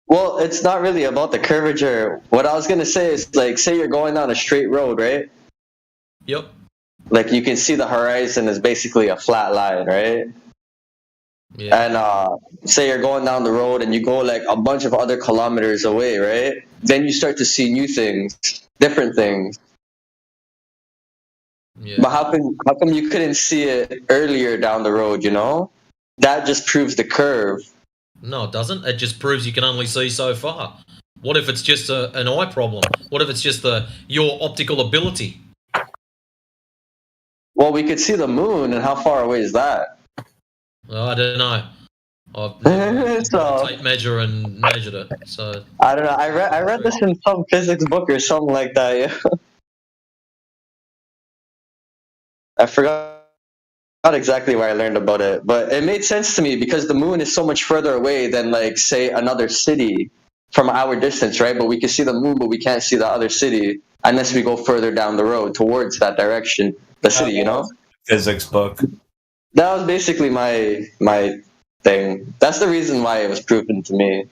Well, it's not really about the curvature. What I was gonna say is, like, say you're going down a straight road, right? Yep. Like, you can see the horizon is basically a flat line, right? Yeah. And say you're going down the road and you go like a bunch of other kilometers away, right? Then you start to see new things, different things. Yeah. But how come you couldn't see it earlier down the road, you know? That just proves the curve. No, it doesn't. It just proves you can only see so far. What if it's just an eye problem? What if it's just your optical ability? Well, we could see the moon, and how far away is that? I don't know. I've never got So, a tape measure and measured it. So I don't know. I read this in some physics book or something like that. Yeah. I forgot exactly where I learned about it, but it made sense to me because the moon is so much further away than, like, say, another city from our distance, right? But we can see the moon, but we can't see the other city unless we go further down the road towards that direction, the city, you know? Physics book. That was basically my thing. That's the reason why it was proven to me.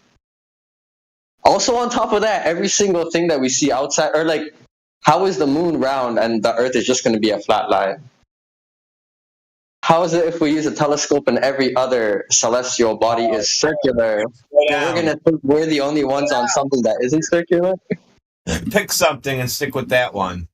Also, on top of that, every single thing that we see outside, or like, how is the moon round and the Earth is just going to be a flat line? How is it if we use a telescope and every other celestial body is circular? We're going to think we're the only ones on something that isn't circular? Pick something and stick with that one.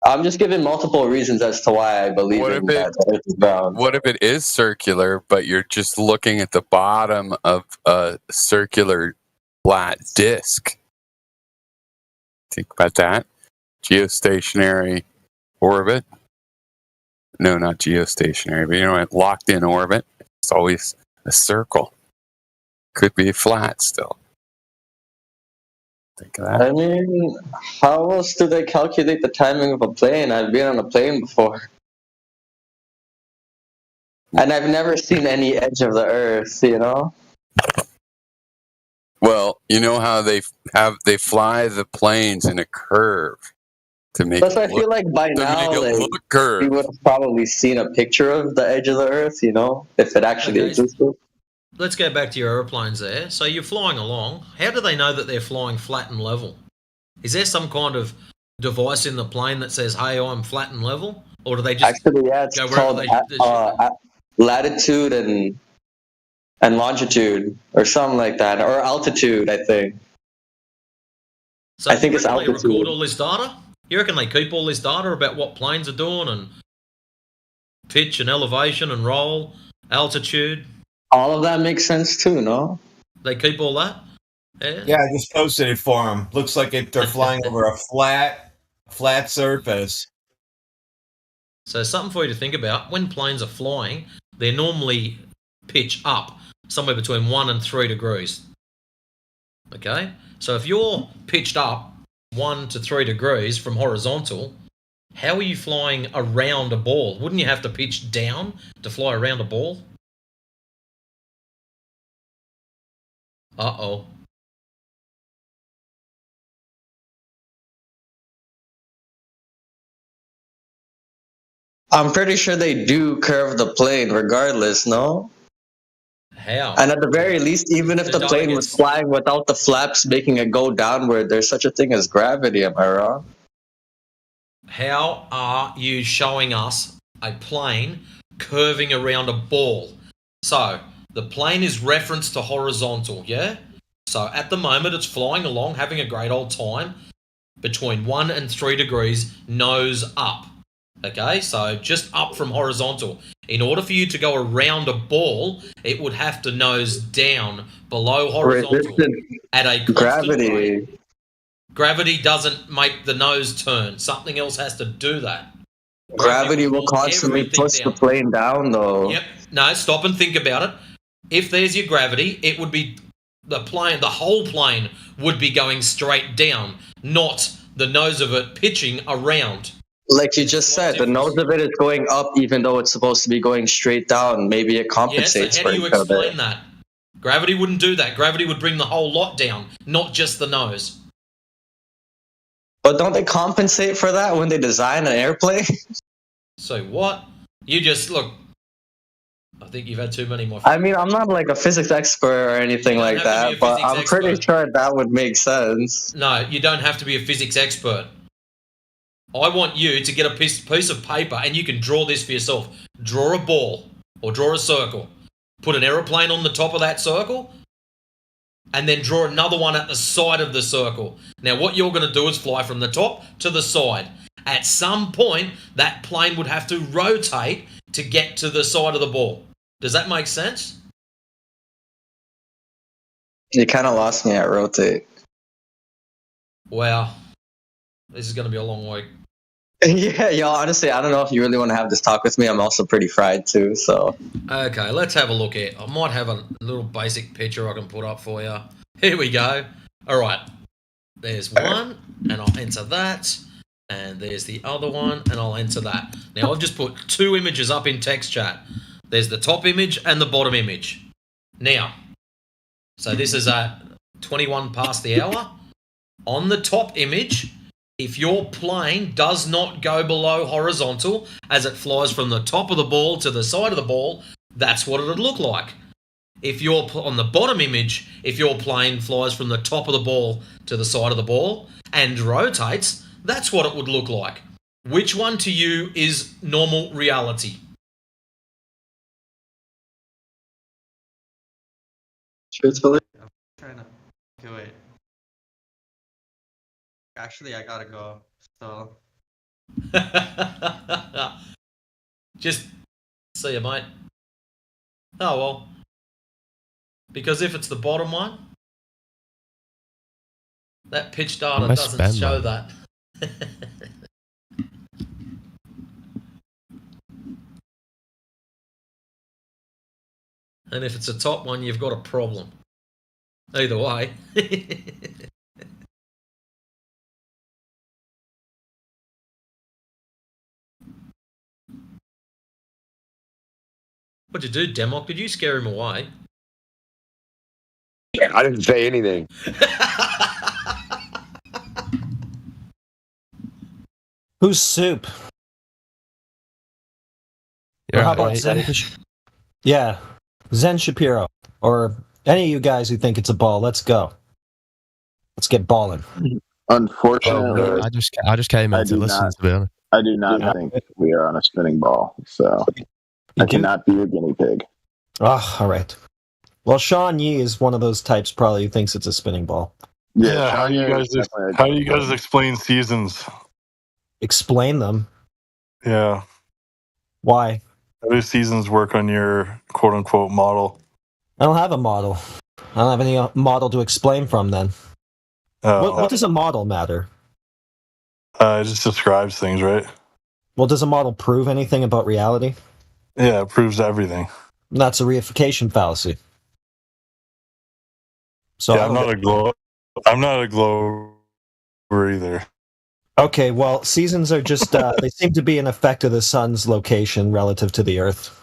I'm just giving multiple reasons as to why I believe that the Earth is round. What if it is circular, but you're just looking at the bottom of a circular flat disk? Think about that. Geostationary orbit. No, not geostationary, but you know, locked in orbit. It's always a circle. Could be flat still. Think of that. I mean, how else do they calculate the timing of a plane? I've been on a plane before. And I've never seen any edge of the Earth, you know? Well, you know how they fly the planes in a curve to make Plus, it I feel like by now, like, we would have probably seen a picture of the edge of the Earth, you know, if it actually existed. Let's go back to your aeroplanes there. So you're flying along. How do they know that they're flying flat and level? Is there some kind of device in the plane that says, "Hey, I'm flat and level," or do they just actually? Yeah, it's called latitude and longitude, or something like that, or altitude, I think. So I think it's altitude. They record all this data? You reckon they keep all this data about what planes are doing and pitch and elevation and roll, altitude? All of that makes sense too, no? They keep all that? Yeah, I just posted it for them. Looks like they're flying over a flat surface. So something for you to think about. When planes are flying, they normally pitch up somewhere between 1 and 3 degrees. Okay? So if you're pitched up 1 to 3 degrees from horizontal, how are you flying around a ball? Wouldn't you have to pitch down to fly around a ball? Uh-oh. I'm pretty sure they do curve the plane regardless, no? How? And at the very least, even if the plane was flying without the flaps making it go downward, there's such a thing as gravity, am I wrong? How are you showing us a plane curving around a ball? So, the plane is referenced to horizontal, yeah? So, at the moment, it's flying along, having a great old time, between 1 and 3 degrees, nose up. Okay, so just up from horizontal. In order for you to go around a ball, it would have to nose down below horizontal at a constant rate. Gravity doesn't make the nose turn. Something else has to do that. Gravity will constantly push the plane down, though. Yep. No, stop and think about it. If there's your gravity, it would be the whole plane would be going straight down, not the nose of it pitching around. Like you just said, the nose of it is going up even though it's supposed to be going straight down. Maybe it compensates for it. How do you explain that? Gravity wouldn't do that. Gravity would bring the whole lot down, not just the nose. But don't they compensate for that when they design an airplane? So what? You just, look, I think you've had too many, my I friend. mean, I'm not like a physics expert or anything You don't like have to be that, a but physics I'm pretty expert. sure that would make sense. No, you don't have to be a physics expert. I want you to get a piece of paper, and you can draw this for yourself. Draw a ball or draw a circle. Put an aeroplane on the top of that circle, and then draw another one at the side of the circle. Now, what you're going to do is fly from the top to the side. At some point, that plane would have to rotate to get to the side of the ball. Does that make sense? You kind of lost me at rotate. Wow. This is going to be a long week. Yeah, yo, honestly, I don't know if you really want to have this talk with me. I'm also pretty fried too, so. Okay, let's have a look here. I might have a little basic picture I can put up for you. Here we go. All right. There's one, and I'll enter that. And there's the other one, and I'll enter that. Now, I've just put two images up in text chat. There's the top image and the bottom image. Now, so this is at 21 past the hour. On the top image, if your plane does not go below horizontal as it flies from the top of the ball to the side of the ball, that's what it would look like. If you're on the bottom image, if your plane flies from the top of the ball to the side of the ball and rotates, that's what it would look like. Which one to you is normal reality? Truthfully, I'm trying to. Okay, wait. Actually, I gotta go. So. Just see you, mate. Oh, well. Because if it's the bottom one, that pitch data doesn't show that. And if it's a top one, you've got a problem. Either way. What'd you do, Demok? Did you scare him away? I didn't say anything. Who's Soup? Or how about Zen? Yeah, Zen Shapiro, or any of you guys who think it's a ball. Let's go. Let's get balling. Unfortunately, I just came I in to do listen, not- to be honest. I do not think we are on a spinning ball, so I cannot be your guinea pig. Oh, all right. Well, Sean Yee is one of those types probably who thinks it's a spinning ball. Yeah, how do you guys explain seasons? Explain them. Yeah. Why? How do seasons work on your quote unquote model? I don't have a model. I don't have any model to explain from then. What does a model matter? It just describes things, right? Well, does a model prove anything about reality? Yeah, it proves everything. That's a reification fallacy. So yeah, I'm not a glober either. Okay, well, seasons are just, they seem to be an effect of the sun's location relative to the Earth.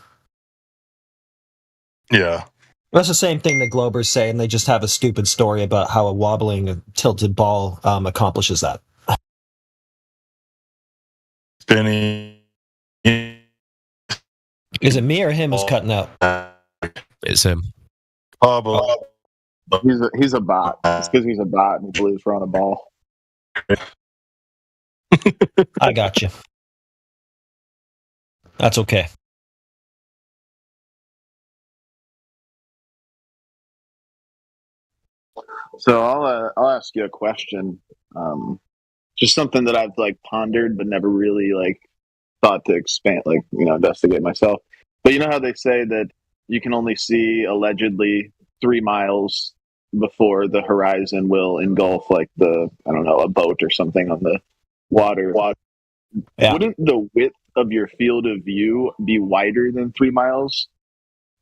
Yeah. That's the same thing that Globers say, and they just have a stupid story about how a wobbling, tilted ball accomplishes that. Spinning. Is it me or him who's cutting out? It's him. He's a bot. It's because he's a bot and he believes we're on a ball. I got you. That's okay. So I'll ask you a question. Just something that I've pondered but never really thought to expand, investigate myself. But you know how they say that you can only see allegedly 3 miles before the horizon will engulf a boat or something on the water. Yeah. Wouldn't the width of your field of view be wider than 3 miles?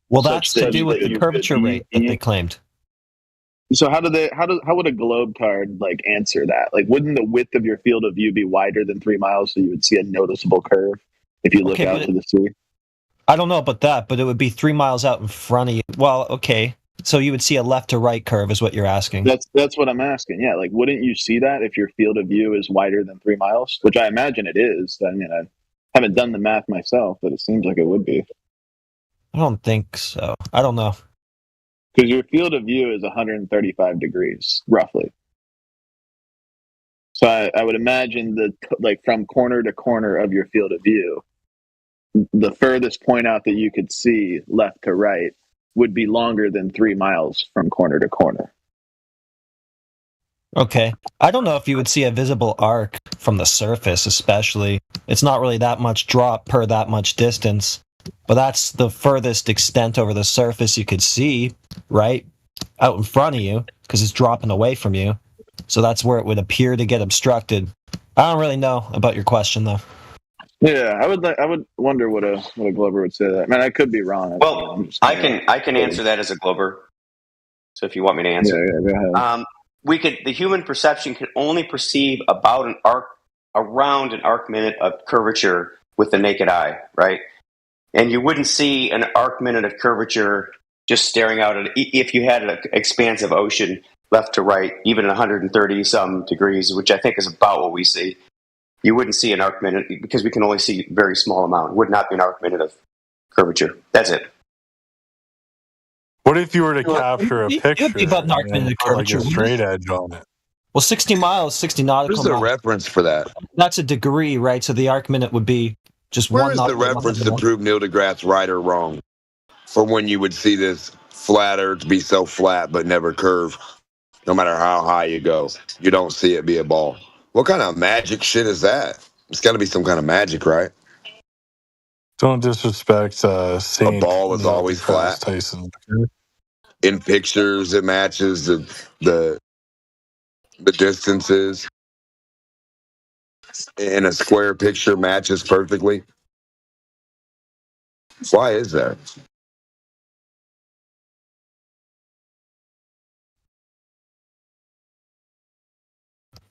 Well, that's to do with the curvature rate that they claimed. So how would a globetard answer that? Wouldn't the width of your field of view be wider than 3 miles so you would see a noticeable curve if you look out to the sea? I don't know about that, but it would be 3 miles out in front of you. Well, okay. So you would see a left to right curve is what you're asking. That's what I'm asking. Yeah, wouldn't you see that if your field of view is wider than 3 miles? Which I imagine it is. I mean, I haven't done the math myself, but it seems like it would be. I don't think so. I don't know. Because your field of view is 135 degrees, roughly. So I would imagine that, like, from corner to corner of your field of view, the furthest point out that you could see left to right would be longer than 3 miles from corner to corner. Okay. I don't know if you would see a visible arc from the surface, especially. It's not really that much drop per that much distance, but that's the furthest extent over the surface you could see, right? Out in front of you, because it's dropping away from you. So that's where it would appear to get obstructed. I don't really know about your question, though. Yeah, I would wonder what a Glover would say to that. Man, I could be wrong. Well, I can answer that as a Glover. So if you want me to answer, Yeah, go ahead. The human perception can only perceive about around an arc minute of curvature with the naked eye, right? And you wouldn't see an arc minute of curvature just staring out at if you had an expansive ocean left to right, even 130 some degrees, which I think is about what we see. You wouldn't see an arc minute because we can only see a very small amount. It would not be an arc minute of curvature. That's it. What if you were to capture a It picture would be about an arc and minute of put like curvature, a wouldn't straight it? edge on it? Well, 60 miles, 60 nautical Where's the miles. reference for that? That's a degree, right? So the arc minute would be just Where one is the nautical reference to mile. prove Neil deGrasse right or wrong for when you would see this flat Earth be so flat but never curve, no matter how high you go? You don't see it be a ball. What kind of magic shit is that? It's got to be some kind of magic, right? Don't disrespect Saint ball is Neil always deGrasse flat. Tyson. In pictures, it matches the distances. In a square picture, matches perfectly. Why is that?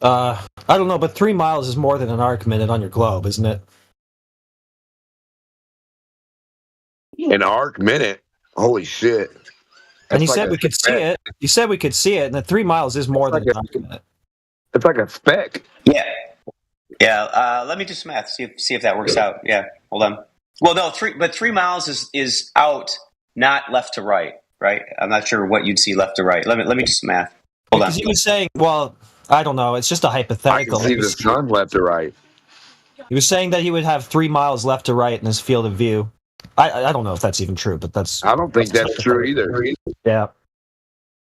I don't know, but 3 miles is more than an arc minute on your globe, isn't it? An arc minute? Holy shit. And That's you like said a we could see speck. it. You said we could see it, and the 3 miles is more than It's an arc minute. It's like a speck. Yeah. Let me do some math. See if that works out. Yeah. Hold on. Well, no, 3 miles is out, not left to right. Right. I'm not sure what you'd see left to right. Let me do some math. Hold on. Because he was saying, well, I don't know. It's just a I can hypothetical. see the sun left to right. He was saying that he would have 3 miles left to right in his field of view. I don't know if that's even true, but that's. I don't think that's true either. Yeah.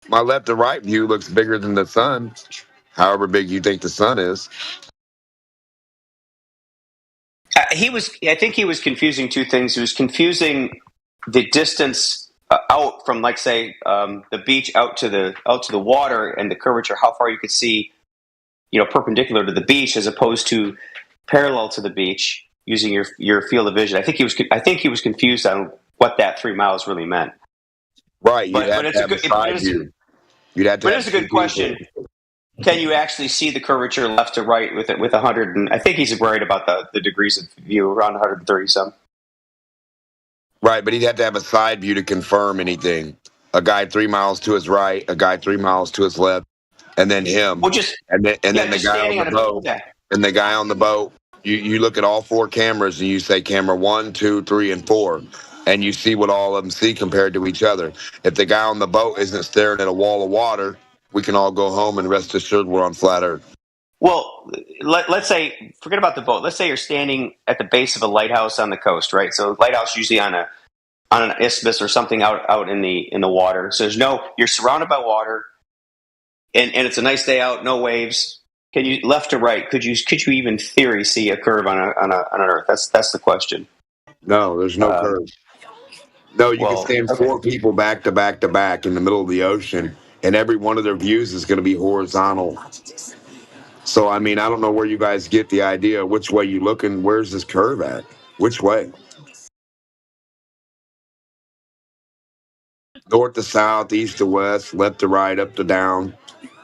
My left to right view looks bigger than the sun, however big you think the sun is. I think he was confusing two things. He was confusing the distance out from, like, say, the beach out to the water and the curvature, how far you could see, perpendicular to the beach as opposed to parallel to the beach using your field of vision. I think he was confused on what that 3 miles really meant. Right, you'd But have it's to a have good a side view. You'd have to but have it's a two good question. people. Can you actually see the curvature left to right with 100? And I think he's worried about the degrees of view around 130 some. Right, but he'd have to have a side view to confirm anything. A guy 3 miles to his right, a guy 3 miles to his left, and then him. Well, just And then the just guy on standing the on boat. yeah. And the guy on the boat, you look at all four cameras and you say camera 1, 2, 3, and 4, and you see what all of them see compared to each other. If the guy on the boat isn't staring at a wall of water, we can all go home and rest assured we're on flat Earth. Well, let's say, forget about the boat. Let's say you're standing at the base of a lighthouse on the coast, right? So lighthouse usually on an isthmus or something out in the water. So you're surrounded by water, and it's a nice day out, no waves. Can you left to right? Could you even theory see a curve on an Earth? That's the question. No, there's no curve. No, you can stand four people back to back to back in the middle of the ocean, and every one of their views is going to be horizontal. So, I mean, I don't know where you guys get the idea. Which way you looking? Where's this curve at? Which way? North to south, east to west, left to right, up to down.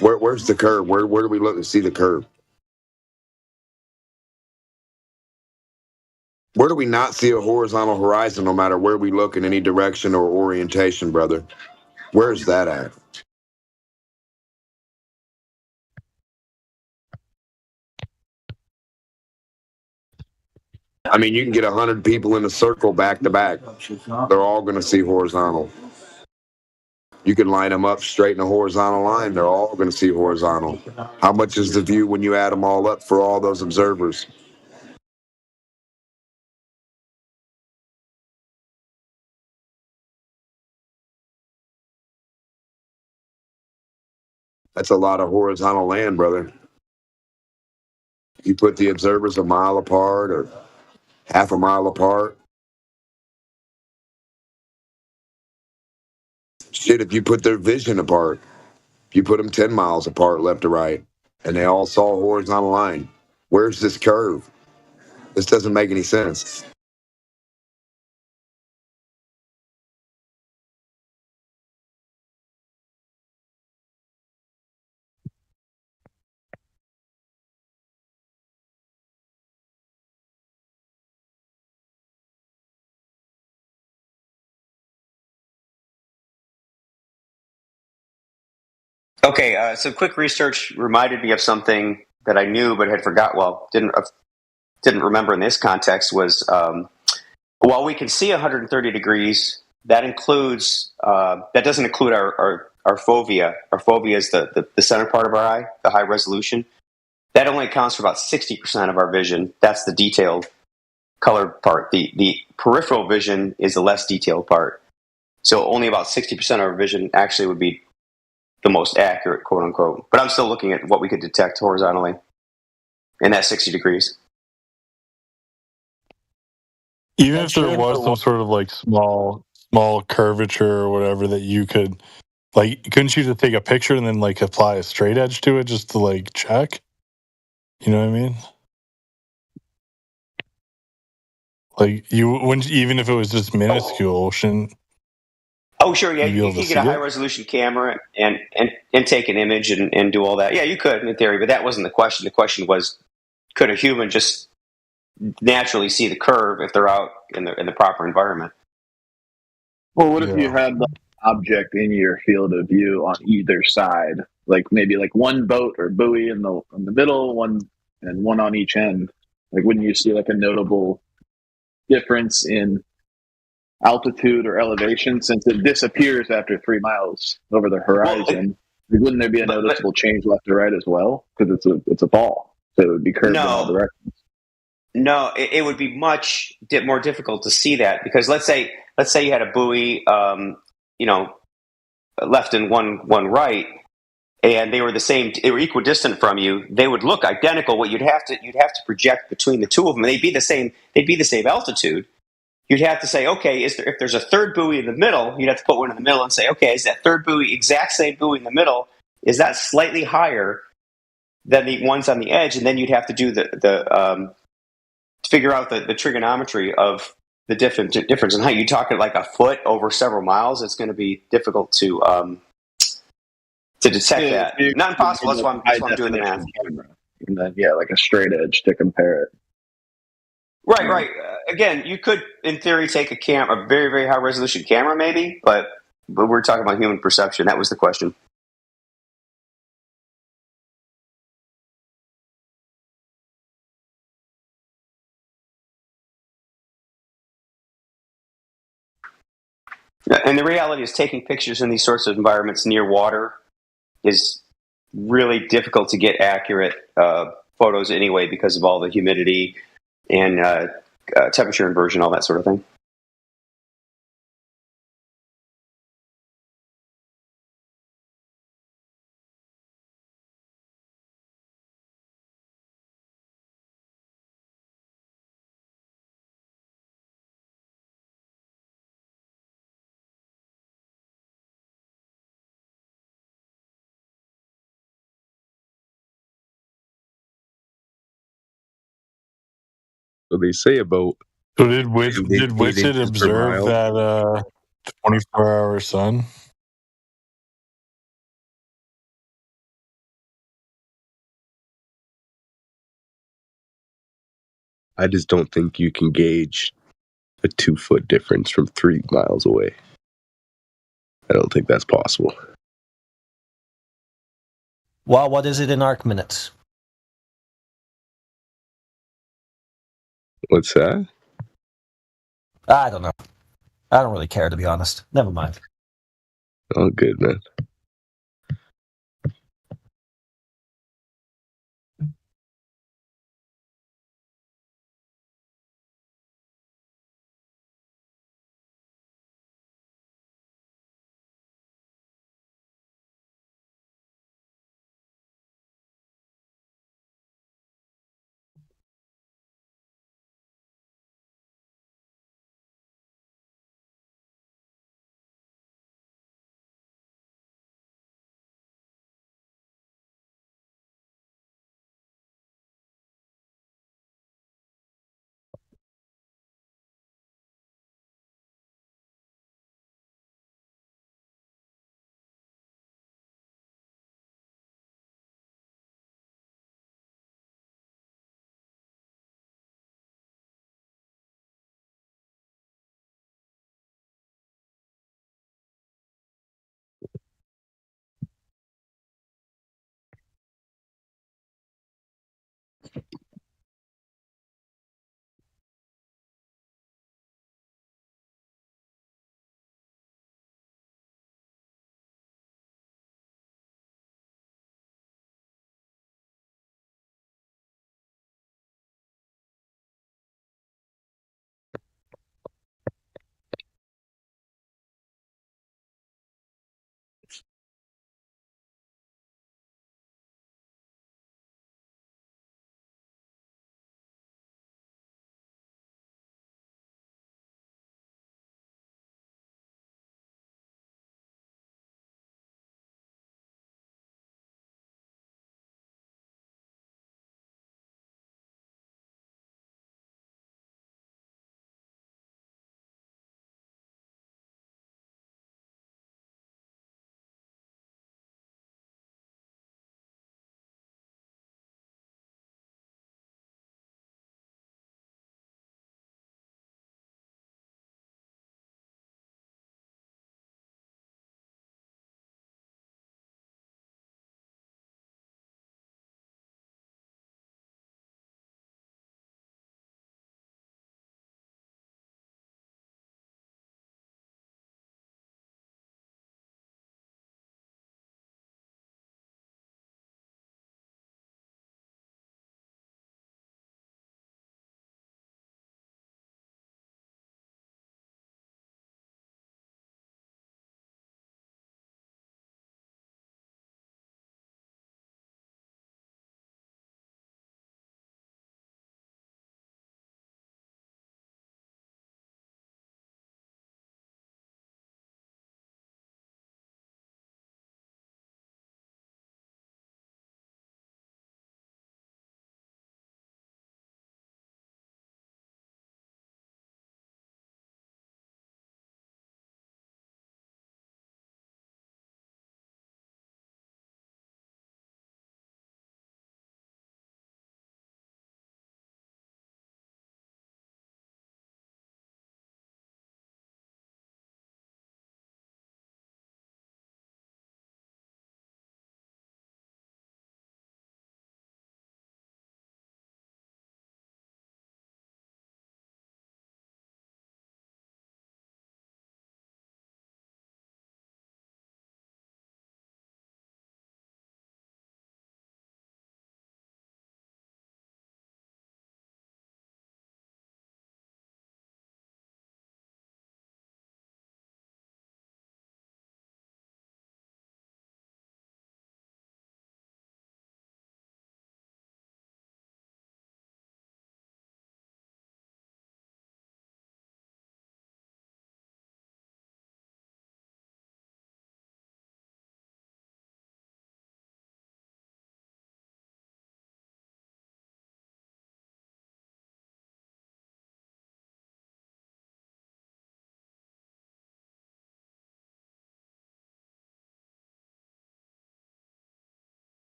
Where's the curve? Where do we look to see the curve? Where do we not see a horizontal horizon no matter where we look in any direction or orientation, brother? Where's that at? I mean, you can get 100 people in a circle back to back. They're all going to see horizontal. You can line them up straight in a horizontal line. They're all going to see horizontal. How much is the view when you add them all up for all those observers? That's a lot of horizontal land, brother. You put the observers a mile apart or half a mile apart. Shit, if you put their vision apart, if you put them 10 miles apart left to right, and they all saw a horizontal line, where's this curve? This doesn't make any sense. Okay, so quick research reminded me of something that I knew but had forgot. Well, didn't remember in this context was while we can see 130 degrees, that includes that doesn't include our fovea. Our fovea is the center part of our eye, the high resolution. That only accounts for about 60% of our vision. That's the detailed colored part. The peripheral vision is the less detailed part. So only about 60% of our vision actually would be the most accurate, quote unquote. But I'm still looking at what we could detect horizontally in that 60 degrees. Even if there was some sort of like small curvature or whatever that you could, like, couldn't you just take a picture and then like apply a straight edge to it just to like check? You know what I mean? Like you wouldn't, even if it was just minuscule, shouldn't? Oh, sure, yeah, you could get a high resolution camera and take an image and do all that. Yeah, you could in theory, but that wasn't the question. The question was, could a human just naturally see the curve if they're out in the proper environment? Well, what if you had the object in your field of view on either side, like maybe like one boat or buoy in the middle, one on each end? Like, wouldn't you see like a notable difference in altitude or elevation since it disappears after 3 miles over the horizon? Wouldn't there be a noticeable change left to right as well? Because it's a ball, so it would be curved in all directions. No, it would be much more difficult to see that because let's say you had a buoy, left and one right, and they were equidistant from you. They would look identical. What you'd have to project between the two of them. They'd be the same altitude. You'd have to say, okay, if there's a third buoy in the middle, you'd have to put one in the middle and say, okay, is that third buoy exact same buoy in the middle? Is that slightly higher than the ones on the edge? And then you'd have to do the figure out the trigonometry of the difference in height. You talk like a foot over several miles. It's going to be difficult to detect that. Not impossible. That's why I'm doing the math. Camera. And then like a straight edge to compare it. Right. Again, you could, in theory, take a very, very high resolution camera, maybe, but we're talking about human perception. That was the question. And the reality is taking pictures in these sorts of environments near water is really difficult to get accurate photos anyway because of all the humidity and temperature inversion, all that sort of thing. So they say about. So did Whitted observe that 24-hour sun? I just don't think you can gauge a 2-foot difference from 3 miles away. I don't think that's possible. Well, what is it in arc minutes? What's that? I don't know. I don't really care, to be honest. Never mind. Oh, good, man.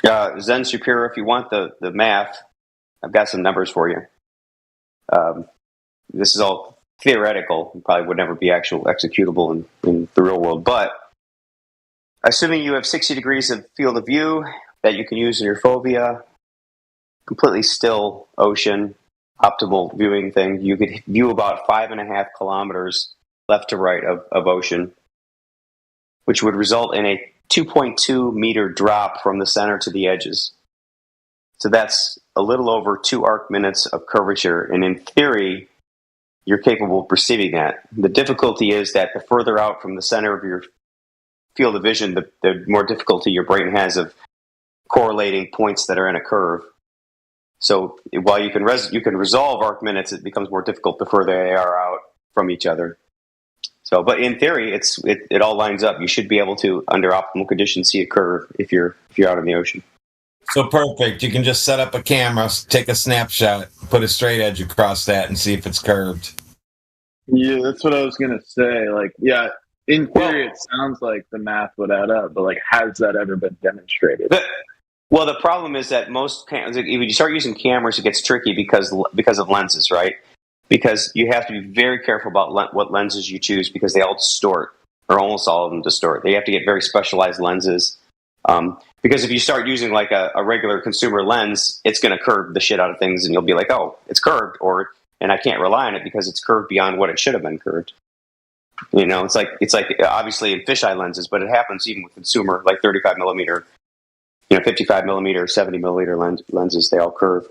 Zen Superior, if you want the math, I've got some numbers for you. This is all theoretical. It probably would never be actual executable in the real world. But assuming you have 60 degrees of field of view that you can use in your fovea, completely still ocean, optimal viewing thing, you could view about 5.5 kilometers left to right of ocean, which would result in a 2.2 meter drop from the center to the edges. So that's a little over 2 arc minutes of curvature. And in theory, you're capable of perceiving that. The difficulty is that the further out from the center of your field of vision, the more difficulty your brain has of correlating points that are in a curve. So while you can resolve arc minutes, it becomes more difficult the further they are out from each other. So, but in theory, it all lines up. You should be able to, under optimal conditions, see a curve if you're out in the ocean. So perfect. You can just set up a camera, take a snapshot, put a straight edge across that, and see if it's curved. Yeah, that's what I was gonna say. Like, yeah, in theory, it sounds like the math would add up, but like, has that ever been demonstrated? Well, the problem is that if you start using cameras, it gets tricky because of lenses, right? Because you have to be very careful about what lenses you choose because they all distort, or almost all of them distort. They have to get very specialized lenses. Because if you start using like a regular consumer lens, it's going to curve the shit out of things, and you'll be like, "Oh, it's curved," and I can't rely on it because it's curved beyond what it should have been curved. You know, it's like obviously in fisheye lenses, but it happens even with consumer like 35 millimeter, 55 millimeter, 70 millimeter lenses. They all curve.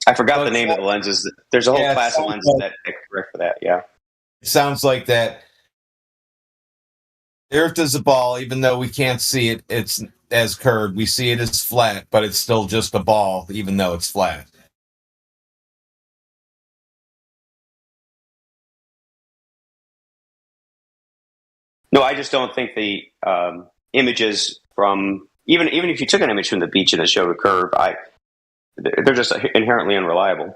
I forgot the name of the lenses. There's a whole class of lenses that correct for that. Yeah. It sounds like that. The Earth is a ball, even though we can't see it. It's as curved. We see it as flat, but it's still just a ball, even though it's flat. No, I just don't think the images from even if you took an image from the beach and it showed a curve, they're just inherently unreliable.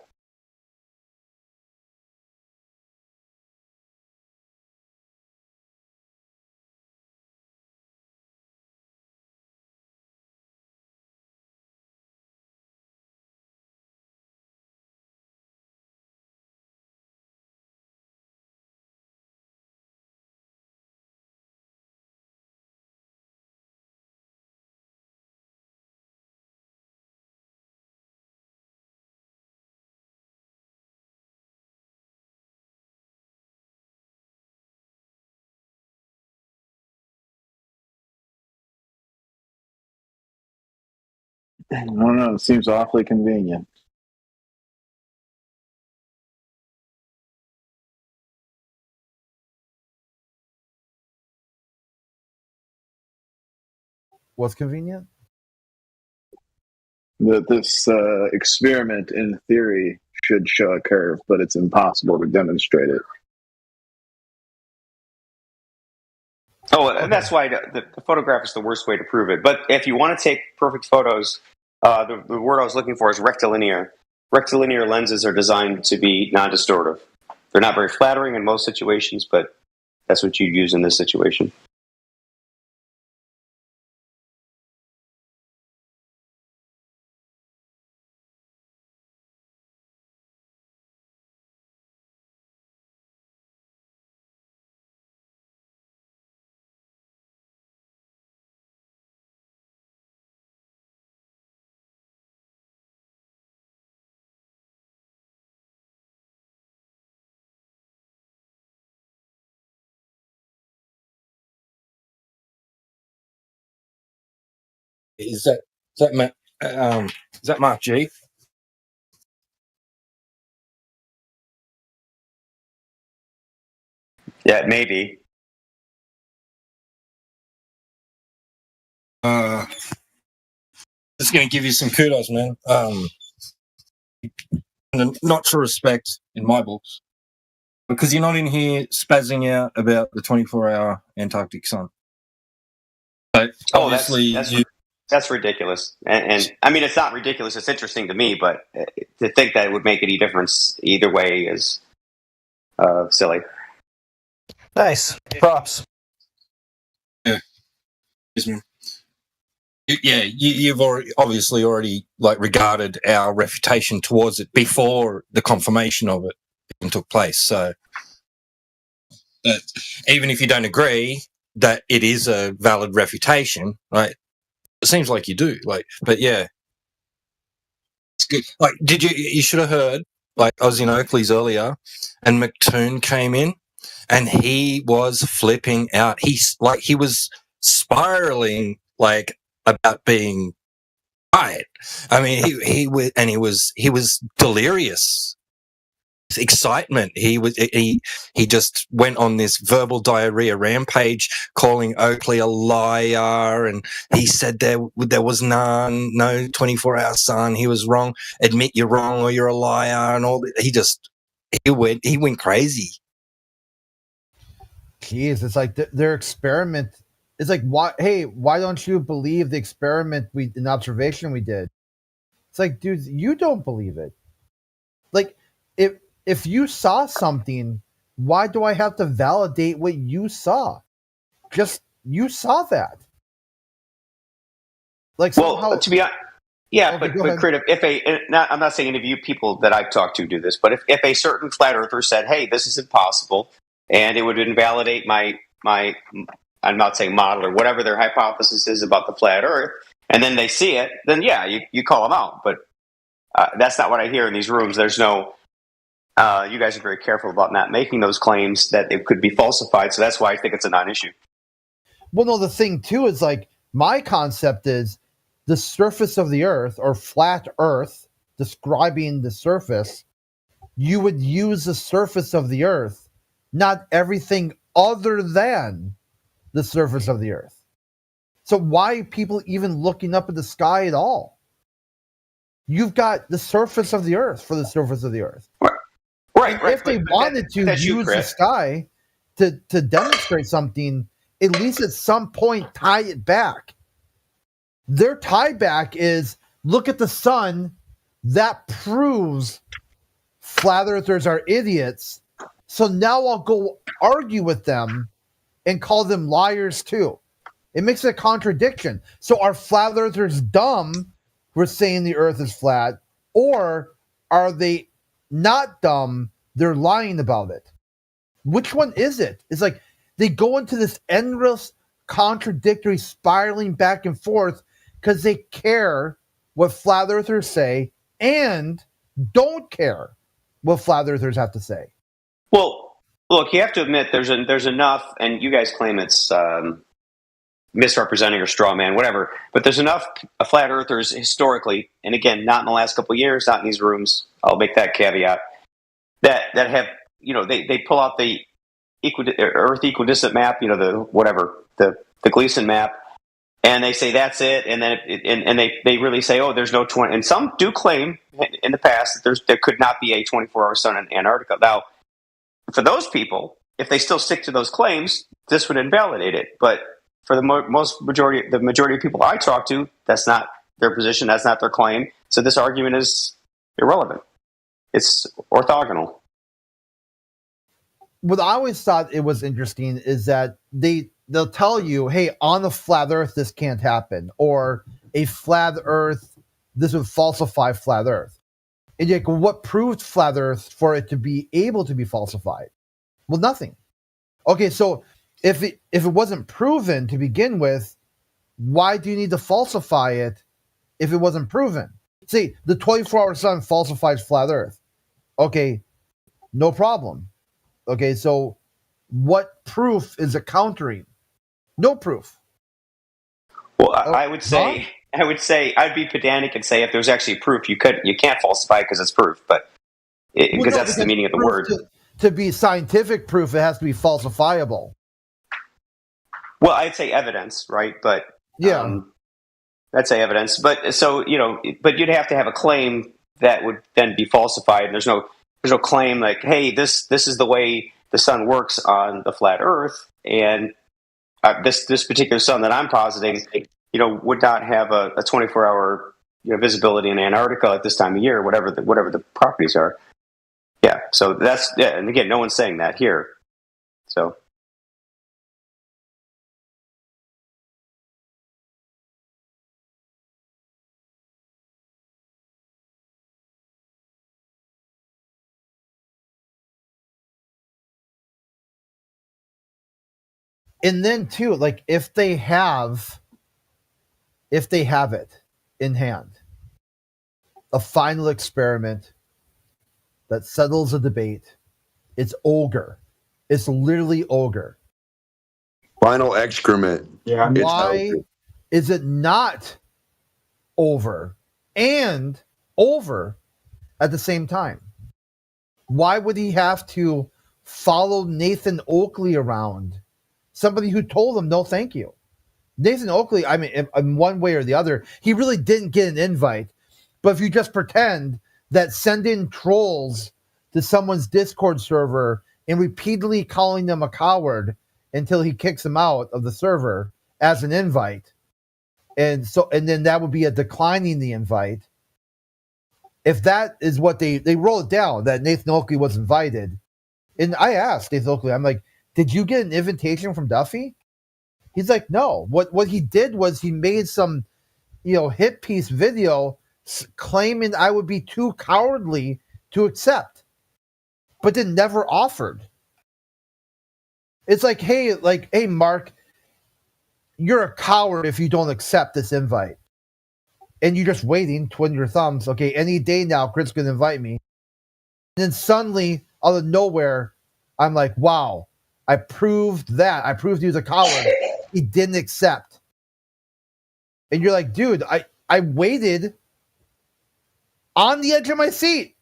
I don't know. It seems awfully convenient. What's convenient? That this experiment, in theory, should show a curve, but it's impossible to demonstrate it. Oh, and that's why the photograph is the worst way to prove it. But if you want to take perfect photos, the word I was looking for is rectilinear. Rectilinear lenses are designed to be non-distortive. They're not very flattering in most situations, but that's what you'd use in this situation. Is that Mark G? Yeah, maybe. Just going to give you some kudos, man. And a notch of respect in my books because you're not in here spazzing out about the 24-hour Antarctic sun. But obviously, that's ridiculous. And I mean, it's not ridiculous. It's interesting to me, but to think that it would make any difference either way is silly. Nice. Props. You've obviously already like regarded our refutation towards it before the confirmation of it even took place. So even if you don't agree that it is a valid refutation, right? It seems like you do. Like, but yeah, it's good. Like, you should have heard. Like, I was in Oakley's earlier, and McToon came in, and he was flipping out. He was spiraling like about being right. I mean, he was delirious. Excitement. He just went on this verbal diarrhea rampage, calling Oakley a liar, and he said there was no 24-hour sun. He was wrong. Admit you're wrong or you're a liar, and all. He went crazy. Jeez, it's like their experiment. It's like, why don't you believe the experiment an observation we did? It's like, dude, you don't believe it. Like, if you saw something, why do I have to validate what you saw? Just, you saw that. Like, somehow, well, to be honest, yeah, okay, but creative. I'm not saying any of you people that I've talked to do this, but if a certain flat earther said, "Hey, this is impossible," and it would invalidate my I'm not saying model or whatever their hypothesis is about the flat Earth, and then they see it, then yeah, you call them out. But that's not what I hear in these rooms. There's no. You guys are very careful about not making those claims that it could be falsified, so that's why I think it's a non-issue. Well, no, the thing too is like my concept is the surface of the Earth or flat Earth describing the surface. You would use the surface of the Earth, not everything other than the surface of the Earth. So why are people even looking up at the sky at all? You've got the surface of the Earth for the surface of the Earth. Right. If they wanted to use the sky to demonstrate something, at least at some point tie it back. Their tie back is, look at the sun. That proves flat earthers are idiots. So now I'll go argue with them and call them liars too. It makes a contradiction. So are flat earthers dumb for saying the earth is flat, or are they not dumb? They're lying about it. Which one is it? It's like they go into this endless contradictory spiraling back and forth because they care what flat earthers say and don't care what flat earthers have to say. Well, look, you have to admit there's enough, and you guys claim it's misrepresenting or straw man, whatever. But there's enough flat earthers historically, and again, not in the last couple of years, not in these rooms. I'll make that caveat. That have, they pull out the Earth equidistant map, the Gleason map, and they say that's it, and then they really say, oh, there's no 20. And some do claim in the past that there could not be a 24-hour sun in Antarctica. Now, for those people, if they still stick to those claims, this would invalidate it. But for the majority of people I talk to, that's not their position. That's not their claim. So this argument is irrelevant. It's orthogonal. What I always thought it was interesting is that they'll tell you, hey, on a flat Earth, this can't happen, or a flat Earth, this would falsify flat Earth. And you're like, well, what proved flat Earth for it to be able to be falsified? Well, nothing. Okay, so if it wasn't proven to begin with, why do you need to falsify it if it wasn't proven? See, the 24-hour sun falsifies flat Earth. Okay, no problem. Okay, so what proof is it countering? No proof. Well, I would say I'd be pedantic and say if there's actually proof, you can't falsify it because it's proof, but because that's the meaning of the word. To be scientific proof, it has to be falsifiable. Well, I'd say evidence, right? But yeah, I'd say evidence. But so but you'd have to have a claim that would then be falsified. And there's no claim like, hey, this is the way the sun works on the flat Earth, and this particular sun that I'm positing, would not have a 24-hour visibility in Antarctica at this time of year, whatever the properties are. Yeah, so and again, no one's saying that here. So And then too, like if they have it in hand, a final experiment that settles a debate, it's ogre. It's literally ogre. Final excrement. Yeah. Why is it not over and over at the same time? Why would he have to follow Nathan Oakley around? Somebody who told him no thank you. Nathan Oakley, I mean, in one way or the other, he really didn't get an invite. But if you just pretend that sending trolls to someone's Discord server and repeatedly calling them a coward until he kicks them out of the server as an invite, and then that would be a declining the invite. If that is what they roll it down, that Nathan Oakley was invited, and I asked Nathan Oakley, I'm like, did you get an invitation from Duffy? He's like, no. What he did was he made some, hit piece video claiming I would be too cowardly to accept, but then never offered. It's like, hey, Mark, you're a coward if you don't accept this invite. And you're just waiting, twiddling your thumbs. Okay, any day now, Chris going to invite me. And then suddenly, out of nowhere, I'm like, wow, I proved that. I proved he was a coward. He didn't accept. And you're like, dude, I waited on the edge of my seat.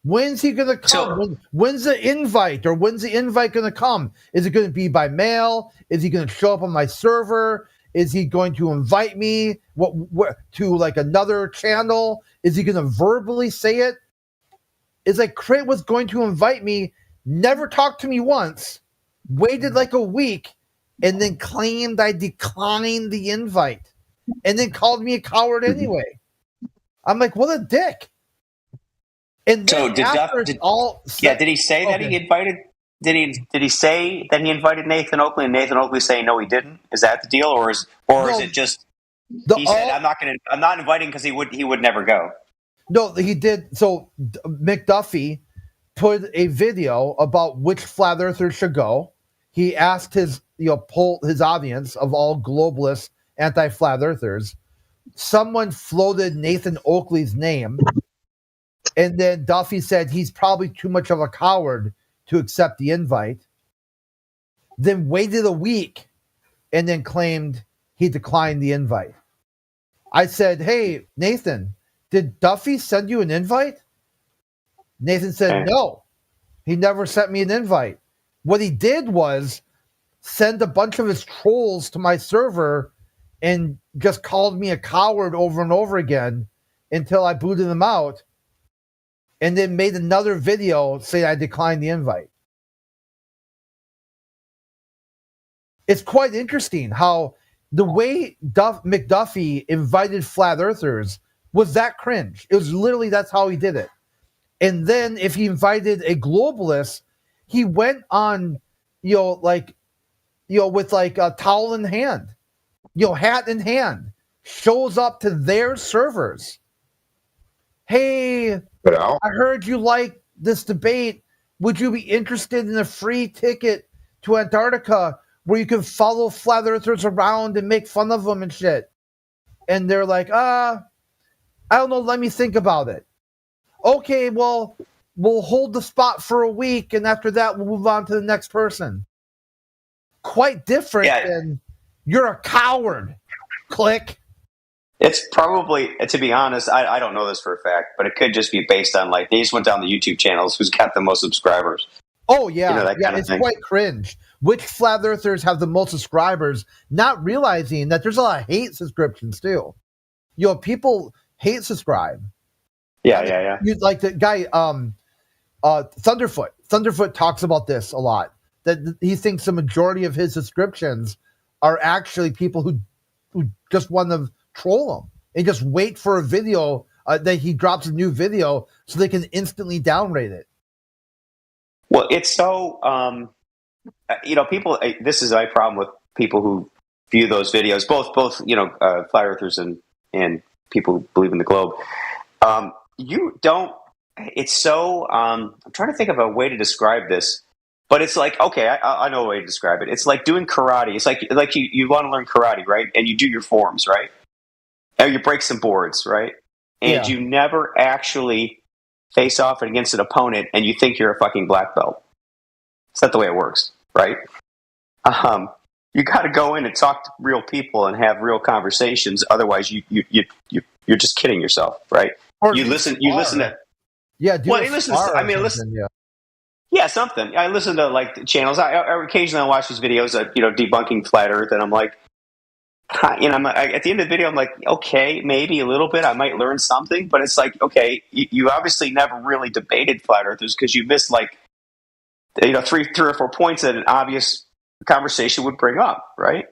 When's he going to come? When's the invite? Or when's the invite going to come? Is it going to be by mail? Is he going to show up on my server? Is he going to invite me to like another channel? Is he going to verbally say it? It's like Crit was going to invite me, never talked to me once, waited like a week, and then claimed I declined the invite, and then called me a coward anyway. I'm like, what a dick. And then did he say that he invited? Did he say that he invited Nathan Oakley, and Nathan Oakley saying no, he didn't? Is that the deal, or is it just he said I'm not inviting because he would never go? No, he did. So McDuffie put a video about which flat earthers should go. He asked his audience of all globalist anti-flat earthers. Someone floated Nathan Oakley's name, and then Duffy said he's probably too much of a coward to accept the invite. Then waited a week, and then claimed he declined the invite. I said, "Hey, Nathan, did Duffy send you an invite?" Nathan said, "No, he never sent me an invite. What he did was send a bunch of his trolls to my server and just called me a coward over and over again until I booted him out, and then made another video saying I declined the invite." It's quite interesting how the way McDuffie invited flat earthers was that cringe. It was literally, that's how he did it. And then if he invited a globalist, he went on, with like a towel in hand, hat in hand, shows up to their servers. Hey, I heard you like this debate. Would you be interested in a free ticket to Antarctica where you can follow flat earthers around and make fun of them and shit? And they're like, I don't know, let me think about it. Okay, well, we'll hold the spot for a week, and after that, we'll move on to the next person. Quite different than you're a coward. Click. It's probably, to be honest, I don't know this for a fact, but it could just be based on they just went down the YouTube channels, who's got the most subscribers. Oh, yeah. It's quite cringe. Which flat earthers have the most subscribers, not realizing that there's a lot of hate subscriptions, too. People hate subscribe. Yeah. You like the guy, Thunderfoot. Thunderfoot talks about this a lot, that he thinks the majority of his subscriptions are actually people who just want to troll him and just wait for a video that he drops a new video so they can instantly downrate it. Well, it's so, people, this is my problem with people who view those videos, both flat earthers and people who believe in the globe. You don't, it's so, I'm trying to think of a way to describe this. But it's like, okay, I know a way to describe it. It's like doing karate. It's like you want to learn karate, right? And you do your forms, right? And you break some boards, right? And Yeah. you never actually face off against an opponent and you think you're a fucking black belt. It's not the way it works, right? You got to go in and talk to real people and have real conversations. Otherwise, you're just kidding yourself, right? Or You listen to yeah, do well, a you listen. spar I or mean, listen. something, yeah. Yeah, something. I listen to like the channels. I occasionally watch these videos of debunking flat Earth, and I'm like, at the end of the video, I'm like, okay, maybe a little bit. I might learn something, but it's like, okay, you obviously never really debated flat earthers because you missed like, three or four points that an obvious conversation would bring up, right?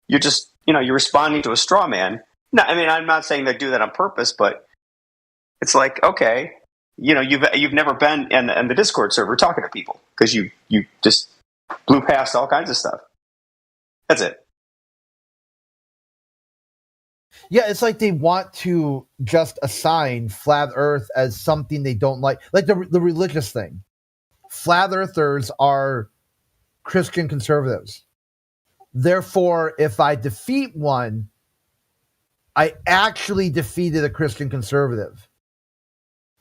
You're just, you're responding to a straw man. No, I mean, I'm not saying they do that on purpose, but it's like, okay, you've never been in the Discord server talking to people because you just blew past all kinds of stuff. That's it. Yeah, it's like they want to just assign flat Earth as something they don't like the religious thing. Flat Earthers are Christian conservatives. Therefore, if I defeat one, I actually defeated a Christian conservative.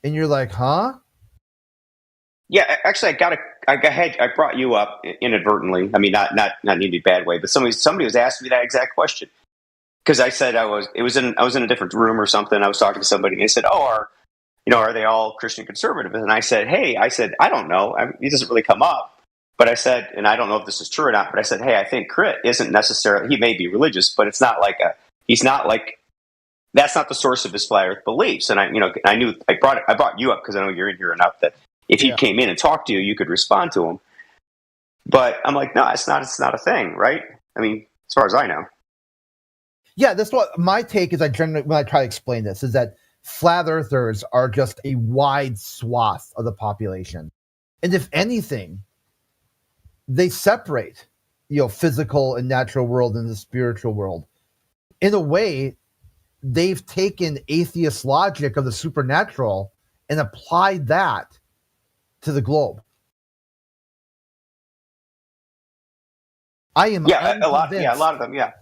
And you're like, huh? Yeah, actually, I brought you up inadvertently. I mean, not in any bad way, but somebody was asking me that exact question because I said I was in a different room or something. I was talking to somebody, and they said, "Oh, are they all Christian conservative?" And I said, "Hey, I don't know. It doesn't really come up." But I said, and I don't know if this is true or not, but I said, "Hey, I think Crit isn't necessarily. He may be religious, but it's not like he's not like that's not the source of his flat Earth beliefs." And I brought you up because I know you're in here enough that if he came in and talked to you, you could respond to him. But I'm like, no, it's not a thing, right? I mean, as far as I know. Yeah, that's what my take is. When I try to explain this, is that flat earthers are just a wide swath of the population. And if anything, they separate, physical and natural world and the spiritual world. In a way, they've taken atheist logic of the supernatural and applied that to the globe. I am a lot of them,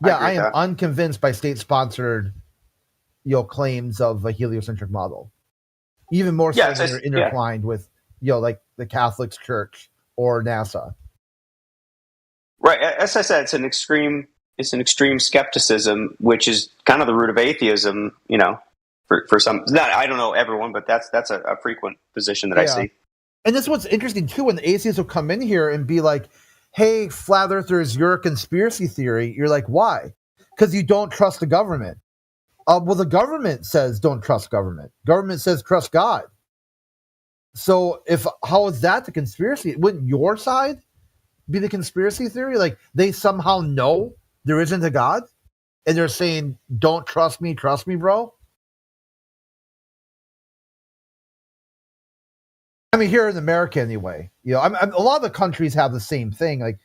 I am unconvinced by state-sponsored, claims of a heliocentric model. Even more so when they're intertwined with, like the Catholic Church or NASA. Right. As I said, it's an extreme skepticism, which is kind of the root of atheism. For some, not I don't know everyone, but that's a frequent position that I see. And that's what's interesting too. When the atheists will come in here and be like, "Hey, flat earthers, you're a conspiracy theory." You're like, "Why?" Because you don't trust the government. Well, the government says don't trust government. Government says trust God. So how is that the conspiracy? Wouldn't your side be the conspiracy theory? Like they somehow know there isn't a God, and they're saying, "Don't trust me, bro." I mean, here in America, anyway, a lot of the countries have the same thing. Like,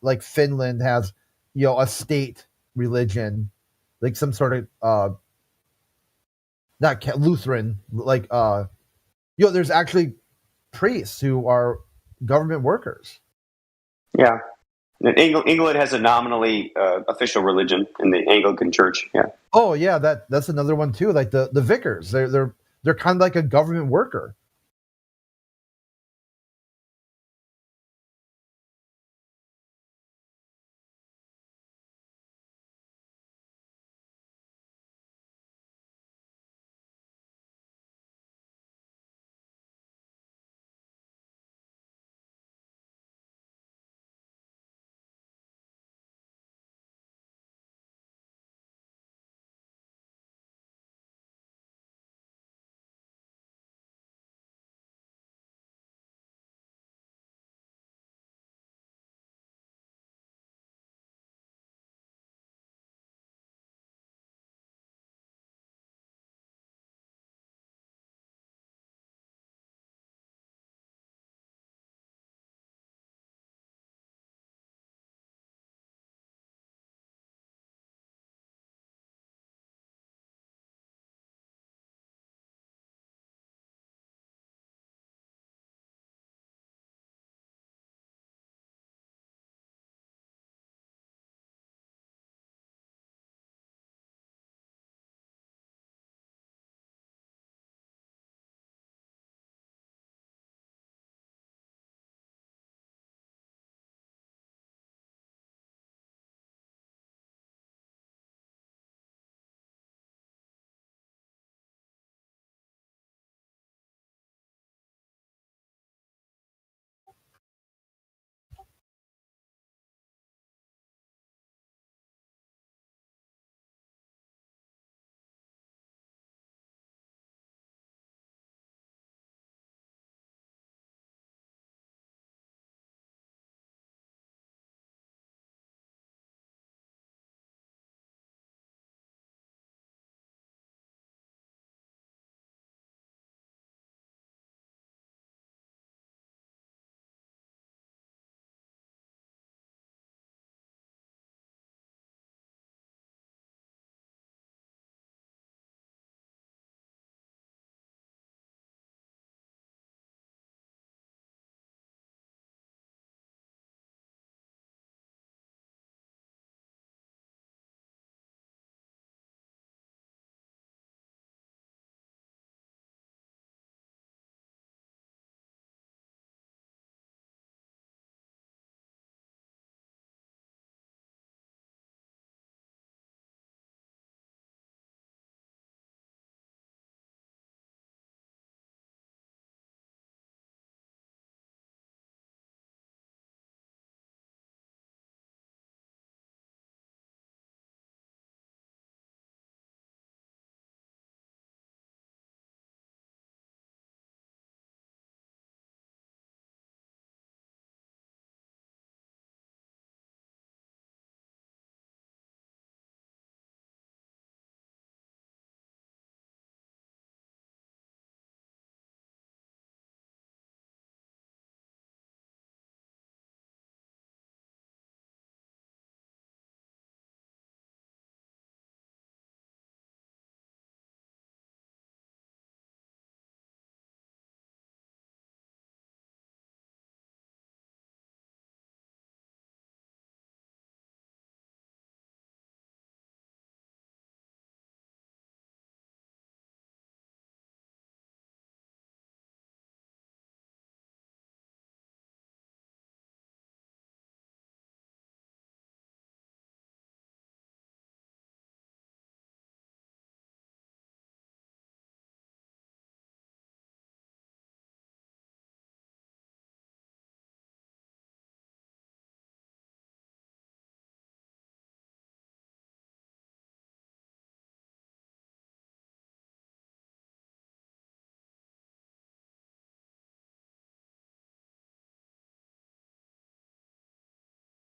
like Finland has, a state religion, like some sort of, not Lutheran, like, there's actually priests who are government workers. Yeah. England has a nominally official religion in the Anglican Church. Yeah. Oh yeah, that's another one too. Like the vicars, they're kind of like a government worker.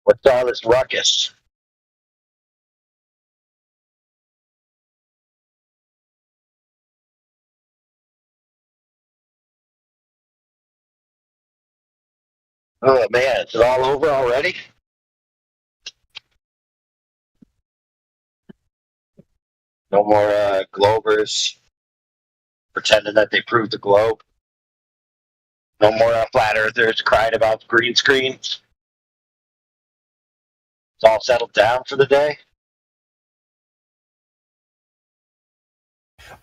What's all this ruckus? Oh man, is it all over already? No more Globers pretending that they proved the globe. No more flat earthers crying about green screens. It's all settled down for the day.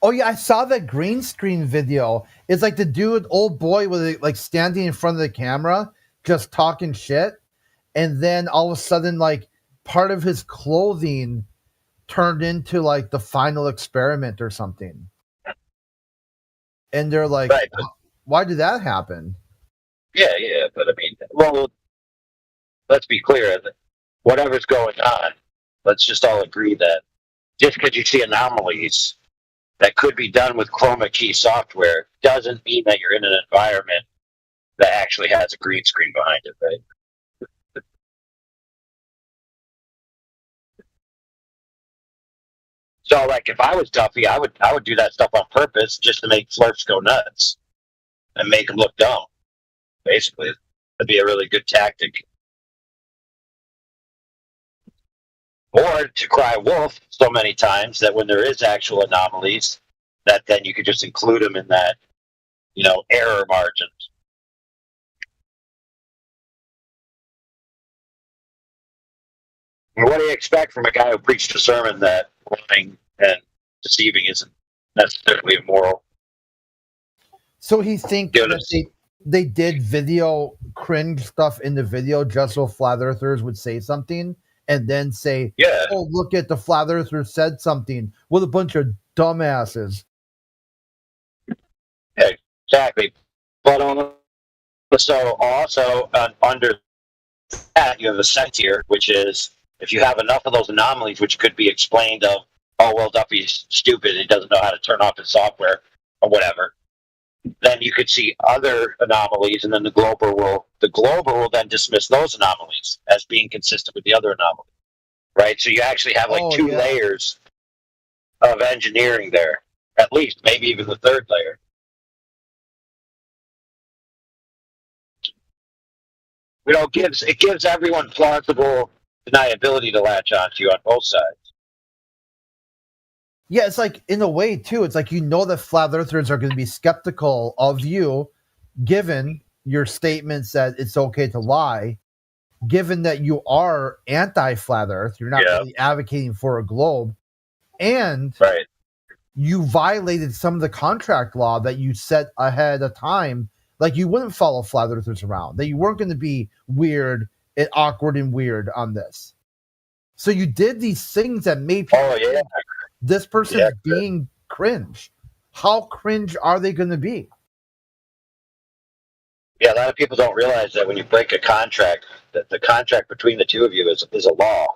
Oh yeah, I saw that green screen video. It's like the dude, old boy, with like standing in front of the camera, just talking shit, and then all of a sudden, like part of his clothing turned into like the final experiment or something. And they're like, right, why did that happen? Yeah, but I mean, well, let's be clear. Whatever's going on, let's just all agree that just because you see anomalies that could be done with chroma key software doesn't mean that you're in an environment that actually has a green screen behind it, right? So, like, if I was Duffy, I would do that stuff on purpose just to make Flirts go nuts and make them look dumb. Basically, that'd be a really good tactic. Or to cry wolf so many times that when there is actual anomalies, that then you could just include them in that, error margins. What do you expect from a guy who preached a sermon that lying and deceiving isn't necessarily immoral? So he thinks that they did video cringe stuff in the video just so flat earthers would say something and then say, yeah, oh, look at the flat earthers said something with a bunch of dumbasses. Yeah, exactly. But also under that, you have a second tier, which is if you have enough of those anomalies, which could be explained of, oh, well, Duffy's stupid, he doesn't know how to turn off his software or whatever, then you could see other anomalies, and then the glober will then dismiss those anomalies as being consistent with the other anomaly, right? So you actually have like two layers of engineering there, at least, maybe even the third layer. It gives everyone plausible deniability to latch onto on both sides. Yeah, it's like, in a way, too, it's like that flat earthers are going to be skeptical of you, given your statements that it's okay to lie, given that you are anti-flat earth, you're not really advocating for a globe, and you violated some of the contract law that you set ahead of time, like you wouldn't follow flat earthers around, that you weren't going to be weird and awkward and weird on this. So you did these things that made people think this person's being cringe. How cringe are they going to be? Yeah, a lot of people don't realize that when you break a contract, that the contract between the two of you is a law.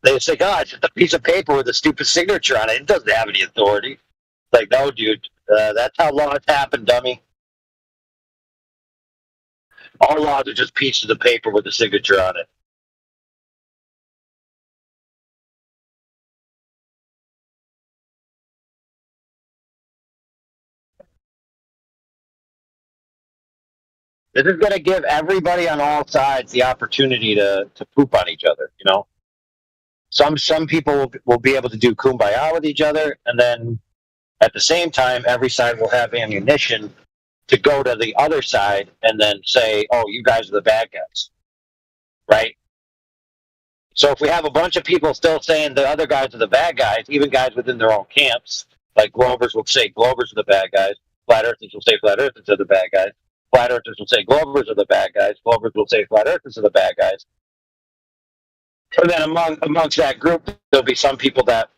They say, "God, it's just a piece of paper with a stupid signature on it. It doesn't have any authority." It's like, no, dude, that's how laws happen, dummy. All laws are just pieces of paper with a signature on it. This is going to give everybody on all sides the opportunity to poop on each other, Some people will be able to do kumbaya with each other, and then at the same time, every side will have ammunition to go to the other side and then say, oh, you guys are the bad guys, right? So if we have a bunch of people still saying the other guys are the bad guys, even guys within their own camps, like Glovers will say Glovers are the bad guys, Flat Earthers will say Flat Earthers are the bad guys, Flat Earthers will say Glovers are the bad guys, Glovers will say Flat Earthers are the bad guys. And then amongst that group, there'll be some people that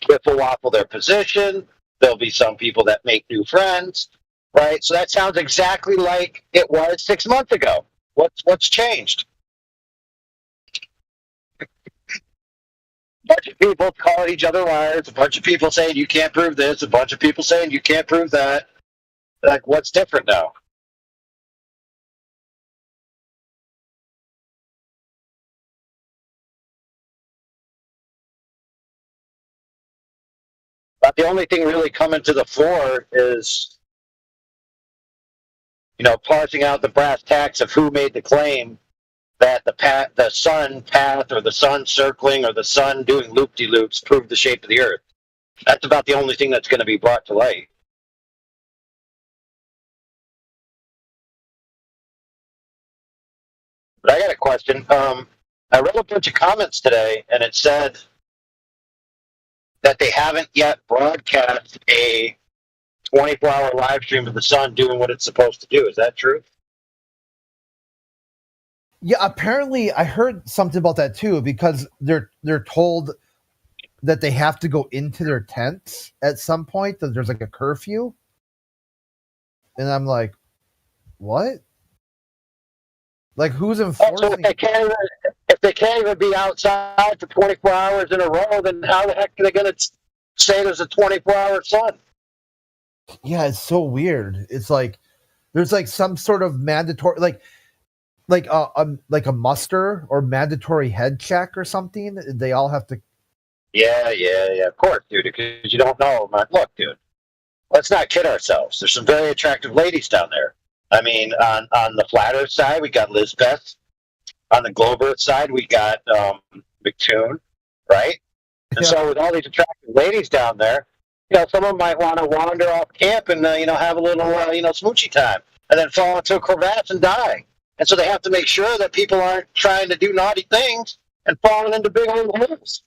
wiffle waffle their position. There'll be some people that make new friends, right? So that sounds exactly like it was 6 months ago. What's changed? A bunch of people calling each other liars. A bunch of people saying you can't prove this. A bunch of people saying you can't prove that. Like, what's different now? But the only thing really coming to the fore is, parsing out the brass tacks of who made the claim that the sun path, or the sun circling, or the sun doing loop-de-loops proved the shape of the Earth. That's about the only thing that's going to be brought to light. But I got a question. I read a bunch of comments today, and it said that they haven't yet broadcast a 24-hour live stream of the sun doing what it's supposed to do. Is that true? Yeah, apparently I heard something about that too, because they're told that they have to go into their tents at some point, that there's like a curfew. And I'm like, what? Like, who's enforcing? So if they can't even be outside for 24 hours in a row, then how the heck are they going to say there's a 24-hour sun? Yeah, it's so weird. It's like there's like some sort of mandatory, like a muster or mandatory head check or something. They all have to. Yeah. Of course, dude. Because you don't know. Look, dude. Let's not kid ourselves. There's some very attractive ladies down there. I mean, on the flat Earth side, we got Lizbeth. On the globe Earth side, we got McToon, right? And so with all these attractive ladies down there, someone might want to wander off camp and have a little smoochy time, and then fall into a crevasse and die. And so they have to make sure that people aren't trying to do naughty things and falling into big old holes.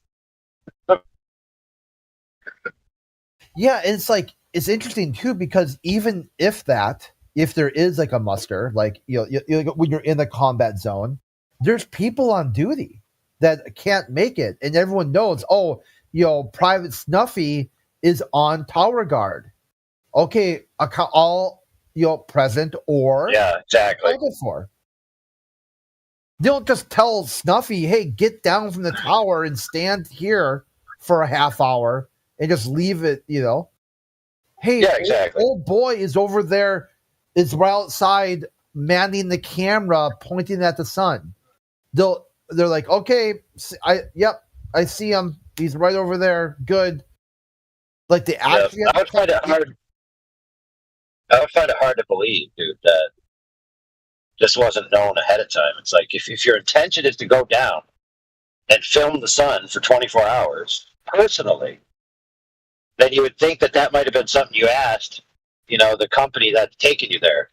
Yeah, it's like it's interesting too, because even if there is like a muster, like when you're in the combat zone, there's people on duty that can't make it, and everyone knows. Oh, Private Snuffy is on tower guard. Okay, all present or exactly. For. They don't just tell Snuffy, "Hey, get down from the tower and stand here for a half hour," and just leave it. Hey, exactly. old boy is over there, is right outside, manning the camera, pointing at the sun. They're like, okay, I see him. He's right over there. Good. Like they actually. I would find it hard. I would find it hard to believe, dude, that this wasn't known ahead of time. It's like if your intention is to go down and film the sun for 24 hours personally, then you would think that might have been something you asked, the company that's taking you there.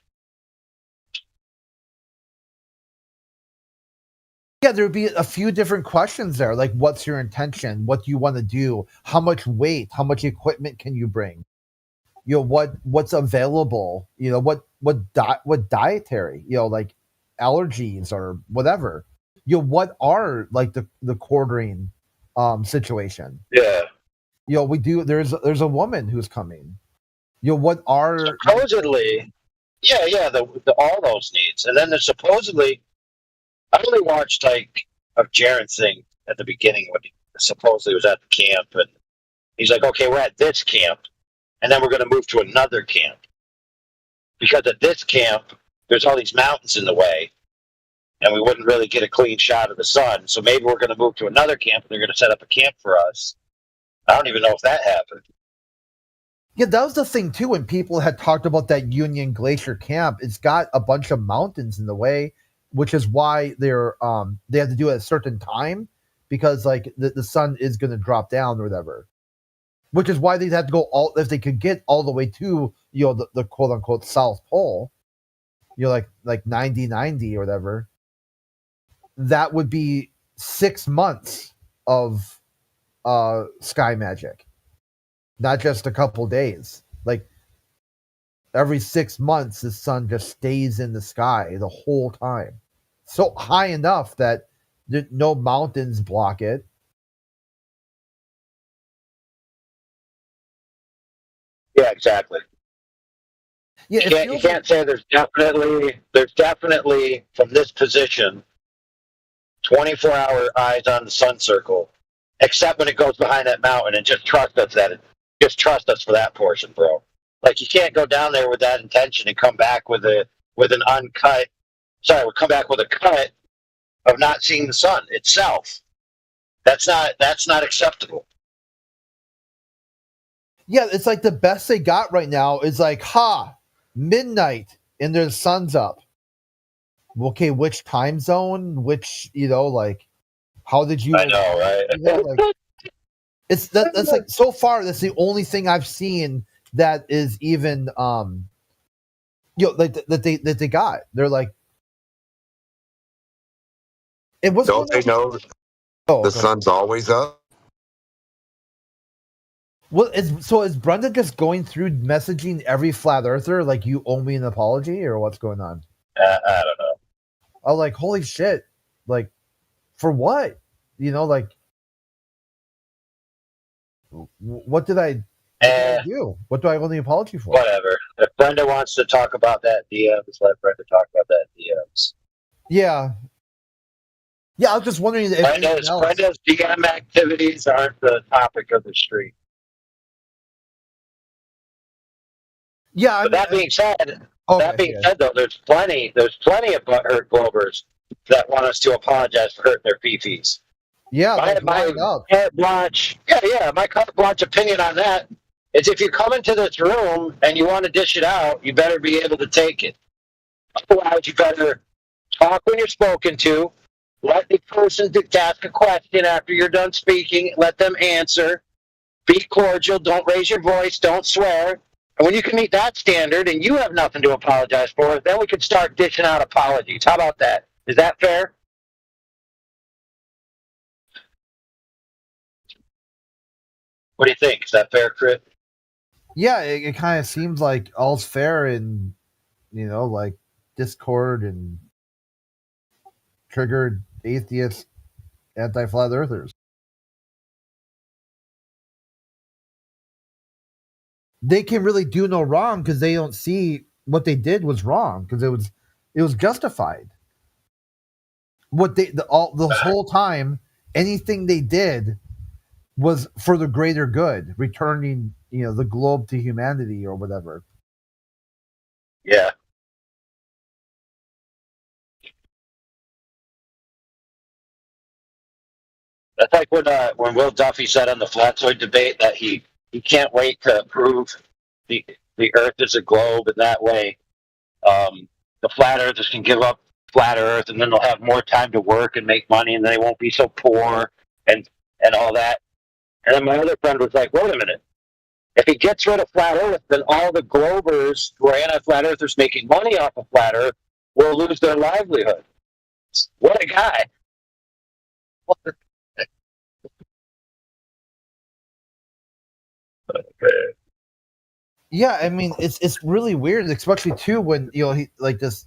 Yeah, there would be a few different questions there, like what's your intention? What do you want to do? How much weight? How much equipment can you bring? What's available? What dietary? Like allergies or whatever. What are like the quartering situation? Yeah. We do. There's a woman who's coming. What are supposedly? Yeah. The all those needs, and then there's supposedly. I only watched like a Jaron thing at the beginning when he supposedly was at the camp, and he's like, "Okay, we're at this camp, and then we're going to move to another camp because at this camp there's all these mountains in the way, and we wouldn't really get a clean shot of the sun. So maybe we're going to move to another camp, and they're going to set up a camp for us." I don't even know if that happened. Yeah, that was the thing too. When people had talked about that Union Glacier camp, it's got a bunch of mountains in the way, which is why they have to do it at a certain time, because like the sun is going to drop down or whatever. Which is why they'd have to go if they could get all the way to the quote unquote South Pole, like 90 or whatever. That would be 6 months of sky magic, not just a couple days. Like every 6 months, the sun just stays in the sky the whole time, so high enough that no mountains block it. Yeah, exactly. Yeah, you can't say there's definitely from this position 24-hour eyes on the sun circle, except when it goes behind that mountain, and just trust us for that portion, bro. Like you can't go down there with that intention and come back with a cut of not seeing the sun itself. That's not acceptable. Yeah, it's like the best they got right now is like, midnight and the sun's up. Okay, which time zone? Which, like, how did you? I know, right? Like, that's like so far. That's the only thing I've seen that is even like that they got. They're like, and what's Don't going they on? know Oh, the go ahead. sun's always up? Well, is Brenda just going through messaging every flat earther like you owe me an apology, or what's going on? I don't know. I'm like, holy shit! Like, for what? Like, what did I do? What do I owe the apology for? Whatever. If Brenda wants to talk about that DMs, let Brenda talk about that DMs. Yeah. Yeah, I was just wondering if Brenda's DM activities aren't the topic of the stream. Yeah, but that being said, though, there's plenty of butthurt Globers that want us to apologize for hurting their fifis. Yeah, my carte blanche. My carte blanche opinion on that is if you come into this room and you want to dish it out, you better be able to take it. Otherwise, you better talk when you're spoken to. Let the person ask a question after you're done speaking. Let them answer. Be cordial. Don't raise your voice. Don't swear. And when you can meet that standard and you have nothing to apologize for, then we can start dishing out apologies. How about that? Is that fair? What do you think? Is that fair, Chris? Yeah, it kind of seems like all's fair in, like Discord and triggered atheist anti-flat earthers. They can really do no wrong because they don't see what they did was wrong because it was justified. What the whole time, anything they did was for the greater good, returning the globe to humanity or whatever. Yeah. That's like when Will Duffy said on the Flatzoid debate that he can't wait to prove the Earth is a globe, and that way the flat earthers can give up flat Earth, and then they'll have more time to work and make money, and they won't be so poor and all that. And then my other friend was like, "Wait a minute! If he gets rid of flat Earth, then all the globers who are anti-flat earthers making money off of flat Earth will lose their livelihood." What a guy! Yeah, I mean it's really weird, especially too when he like this.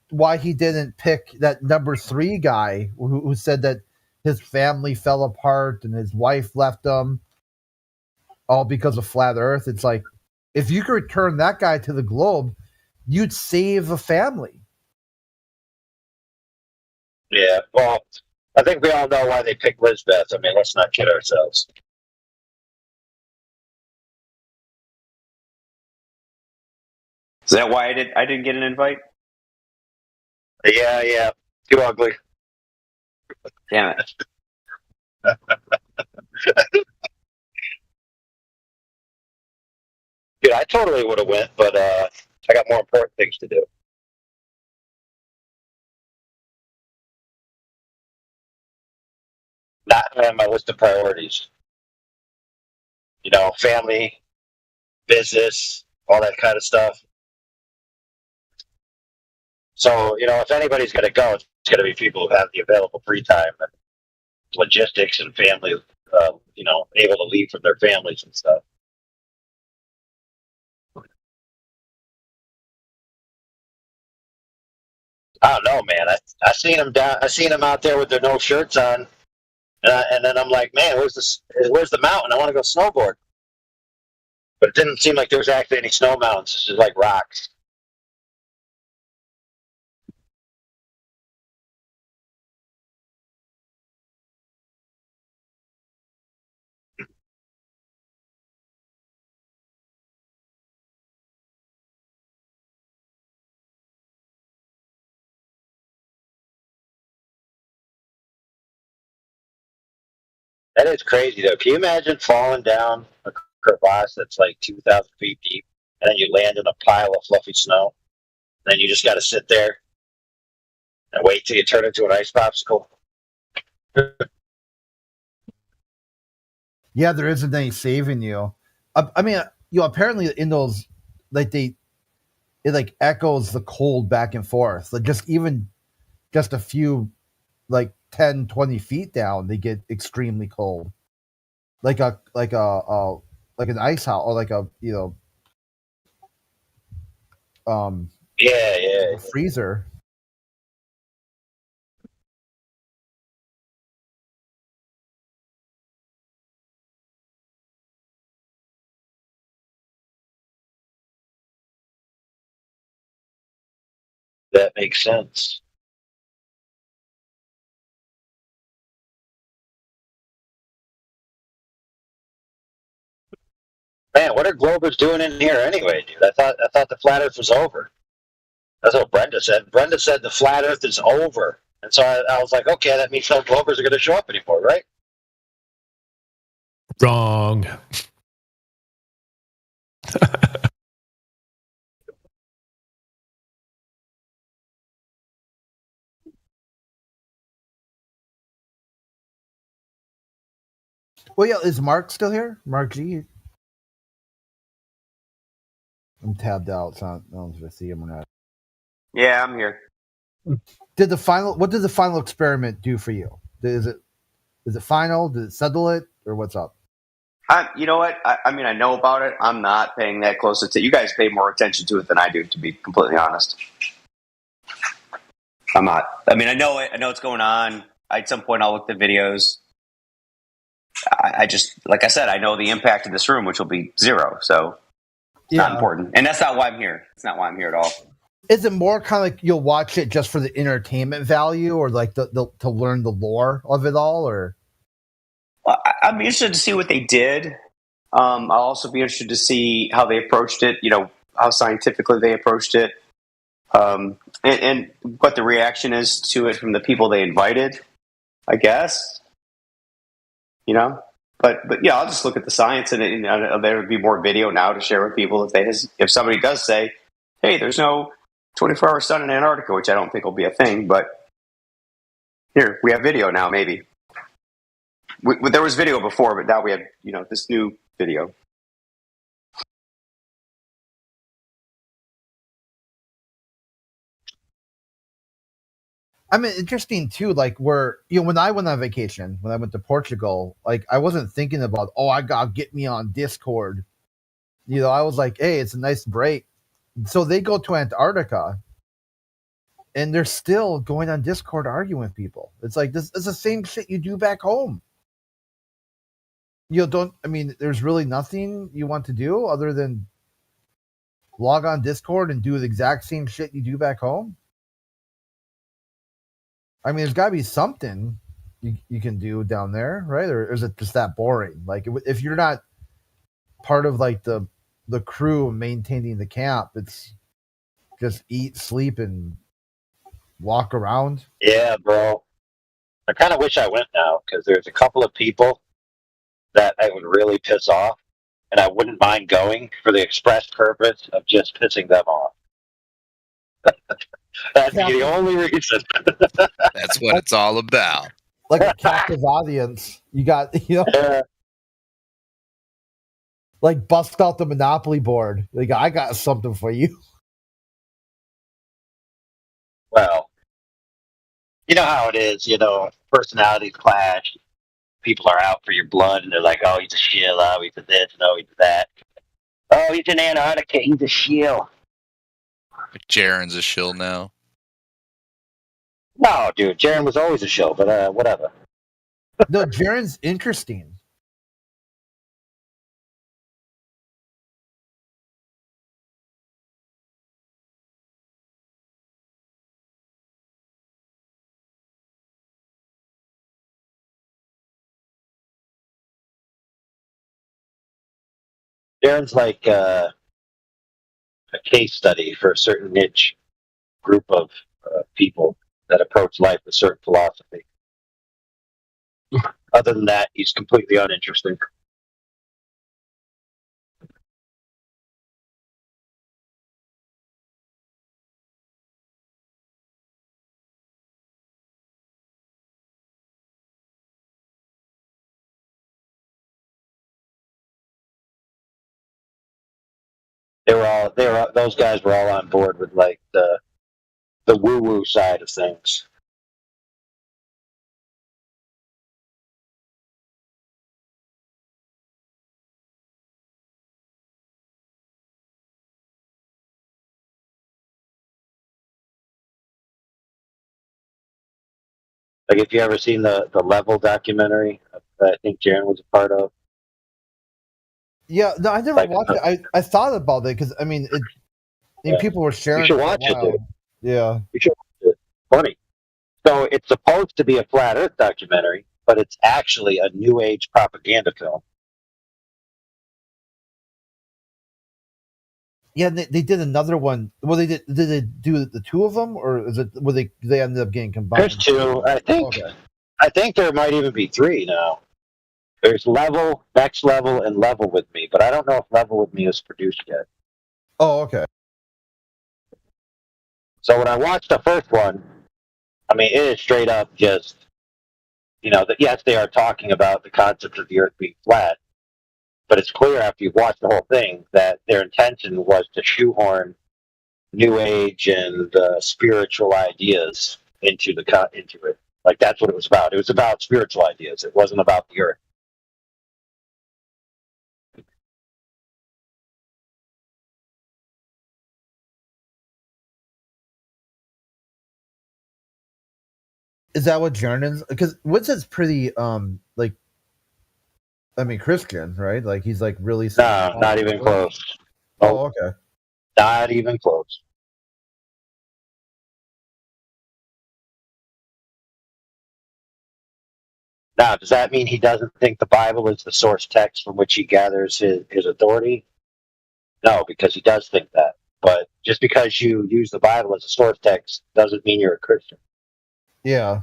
Why he didn't pick that number 3 guy who said that his family fell apart and his wife left him, all because of flat Earth. It's like if you could return that guy to the globe, you'd save a family. Yeah, well, I think we all know why they picked Lizbeth. I mean, let's not kid ourselves. Is that why I didn't get an invite? Yeah. Too ugly. Damn it. Dude, I totally would have went, but I got more important things to do. Not on my list of priorities. Family, business, all that kind of stuff. So, if anybody's going to go, it's going to be people who have the available free time and logistics and family, able to leave from their families and stuff. I don't know, man. I seen them down. I seen them out there with their no shirts on, and then I'm like, man, where's the mountain? I want to go snowboard, but it didn't seem like there was actually any snow mountains. It's just like rocks. That is crazy, though. Can you imagine falling down a crevasse that's like 2,000 feet deep, and then you land in a pile of fluffy snow. Then you just got to sit there and wait till you turn into an ice popsicle. Yeah, there isn't any saving you. I mean, apparently in those, like it like echoes the cold back and forth. Like just a few, like 10, 20 feet down, they get extremely cold. Like an ice house, or like a Yeah. freezer. That makes sense. Man, what are Globers doing in here anyway, dude? I thought the flat Earth was over. That's what Brenda said. Brenda said the flat Earth is over, and so I was like, okay, that means no Globers are going to show up anymore, right? Wrong. Well, yeah, is Mark still here? Mark G. I'm tabbed out, so I don't know if I see him or not. Yeah, I'm here. What did the final experiment do for you? Is it final? Did it settle it, or what's up? You know what? I mean, I know about it. I'm not paying that close attention. You guys pay more attention to it than I do, to be completely honest. I'm not. I mean, I know it. I know what's going on. At some point, I'll look at the videos. I just, like I said, I know the impact of this room, which will be zero. So it's not important. And that's not why I'm here. It's not why I'm here at all. Is it more kind of like you'll watch it just for the entertainment value, or like the to learn the lore of it all, or? Well, I'm interested to see what they did. I'll also be interested to see how they approached it. You know, how scientifically they approached it, and what the reaction is to it from the people they invited. I guess. You know, but yeah, I'll just look at the science, and there would be more video now to share with people if somebody does say, "Hey, there's no 24-hour sun in Antarctica," which I don't think will be a thing, but here we have video now. Maybe there was video before, but now we have this new video. I mean, interesting too. Like when I went on vacation, when I went to Portugal, like I wasn't thinking about, I gotta get me on Discord. I was like, hey, it's a nice break. So they go to Antarctica, and they're still going on Discord arguing with people. It's like this is the same shit you do back home. There's really nothing you want to do other than log on Discord and do the exact same shit you do back home. I mean, there's got to be something you can do down there, right? Or is it just that boring? Like, if you're not part of like the crew maintaining the camp, it's just eat, sleep, and walk around. Yeah, bro. I kind of wish I went now, because there's a couple of people that I would really piss off, and I wouldn't mind going for the express purpose of just pissing them off. That'd be the only reason. That's what it's all about. Like a captive audience. You got, like bust out the Monopoly board. Like, I got something for you. Well, you know how it is, personalities clash. People are out for your blood, and they're like, oh, he's a shill, oh, he's a this, no, he's that. Oh, he's in Antarctica, he's a shill. Jaren's a shill now. No, dude, Jaren was always a shill, but whatever. No, Jaren's interesting. Jaren's like a case study for a certain niche group of people that approach life with certain philosophy. Other than that, he's completely uninteresting. Those guys were all on board with like the woo woo side of things. Like, if you ever seen the Level documentary that I think Jaron was a part of. Yeah, no, I never Like, watched it. I thought about it because I mean, people were sharing. you should it for a watch it, while. dude. Yeah. You should watch it. Funny. So it's supposed to be a flat Earth documentary, but it's actually a New Age propaganda film. Yeah, they did another one. Well, Did they do the two of them, or is it? They ended up getting combined? There's two, I think. Okay. I think there might even be three now. There's Level, Next Level, and Level with Me, but I don't know if Level with Me is produced yet. Oh, okay. So when I watched the first one, I mean, it is straight up just, that yes, they are talking about the concept of the Earth being flat, but it's clear after you've watched the whole thing that their intention was to shoehorn New Age and spiritual ideas into it. Like, that's what it was about. It was about spiritual ideas. It wasn't about the Earth. Is that what Jordan's? Because Winston's pretty Christian, right? Like, he's like really. No, not even close. Oh, okay. Not even close. Now, does that mean he doesn't think the Bible is the source text from which he gathers his authority? No, because he does think that. But just because you use the Bible as a source text doesn't mean you're a Christian. Yeah.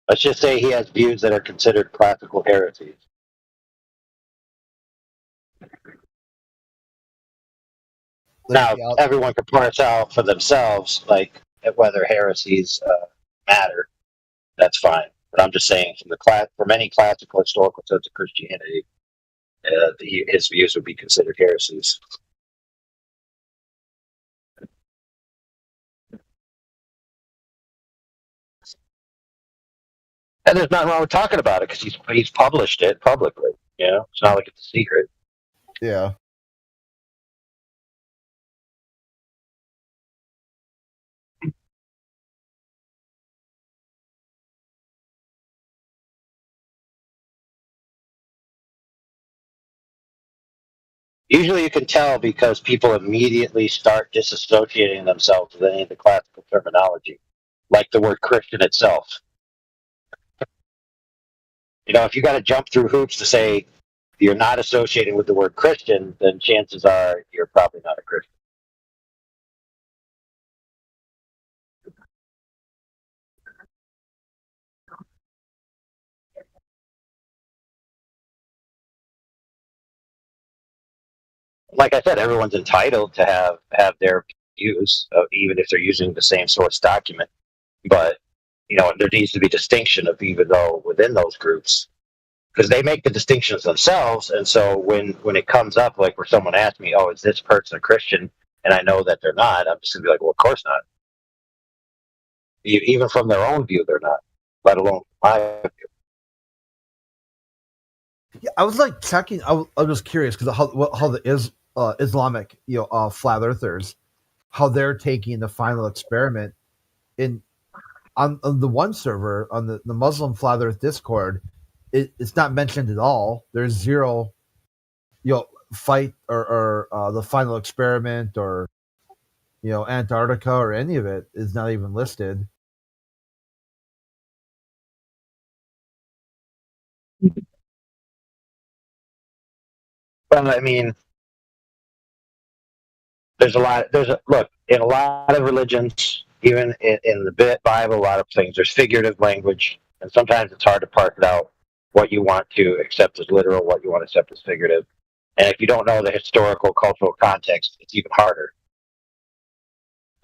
Let's just say he has views that are considered classical heresies. Now, everyone can parse out for themselves, like, whether heresies matter. That's fine. But I'm just saying, for many classical historical sense of Christianity, his views would be considered heresies. And there's nothing wrong with talking about it because he's published it publicly. It's not like it's a secret. Yeah. Usually you can tell because people immediately start disassociating themselves with any of the classical terminology, like the word Christian itself. If you got to jump through hoops to say you're not associating with the word Christian, then chances are you're probably not a Christian. Like I said, everyone's entitled to have their views, even if they're using the same source document. But there needs to be distinction of, even though within those groups, because they make the distinctions themselves. And so when it comes up, like where someone asks me, "Oh, is this person a Christian?" and I know that they're not, I'm just gonna be like, "Well, of course not." Even from their own view, they're not. Let alone my view. Yeah, I was like checking. I was just curious because how the Islamic flat earthers, how they're taking the final experiment on the one server on the Muslim flat Earth Discord. It's not mentioned at all. There's zero, fight or the final experiment or Antarctica or any of it is not even listed. Well, I mean, look, in a lot of religions, even in the Bible, a lot of things, there's figurative language, and sometimes it's hard to parse it out. what you want to accept as literal, what you want to accept as figurative. And if you don't know the historical, cultural context, it's even harder.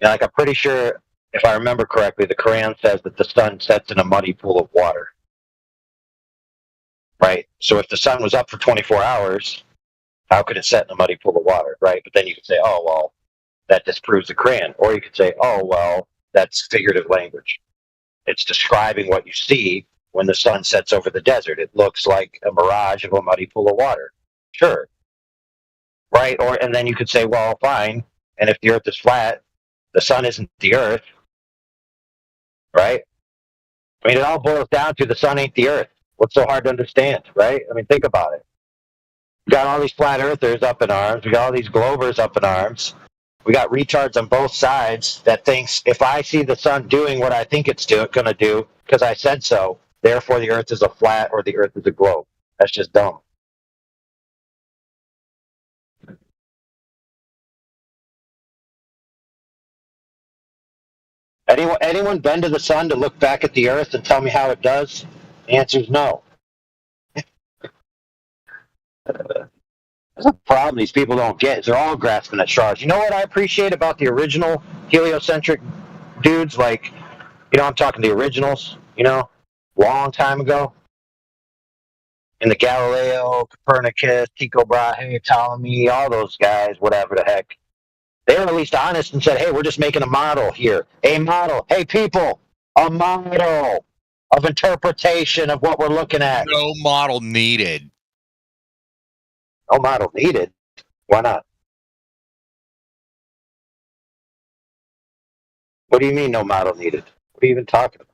And like I'm pretty sure, if I remember correctly, the Quran says that the sun sets in a muddy pool of water. Right? So if the sun was up for 24 hours, how could it set in a muddy pool of water? Right? But then you could say, oh, well, that disproves the Quran. Or you could say, oh, well, that's figurative language. It's describing what you see when the sun sets over the desert. It looks like a mirage of a muddy pool of water. Sure. Right? And then you could say, well, fine. And if the earth is flat, the sun isn't the earth. Right? I mean, it all boils down to the sun ain't the earth. What's so hard to understand, right? I mean, think about it. We got all these flat earthers up in arms. We got all these globers up in arms. We got retards on both sides that thinks if I see the sun doing what I think it's going to do because I said so, therefore the earth is a flat or the earth is a globe. That's just dumb. Anyone been to the sun to look back at the earth and tell me how it does? The answer is no. That's a problem these people don't get. Is they're all grasping at straws. You know what I appreciate about the original heliocentric dudes? Like, I'm talking the originals, long time ago. In the Galileo, Copernicus, Tycho Brahe, Ptolemy, all those guys, whatever the heck. They were at least honest and said, hey, we're just making a model here. A model. Hey, people, a model of interpretation of what we're looking at. No model needed. No model needed? Why not? What do you mean no model needed? What are you even talking about?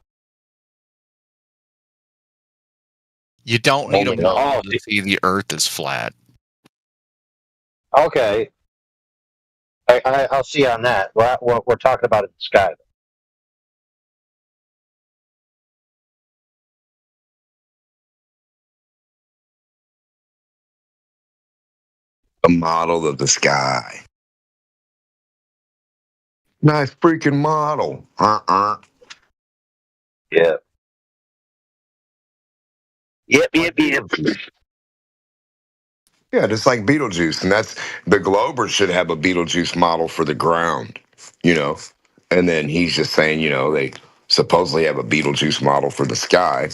You don't need a model to see the earth is flat. Okay. I'll see on that. We're talking about it in the sky. A model of the sky. Nice freaking model. Yeah. Yep. Yeah, just like Beetlejuice. And that's the Glober should have a Beetlejuice model for the ground, And then he's just saying, they supposedly have a Beetlejuice model for the sky.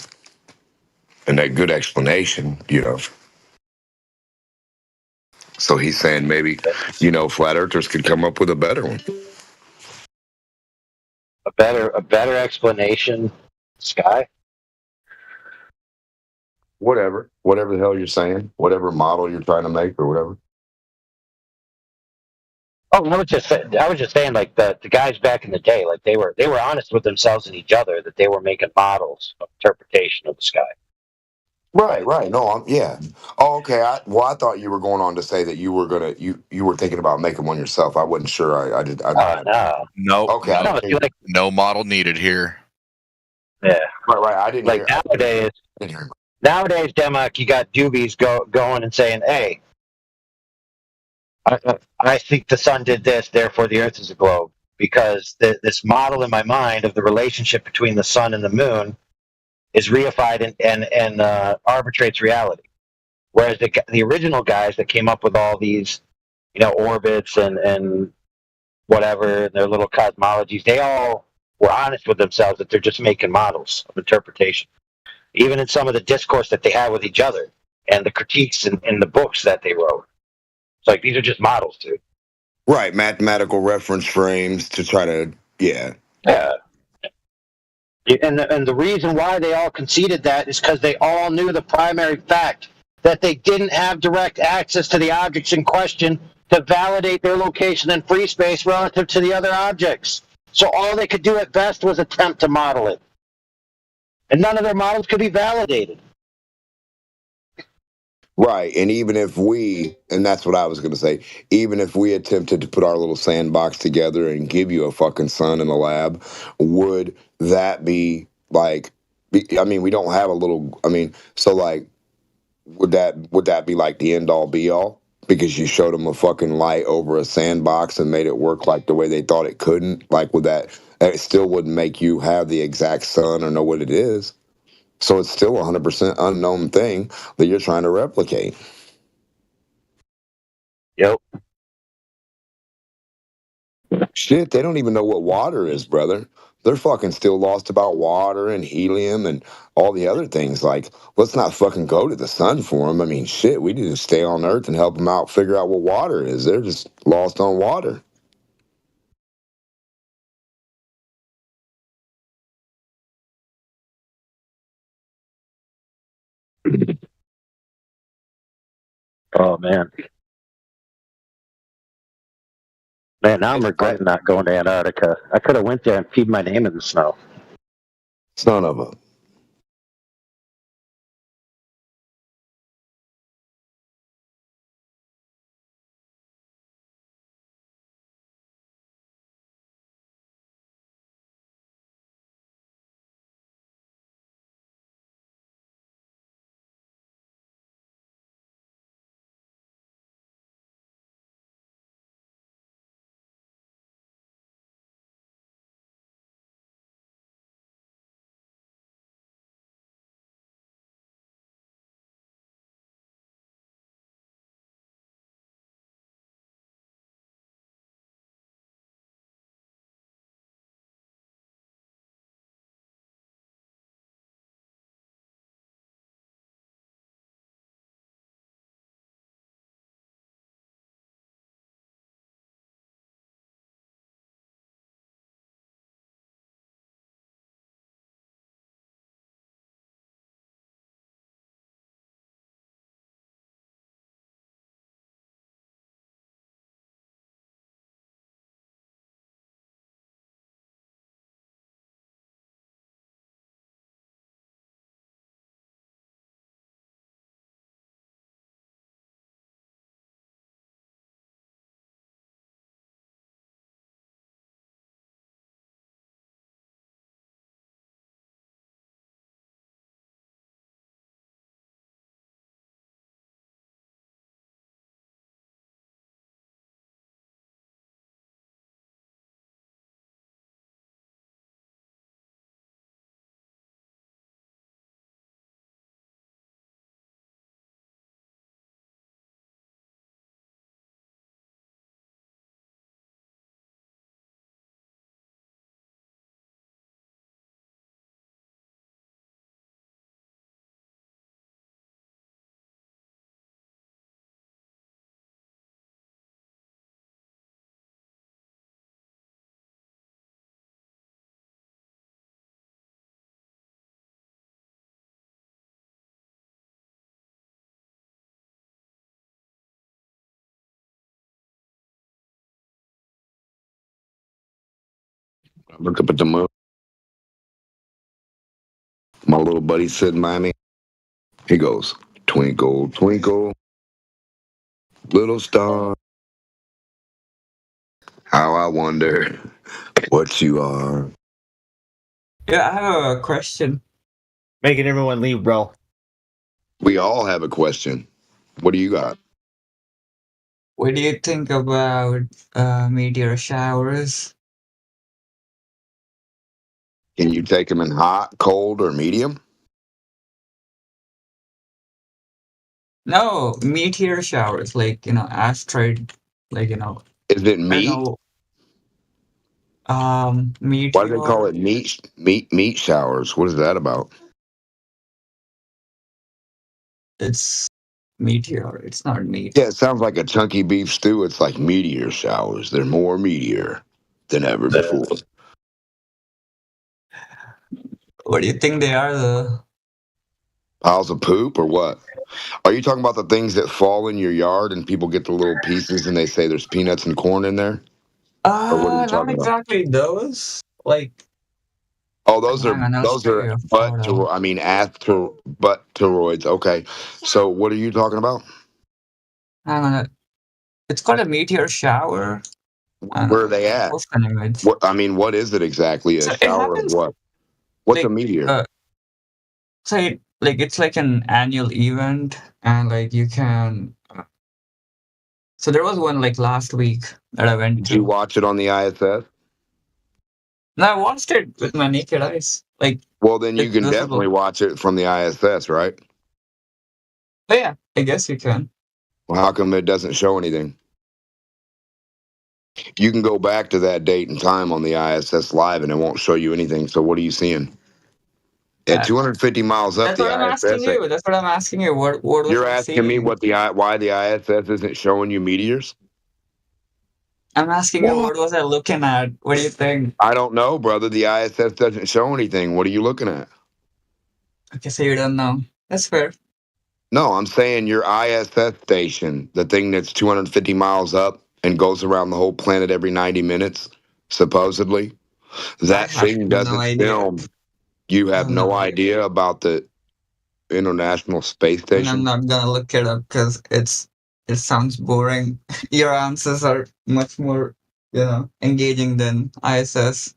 And that good explanation, So he's saying maybe, flat earthers could come up with a better one. A better explanation, sky? Whatever the hell you're saying, whatever model you're trying to make or whatever. Oh, I was just saying, like the guys back in the day, like they were honest with themselves and each other that they were making models of interpretation of the sky. Right. No, yeah. Oh, okay. I thought you were going on to say that you were gonna you were thinking about making one yourself. I wasn't sure. I did. No. Nope. Okay. No model needed here. Yeah. Right. I didn't like hear. Nowadays, Democ, you got doobies going and saying, "Hey, I think the sun did this, therefore the Earth is a globe," because this model in my mind of the relationship between the sun and the moon is reified and arbitrates reality. Whereas the original guys that came up with all these, orbits and whatever, their little cosmologies, they all were honest with themselves that they're just making models of interpretation. Even in some of the discourse that they had with each other and the critiques in the books that they wrote. It's like, these are just models, dude. Right, mathematical reference frames to try to, yeah. Yeah. And the reason why they all conceded that is because they all knew the primary fact that they didn't have direct access to the objects in question to validate their location in free space relative to the other objects. So all they could do at best was attempt to model it. And none of their models could be validated. Right, and even if and that's what I was going to say, even if we attempted to put our little sandbox together and give you a fucking sun in the lab, would that be like, I mean, we don't have a little, I mean, so like, would that be like the end all be all? Because you showed them a fucking light over a sandbox and made it work like the way they thought it couldn't? Like, would that, it still wouldn't make you have the exact sun or know what it is? So it's still a 100% unknown thing that you're trying to replicate. Yep. Shit, they don't even know what water is, brother. They're fucking still lost about water and helium and all the other things. Like, let's not fucking go to the sun for them. I mean, shit, we need to stay on Earth and help them out figure out what water is. They're just lost on water. Oh man. Man, now I'm regretting not going to Antarctica. I could have went there and peed my name in the snow. Son of a. Look up at the moon. My little buddy sitting by me. He goes, twinkle, twinkle, little star. How I wonder what you are. Yeah, I have a question. Making everyone leave, bro. We all have a question. What do you got? What do you think about meteor showers? Can you take them in hot, cold, or medium? No, meteor showers, like, asteroid, like, Is it I don't meat? know, Why do they call meteor, it meat showers? What is that about? it's meteor, it's not meat. Yeah, it sounds like a chunky beef stew. It's like meteor showers. They're more meteor than ever before. What do you think they are, though? Piles of poop or what? Are you talking about the things that fall in your yard and people get the little pieces and they say there's peanuts and corn in there? Or what are you Not talking about? exactly those. Like, Oh, those hang on, I'll show are you a photo. butteroids. Okay. So what are you talking about? Hang on, it's called a meteor shower. Where are they I'll at? post an image. What is it exactly? A So it shower of happens, what? What's a like, meteor? it's like an annual event, and like you can. So there was one like last week that I went Did you to. watch it on the ISS? No, I watched it with my naked eyes. Like, Well, then you it's can visible. definitely watch it from the ISS, right? Oh yeah, I guess you can. Well, how come it doesn't show anything? You can go back to that date and time on the ISS live, and it won't show you anything. So what are you seeing? At 250 miles up, That's the what I'm asking ISS. you. That's what I'm asking you. What was You're I asking me seeing? why the ISS isn't showing you meteors? I'm asking you, what was I looking at? What do you think? I don't know, brother. The ISS doesn't show anything. What are you looking at? Okay, so you don't know. That's fair. No, I'm saying your ISS station, the thing that's 250 miles up and goes around the whole planet every 90 minutes, supposedly. That have thing no doesn't idea. film. You I have have no no idea. idea about the International Space And I'm Station? not gonna look it up because it sounds boring. Your answers are much more, engaging than ISS.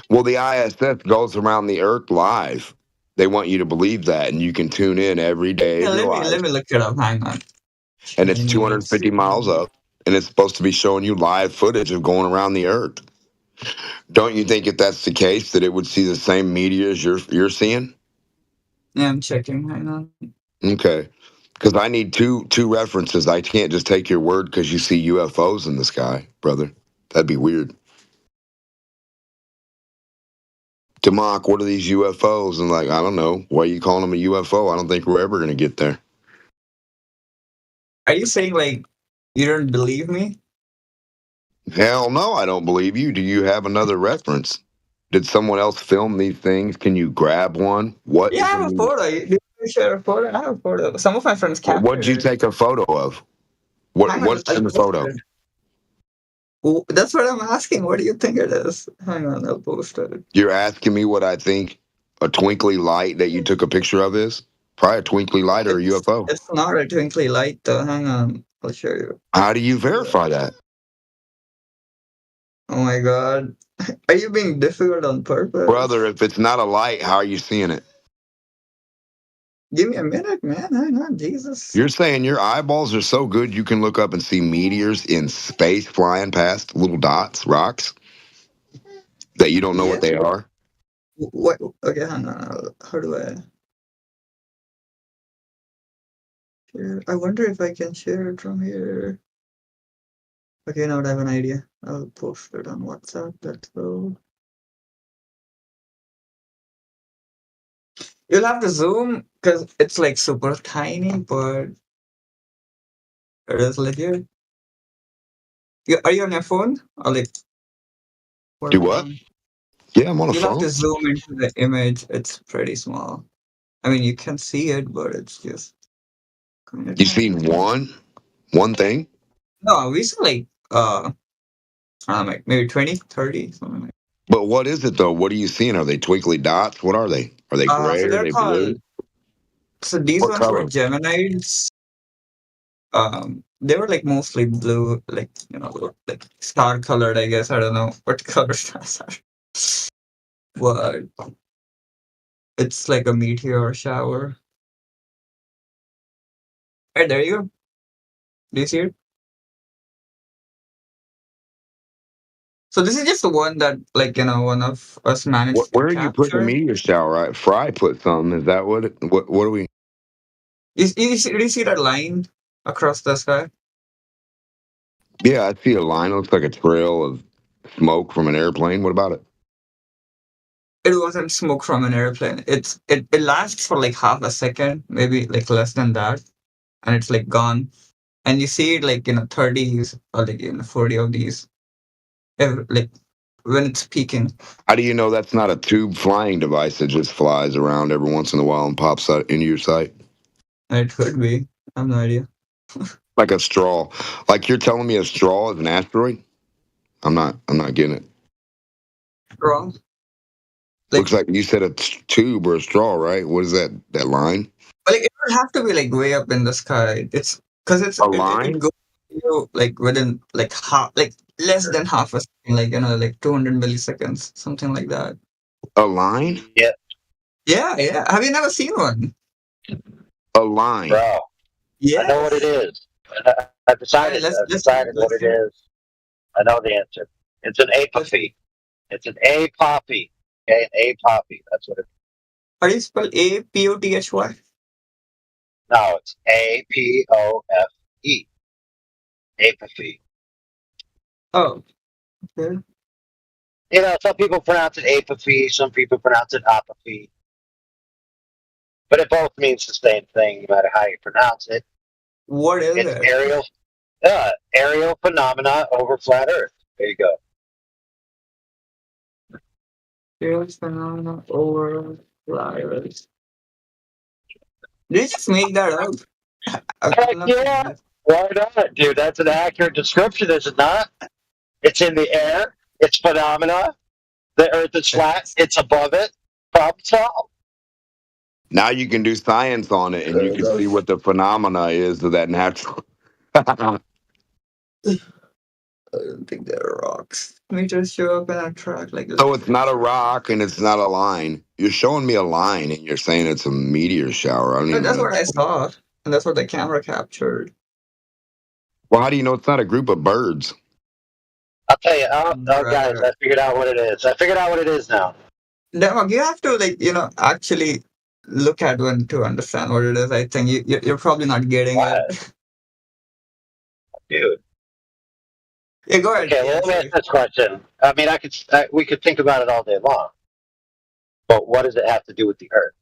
Well, the ISS goes around the Earth live. They want you to believe that, and you can tune in every day Yeah, of your let life. me look it up. Hang on. And it's 250 miles up, and it's supposed to be showing you live footage of going around the Earth. Don't you think if that's the case that it would see the same meteors you're seeing? Yeah, I'm checking. Hang on. Okay, because I need two references. I can't just take your word because you see UFOs in the sky, brother. That'd be weird. Democ, what are these UFOs? And like, I don't know. Why are you calling them a UFO? I don't think we're ever going to get there. Are you saying like you don't believe me? Hell no, I don't believe you. Do you have another reference? Did someone else film these things? Can you grab one? What Yeah, I is have a in photo. Did you share a photo? I have a photo. Some of my friends what captured did you it. take a photo of? Hang on, What's I'll in the post photo? it. Oh, that's what I'm asking. What do you think it is? Hang on, I'll post it. You're asking me what I think a twinkly light that you took a picture of is? Probably a twinkly light or a UFO. It's not a twinkly light though. Hang on, I'll show you. How do you verify that? Oh my god. Are you being difficult on purpose? Brother, if it's not a light, how are you seeing it? Give me a minute, man. Hang on, Jesus. You're saying your eyeballs are so good you can look up and see meteors in space flying past, little dots, rocks, that you don't know what they are? What? Okay, hang on. How do I share? I wonder if I can share it from here. Okay, now I have an idea. I'll post it on WhatsApp. Let's go. You'll have to zoom because it's like super tiny, but it is legit. Are you on your phone? Or like Do what? Yeah, I'm on a You'll have phone. to zoom into the image. It's pretty small. I mean, you can see it, but it's just kind of You seen one thing? No, we saw like I don't know, like maybe 20, 30, something like. But what is it though? What are you seeing? Are they twinkly dots? What are they? Are they gray? So Are they're they called. blue? So these What ones were color? Geminids. They were like mostly blue, like like star colored. I guess I don't know what color stars are. But it's like a meteor shower. Hey, there you go. Do you see it? So this is just the one that, like, one of us managed to Where are you putting the capture. meteor shower? Right? Fry put something. Is that what? What are we? Do you see that line across the sky? Yeah, I see a line. It looks like a trail of smoke from an airplane. What about it? It wasn't smoke from an airplane. It lasts for like half a second, maybe like less than that, and it's like gone. And you see it like 30s or like 40 of these, like when it's peaking. How do you know that's not a tube flying device that just flies around every once in a while and pops out into your sight? It could be. I have no idea. Like a straw. Like you're telling me a straw is an asteroid? I'm not getting it. Wrong. Looks like you said a tube or a straw, right? What is that line? But like it would have to be like way up in the sky. It's because A it line? goes like within like less than half a second, like like 200 milliseconds, something like that. A line? Yeah. Yeah. Have you never seen one? A line. Bro. Yes. I know what it is. I've decided, Let's what it is. I know the answer. It's an apophy. It's an apophy. Okay, an apophy. That's what it is. How do you spell A-P-O-T-H-Y? No, it's A-P-O-F-E. Apophy. Oh, okay. You know, some people pronounce it apophy, some people pronounce it apophy. But it both means the same thing, no matter how you pronounce it. What is It's it? aerial phenomena over flat Earth. There you go. Aerial phenomena over flyers. Did you just make that up? Heck yeah! Why not, dude? That's an accurate description, is it not? It's in the air. It's phenomena. The Earth is flat. It's above it. Problem solved. Now you can do science on it, and you can see what the phenomena is of that natural. I don't think they're rocks. Meteors show up and attract like. So it's not a rock and it's not a line. You're showing me a line, and you're saying it's a meteor shower. I don't even That's know. what I saw, and that's what the camera captured. Well, how do you know it's not a group of birds? I'll tell you. Oh, guys, I figured out what it is. I figured out what it is now. Demog, you have to actually look at one to understand what it is. I think you're probably not getting it. Dude. Yeah, go ahead. Okay, well, let me ask this question. I mean, we could think about it all day long. But what does it have to do with the Earth?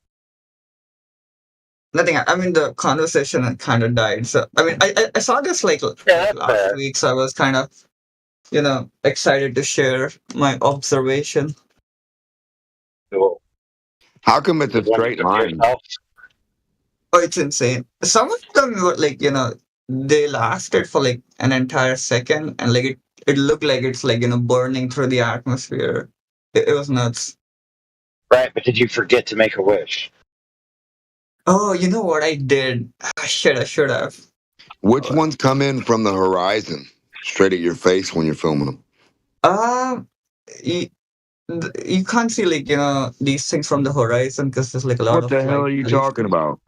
Nothing. I mean, the conversation kind of died. So, I mean, I saw this like last week, so I was kind of, excited to share my observation. Cool. How come it's a straight line? Oh, it's insane. Some of them were they lasted for like an entire second, and like it looked like it's like burning through the atmosphere. It was nuts. Right, but did you forget to make a wish? Oh, you know what I did? I should have. Which ones come in from the horizon, straight at your face when you're filming them? You can't see these things from the horizon because there's like a lot What of the hell are you talking about?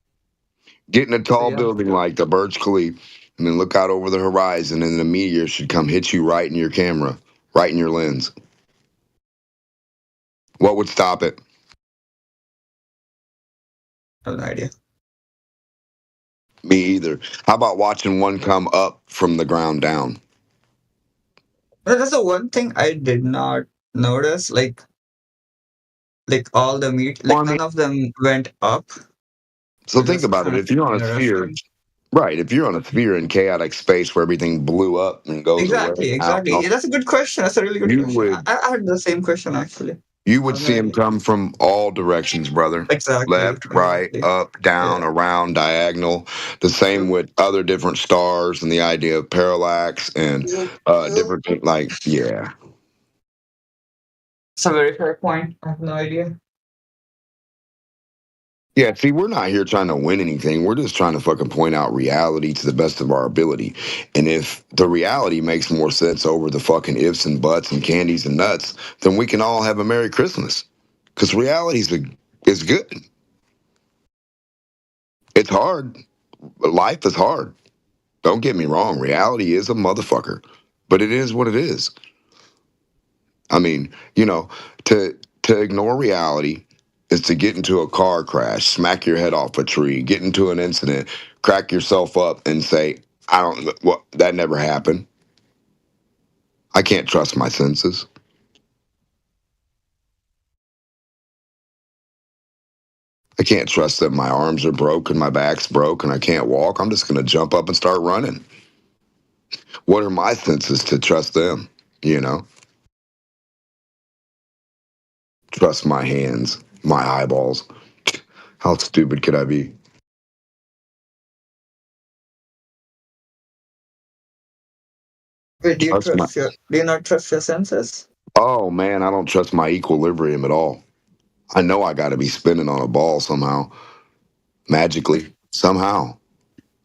Get in a tall building like the Burj Khalifa, and then look out over the horizon, and then a meteor should come hit you right in your camera, right in your lens. What would stop it? I have no idea. Me either. How about watching one come up from the ground down? That's the one thing I did not notice. Like all the none of them went up. So think about it. If you're on a sphere, right? If you're on a sphere in chaotic space where everything blew up and goes away, Exactly. Yeah, that's a good question. That's a really good question. I had the same question actually. You would see them come from all directions, brother. Exactly. Left, right, up, down, around, diagonal. The same with other different stars and the idea of parallax and different things. Yeah. It's a very fair point. I have no idea. Yeah, see, we're not here trying to win anything. We're just trying to fucking point out reality to the best of our ability. And if the reality makes more sense over the fucking ifs and buts and candies and nuts, then we can all have a Merry Christmas. Because reality is good. It's hard. Life is hard. Don't get me wrong. Reality is a motherfucker. But it is what it is. I mean, to ignore reality is to get into a car crash, smack your head off a tree, get into an incident, crack yourself up and say, that never happened. I can't trust my senses. I can't trust that my arms are broken, my back's broke, and I can't walk. I'm just going to jump up and start running. What are my senses to trust them, Trust my hands, my eyeballs. How stupid could I be? Wait, do you not trust your senses? Oh man, I don't trust my equilibrium at all. I know I got to be spinning on a ball somehow, magically, somehow.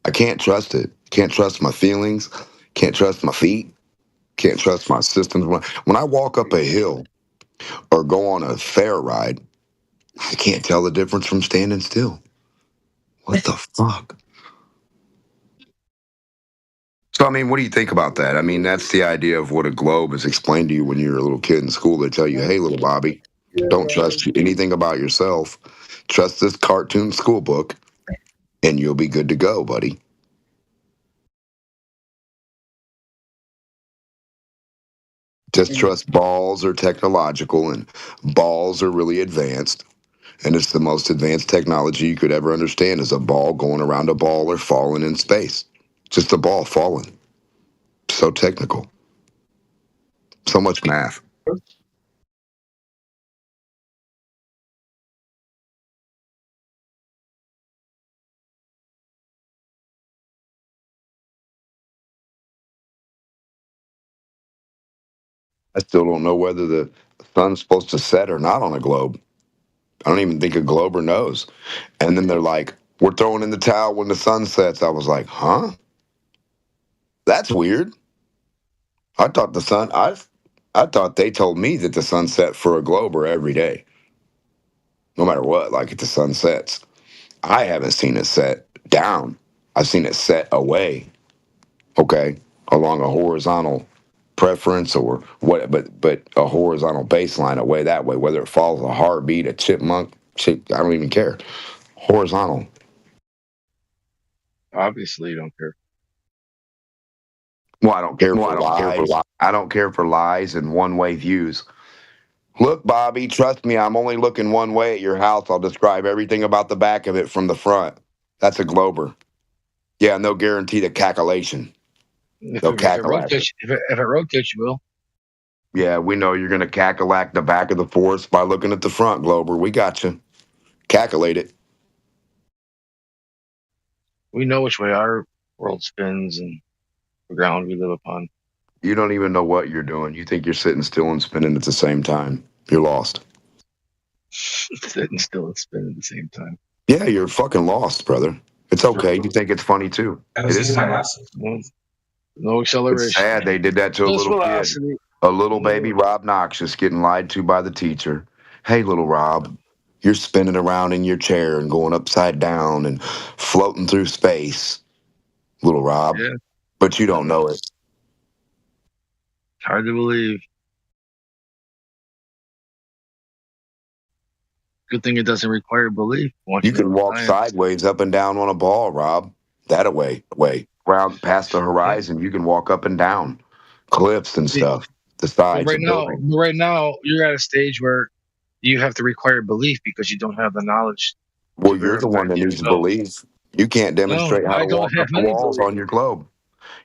I can't trust it. Can't trust my feelings. Can't trust my feet. Can't trust my systems. When I walk up a hill or go on a fair ride, I can't tell the difference from standing still. What the fuck? So, I mean, what do you think about that? I mean, that's the idea of what a globe is explained to you when you're a little kid in school. They tell you, hey, little Bobby, don't trust anything about yourself. Trust this cartoon school book, and you'll be good to go, buddy. Just trust balls are technological, and balls are really advanced. And it's the most advanced technology you could ever understand is a ball going around a ball or falling in space. Just a ball falling. So technical. So much math. I still don't know whether the sun's supposed to set or not on a globe. I don't even think a glober knows. And then they're like, we're throwing in the towel when the sun sets. I was like, huh? That's weird. I thought I thought they told me that the sun set for a glober every day. No matter what, like if the sun sets. I haven't seen it set down. I've seen it set away. Okay. Along a horizontal preference or what, but a horizontal baseline away that way, whether it follows a heartbeat, a chipmunk, I don't even care. Horizontal. Obviously, you don't care. Well, I don't care for lies. I don't care for lies and one-way views. Look, Bobby, trust me, I'm only looking one way at your house. I'll describe everything about the back of it from the front. That's a glober. Yeah, and they'll guarantee the calculation. If They'll it cackalack. if it rotates, you will. Yeah, we know you're going to cackalack the back of the forest by looking at the front, Glober. We got you. Calculate it. We know which way our world spins and the ground we live upon. You don't even know what you're doing. You think you're sitting still and spinning at the same time. You're lost. Sitting still and spinning at the same time. Yeah, you're fucking lost, brother. It's okay. You think it's funny too. It is sad. No acceleration. It's sad they did that to a little kid. A little baby Rob Knox just getting lied to by the teacher. Hey, little Rob, you're spinning around in your chair and going upside down and floating through space, little Rob. Yeah. But you don't know it. Hard to believe. Good thing it doesn't require belief. You can walk sideways up and down on a ball, Rob. That way. Round past the horizon, you can walk up and down cliffs and stuff. The sides. Right now, you're at a stage where you have to require belief because you don't have the knowledge. Well, you're the one that needs belief. You can't demonstrate how to walk up the walls on your globe.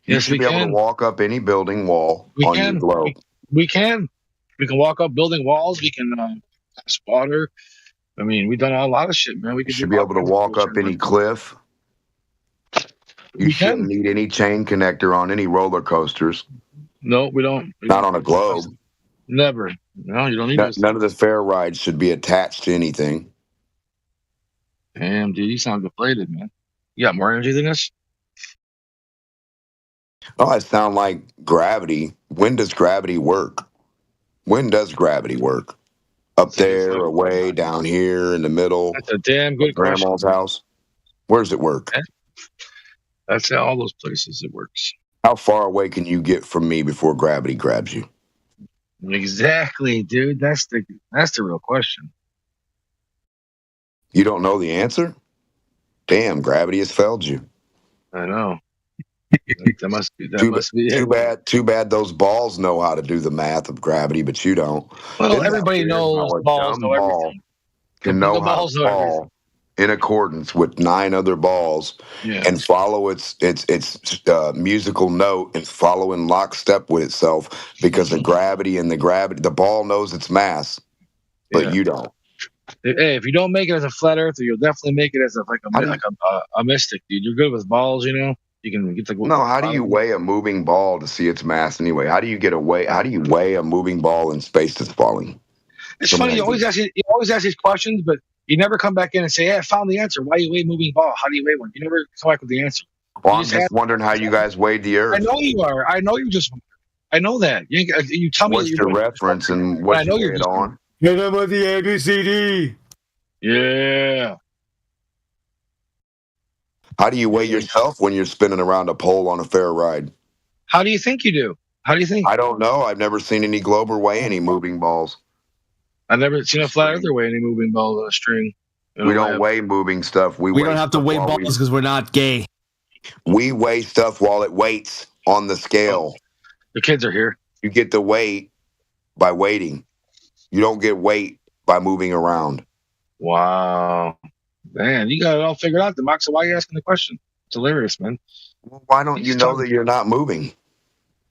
You should be able to walk up any building wall on your globe. We can. We can walk up building walls. We can pass water. I mean, we've done a lot of shit, man. We should be able to walk up any cliff. You shouldn't need any chain connector on any roller coasters. No, we don't. Not on a globe. Never. No, you don't need none of the fair rides should be attached to anything. Damn, dude, you sound deflated, man. You got more energy than us? Oh, I sound like gravity. When does gravity work? When does gravity work? Up there, away, down here, in the middle. That's a damn good question. Grandma's house. Where does it work? That's all those places it works. How far away can you get from me before gravity grabs you? Exactly, dude. That's the real question. You don't know the answer? Damn, gravity has failed you. I know. That must be too bad those balls know how to do the math of gravity, but you don't. Well, everybody knows balls know everything. Can know how to fall in accordance with 9 other balls and follow its musical note and follow in lockstep with itself because the gravity, the ball knows its mass, but you don't. Hey, if you don't make it as a flat earther, you'll definitely make it as a mystic, dude. You're good with balls, you know. You can get the how do you weigh a moving ball to see its mass anyway? How do you weigh a moving ball in space that's falling? It's funny. You always ask these questions, but you never come back in and say, "Hey, I found the answer. Why do you weigh a moving ball? How do you weigh one?" You never come back with the answer. Well, I'm just wondering how you guys weighed the Earth. I know you are. I know you just. I know that. You tell me. What's your reference and what you weigh it on? Hit him with the ABCD. Yeah. How do you weigh yourself when you're spinning around a pole on a fair ride? How do you think you do? How do you think? I don't know. I've never seen any globe or weigh any moving balls. I've never seen a flat earther weigh any moving ball on a string. We don't weigh moving stuff. We don't have to weigh balls because we're not gay. We weigh stuff while it waits on the scale. The kids are here. You get the weight by waiting. You don't get weight by moving around. Wow. Man, you got it all figured out, Demox. So why are you asking the question? It's hilarious, man. Well, why don't you know that you're not moving?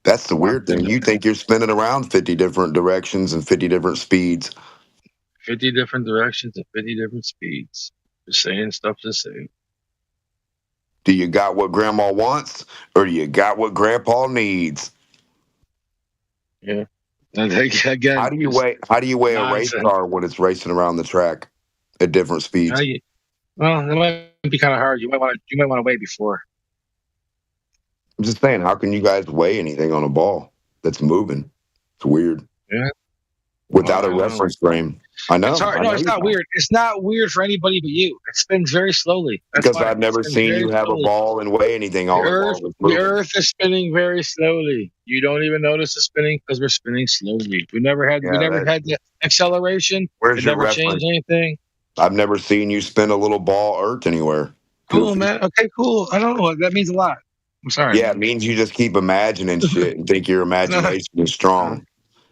That's the weird thing. You think you're spinning around 50 different directions and 50 different speeds. 50 different directions and 50 different speeds. Just saying stuff to say. Do you got what grandma wants or do you got what grandpa needs? Yeah. Again, how do you weigh a race car when it's racing around the track at different speeds? Well, it might be kind of hard. You might want to weigh before. I'm just saying, how can you guys weigh anything on a ball that's moving? It's weird. Yeah. Without a reference frame. I know. It's hard. No, it's not weird. It's not weird for anybody but you. It spins very slowly. That's because I've never seen you have a ball and weigh anything on the Earth is spinning very slowly. You don't even notice the spinning because we're spinning slowly. We never had the acceleration. Where's your reference? Changed anything. I've never seen you spin a little ball Earth anywhere. Cool, man. Okay, cool. I don't know. That means a lot. I'm sorry. Yeah, it means you just keep imagining shit and think your imagination is strong.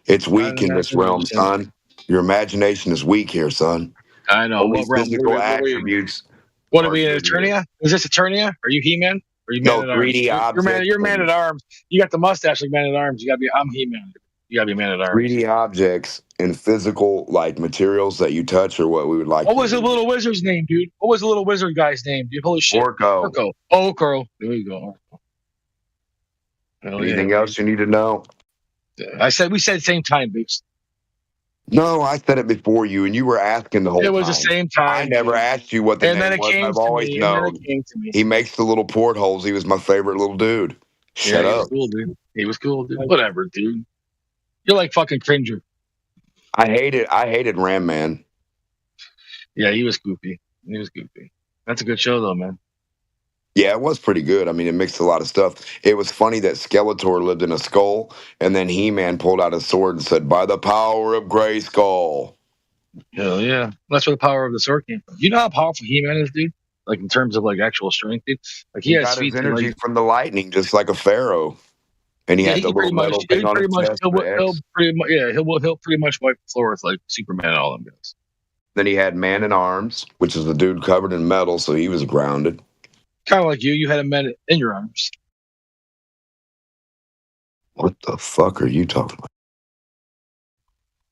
It's weak in this realm, son. Your imagination is weak here, son. I know. Only physical attributes. What are we in Eternia? Is this Eternia? Are you He-Man? Are you Man at 3D objects? You're Man at Arms. You got the mustache like Man at Arms. I'm He-Man. You gotta be Man at Arms. 3D objects and physical like materials that you touch are what we would like. What was the little wizard's name, dude? What was the little wizard guy's name, dude? Holy shit. Orko. Oh, Orko. There you go. Anything else you need to know? We said same time, Boots. No, I said it before you, and you were asking the whole time. It was the same time. I never asked you what the name was. I've always known. He makes the little portholes. He was my favorite little dude. Shut up. He was cool, dude. Whatever, dude. You're like fucking Cringer. I hated Ram Man. Yeah, he was goofy. That's a good show, though, man. Yeah, it was pretty good. I mean, it mixed a lot of stuff. It was funny that Skeletor lived in a skull, and then He-Man pulled out a sword and said, "By the power of Grayskull." Hell yeah. That's where the power of the sword came from. You know how powerful He-Man is, dude? Like, in terms of, like, actual strength, dude? Like, he has got his energy from the lightning, just like a pharaoh. And he had the little metal thing on his chest. He'll pretty much wipe the floor with, like, Superman and all them guys. Then he had Man in Arms, which is the dude covered in metal, so he was grounded. Kind of like you had a man in your arms. What the fuck are you talking about?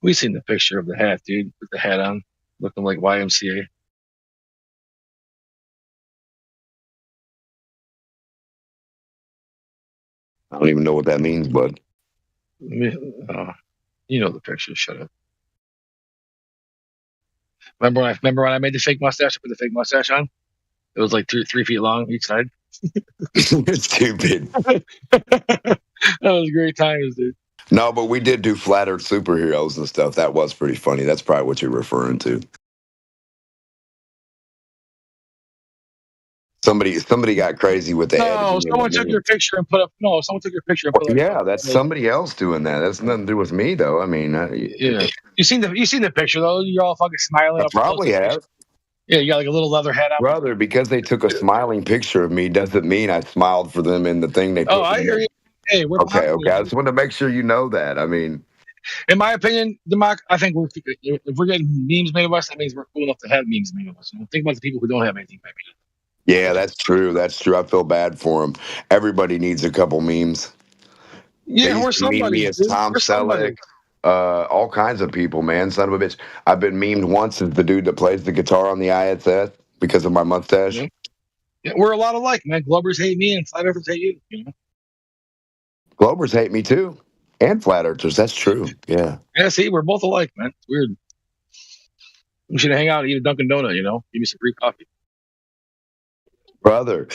We seen the picture of the hat, dude, with the hat on, looking like YMCA. I don't even know what that means, bud. You know the picture. Shut up. Remember when I made the fake mustache? I put the fake mustache on. It was like 3 feet long each side. It's stupid. That was great times, dude. No, but we did do flat Earth superheroes and stuff. That was pretty funny. That's probably what you're referring to. Somebody got crazy with the someone took your picture and put up. No, someone took your picture and put up. Yeah, that's somebody else doing that. That's nothing to do with me, though. I mean, yeah. You seen the picture though? You're all fucking smiling. I probably have. Yeah, you got like a little leather hat on. Brother, because they took a smiling picture of me doesn't mean I smiled for them in the thing they put. Oh, I hear you. Hey, we're okay. I just want to make sure you know that. I mean, in my opinion, I think if we're getting memes made of us, that means we're cool enough to have memes made of us. Think about the people who don't have anything made of us. Yeah, that's true. That's true. I feel bad for them. Everybody needs a couple memes. Yeah, we're somebody. Me as Tom Selleck. All kinds of people, man. Son of a bitch. I've been memed once as the dude that plays the guitar on the ISS because of my mustache. Yeah, we're a lot alike, man. Glovers hate me and flat earthers hate you. You know? Glovers hate me too. And flat earthers. That's true. Yeah. Yeah, see, we're both alike, man. It's weird. We should hang out and eat a Dunkin' Donut, you know? Give me some free coffee. Brother,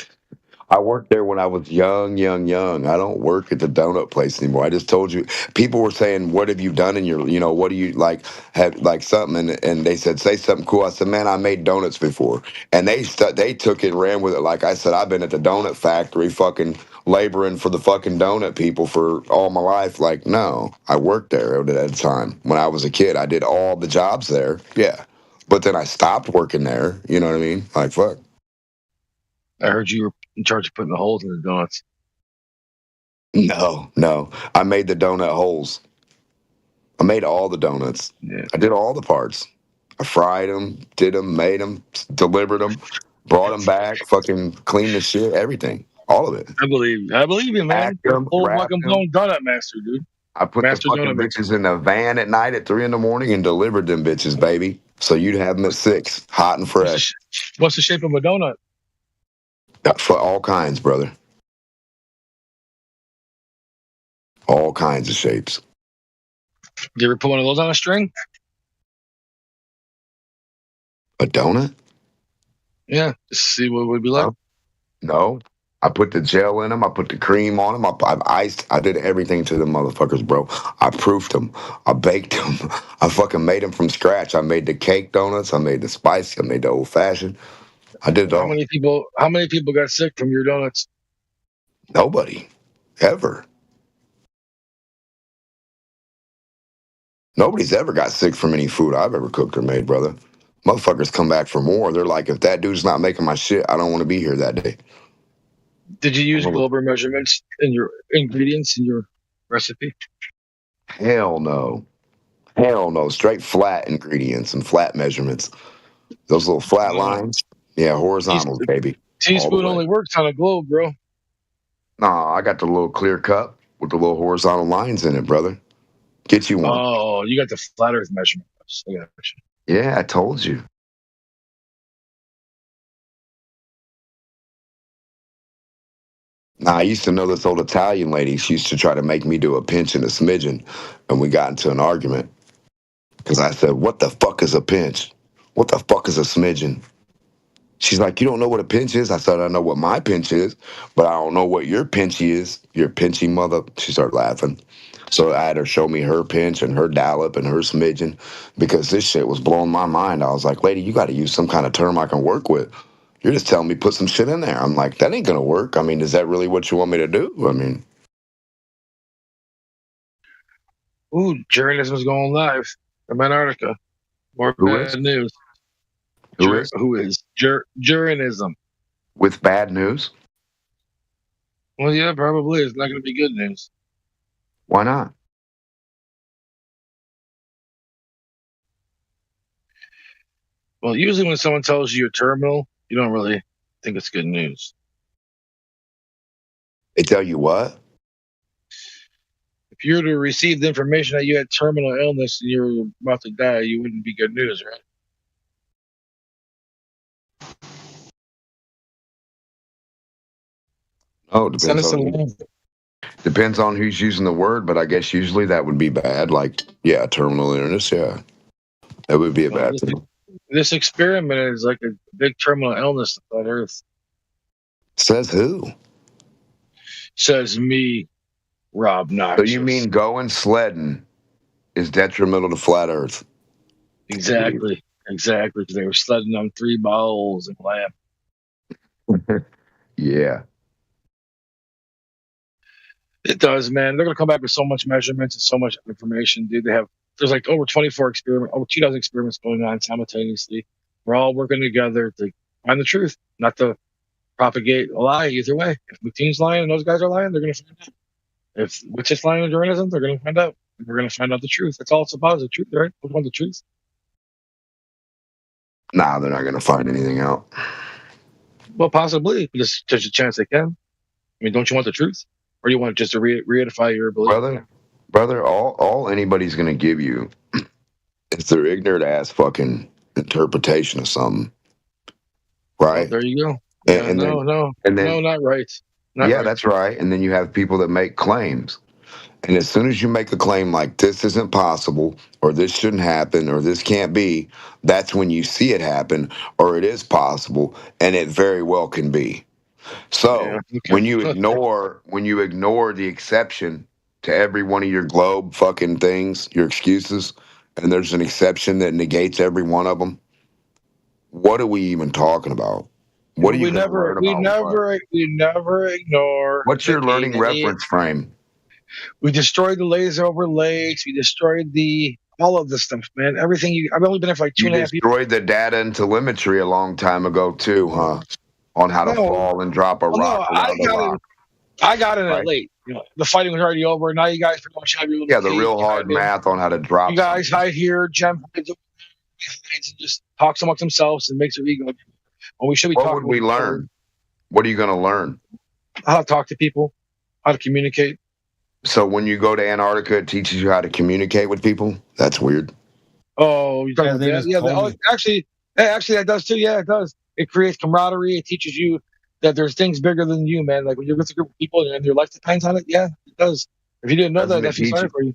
I worked there when I was young. I don't work at the donut place anymore. I just told you. People were saying, "What have you done in your, what do you like, have like something?" And they said, "Say something cool." I said, "Man, I made donuts before." And they took it and ran with it. Like I said, I've been at the donut factory fucking laboring for the fucking donut people for all my life. Like, no, I worked there at a time. When I was a kid, I did all the jobs there. Yeah. But then I stopped working there. You know what I mean? Like, fuck. I heard you were in charge of putting the holes in the donuts. No. I made the donut holes. I made all the donuts. Yeah. I did all the parts. I fried them, did them, made them, delivered them, brought them back, fucking cleaned the shit, everything. All of it. I believe you, man. Packed them, Whole wrapped fucking them. blown donut master, dude. I put Master the fucking donut maker. bitches in a van at night at 3 a.m. and delivered them bitches, baby. So you'd have them at 6, hot and fresh. What's the shape of a donut? For all kinds, brother. All kinds of shapes. You ever put one of those on a string? A donut? Yeah, just see what it would be like. No. I put the gel in them. I put the cream on them. I iced. I did everything to them motherfuckers, bro. I proofed them. I baked them. I fucking made them from scratch. I made the cake donuts. I made the spicy. I made the old fashioned. I did it all. How many people got sick from your donuts? Nobody. Ever. Nobody's ever got sick from any food I've ever cooked or made, brother. Motherfuckers come back for more. They're like, if that dude's not making my shit, I don't want to be here that day. Did you use global measurements in your ingredients in your recipe? Hell no. Hell no. Straight flat ingredients and flat measurements. Those little flat lines. Yeah, horizontals, baby. Teaspoon only works on a globe, bro. Nah, I got the little clear cup with the little horizontal lines in it, brother. Get you one. Oh, you got the flat earth measurement. Yeah, I told you. Nah, I used to know this old Italian lady. She used to try to make me do a pinch and a smidgen, and we got into an argument. Because I said, what the fuck is a pinch? What the fuck is a smidgen? She's like, you don't know what a pinch is? I said, I know what my pinch is, but I don't know what your pinchy is. Your pinchy mother. She started laughing. So I had her show me her pinch and her dollop and her smidgen because this shit was blowing my mind. I was like, lady, you got to use some kind of term I can work with. You're just telling me put some shit in there. I'm like, that ain't going to work. I mean, is that really what you want me to do? I mean. Ooh, journalism's going live from Antarctica. More bad news. Who is? Journalism. With bad news? Well, yeah, probably. It's not going to be good news. Why not? Well, usually when someone tells you you're terminal, you don't really think it's good news. They tell you what? If you were to receive the information that you had terminal illness and you were about to die, you wouldn't be good news, right? Oh, depends on who's using the word, but I guess usually that would be bad. Like, yeah, terminal illness, yeah. That would be a bad thing. This experiment is like a big terminal illness on Earth. Says who? Says me, Rob Knox. So you mean going sledding is detrimental to flat Earth? Exactly. Because they were sledding on 3 balls and lamp. Yeah. It does, man. They're gonna come back with so much measurements and so much information, dude. There's like over 24 experiments, over 2,000 experiments going on simultaneously. We're all working together to find the truth, not to propagate a lie either way. If Muteen's lying and those guys are lying, they're gonna find out. If Witch's lying and journalism, they're gonna find out. We're gonna find out the truth. That's all it's about, is the truth, right? We want the truth. Nah, they're not gonna find anything out. Well, possibly. There's a chance they can. I mean, don't you want the truth? Or do you want just to reedify your belief? Brother, all anybody's gonna give you is their ignorant ass fucking interpretation of something. Right? Oh, there you go. And no, not right. That's right. And then you have people that make claims. And as soon as you make a claim like this isn't possible, or this shouldn't happen, or this can't be, that's when you see it happen, or it is possible, and it very well can be. So when you ignore the exception to every one of your globe fucking things, your excuses, and there's an exception that negates every one of them, what are we even talking about? What are you we going to never, learn we about what? never, we never ignore. What's your the learning idiot. reference frame? We destroyed the laser over lakes. We destroyed all of this stuff, man. Everything. I've only been there for like You 2.5 years. destroyed the data and telemetry a long time ago too, huh? On how to fall and drop a rock around a rock. I got in it Right. late. The fighting was already over. Now you guys pretty much have your little Yeah, the cage real hard behind it. math on how to drop. You guys hide here, jump, and just talks amongst themselves and makes their ego. When we should be What talking. would we learn? What are you going to learn? How to talk to people, how to communicate. So when you go to Antarctica, it teaches you how to communicate with people? That's weird. Oh, you're talking about that? Yeah, actually, that does too. Yeah, it does. It creates camaraderie. It teaches you that there's things bigger than you, man. Like when you're with a group of people and your life depends on it. Yeah, it does. If you didn't know that, I feel sorry for you.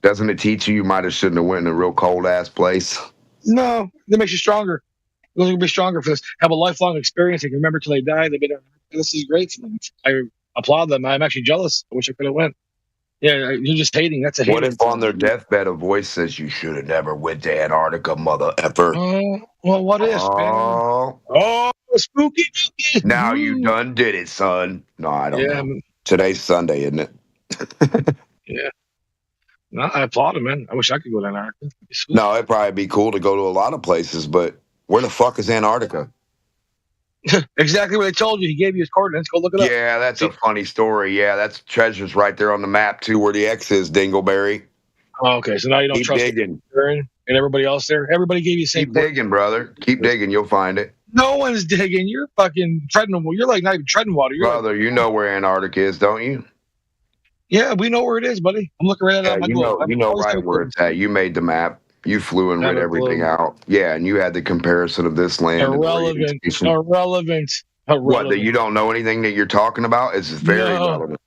Doesn't it teach you might have shouldn't have went in a real cold ass place? No, that makes you stronger. You'll be stronger for this. Have a lifelong experience. You can remember till they die. This is great for them. I applaud them. I'm actually jealous. I wish I could have went. Yeah, you're just hating. That's a hate. What if on their deathbed a voice says you should have never went to Antarctica, mother effer? Well, what if, man? Oh, spooky. Now you done did it, son. No, I don't know. Today's Sunday, isn't it? Yeah. No, I applaud him, man. I wish I could go to Antarctica. No, it'd probably be cool to go to a lot of places, but where the fuck is Antarctica? Exactly what I told you. He gave you his coordinates. Go look it up. Yeah, that's a funny story. Yeah, that's treasure's right there on the map too, where the X is, Dingleberry. Oh, okay, so now you don't trust digging and everybody else there. Everybody gave you the same. Keep digging, brother. Keep digging. You'll find it. No one's digging. You're fucking treading. You're like not even treading water. Brother, you know where Antarctica is, don't you? Yeah, we know where it is, buddy. I'm looking right at my globe. You know right where it's at. You made the map. You flew and read everything out. Yeah, and you had the comparison of this land. Irrelevant. What, that you don't know anything that you're talking about? It's very relevant.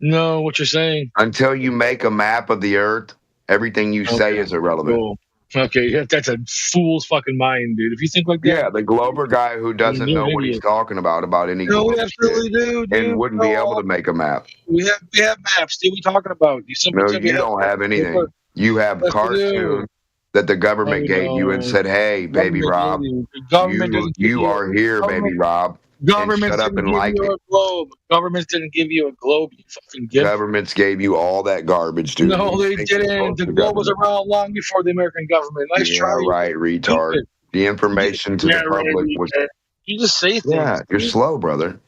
No, what you're saying. Until you make a map of the Earth, everything you say is irrelevant. Cool. Okay, that's a fool's fucking mind, dude. If you think like that. Yeah, the Glober guy who doesn't know what he's talking about any. No, we absolutely do, dude. And wouldn't be able to make a map. We have maps, dude. We talking about? No, you don't have anything. You have cartoons that the government gave you and said, "Hey, baby Rob, you are here, baby Rob." Governments didn't give you a globe. Governments didn't give you a globe. You fucking gift. Governments gave you all that garbage, dude. No, they didn't. The globe was around long before the American government. Nice try. Right, retard. The information to the public was. You just say things. Yeah, you're slow, brother.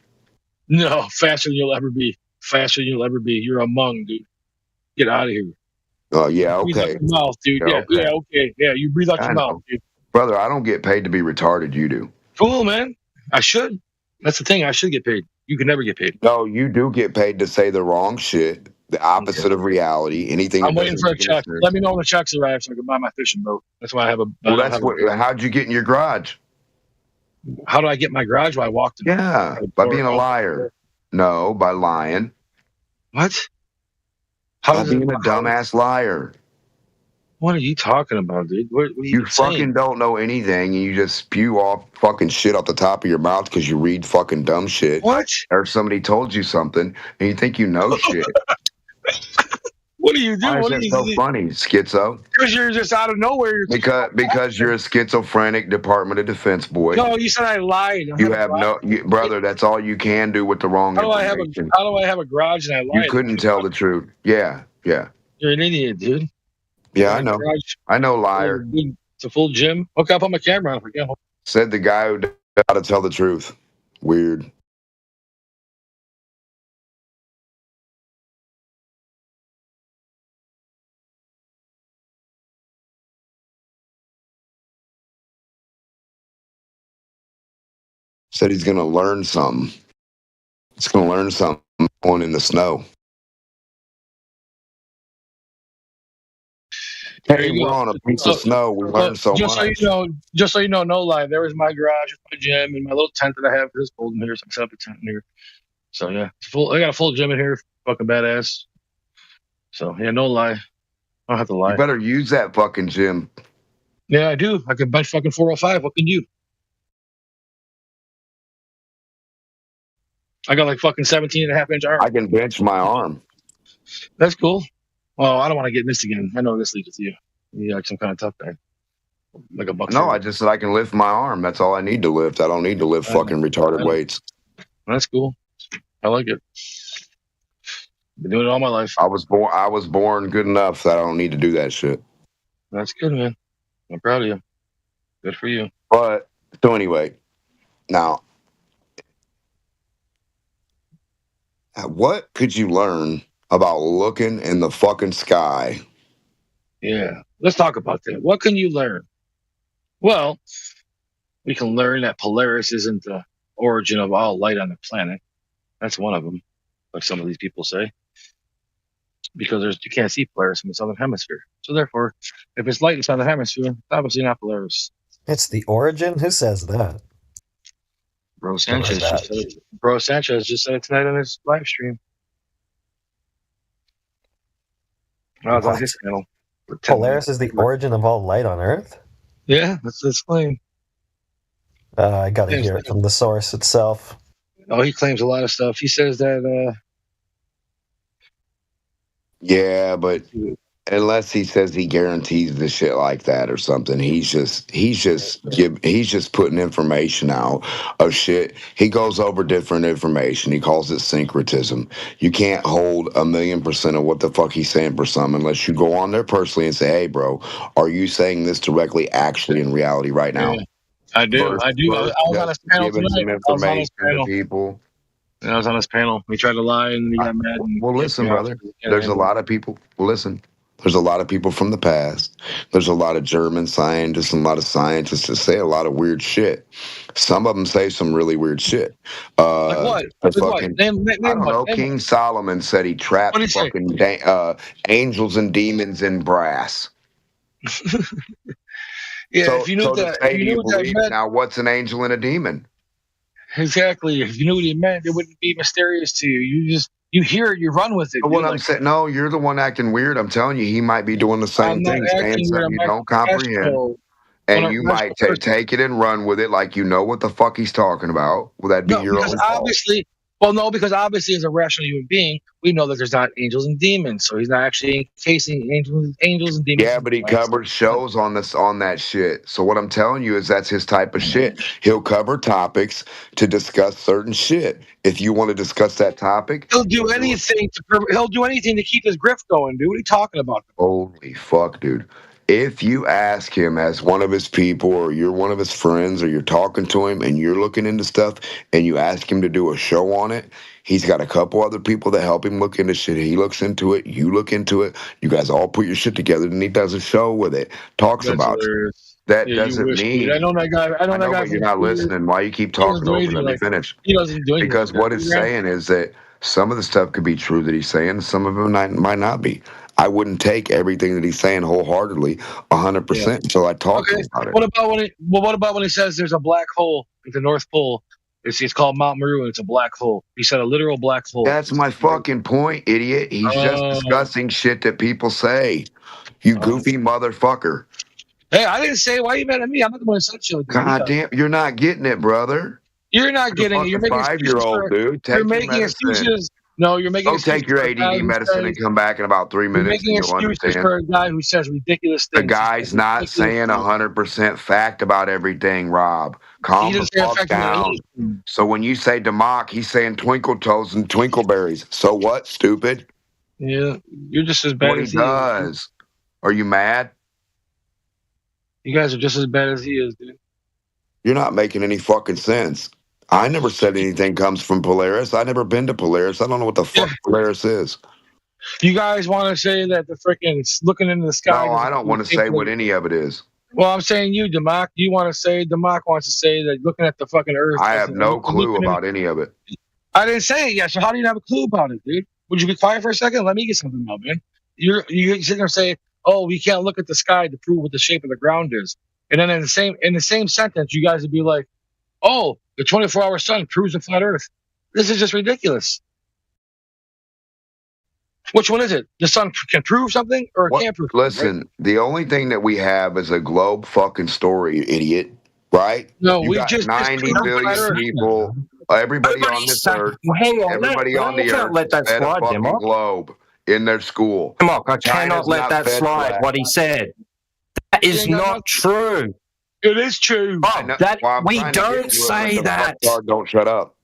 No, faster than you'll ever be. Faster than you'll ever be. You're a mung, dude. Get out of here. Oh yeah, okay. Breathe out your mouth, dude. Yeah, okay. Yeah, you breathe out your mouth, dude. Brother, I don't get paid to be retarded. You do. Cool, man. I should. That's the thing. I should get paid. You can never get paid. No, you do get paid to say the wrong shit, the opposite of reality. Anything. I'm waiting for a check. Let me know when the checks arrive so I can buy my fishing boat. That's why I have a. Well, that's what. How'd you get in your garage? How do I get my garage? Well, I walked in. Yeah, by being a liar. No, by lying. What? By being a dumbass liar. What are you talking about, dude? What are you fucking saying? Don't know anything, and you just spew off fucking shit off the top of your mouth because you read fucking dumb shit. What? Or somebody told you something, and you think you know shit. What do you do? Why is that so funny, schizo? Because you're just out of nowhere. Because you're a schizophrenic Department of Defense boy. No, you said I lied. You have brother. That's all you can do with the wrong information. How do I have a garage and I lied? You couldn't tell the truth. Yeah. You're an idiot, dude. Yeah, I know. I know, liar. It's a full gym. Okay, I'll put my camera on. Forget. Said the guy who knows how to tell the truth. Weird. Said he's going to learn something. He's going to learn something going in the snow. Hey, we're on a piece of snow. We learned so much. Just so you know, no lie. There was my garage, my gym, and my little tent that I have. It's cold in here, so I set up a tent in here. So yeah, it's full. I got a full gym in here. Fucking badass. So yeah, no lie. I don't have to lie. You better use that fucking gym. Yeah, I do. I can bench fucking 405. What can you? I got like fucking 17.5-inch arm. I can bench my arm. That's cool. Well, I don't want to get missed again. I know this leads with you. You like some kind of tough guy. Like a buck. No, I just said I can lift my arm. That's all I need to lift. I don't need to lift fucking retarded weights. That's cool. I like it. Been doing it all my life. I was born good enough that I don't need to do that shit. That's good, man. I'm proud of you. Good for you. But so anyway, now what could you learn about looking in the fucking sky? Yeah. Let's talk about that. What can you learn? Well, we can learn that Polaris isn't the origin of all light on the planet. That's one of them, like some of these people say. Because you can't see Polaris in the southern hemisphere. So therefore, if it's light in the southern hemisphere, it's obviously not Polaris. It's the origin? Who says that? Bro Sanchez just said it tonight on his live stream. I was on his channel. Polaris is the origin of all light on Earth? Yeah, that's his claim. I gotta hear it from the source itself. Oh, he claims a lot of stuff. He says that Yeah, but unless he says he guarantees the shit like that or something, he's just putting information out of shit. He goes over different information. He calls it syncretism. You can't hold 1,000,000% of what the fuck he's saying for some unless you go on there personally and say, "Hey, bro, are you saying this directly, actually, in reality, right now?" Yeah, I do. I was on his panel giving some tonight. I was on his information to panel. people. And I was on his panel. He tried to lie and he got mad. And Well, listen, brother. There's a lot of people. Well, listen. There's a lot of people from the past. There's a lot of German scientists and a lot of scientists that say a lot of weird shit. Some of them say some really weird shit. Like what? Like what? Name I don't know. King Solomon said he trapped fucking angels and demons in brass. Yeah, so, if you knew so that, to say, if you do knew you what that believe meant, now? What's an angel and a demon? Exactly. If you knew what he meant, it wouldn't be mysterious to you. You hear it, you run with it. But what I'm saying, no, you're the one acting weird. I'm telling you, he might be doing the same thing, saying something you don't comprehend, and you might take it and run with it like you know what the fuck he's talking about. Well, that'd be your own fault. Because obviously, as a rational human being, we know that there's not angels and demons, so he's not actually encasing angels and demons. Yeah, but he covers shows on that shit. So what I'm telling you is that's his type of shit. He'll cover topics to discuss certain shit. If you want to discuss that topic, he'll do anything to keep his grift going, dude. What are you talking about? Holy fuck, dude. If you ask him as one of his people or you're one of his friends or you're talking to him and you're looking into stuff and you ask him to do a show on it, he's got a couple other people that help him look into shit. He looks into it, you look into it, you guys all put your shit together and he does a show with it, talks about it. That doesn't mean I know that guy. I know that guy. But you're not listening. Why you keep talking over? Let me finish. He doesn't do anything. Because what it's saying is that some of the stuff could be true that he's saying, some of it might not be. I wouldn't take everything that he's saying wholeheartedly, 100% until I talk to him about it. What about when he says there's a black hole at the North Pole? It's called Mount Meru, and it's a black hole. He said a literal black hole. That's my fucking point, idiot. He's just discussing shit that people say. You goofy motherfucker. Hey, I didn't say. Why are you mad at me? I'm not the one who said shit. God damn, you're not getting it, brother. You're not getting it. You're making 5-year-old dude. You're making excuses. No, you're making. Go take your ADD medicine and come back in about 3 minutes. You're making excuses for a guy who says ridiculous things. The guy's not saying 100% fact about everything, Rob. Calm the fuck down. So when you say Democ, he's saying twinkle toes and twinkleberries. So what, stupid? Yeah, you're just as bad what as he does. Are you mad? You guys are just as bad as he is, dude. You're not making any fucking sense. I never said anything comes from Polaris. I never been to Polaris. I don't know what the fuck Polaris is. You guys want to say that the freaking looking into the sky? No, I don't want to say what any of it is. Well, I'm saying you, Democ. You want to say Democ wants to say that looking at the fucking Earth. I have no clue about any of it. I didn't say it yet. So how do you have a clue about it, dude? Would you be quiet for a second? Let me get something out, man. You sit there and say, "Oh, we can't look at the sky to prove what the shape of the ground is," and then in the same sentence, you guys would be like, "Oh, the 24-hour sun proves a flat Earth." This is just ridiculous. Which one is it? The sun can prove something or it can't prove something? Listen, right? The only thing that we have is a globe fucking story, you idiot. Right? No, you we got just 90 billion people. Everybody on this earth. Everybody on the earth let that fed slide, a fucking globe in their school. Come on, I cannot let that slide. What he said. That is not true. It is true. Bob, that we don't say that. Don't shut up.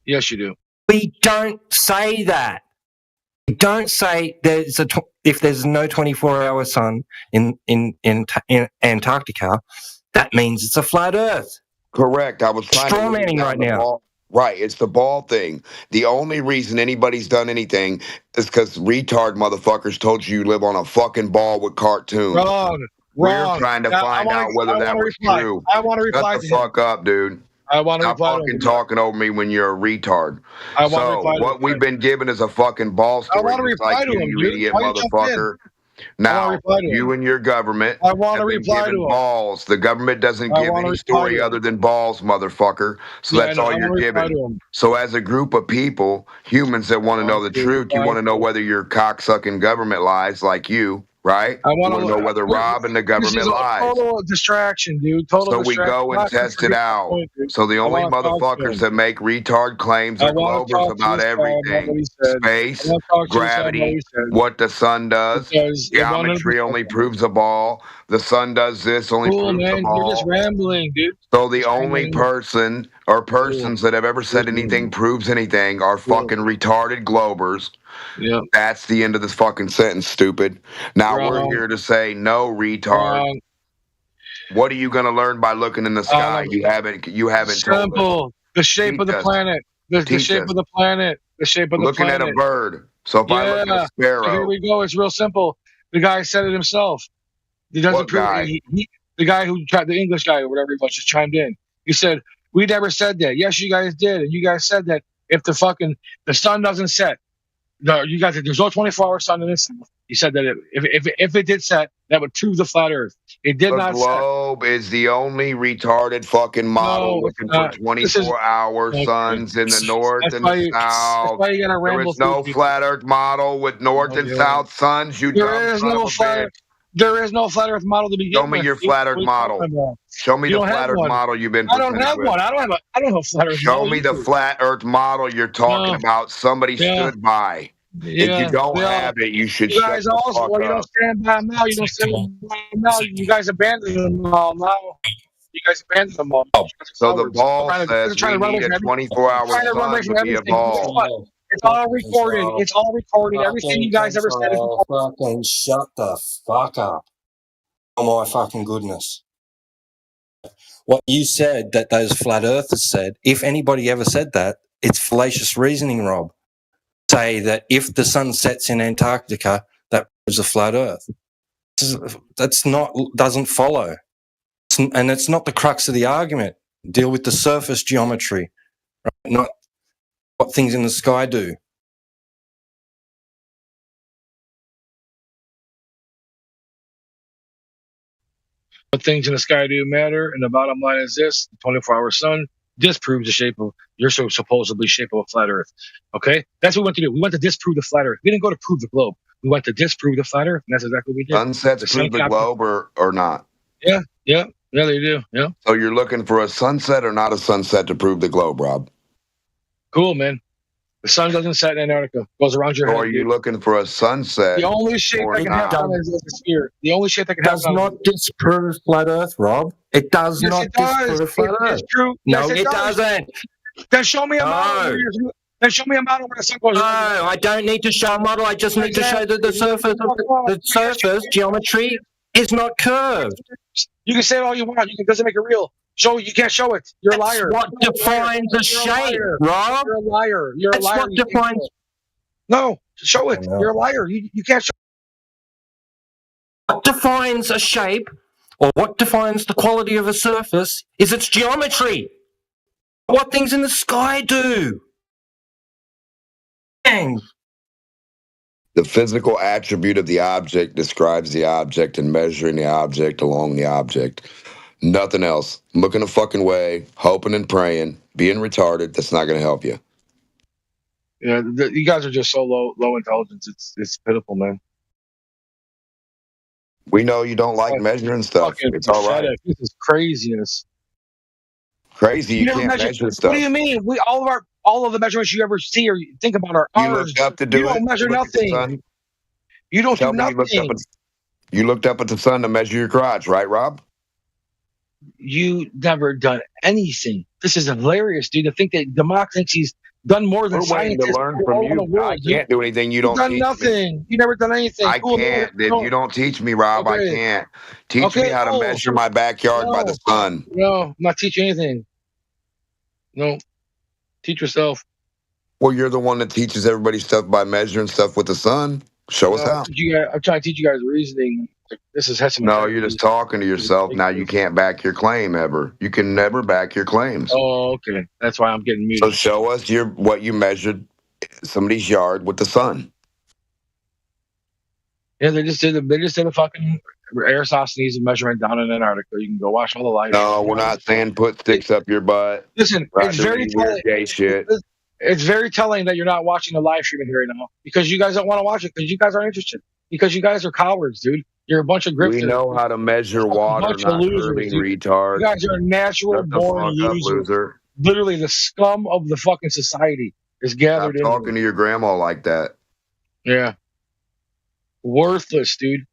Yes, you do. We don't say that. We don't say if there's no 24-hour sun in Antarctica, that means it's a flat Earth. Correct. I was trying straw manning right now. Ball. Right, it's the ball thing. The only reason anybody's done anything is because retard motherfuckers told you live on a fucking ball with cartoons. Wrong. We're trying to find out whether that was true. I want to reply Shut the fuck up, dude. I want to reply. Stop fucking talking over me when you're a retard. I want to reply. What we've been given is a fucking ball story. I want to reply to him, you dude. idiot Why you jump motherfucker. Now, you and your government I want to have been reply given to him. balls. The government doesn't I give wanna any reply story to him. other than balls, motherfucker. So Yeah, that's I know. all I you're wanna reply given. to him. So as a group of people, humans that want to know the truth, you want to know whether your cocksucking government lies like you, right? I You want want to know whether Rob and the This government is a lies. total distraction, dude. Total So we distraction. go and Not test it contradicting out. the point, dude. So the I only wanna talk to motherfuckers him. that make retard claims I are wanna Globers talk to about this guy about what everything. he said. Space, I wanna talk to this guy about what gravity, he said. what the sun does. Because it Geometry 100%. only proves a ball. The sun does this, only Cool, proves a man. You're just ball. rambling, dude. So the Just only rambling. person or persons that have ever said anything proves anything are fucking retarded Globers. Yeah. That's the end of this fucking sentence, stupid. Now we're Wrong. here to say no, retard. Wrong. What are you going to learn by looking in the sky? You haven't told us. Simple. The shape of the Teach us. planet. The Teach shape us. of the planet. The shape of the Looking planet. at a bird. So if I look at a So sparrow, here we go. It's real simple. The guy said it himself. He doesn't What prove guy? the guy who tried, the English guy or whatever he was, just chimed in. He said, "We never said that. Yes, you guys did, and you guys said that if the sun doesn't set, you guys there's no 24-hour sun in this. He said that if it did set, that would prove the flat Earth. It did the not set. globe is the only retarded fucking model No, it's looking for not. This is 24-hour okay. suns in the north That's and why the you- That's south. why you gotta There ramble is no through flat Earth model with north and yeah. south suns. You dumb There is son no of a flat. bitch. There is no flat Earth model to begin Show me with. your flat Earth What are you model. talking about? Show me You the don't flat have Earth one. model you've been I don't presented have with. one. I don't have a flat Earth Show model. me the either. flat Earth model you're talking No. about. Somebody Yeah. stood by. Yeah, If you don't yeah. have it, you should You shut guys the also, fuck well, you up. don't stand by them now. You don't stand by them now. You guys abandoned them all now. You guys abandoned them all. So the ball They're says trying to we run need away a from everything. 24-hour They're trying to run away sun from to be a everything. Guess ball. what? It's all recorded. It's all recorded. Everything you guys ever said is recorded. Fucking shut the fuck up. Oh my fucking goodness. What you said that those flat earthers said, if anybody ever said that, it's fallacious reasoning, Rob. Say that if the sun sets in Antarctica, that was a flat earth. Doesn't follow. And it's not the crux of the argument. Deal with the surface geometry, right? Not what things in the sky do. What things in the sky do matter, and the bottom line is this: the 24-hour sun disproves the shape of your supposedly shape of a flat Earth. Okay, that's what we went to do. We went to disprove the flat Earth. We didn't go to prove the globe. We went to disprove the flat Earth, and that's exactly what we did. Sunsets prove the globe or not? Yeah, they do. Yeah. So you're looking for a sunset or not a sunset to prove the globe, Rob? Cool, man. The sun doesn't set in Antarctica. It goes around your Or head. are you dude. lsun for a sunset? The only shape or that can not? happen is a sphere. The only shape that can Does happen not disprove flat Earth, Rob. It does Yes, not it does. disprove flat Earth. It's true. No, Yes, it does. doesn't. Then show me a model. No. Then show me a model where the sun goes. No, I don't need to show a model. I just need to show that the surface geometry is not curved. You can say it all you want. It doesn't make it real. You can't show it. You're a That's liar. what defines a shape, Rob. You're a liar. You're a That's liar. what defines. No, show it. You're a liar. You can't show. What defines a shape, or what defines the quality of a surface, is its geometry. What things in the sky do. Dang. The physical attribute of the object describes the object and measuring the object along the object. Nothing else. Looking a fucking way, hoping and praying, being retarded, that's not going to help you. Yeah, you guys are just so low intelligence. It's pitiful, man. We know you don't like measuring stuff. It's all right. This is craziness. Crazy, you never can't measure stuff. What do you mean? All of the measurements you ever see or think about are ours. You look up to do You don't it. measure You look at the nothing. sun. You don't Tell do me you looked up nothing. You looked up at the sun to measure your crotch, right, Rob? You never done anything. This is hilarious, dude. To think that Demok thinks he's done more than We're waiting to scientists learn all from over the you. I world, dude. can't do anything you You've don't done teach me. nothing. You never done anything. I Cool. can't. If you don't teach me, Rob, I Okay. can't. Teach me how to cool. measure my backyard by the sun. No, I'm not teaching anything. No. Teach yourself. Well, you're the one that teaches everybody stuff by measuring stuff with the sun. Show us how. I'm trying to teach you guys reasoning. Like, this is Hessian. No, you're just talking to yourself. Now you can't back your claim ever. You can never back your claims. Oh, okay. That's why I'm getting muted. So show us what you measured somebody's yard with the sun. Yeah, they just did a fucking Eratosthenes measurement down in Antarctica. You can go watch all the live. No, we're not saying put sticks up your butt. Listen, it's very telling. Gay shit. It's very telling that you're not watching the live stream here right now because you guys don't want to watch it because you guys aren't interested because you guys are cowards, dude. You're a bunch of grifters. We know how to measure water, not curving retards. You guys are natural born loser. Literally, the scum of the fucking society is gathered in. Stop talking to your grandma like that. Yeah. Worthless, dude.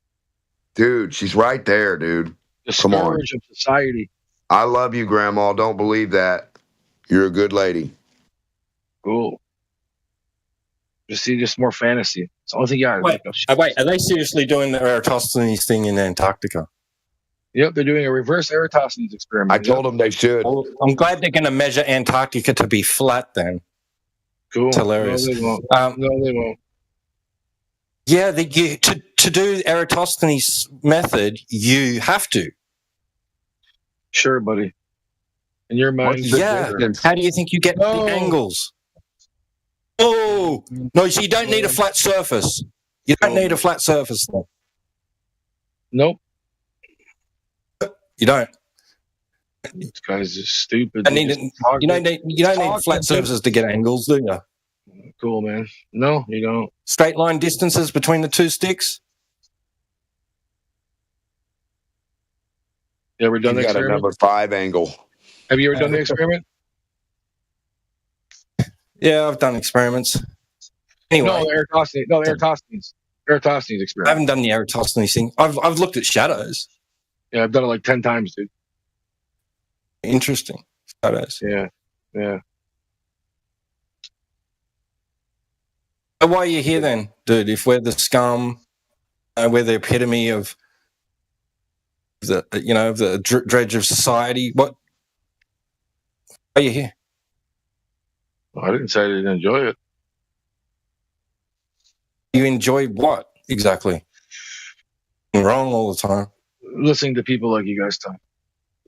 Dude, she's right there, dude. The Come on. scourge of society. I love you, Grandma. Don't believe that. You're a good lady. Cool. Just more fantasy. It's the only thing you got. Wait, are they seriously doing the Eratosthenes thing in Antarctica? Yep, they're doing a reverse Eratosthenes experiment. I told them they should. Well, I'm glad they're going to measure Antarctica to be flat then. Cool. It's hilarious. No, they won't. No, they won't. Yeah, to do Eratosthenes method, you have to. Sure, buddy. In your mind, yeah. How do you think you get the angles? Oh no! So you don't need a flat surface. You don't need a flat surface. Then. Nope. You don't. These guys are stupid. You don't need flat surfaces to get angles, do you? Cool, man. No, you don't. Straight line distances between the two sticks. You ever done the got experiment? a number 5 angle. Have you ever done the experiment? Yeah, I've done experiments. Anyway, the Eratosthenes experiment. I haven't done the Eratosthenes thing. I've looked at shadows. Yeah, I've done it like 10 times, dude. Interesting shadows. Yeah. So why are you here then, dude? If we're the scum, we're the epitome of the dredge of society. What? Why are you here? Well, I didn't say I didn't enjoy it. You enjoy what exactly? Wrong all the time. Listening to people like you guys talk.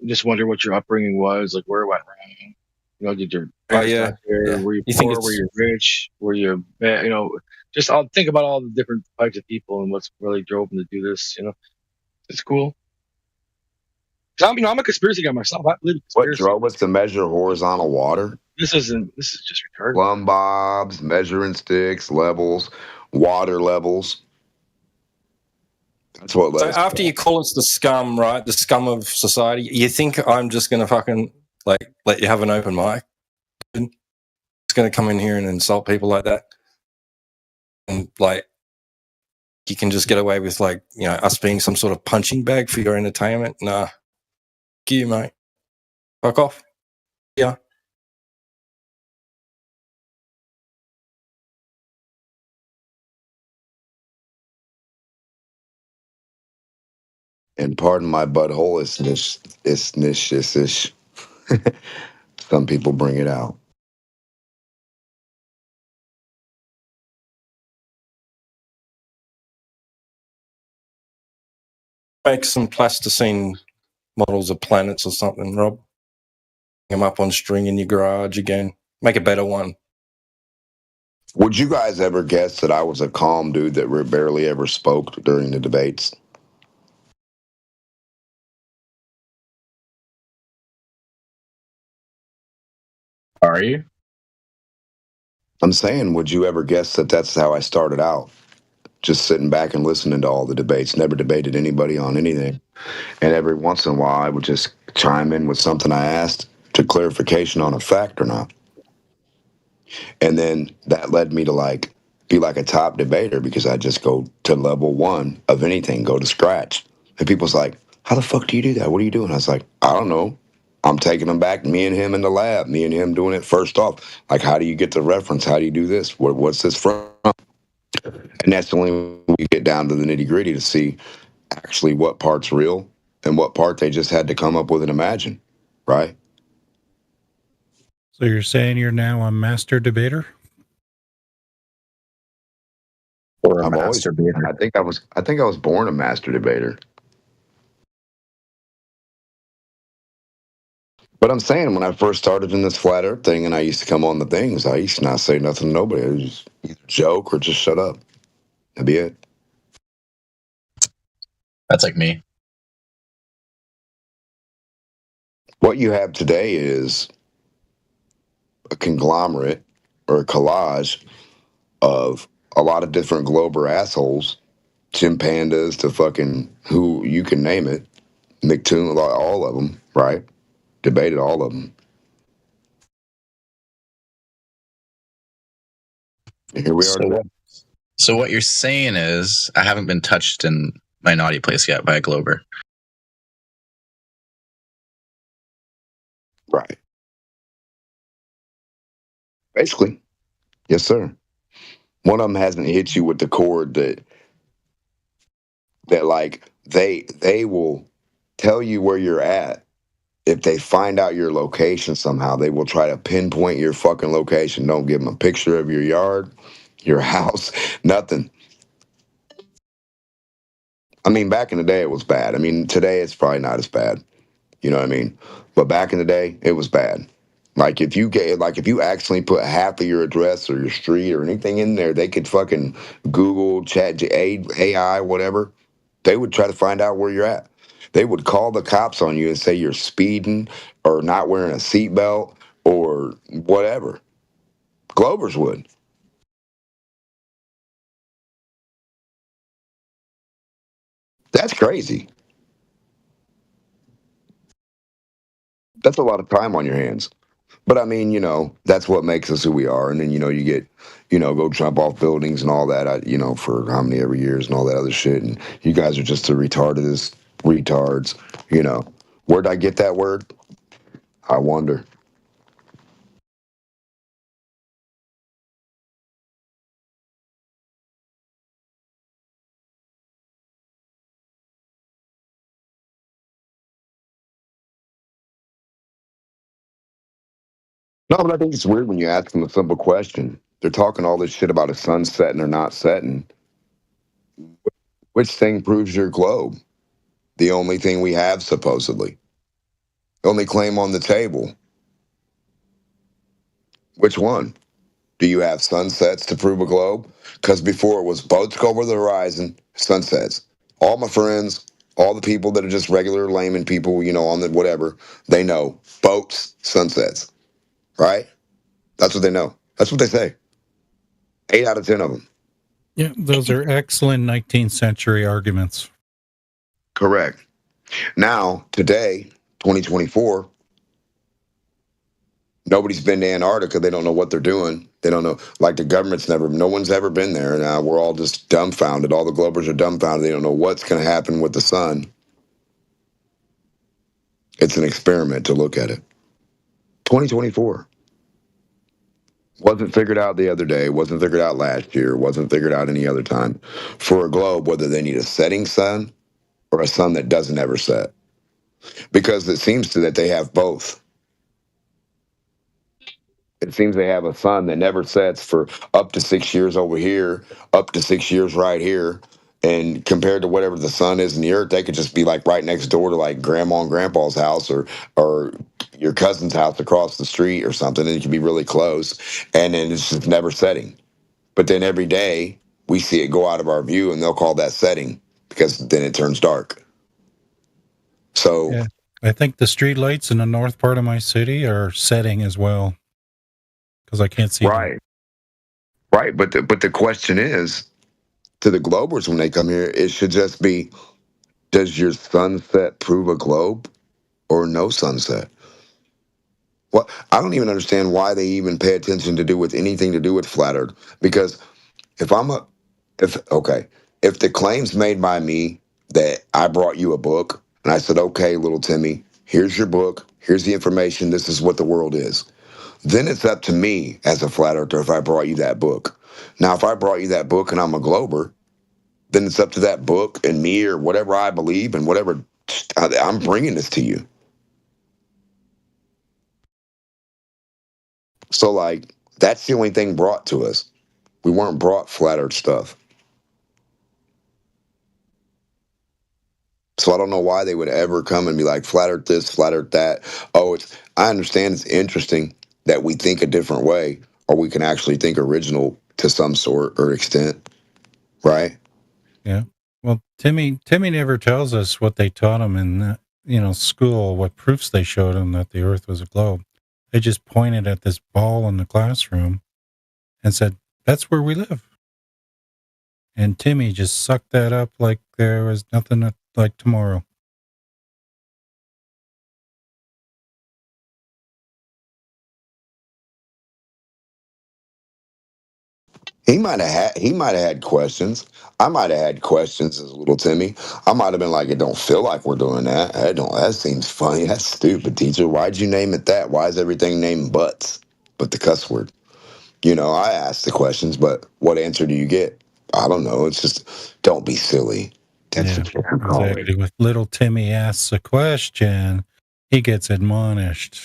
Just wonder what your upbringing was, like where it went wrong. You know, did your parents were you poor? Were you rich? Were you, just I'll think about all the different types of people and what's really drove them to do this. You know, it's cool. I'm a conspiracy guy myself. I believe what drove us to measure horizontal water? This is just retarded. Plumb bobs, measuring sticks, levels, water levels. That's what. So after you call us the scum, right? The scum of society. You think I'm just going to fucking let you have an open mic? It's going to come in here and insult people like that, and you can just get away with us being some sort of punching bag for your entertainment? Nah, fuck you, mate. Fuck off. Yeah. And pardon my butthole, it's some people bring it out. Make some plasticine models of planets or something, Rob. Hang them up on string in your garage again. Make a better one. Would you guys ever guess that I was a calm dude that barely ever spoke during the debates? Are you? I'm saying, would you ever guess that that's how I started out? Just sitting back and listening to all the debates, never debated anybody on anything. And every once in a while, I would just chime in with something I asked to clarification on a fact or not. And then that led me to be like a top debater because I just go to level 1 of anything, go to scratch. And people's like, how the fuck do you do that? What are you doing? I was like, I don't know. I'm taking them back, me and him in the lab, me and him doing it first off. Like, how do you get the reference? How do you do this? What's this from? And that's the only way we get down to the nitty gritty to see actually what part's real and what part they just had to come up with and imagine, right? So you're saying you're now a master debater? Or a I'm always, masturbator. I think I was born a master debater. But I'm saying when I first started in this flat earth thing and I used to come on the things, I used to not say nothing to nobody. I would just either joke or just shut up. That'd be it. That's like me. What you have today is a conglomerate or a collage of a lot of different glober assholes, Jim Pandas to fucking who you can name it, McToon, all of them, right? Debated all of them. And here we are today. So what you're saying is, I haven't been touched in my naughty place yet by a glober. Right. Basically. Yes, sir. One of them hasn't hit you with the chord that like they will tell you where you're at. If they find out your location somehow, they will try to pinpoint your fucking location. Don't give them a picture of your yard, your house, nothing. I mean, back in the day, it was bad. I mean, today it's probably not as bad. You know what I mean? But back in the day, it was bad. Like if you accidentally put half of your address or your street or anything in there, they could fucking Google, Chat, AI, whatever. They would try to find out where you're at. They would call the cops on you and say you're speeding or not wearing a seatbelt or whatever. Glovers would. That's crazy. That's a lot of time on your hands. But I mean, that's what makes us who we are. And then, you get, go jump off buildings and all that, for how many every years and all that other shit. And you guys are just the retardedest retards, Where'd I get that word? I wonder. No, but I think it's weird when you ask them a simple question. They're talking all this shit about a sun setting or not setting. Which thing proves your globe? The only thing we have, supposedly. Only claim on the table. Which one? Do you have sunsets to prove a globe? Because before it was boats go over the horizon, sunsets. All my friends, all the people that are just regular layman people, on the whatever, they know boats, sunsets, right? That's what they know. That's what they say. 8 out of 10 of them. Yeah, those are excellent 19th century arguments. Correct. Now, today, 2024, nobody's been to Antarctica. They don't know what they're doing. They don't know. Like the government's no one's ever been there. Now we're all just dumbfounded. All the globers are dumbfounded. They don't know what's going to happen with the sun. It's an experiment to look at it. 2024. Wasn't figured out the other day. Wasn't figured out last year. Wasn't figured out any other time. For a globe, whether they need a setting sun or a sun that doesn't ever set. Because it seems to that they have both. It seems they have a sun that never sets for up to 6 years over here, up to 6 years right here. And compared to whatever the sun is in the earth, they could just be like right next door to like grandma and grandpa's house or your cousin's house across the street or something. And it can be really close. And then it's just never setting. But then every day we see it go out of our view and they'll call that setting because then it turns dark. So yeah, I think the street lights in the north part of my city are setting as well. Because I can't see right. them. Right. But the question is, to the globers when they come here, it should just be, does your sunset prove a globe or no sunset? Well, I don't even understand why they even pay attention to do with anything to do with flat earth, because If the claim's made by me that I brought you a book and I said, okay, little Timmy, here's your book, here's the information, this is what the world is. Then it's up to me as a flat earther if I brought you that book. Now, if I brought you that book and I'm a glober, then it's up to that book and me or whatever I believe and whatever I'm bringing this to you. So, like, that's the only thing brought to us. We weren't brought flat earth stuff. So I don't know why they would ever come and be like, flat earth this, flat earth that. Oh, I understand it's interesting that we think a different way, or we can actually think original to some sort or extent, right? Yeah. Well, Timmy never tells us what they taught him in school, what proofs they showed him that the Earth was a globe. They just pointed at this ball in the classroom and said, "That's where we live." And Timmy just sucked that up like there was nothing like tomorrow. He might have had questions. I might have had questions as a little Timmy. I might have been like, it don't feel like we're doing that. That seems funny. That's stupid, teacher. Why'd you name it that? Why is everything named butts but the cuss word? I asked the questions, but what answer do you get? I don't know. It's just, don't be silly. That's what you're calling. Exactly. With little Timmy asks a question, he gets admonished.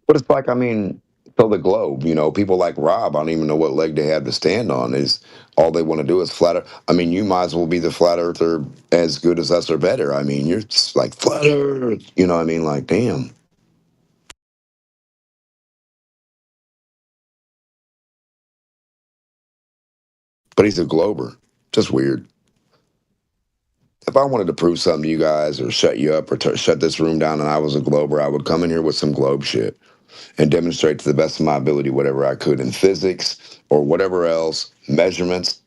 But it's like, so the globe, people like Rob, I don't even know what leg they have to stand on. Is all they want to do is flat earth. You might as well be the flat earther as good as us or better. You're just like flat earth. You know what I mean? Like, damn. But he's a glober. Just weird. If I wanted to prove something to you guys or shut you up or shut this room down and I was a glober, I would come in here with some globe shit and demonstrate to the best of my ability whatever I could in physics or whatever else, measurements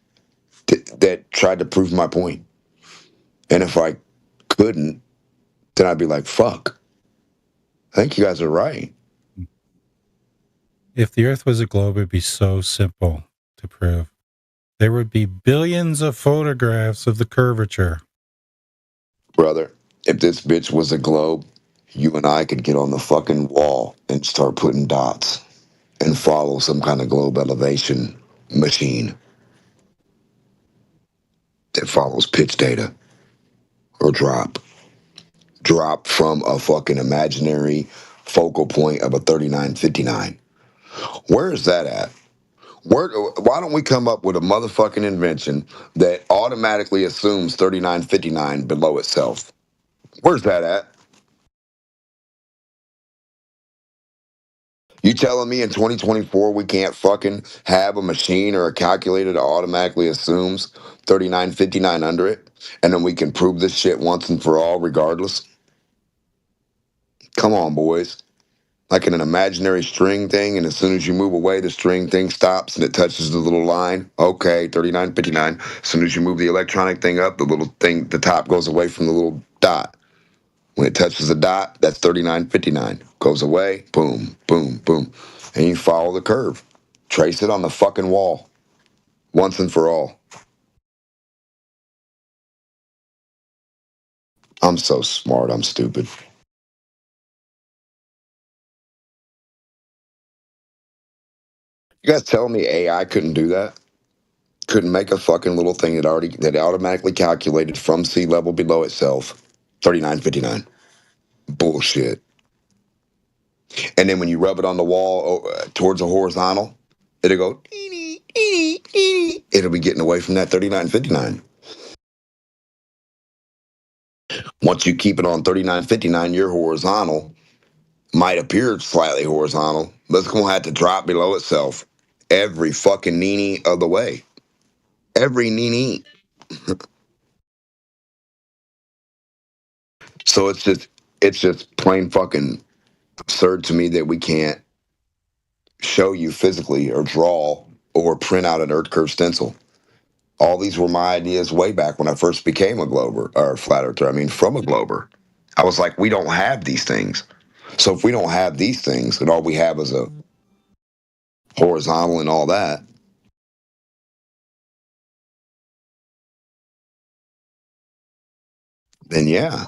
that tried to prove my point. And if I couldn't, then I'd be like, fuck. I think you guys are right. If the Earth was a globe, it'd be so simple to prove. There would be billions of photographs of the curvature. Brother, if this bitch was a globe, you and I could get on the fucking wall and start putting dots and follow some kind of globe elevation machine that follows pitch data or drop from a fucking imaginary focal point of a 3959. Where is that at? Why don't we come up with a motherfucking invention that automatically assumes 3959 below itself? Where's that at? You telling me in 2024 we can't fucking have a machine or a calculator that automatically assumes 3959 under it, and then we can prove this shit once and for all regardless? Come on, boys. Like in an imaginary string thing, and as soon as you move away, the string thing stops and it touches the little line. Okay, 3959. As soon as you move the electronic thing up, the little thing, the top goes away from the little dot. When it touches the dot, that's 3959. Goes away, boom, boom, boom. And you follow the curve. Trace it on the fucking wall. Once and for all. I'm so smart, I'm stupid. You guys telling me AI couldn't do that? Couldn't make a fucking little thing that automatically calculated from sea level below itself 3959. Bullshit. And then when you rub it on the wall towards a horizontal, it'll go it'll be getting away from that 3959. Once you keep it on 3959, your horizontal might appear slightly horizontal, but it's going to have to drop below itself every fucking nini of the way. Every nini. So it's just plain fucking absurd to me that we can't show you physically or draw or print out an earth curve stencil. All these were my ideas way back when I first became a glober or flat earther. From a glober. I was like, we don't have these things. So if we don't have these things, and all we have is a horizontal and all that. Then yeah.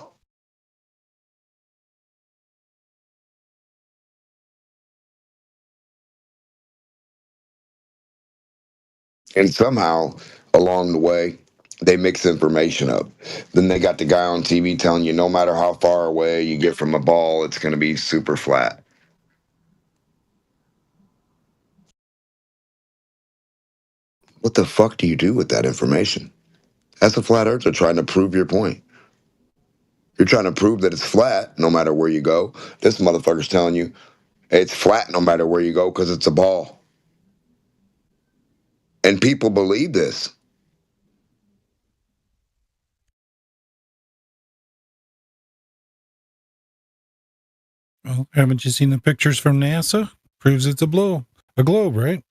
And somehow along the way, they mix information up. Then they got the guy on TV telling you no matter how far away you get from a ball, it's going to be super flat. What the fuck do you do with that information? That's a flat earther trying to prove your point. You're trying to prove that it's flat no matter where you go. This motherfucker's telling you it's flat no matter where you go because it's a ball. And people believe this. Well, haven't you seen the pictures from NASA? Proves it's a globe, right?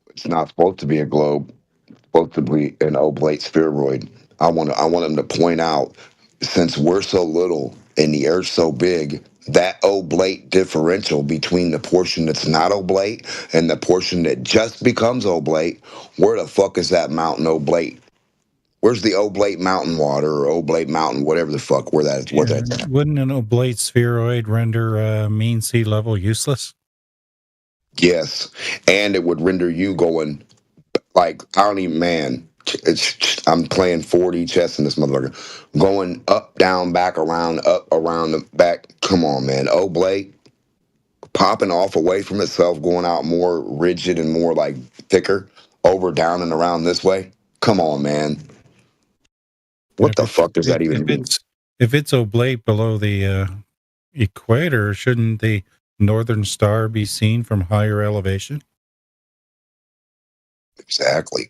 It's not supposed to be a globe. It's supposed to be an oblate spheroid. I want them to point out, since we're so little and the Earth's so big, that oblate differential between the portion that's not oblate and the portion that just becomes oblate, where the fuck is that mountain oblate? Where's the oblate mountain water or oblate mountain, whatever the fuck, where that's at? Wouldn't an oblate spheroid render mean sea level useless? Yes, and it would render you going, like, I don't even, man, I'm playing 4D chess in this motherfucker. Going up, down, back, around, up, around, the back. Come on, man. Oblate, popping off away from itself, going out more rigid and more, like, thicker, over, down, and around this way. Come on, man. What the fuck does that even mean? If it's oblate below the equator, shouldn't the northern star be seen from higher elevation? Exactly.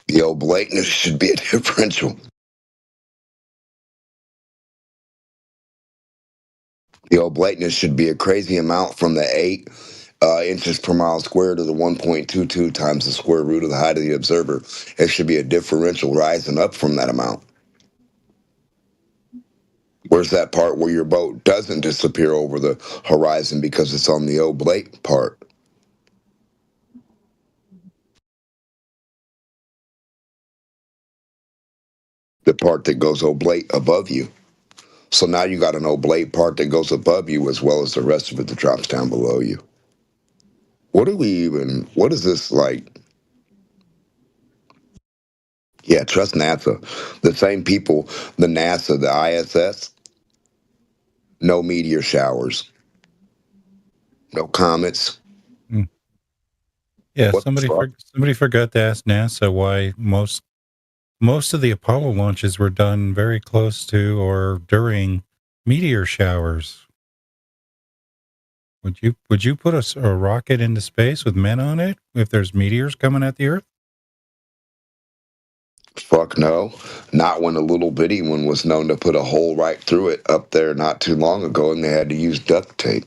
The oblateness should be a differential. The oblateness should be a crazy amount from the 8 inches per mile squared to the 1.22 times the square root of the height of the observer. It should be a differential rising up from that amount. Where's that part where your boat doesn't disappear over the horizon because it's on the oblate part? The part that goes oblate above you. So now you got an oblate part that goes above you as well as the rest of it that drops down below you. What is this like? Yeah, trust NASA. The same people, the NASA, the ISS, no meteor showers, no comets. Yeah, somebody forgot to ask NASA why most of the Apollo launches were done very close to or during meteor showers. Would you put a rocket into space with men on it if there's meteors coming at the Earth? Fuck no. Not when a little bitty one was known to put a hole right through it up there not too long ago, and they had to use duct tape.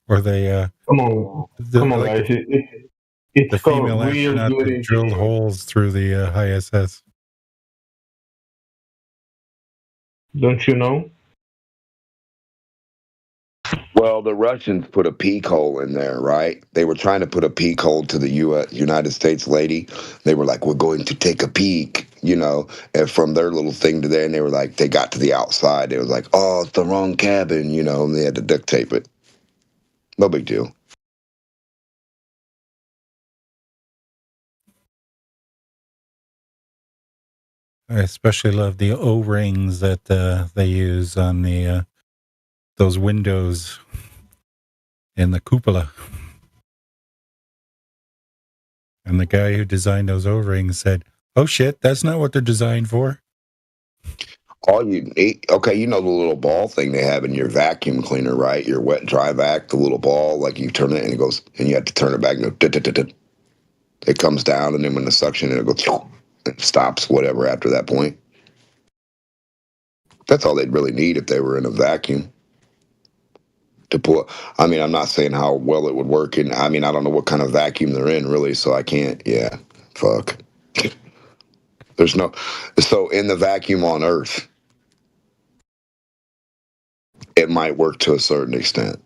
Or they come on, guys! It's the called female real astronaut good that drilled engineering. holes through the ISS. Don't you know? Well, the Russians put a peak hole in there, right? They were trying to put a peak hole to the United States lady. They were like, we're going to take a peek, and from their little thing to there, and they were like, they got to the outside. They was like, oh, it's the wrong cabin, and they had to duct tape it. No big deal. I especially love the O-rings that they use on the those windows in the cupola. And the guy who designed those O-rings said, "Oh shit, that's not what they're designed for." All you need, okay, the little ball thing they have in your vacuum cleaner, right? Your wet dry vac, the little ball, like you turn it and it goes, and you have to turn it back and go, it comes down, and then when the suction, it goes, it stops, whatever, after that point. That's all they'd really need if they were in a vacuum to pull. I mean, I'm not saying how well it would work, and I mean, I don't know what kind of vacuum they're in, really, so I can't, fuck. There's no. So in the vacuum on Earth, it might work to a certain extent.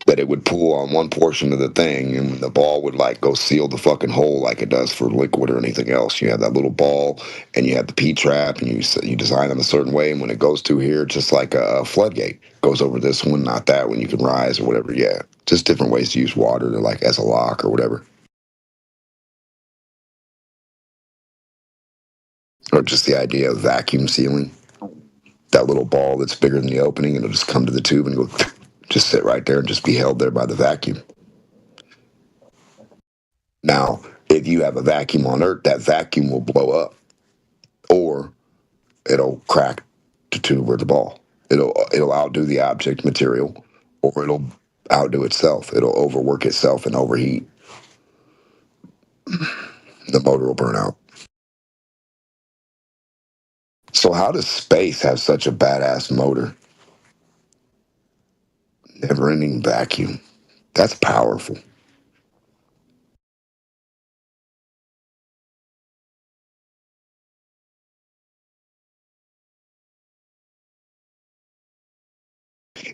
That it would pull on one portion of the thing, and the ball would like go seal the fucking hole like it does for liquid or anything else. You have that little ball, and you have the P trap, and you design them a certain way, and when it goes through here, just like a floodgate goes over this one, not that one. You can rise or whatever. Yeah, just different ways to use water to like as a lock or whatever, or just the idea of vacuum sealing. That little ball that's bigger than the opening, and it'll just come to the tube and go, just sit right there and just be held there by the vacuum. Now, if you have a vacuum on Earth, that vacuum will blow up, or it'll crack the tube or the ball. It'll outdo the object material, or it'll outdo itself. It'll overwork itself and overheat. The motor will burn out. So how does space have such a badass motor? Never-ending vacuum. That's powerful.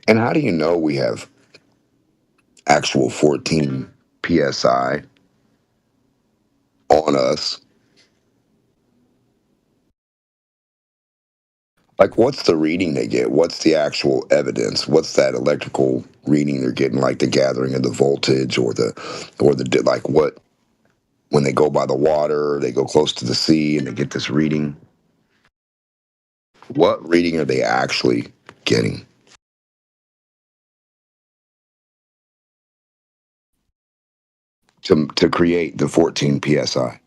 And how do you know we have actual 14 psi on us? Like, what's the reading they get? What's the actual evidence? What's that electrical reading they're getting? Like the gathering of the voltage, or the like what? When they go by the water, they go close to the sea, and they get this reading. What reading are they actually getting? To create the 14 psi.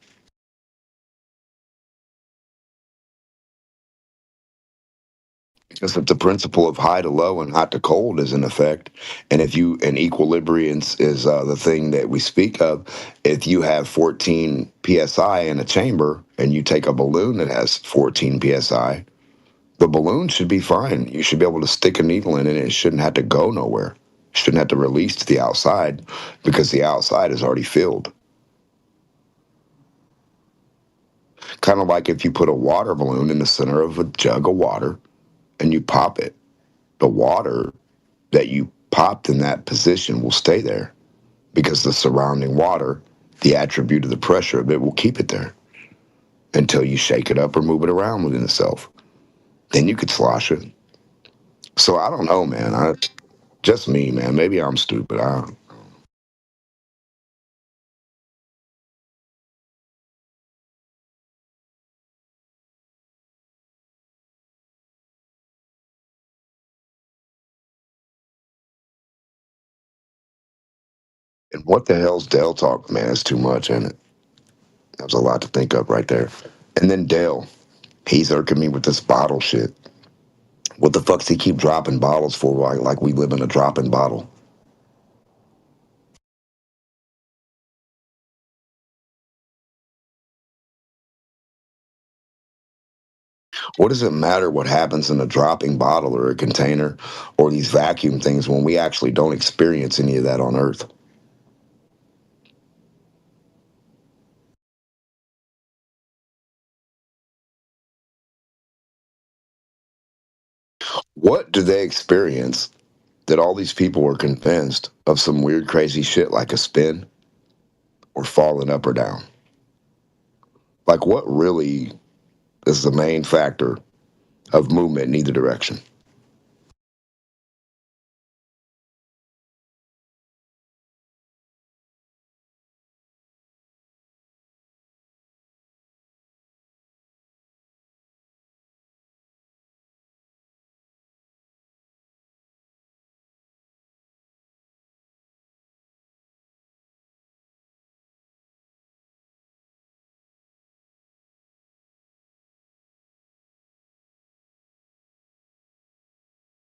Because if the principle of high to low and hot to cold is in effect, and if you and equilibrium is the thing that we speak of, if you have 14 psi in a chamber and you take a balloon that has 14 psi, the balloon should be fine. You should be able to stick a needle in it, and it shouldn't have to go nowhere. It shouldn't have to release to the outside because the outside is already filled. Kind of like if you put a water balloon in the center of a jug of water and you pop it, the water that you popped in that position will stay there because the surrounding water, the attribute of the pressure of it, will keep it there until you shake it up or move it around within itself. Then you could slosh it. So I don't know, man. Just me, man. Maybe I'm stupid. And what the hell's Dale talk, man? It's too much, ain't it? That was a lot to think of right there. And then Dale, he's irking me with this bottle shit. What the fuck's he keep dropping bottles for? Like we live in a dropping bottle. What does it matter what happens in a dropping bottle or a container or these vacuum things when we actually don't experience any of that on Earth? What do they experience that all these people are convinced of some weird, crazy shit like a spin or falling up or down? Like, what really is the main factor of movement in either direction?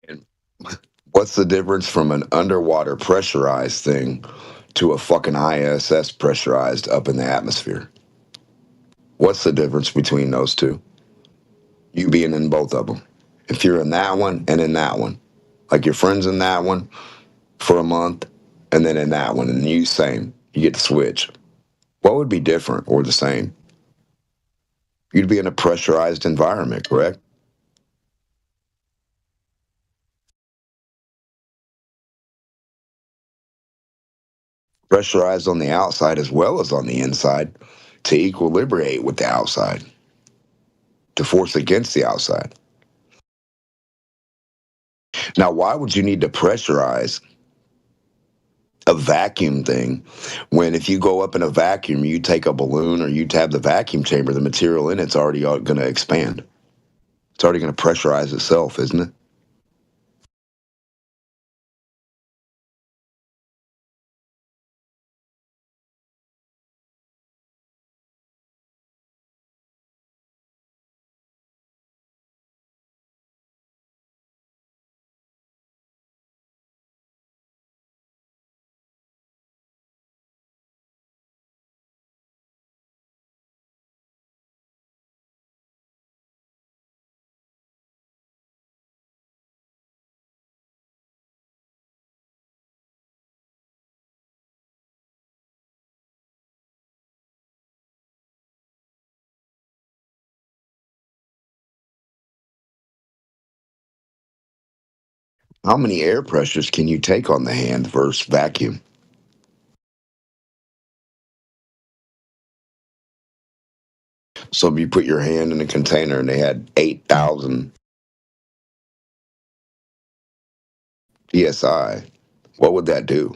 And what's the difference from an underwater pressurized thing to a fucking ISS pressurized up in the atmosphere? What's the difference between those two? You being in both of them. If you're in that one and in that one, like your friend's in that one for a month and then in that one, and you same, you get to switch. What would be different or the same? You'd be in a pressurized environment, correct? Pressurized on the outside as well as on the inside to equilibrate with the outside, to force against the outside. Now, why would you need to pressurize a vacuum thing when if you go up in a vacuum, you take a balloon or you tab the vacuum chamber, the material in it's already going to expand. It's already going to pressurize itself, isn't it? How many air pressures can you take on the hand versus vacuum? So if you put your hand in a container and they had 8,000 psi, what would that do?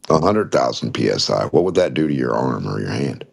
100,000 psi, what would that do to your arm or your hand?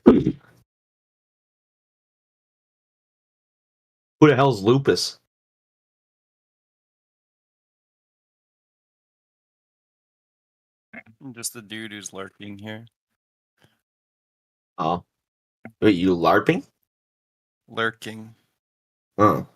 Who the hell's Lupus? Just the dude who's lurking here. Oh. Wait, you LARPing? Lurking. Oh.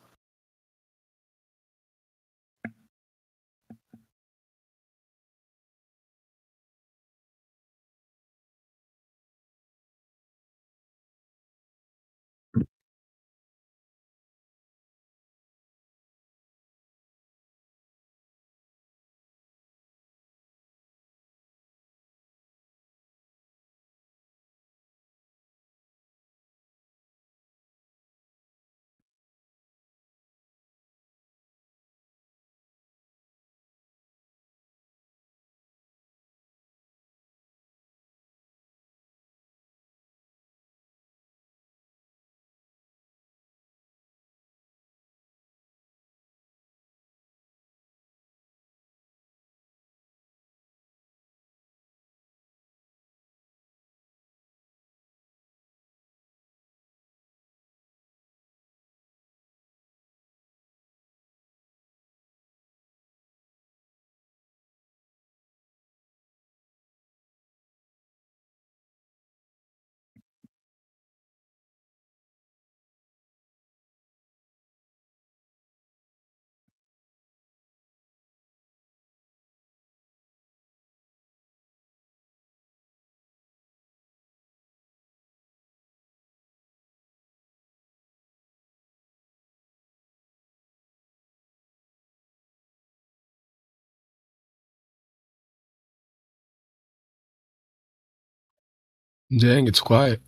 Dang, it's quiet.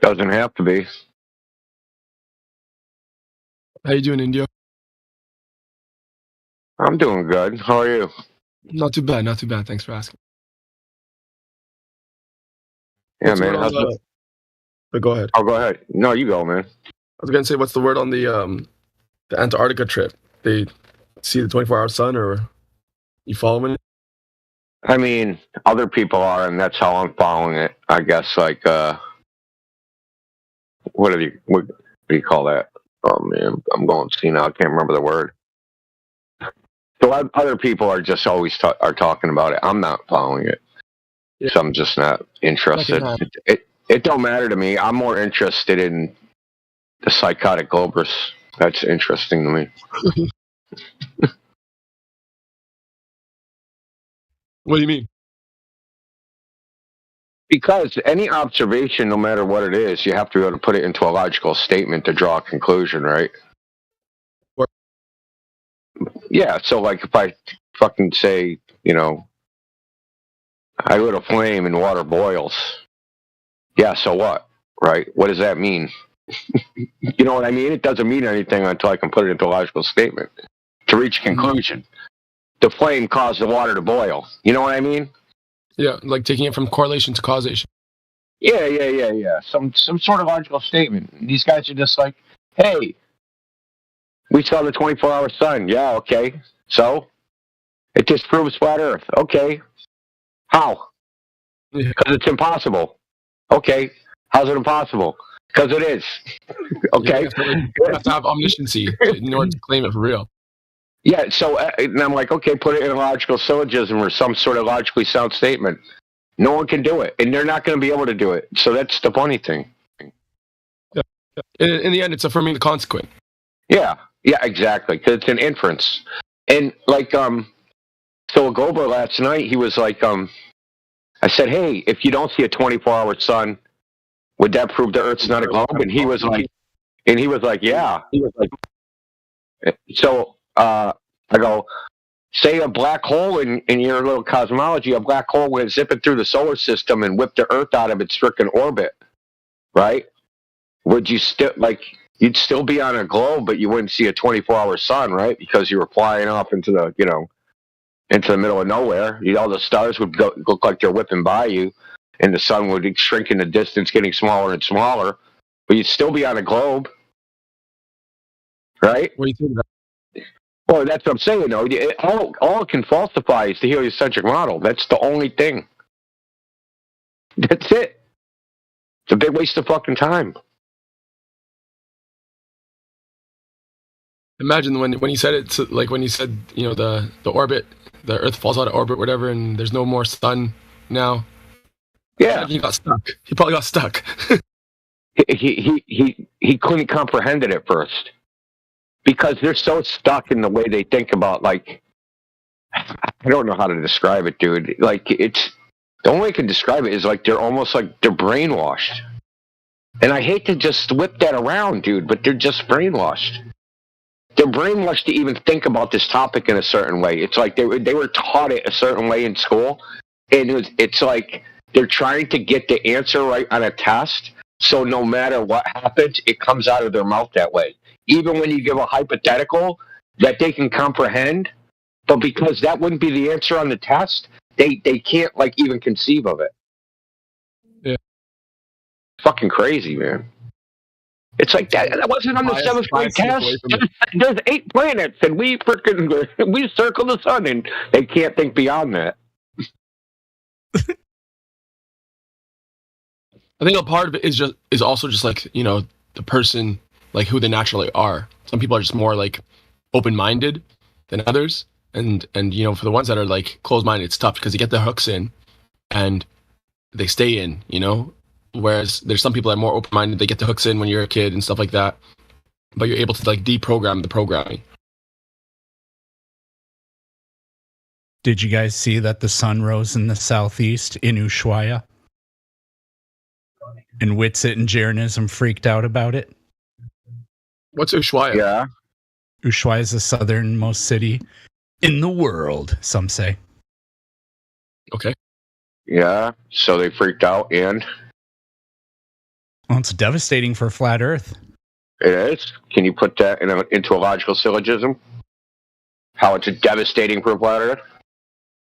Doesn't have to be. How you doing, Indio? I'm doing good. How are you? Not too bad, not too bad. Thanks for asking. Yeah, What's the man. word on the... But go ahead. Oh, go ahead. No, you go, man. I was gonna say, what's the word on the Antarctica trip? They see the 24-hour sun, or you following it? I mean, other people are, and that's how I'm following it. I guess, like, what do you call that? Oh man, I'm going to see now. I can't remember the word. So other people are just always are talking about it. I'm not following it, so I'm just not interested. It don't matter to me. I'm more interested in the psychotic globers. That's interesting to me. What do you mean? Because any observation, no matter what it is, you have to be able to put it into a logical statement to draw a conclusion, right? Yeah, so like if I fucking say, I lit a flame and water boils. Yeah, so what? Right? What does that mean? You know what I mean? It doesn't mean anything until I can put it into a logical statement to reach a conclusion. The flame caused the water to boil. You know what I mean? Yeah, like taking it from correlation to causation. Yeah. Some sort of logical statement. These guys are just like, hey, we saw the 24-hour sun. Yeah, okay. So? It disproves flat Earth. Okay. How? Because it's impossible. Okay. How's it impossible? Because it is. Okay. You have to have omnisciency in order to claim it for real. Yeah, so and I'm like, okay, put it in a logical syllogism or some sort of logically sound statement. No one can do it, and they're not going to be able to do it. So that's the funny thing. Yeah. In the end, it's affirming the consequent. Yeah, exactly, because it's an inference. And like, so Gober last night, he was like, I said, hey, if you don't see a 24-hour sun, would that prove the Earth's not a globe? And he was like, yeah. So I go, say a black hole in your little cosmology, a black hole went zipping through the solar system and whipped the Earth out of its freaking orbit, right? Would you still, you'd still be on a globe, but you wouldn't see a 24-hour sun, right? Because you were flying off into the, into the middle of nowhere. All the stars would look like they're whipping by you, and the sun would shrink in the distance, getting smaller and smaller, but you'd still be on a globe, right? What do you think of that? Well, that's what I'm saying, though. All it can falsify is the heliocentric model. That's the only thing. That's it. It's a big waste of fucking time. Imagine when you said it, like when you said, the orbit, the Earth falls out of orbit, whatever, and there's no more sun now. Yeah, he got stuck. He probably got stuck. he couldn't comprehend it at first because they're so stuck in the way they think about. Like, I don't know how to describe it, dude. Like, it's the only way I can describe it is like they're almost like they're brainwashed. And I hate to just whip that around, dude, but they're just brainwashed. They're brainwashed to even think about this topic in a certain way. It's like they were taught it a certain way in school, and it's like they're trying to get the answer right on a test, so no matter what happens, it comes out of their mouth that way. Even when you give a hypothetical that they can comprehend, but because that wouldn't be the answer on the test, they can't like even conceive of it. Yeah. Fucking crazy, man. It's like that wasn't on the seventh grade test. There's 8 planets, and we circle the sun, and they can't think beyond that. I think a part of it is also just like, the person, like who they naturally are. Some people are just more like open-minded than others, and for the ones that are like closed-minded, it's tough because they get their hooks in and they stay in, Whereas there's some people that are more open-minded, they get the hooks in when you're a kid and stuff like that, but you're able to like deprogram the programming. Did you guys see that the sun rose in the southeast in Ushuaia? And Witsit and Jeranism freaked out about it. What's Ushuaia? Yeah. Ushuaia is the southernmost city in the world, some say. Okay. Yeah, so they freaked out, and... Well, it's devastating for flat Earth. It is. Can you put that into a logical syllogism? How it's devastating for flat Earth?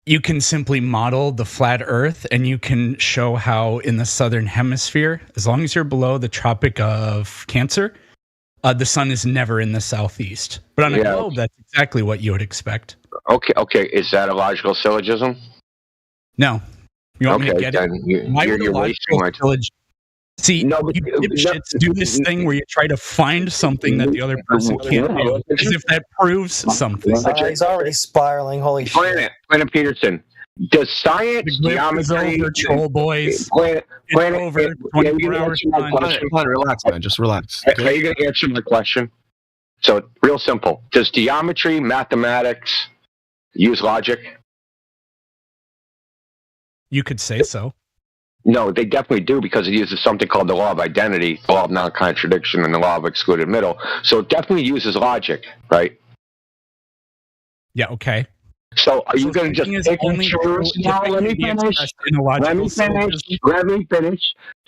You can simply model the flat Earth, and you can show how in the southern hemisphere, as long as you're below the Tropic of Cancer, the sun is never in the southeast. But on a globe, that's exactly what you would expect. Okay. Is that a logical syllogism? No. You want me to get it? You're wasting my time. See, you dipshits do this thing where you try to find something that the other person can't do, as if that proves something. He's already spiraling. Holy shit. Planet Peterson. Does science, geometry, over, troll boys? Planet over 24 hours. Relax, man. Just relax. Okay? Are you going to answer my question? So, real simple. Does geometry, mathematics use logic? You could say so. No, they definitely do, because it uses something called the law of identity, the law of non-contradiction, and the law of excluded middle. So it definitely uses logic, right? Yeah, okay. So are you going to just pick and choose? No, let me finish. Let me finish.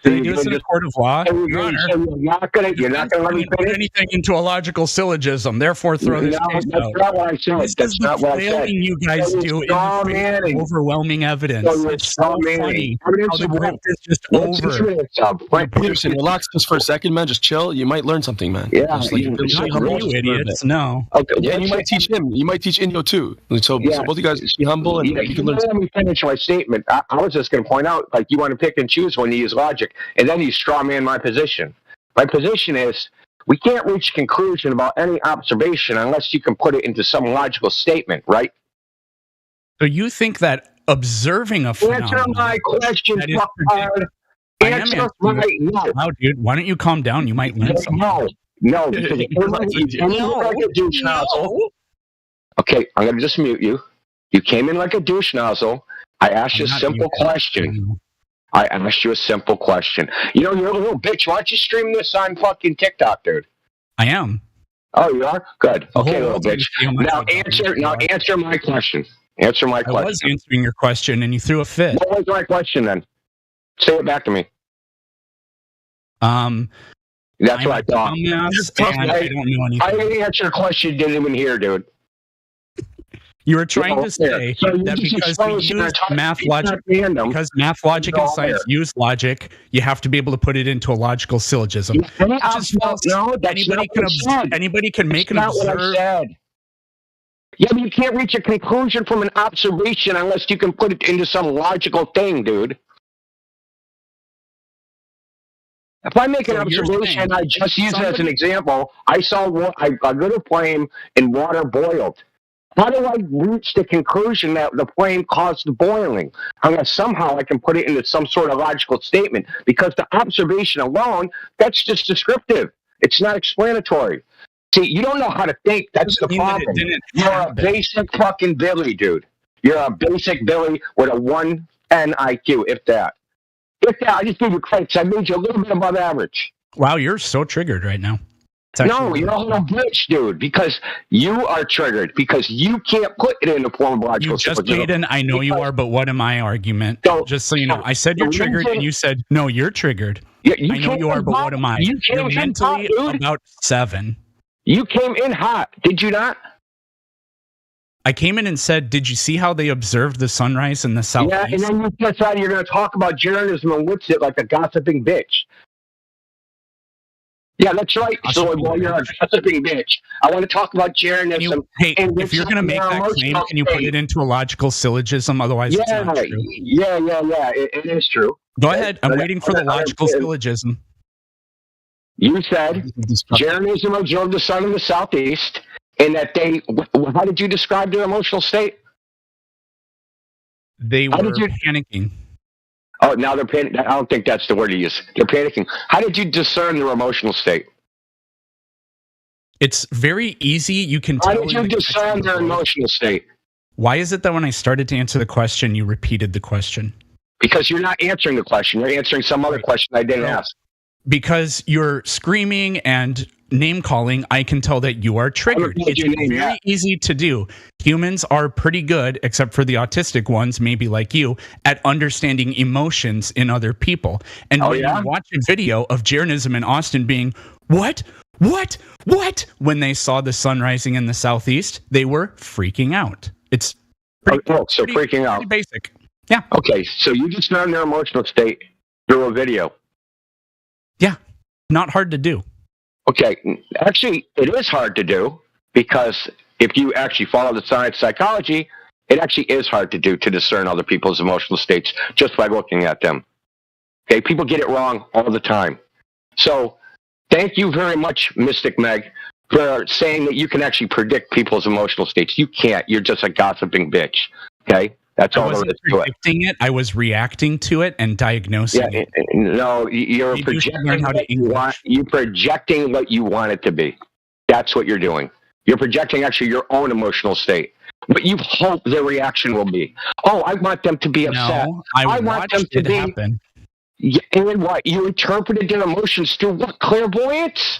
So you do this in a court of law? You're not going to let me put anything into a logical syllogism, therefore throw this case out. That's not what I said. This That's not what I said. you guys do in the face of overwhelming evidence. It's so funny how the group is just over. Peterson, relax just for a second, man. Just chill. You might learn something, man. Yeah, you idiots. No. Okay, yeah, and you might teach him. You might teach Indio too. So both of you guys be humble and you can learn. Let me finish my statement. I was just going to point out, like, you want to pick and choose when you use logic, and then you straw man my position. My position is we can't reach a conclusion about any observation unless you can put it into some logical statement, right? So you think that observing a phenomenon... Answer my question, Answer my... Wow, dude, why don't you calm down? You might learn something. No, because Okay, I'm going to just mute you. You came in like a douche nozzle. I asked you a simple question. You're a little bitch. Why don't you stream this on fucking TikTok, dude? I am. Oh, you are? Good. Okay, little bitch. Now answer my question. Answer my question. I was answering your question, and you threw a fit. What was my question, then? Say it back to me. That's what I thought. I don't know anything. I didn't answer your question. You didn't even hear, dude. You were trying to say that because we use math logic, because math logic and science use logic, you have to be able to put it into a logical syllogism. No, that's anybody can make an observe. Yeah, but you can't reach a conclusion from an observation unless you can put it into some logical thing, dude. If I make an observation, I just use it as an example. I saw a little flame and water boiled. How do I reach the conclusion that the flame caused the boiling? Unless somehow I can put it into some sort of logical statement. Because the observation alone, that's just descriptive. It's not explanatory. See, you don't know how to think. That's the problem. You're a basic fucking Billy, dude. You're a basic Billy with a 110 IQ, if that. If that, I just gave you credit. I made you a little bit above average. Wow, you're so triggered right now. No, you're a little bitch, dude, because you are triggered, because you can't put it in the form of logical. You just made an I know you are, but what am I argument? Just so you know, I said you're triggered, and you said, no, you're triggered. Yeah, I know you are, but what am I? You're mentally about 7. You came in hot, did you not? I came in and said, did you see how they observed the sunrise in the southeast? Yeah, and then you decided you're going to talk about journalism and what's it like a gossiping bitch. Yeah, that's right. So, well, you're a gossiping bitch. I want to talk about journalism. Hey, if you're going to make that claim, can you put it into a logical syllogism? Otherwise, it's not true. Yeah. It is true. Go ahead. I'm waiting for the logical syllogism. You said journalism observed the sun in the southeast, and that they. How did you describe their emotional state? They were panicking. Oh, now they're panicking. I don't think that's the word to use. They're panicking. How did you discern their emotional state? It's very easy. You can tell. How did you discern their emotional state? Why is it that when I started to answer the question, you repeated the question? Because you're not answering the question. You're answering some other question I didn't ask. Because you're screaming and name calling, I can tell that you are triggered. It's very easy to do. Humans are pretty good, except for the autistic ones, maybe like you, at understanding emotions in other people. And when you watch a video of Jeranism in Austin being, what? When they saw the sun rising in the southeast, they were freaking out. It's freaking out. Pretty basic. Yeah. Okay, so you just learned their emotional state through a video. Yeah, not hard to do. Okay, actually, it is hard to do because if you actually follow the science psychology, it actually is hard to do to discern other people's emotional states just by looking at them. Okay, people get it wrong all the time. So thank you very much, Mystic Meg, for saying that you can actually predict people's emotional states. You can't. You're just a gossiping bitch. Okay? That's all there is to it. Predicting it. I was reacting to it and diagnosing it. No, you're projecting what you want it to be. That's what you're doing. You're projecting actually your own emotional state. But you hope their reaction will be, oh, I want them to be upset. No, I want them to happen. And what? You interpreted their emotions through what? Clairvoyance?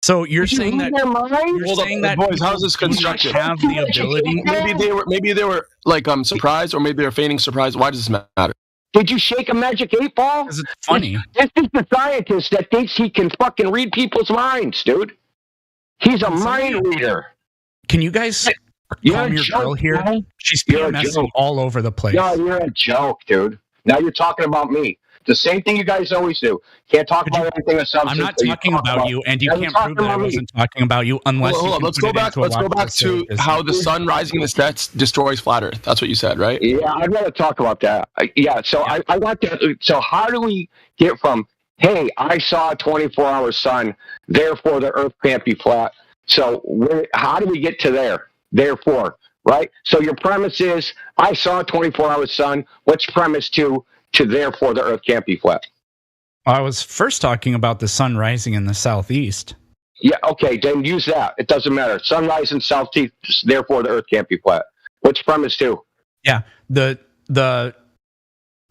So you're saying that boys, how's this constructed? Have the ability. Maybe they were like surprised, or maybe they're feigning surprise. Why does this matter? Did you shake a magic 8-ball? Because it's funny. This is the scientist that thinks he can fucking read people's minds, dude. He's a mind reader. Can you guys calm your girl here? Man. She's PMSing all over the place. No, you're a joke, dude. Now you're talking about me. The same thing you guys always do. Can't talk about anything of substance. I'm not talking about you, and you can't prove that I wasn't talking about you unless hold on. Let's go back to how the sun rising in the stats destroys flat Earth. That's what you said, right? Yeah, I'd rather talk about that. I want that. So how do we get from, hey, I saw a 24-hour sun, therefore the Earth can't be flat. So how do we get to there? Therefore, right? So your premise is, I saw a 24-hour sun. What's premise to therefore the Earth can't be flat? I was first talking about the sun rising in the southeast. Yeah, okay, then use that. It doesn't matter. Sunrise in southeast, therefore the Earth can't be flat. What's premise two? Yeah, the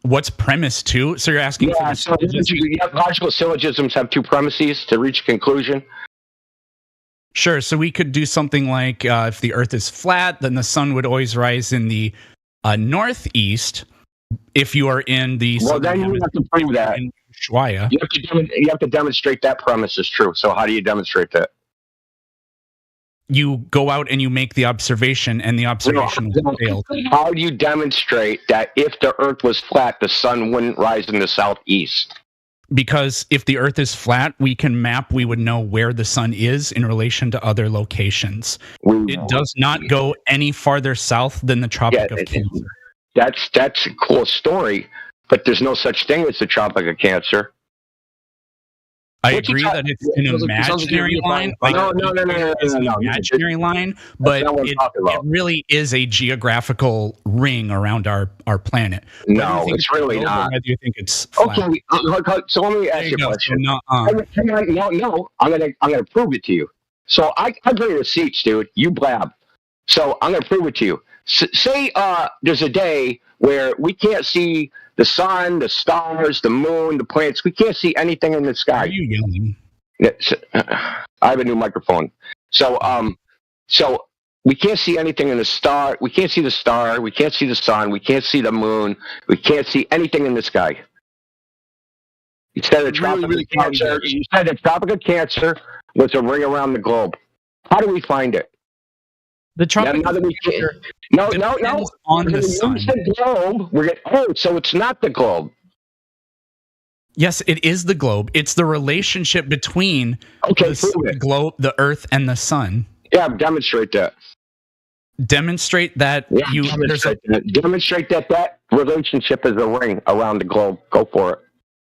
what's premise two? So you're asking for the logical syllogisms have two premises to reach a conclusion. Sure, so we could do something like if the Earth is flat, then the sun would always rise in the northeast. If you are in the then you have to prove that. Ushuaia. You have to demonstrate that premise is true. So how do you demonstrate that? You go out and you make the observation, and the observation failed. How do you demonstrate that if the Earth was flat, the sun wouldn't rise in the southeast? Because if the Earth is flat, we would know where the sun is in relation to other locations. It does not go any farther south than the Tropic of Cancer. That's a cool story, but there's no such thing as the Tropic of Cancer. I agree that it's an imaginary line. No. It's an imaginary line, but it really is a geographical ring around our planet. No, it's really not. Whether you think it's flat. Okay, so let me ask you a question. No, I'm gonna prove it to you. So I bring receipts, dude. You blab. So I'm gonna prove it to you. Say there's a day where we can't see the sun, the stars, the moon, the planets. We can't see anything in the sky. Are you yelling? I have a new microphone. So we can't see anything in the star. We can't see the star. We can't see the sun. We can't see the moon. We can't see anything in the sky. You said the Tropic of Cancer. You said the Tropic of Cancer was a ring around the globe. How do we find it? The Tropic of Cancer. No. On the sun. The globe. So it's not the globe. Yes, it is the globe. It's the relationship between the globe, the Earth, and the sun. Yeah, demonstrate that. Demonstrate that demonstrate that relationship is a ring around the globe. Go for it.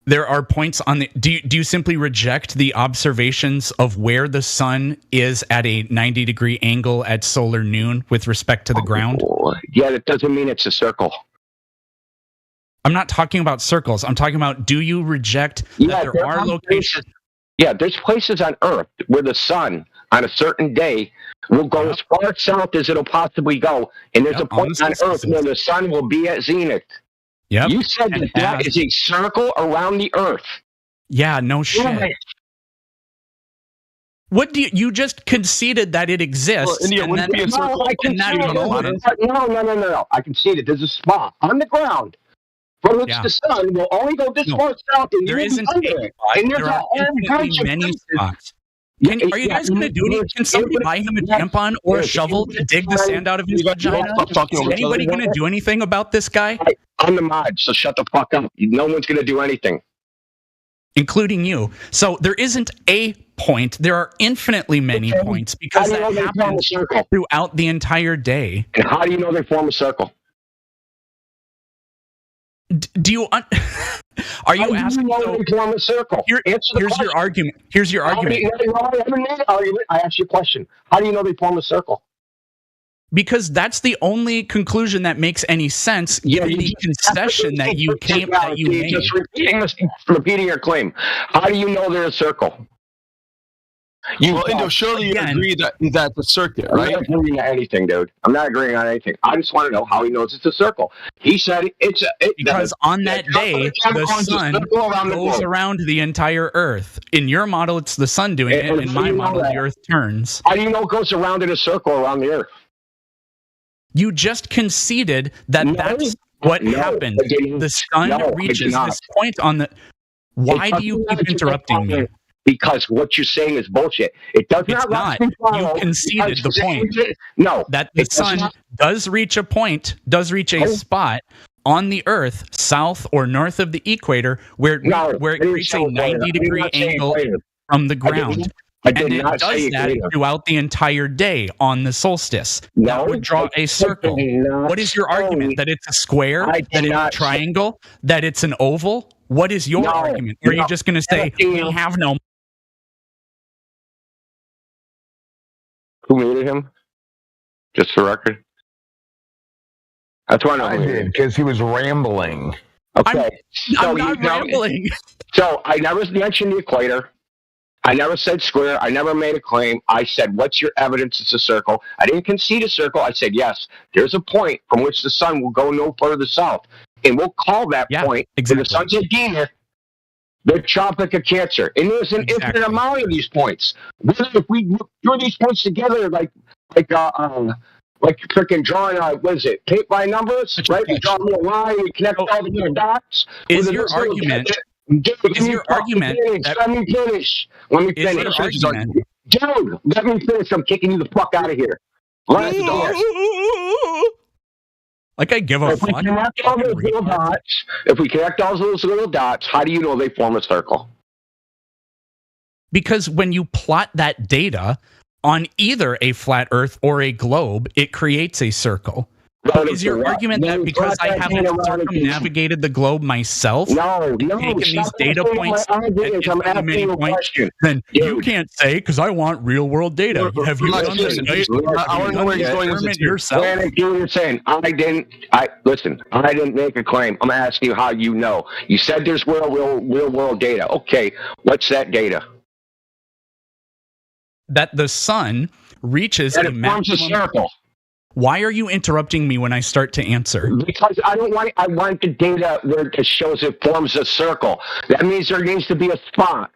There are points on the. Do you simply reject the observations of where the sun is at a 90-degree angle at solar noon with respect to the ground? Yeah, that doesn't mean it's a circle. I'm not talking about circles. I'm talking about, do you reject that there are locations? Yeah, there's places on Earth where the sun on a certain day will go as far south as it'll possibly go, and there's a point on Earth where the sun will be at zenith. Yep. You said that is a circle around the Earth. Yeah, no shit. What do you just conceded that it exists? Well, India wouldn't be a circle. I conceded. No. I conceded. There's a spot on the ground from which the sun will only go this far south, and there isn't under it. And there's a whole bunch of many spots. Are you guys going to do anything? Can somebody buy him a tampon or a shovel to dig the sand out of his vagina? Is anybody going to do anything about this guy? I'm the mod, so shut the fuck up. No one's going to do anything. Including you. So there isn't a point. There are infinitely many points because that happens throughout the entire day. And how do you know they form a circle? Do you... Are you asking? They form a circle? Here's your argument. Here's your argument. I asked you a question. How do you know they form a circle? Because that's the only conclusion that makes any sense, given the concession that you made. Just repeating your claim. How do you know they're a circle? Surely you agree that that's a circuit, right? I'm not agreeing on anything, dude. I'm not agreeing on anything. I just want to know how he knows it's a circle. He said because on that day, the sun goes around the entire Earth. In your model, it's the sun doing it. In my model, the Earth turns. How do you know it goes around in a circle around the Earth? You just conceded that that's what happened. The sun reaches this point on the... Why do you keep interrupting me? Because what you're saying is bullshit. It does not. You conceded the point. No. That the sun does reach a point, does reach a spot on the Earth, south or north of the equator, where it creates a 90-degree angle from the ground. And it does that throughout the entire day on the solstice. That would draw a circle. What is your argument? That it's a square? That it's a triangle? That it's an oval? What is your argument? Or are you just going to say, we have no... Who muted him? Just for record. That's why I did, because he was rambling. Okay. I'm not rambling. So I never mentioned the equator. I never said square. I never made a claim. I said, what's your evidence it's a circle? I didn't concede a circle. I said, yes, there's a point from which the sun will go no further south. And we'll call that point, when the sun's at zenith, the Tropic of Cancer. And there's an infinite amount of these points. If we throw these points together like freaking drawing, what is it, paint by numbers, right? We draw a little line, we connect all the little dots. Is your argument... Is your argument let me finish. Let me finish. Dude, let me finish. I'm kicking you the fuck out of here. Like I give a If we fuck. connect all those little dots, how do you know they form a circle? Because when you plot that data on either a flat Earth or a globe, it creates a circle. Is your argument that because I haven't circumnavigated the globe myself, taken these data points and given them many points, then you can't say because I want real world data. Have you done this? I want to know where you're going with this yourself. You're saying I didn't make a claim. I'm asking you how you know. You said there's real world data. Okay, what's that data? That the sun reaches a maximum circle. Why are you interrupting me when I start to answer? Because I want the data where it shows it forms a circle. That means there needs to be a spot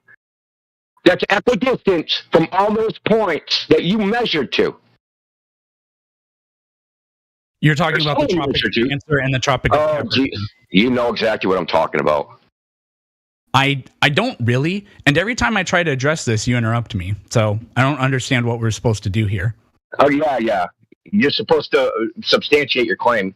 that's equidistant from all those points that you measured to. You're talking about the Tropic of Cancer and the Tropic of Capricorn. You know exactly what I'm talking about. I don't really, and every time I try to address this, you interrupt me. So I don't understand what we're supposed to do here. Oh yeah. You're supposed to substantiate your claim.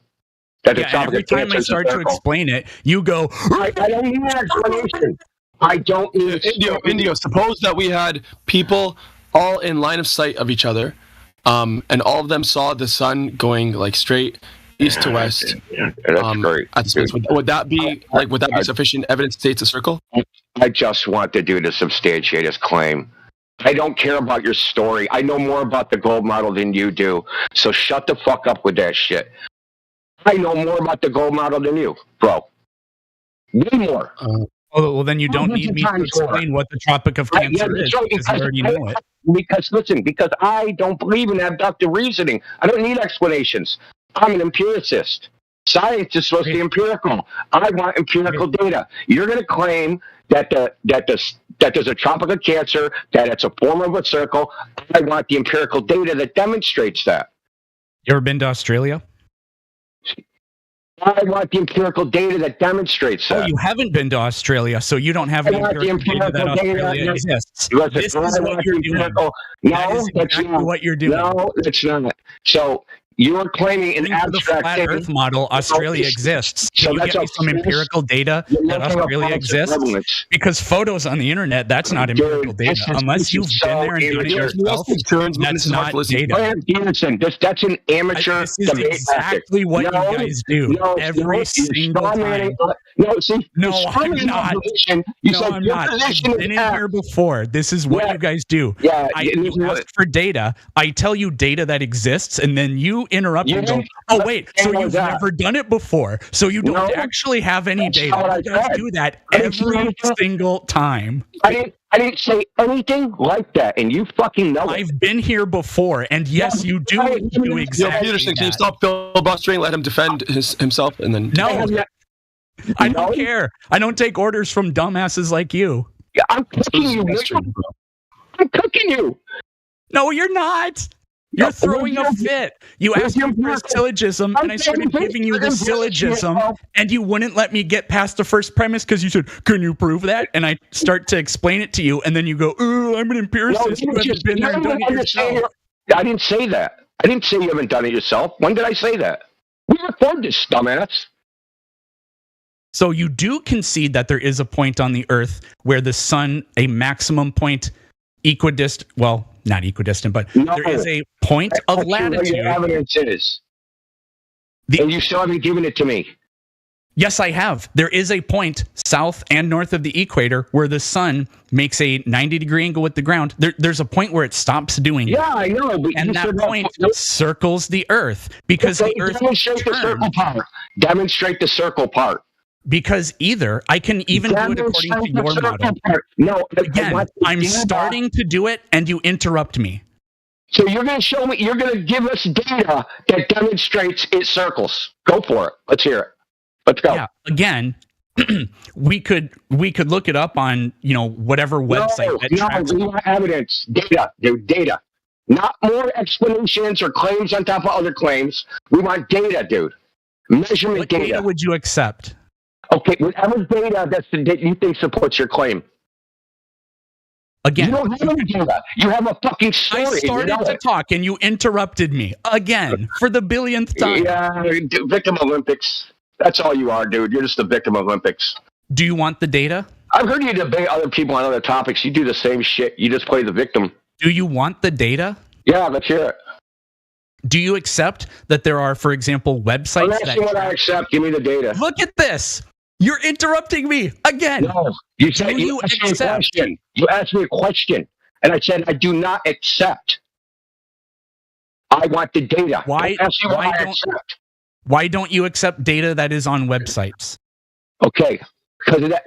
That every time I start to explain it, you go. I don't need an explanation. I don't need Indio. Suppose that we had people all in line of sight of each other, and all of them saw the sun going like straight east to west. That's great. Would that be sufficient evidence to say it's a circle? I just want the dude to substantiate his claim. I don't care about your story. I know more about the gold model than you do. So shut the fuck up with that shit. I know more about the gold model than you, bro. Way more. Well, then you don't need me to explain what the Tropic of Cancer is, because you already know it. Because I don't believe in abductive reasoning. I don't need explanations. I'm an empiricist. Science is supposed to be empirical. I want empirical data. You're going to claim that there's a Tropic of Cancer, that it's a form of a circle. I want the empirical data that demonstrates that. You ever been to Australia? I want the empirical data that demonstrates that. Oh, you haven't been to Australia, so you don't have any empirical data that Australia exists. This is what you're doing. That is exactly what you're doing. No, it's not. So you are claiming an abstract flat Earth model. Australia exists. Can you get me some empirical data that Australia exists? Because photos on the internet, that's not empirical data. Unless you've been there and done it yourself, that's not data. That's an amateur debate. This is exactly what you guys do every single time. No, I'm not. I'm not. I've been in here before. This is what you guys do. You ask for data. I tell you data that exists, and then you interrupt and go, oh, wait, so you've never done it before. So you don't actually have any data. You guys do that every single time. I didn't say anything like that, and you fucking know it. I've been here before, and yes, you do exactly Peterson, that. can you stop filibustering, let him defend himself, and then... No, I don't care. I don't take orders from dumbasses like you. Yeah, I'm cooking you. I'm cooking you. No, you're not. You're throwing a fit. You asked me for a syllogism, and I started giving you the syllogism, and you wouldn't let me get past the first premise because you said, can you prove that? And I start to explain it to you, and then you go, oh, I'm an empiricist. You haven't been there and done it yourself. I didn't say that. I didn't say you haven't done it yourself. When did I say that? We recorded this, dumbass. So you do concede that there is a point on the Earth where the sun, a maximum point, not equidistant, but there is a point of latitude. Your evidence is. And you still haven't given it to me. Yes, I have. There is a point south and north of the equator where the sun makes a 90-degree angle with the ground. There's a point where it stops doing it. Yeah, I know. But and that point circles the Earth because the Earth demonstrate the circle part. Demonstrate the circle part. Because I can even do it according to your model. No, again, I'm starting to do it, and you interrupt me. So you're going to show me. You're going to give us data that demonstrates it circles. Go for it. Let's hear it. Let's go. Yeah. Again, we could look it up on whatever website. We want evidence, data. Not more explanations or claims on top of other claims. We want data, dude. Measurement what data. Data would you accept? Okay, whatever data that you think supports your claim. Again, you don't have any data. You have a fucking story. I started to talk and you interrupted me again for the billionth time. Yeah, victim Olympics. That's all you are, dude. You're just a victim Olympics. Do you want the data? I've heard you debate other people on other topics. You do the same shit. You just play the victim. Do you want the data? Yeah, let's hear it. Do you accept that there are, for example, websites I'm asking what I accept. Give me the data. Look at this. You're interrupting me again. No, you said you asked me a question. You asked me a question, and I said I do not accept. I want the data. Why don't you accept data that is on websites? Okay, because of that,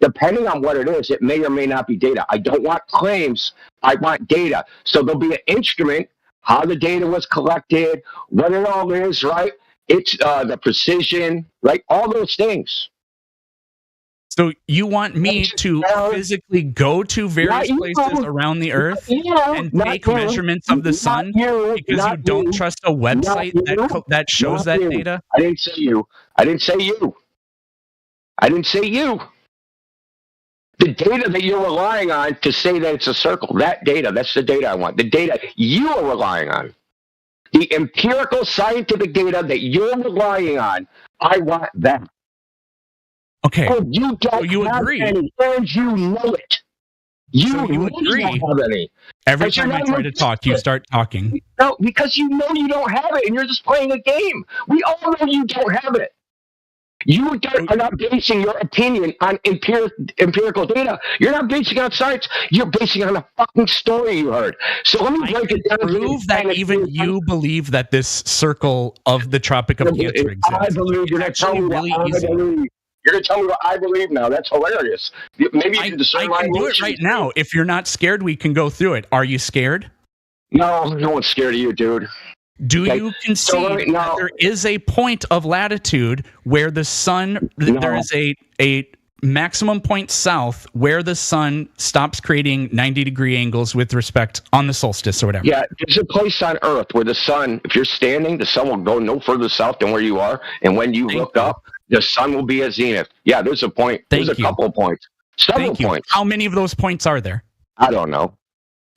depending on what it is, it may or may not be data. I don't want claims. I want data. So there'll be an instrument, how the data was collected, what it all is, right? It's the precision, right? All those things. So you want me to physically go to various places around the earth and take measurements of the sun because you don't trust a website that shows that data? I didn't say you. I didn't say you. I didn't say you. The data that you're relying on to say that it's a circle, that data, that's the data I want. The data you are relying on. The empirical scientific data that you're relying on, I want that. Okay. Oh, you don't so you have agree. any, and you know it. You agree. Don't have any. Every time I try to talk, you start talking. No, because you know you don't have it, and you're just playing a game. We all know you don't have it. You are not basing your opinion on empirical data. You're not basing on science. You're basing on a fucking story you heard. So let me break it down. Prove that even you believe that this circle of the Tropic of Cancer exists. I believe. You're going to tell me what I believe. You're going to tell me what I believe now. That's hilarious. Maybe you can discern my I can do it right now. If you're not scared, we can go through it. Are you scared? No, no one's scared of you, dude. Do you concede that there is a point of latitude where the sun, there is a maximum point south where the sun stops creating 90-degree angles with respect on the solstice or whatever? Yeah, there's a place on Earth where the sun, if you're standing, the sun will go no further south than where you are. And when you look up, the sun will be at zenith. Yeah, there's a point. There's a couple of points. Several points. How many of those points are there? I don't know.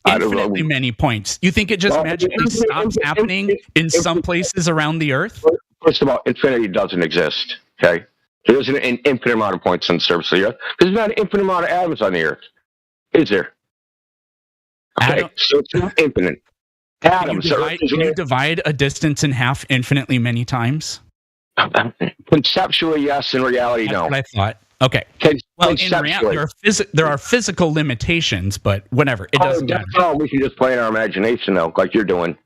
Infinitely many points. You think it just magically stops happening in some places around the Earth? First of all, infinity doesn't exist. Okay, there isn't an infinite amount of points on the surface of the Earth. There's not an infinite amount of atoms on the Earth, is there? Okay, so it's not infinite. Atoms. Can you divide a distance in half infinitely many times? Conceptually, yes. In reality, no. That's what I thought. Okay. Well, in reality, there are physical limitations, but whatever. It doesn't matter. Oh, we can just play in our imagination, though, like you're doing.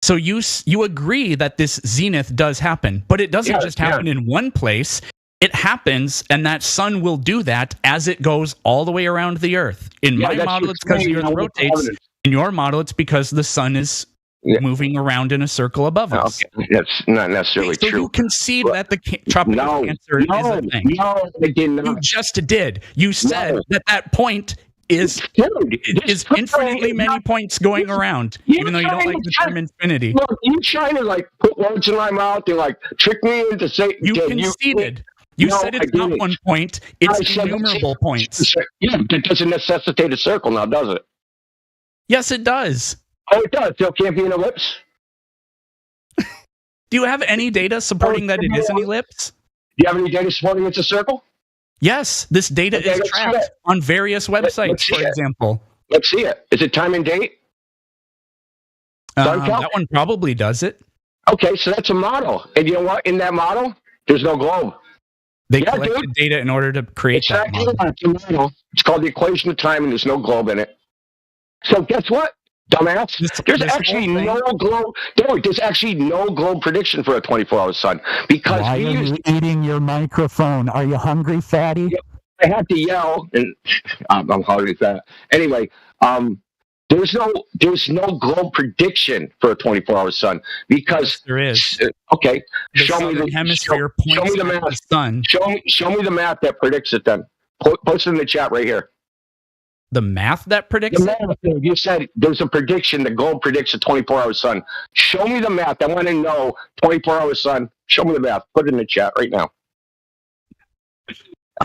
So you agree that this zenith does happen, but it doesn't just happen in one place. It happens, and that sun will do that as it goes all the way around the Earth. In my model, it's because the Earth rotates. In your model, it's because the sun is moving around in a circle above us. Okay. That's not necessarily true. So you concede that the Tropic of Cancer is a thing. No, I did not. You just did. You said that point is infinitely many points going around, even though you don't like the term infinity. Look, you trying to put words in my mouth and trick me into saying you conceded. You said it's not one point; it's innumerable points. Yeah, that doesn't necessitate a circle, now does it? Yes, it does. Oh, it does. So it can't be an ellipse. Do you have any data supporting that it is an ellipse? Do you have any data supporting it's a circle? Yes, this data is tracked on various websites, for example. Let's see it. Is it time and date? That one probably does it. Okay, so that's a model. And you know what? In that model, there's no globe. They collected data in order to create that model. It's called the equation of time, and there's no globe in it. So guess what, dumbass? There's actually no globe. There's actually no globe prediction for a 24-hour sun because why are you eating your microphone? Are you hungry, fatty? I have to yell, and I'm hungry fat. Anyway, there's no globe prediction for a 24-hour sun because there is. Okay, show me the hemisphere. Show me the map. The sun. Show me the map that predicts it. Then post it in the chat right here. The math that predicts it? You said there's a prediction. The globe predicts a 24-hour sun. Show me the math. I want to know 24-hour sun. Show me the math. Put it in the chat right now.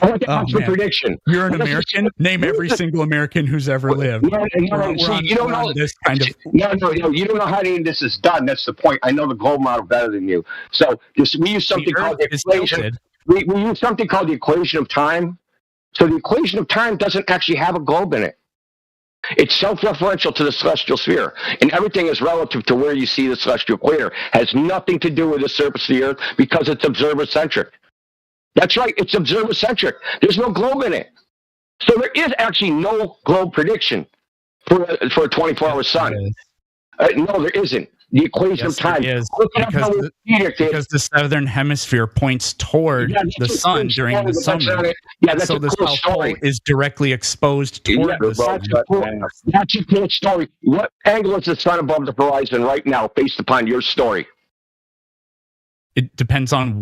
I want the Oh, actual man. prediction. You're an American? Name every single American who's ever lived. No, You don't know this kind of. No, you don't know how any of this is done. That's the point. I know the globe model better than you. So we use something called the equation. We use something called the equation of time. So the equation of time doesn't actually have a globe in it. It's self-referential to the celestial sphere, and everything is relative to where you see the celestial equator. Has nothing to do with the surface of the Earth because it's observer-centric. That's right, it's observer-centric. There's no globe in it. So there is actually no globe prediction for a 24-hour sun. No, there isn't. The equation of time. Is because the southern hemisphere points toward the sun during the summer. So the South Pole is directly exposed toward the sun. That's a cool story. What angle is the sun above the horizon right now, based upon your story? It depends on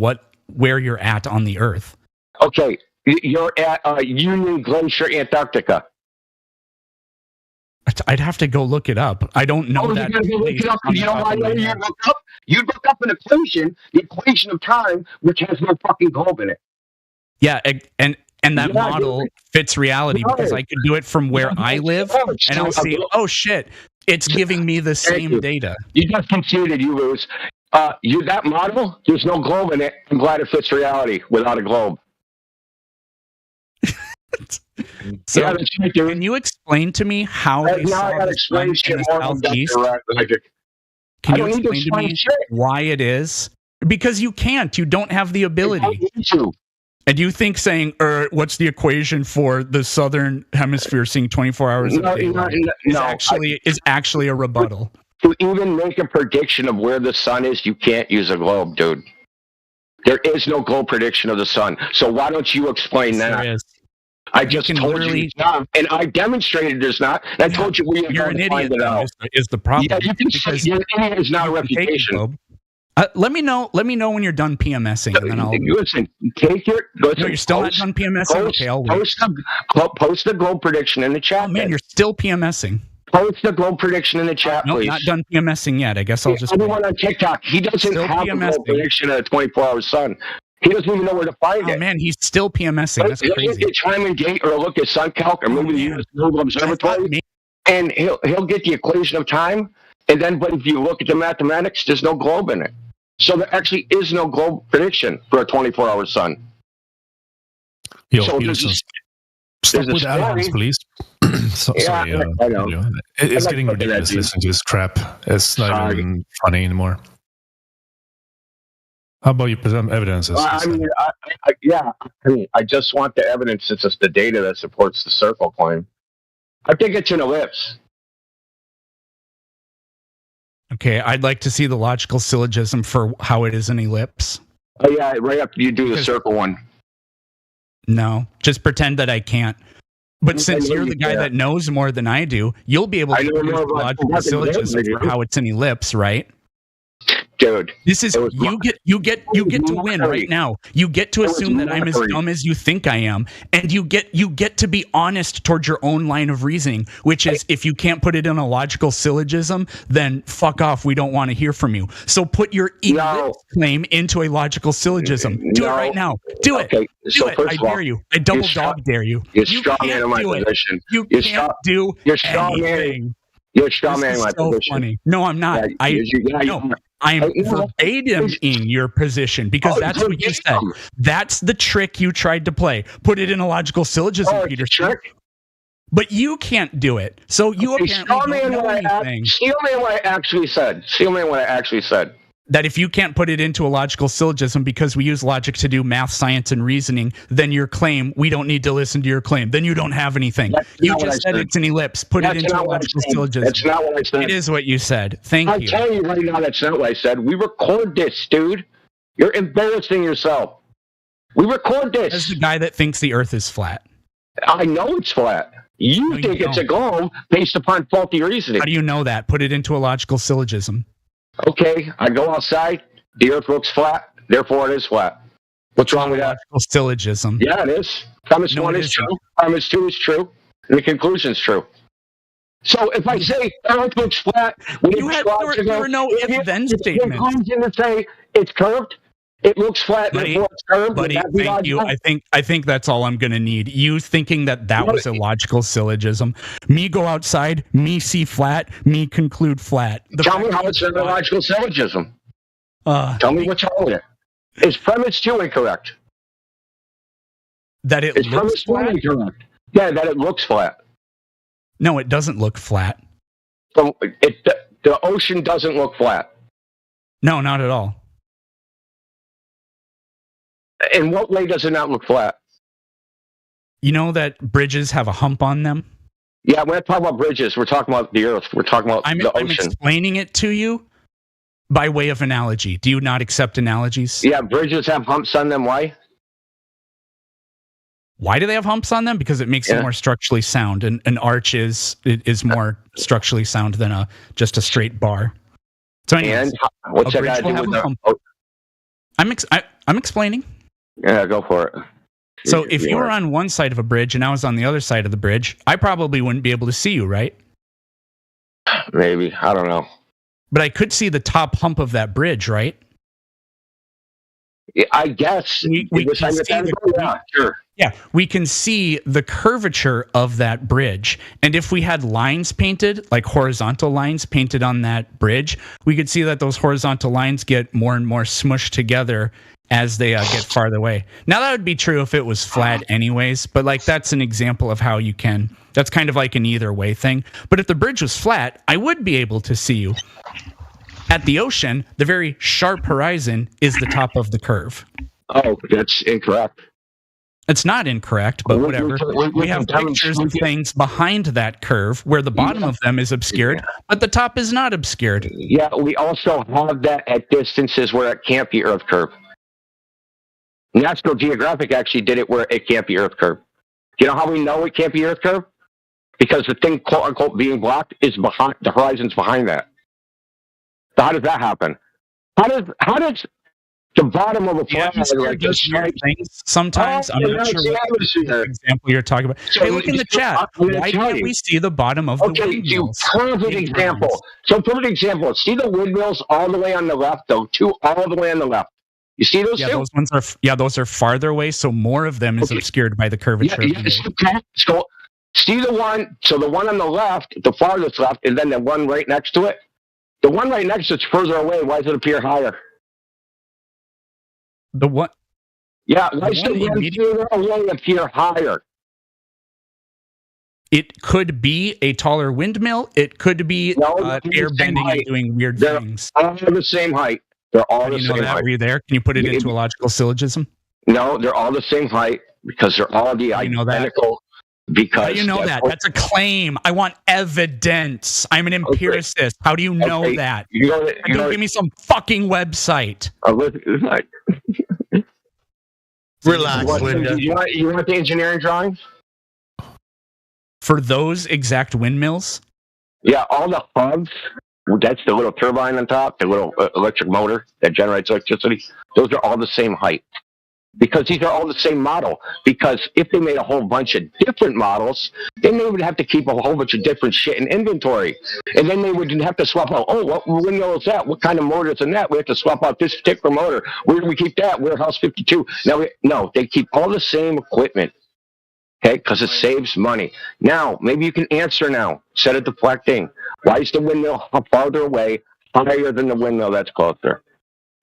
where you're at on the Earth. Okay, you're at Union Glacier, Antarctica. I'd have to go look it up. I don't know that. You know why you look up? You look up an equation, the equation of time, which has no fucking globe in it. Yeah, and that model fits reality because I can do it from where I live, and I'll see, oh shit, it's giving me the same data. You just conceded, you lose. That model, there's no globe in it. I'm glad it fits reality without a globe. So, can you explain to me how they saw the sun in the southeast? Can you explain to me why it is? Because you can't. You don't have the ability. And you think saying, what's the equation for the southern hemisphere seeing 24 hours of daylight is actually a rebuttal. To even make a prediction of where the sun is, you can't use a globe, dude. There is no globe prediction of the sun. So why don't you explain that? There is. I just told you it's not, and I demonstrated there's not. And I told you you're an idiot. Is the problem? Yeah, you can say you're an idiot is not a reputation. Let me know when you're done PMSing, and then I'll listen. Take your. Listen, no, you're still not done PMSing. Okay, I'll wait. Post the globe prediction in the chat. Oh man, you're still PMSing. Post the globe prediction in the chat, no, please. Not done PMSing yet. I guess I'll just. Everyone on TikTok, he doesn't still have a globe prediction of a 24-hour sun. He doesn't even know where to find it. Oh man, he's still PMSing. That's crazy. Look at time and date, or look at SunCalc, or maybe the U.S. Global Observatory, and he'll get the equation of time. And then, but if you look at the mathematics, there's no globe in it. So there actually is no globe prediction for a 24-hour sun. Stop with Alan, please. Sorry, I know. It's getting ridiculous listening to this crap. It's not even funny anymore. How about you present evidence? I just want the evidence. It's just the data that supports the circle claim. I think it's an ellipse. Okay, I'd like to see the logical syllogism for how it is an ellipse. Oh yeah, right after you do the circle one. No, just pretend that I can't. But since you're the guy that knows more than I do, you'll be able to use the logical syllogism for how it's an ellipse, right? Dude, this is you get to win right now. You get to assume that I'm as dumb as you think I am, and you get to be honest towards your own line of reasoning, which is if you can't put it in a logical syllogism, then fuck off. We don't want to hear from you. So put your ellipse claim into a logical syllogism. Do it right now. Do it. Okay. Do it. I dare you. I double dog dare you. You're strong man in my position. You can't do anything. You're a straw man in my position. Funny. No, I'm not. I'm verbatim in your position because that's what you said. That's the trick you tried to play. Put it in a logical syllogism, Peter. But you can't do it. So you apparently don't know anything. Steel man what I actually said. Steel man what I actually said. That if you can't put it into a logical syllogism because we use logic to do math, science, and reasoning, then your claim, we don't need to listen to your claim. Then you don't have anything. You just said it's an ellipse. Put it into a logical syllogism. That's not what I said. It is what you said. Thank you. I'm telling you right now, that's not what I said. We record this, dude. You're embarrassing yourself. We record this. As the guy that thinks the earth is flat. I know it's flat. You think it's a globe based upon faulty reasoning. How do you know that? Put it into a logical syllogism. Okay, I go outside, the earth looks flat, therefore it is flat. What's wrong with that? Syllogism. Yeah, it is. Premise 1 is true, premise 2 is true, and the conclusion is true. So if I say earth looks flat, there were no if-then statements. Conclusion to say it's curved, It looks flat Buddy, before it's curved. buddy, Would that be thank you. logical? I think that's all I'm going to need. You thinking that was a logical syllogism. Me go outside, me see flat, me conclude flat. Tell me how it's a logical syllogism. Tell me what's wrong with it. Is premise 2 incorrect? That it Is looks premise 2 flat? incorrect? Yeah, that it looks flat. No, it doesn't look flat. So the ocean doesn't look flat. No, not at all. In what way does it not look flat? You know that bridges have a hump on them? Yeah, we're not talking about bridges. We're talking about the Earth. We're talking about the I'm ocean. explaining it to you by way of analogy. Do you not accept analogies? Yeah, bridges have humps on them. Why? Why do they have humps on them? Because it makes it more structurally sound. And an arch is more structurally sound than just a straight bar. So anyways, and what's that got to do with the... I'm explaining. Yeah, go for it. So if you were on one side of a bridge and I was on the other side of the bridge, I probably wouldn't be able to see you, right? Maybe. I don't know. But I could see the top hump of that bridge, right? I guess. We can see sure. Yeah, we can see the curvature of that bridge. And if we had lines painted, like horizontal lines painted on that bridge, we could see that those horizontal lines get more and more smushed together as they get farther away. Now, that would be true if it was flat anyways, but like that's an example of how you can. That's kind of like an either way thing. But if the bridge was flat, I would be able to see you. At the ocean, the very sharp horizon is the top of the curve. Oh, that's incorrect. It's not incorrect, but whatever. We have pictures of things behind that curve where the bottom of them is obscured, but the top is not obscured. Yeah, we also have that at distances where it can't be Earth curve. National Geographic actually did it where it can't be Earth curve. You know how we know it can't be Earth curve? Because the thing, quote unquote, being blocked is behind the horizon's behind that. So how does that happen? How does the bottom of a planet like this things sometimes? I'm not sure what example you're talking about. So hey, look in the chat. Why can't we see the bottom of the windmills? Perfect example. So perfect example. See the windmills all the way on the left, though. Two all the way on the left. You see those? Yeah, two? those ones are. Those are farther away, so more of them is obscured by the curvature. So see the one. So the one on the left, the farthest left, and then the one right next to it. The one right next to it's further away. Why does it appear higher? The what? Yeah, why does the one further away appear higher? It could be a taller windmill. It could be air bending and doing weird things. All the same height. They're all the same height. Were you there? Can you put it into a logical syllogism? No, they're all the same height because they're all the identical. Because how do you know that? That's a claim. I want evidence. I'm an empiricist. How do you know that? Give me some fucking website. Relax, Linda. You want the engineering drawings? For those exact windmills? Yeah, all the hubs. That's the little turbine on top, the little electric motor that generates electricity. Those are all the same height. Because these are all the same model. Because if they made a whole bunch of different models, then they would have to keep a whole bunch of different shit in inventory. And then they would have to swap out, what windmill is that? What kind of motor is in that? We have to swap out this particular motor. Where do we keep that? Warehouse 52. No, they keep all the same equipment. Okay, because it saves money. Now, maybe you can answer now. Set it deflecting. Why is the windmill farther away, higher than the windmill that's closer?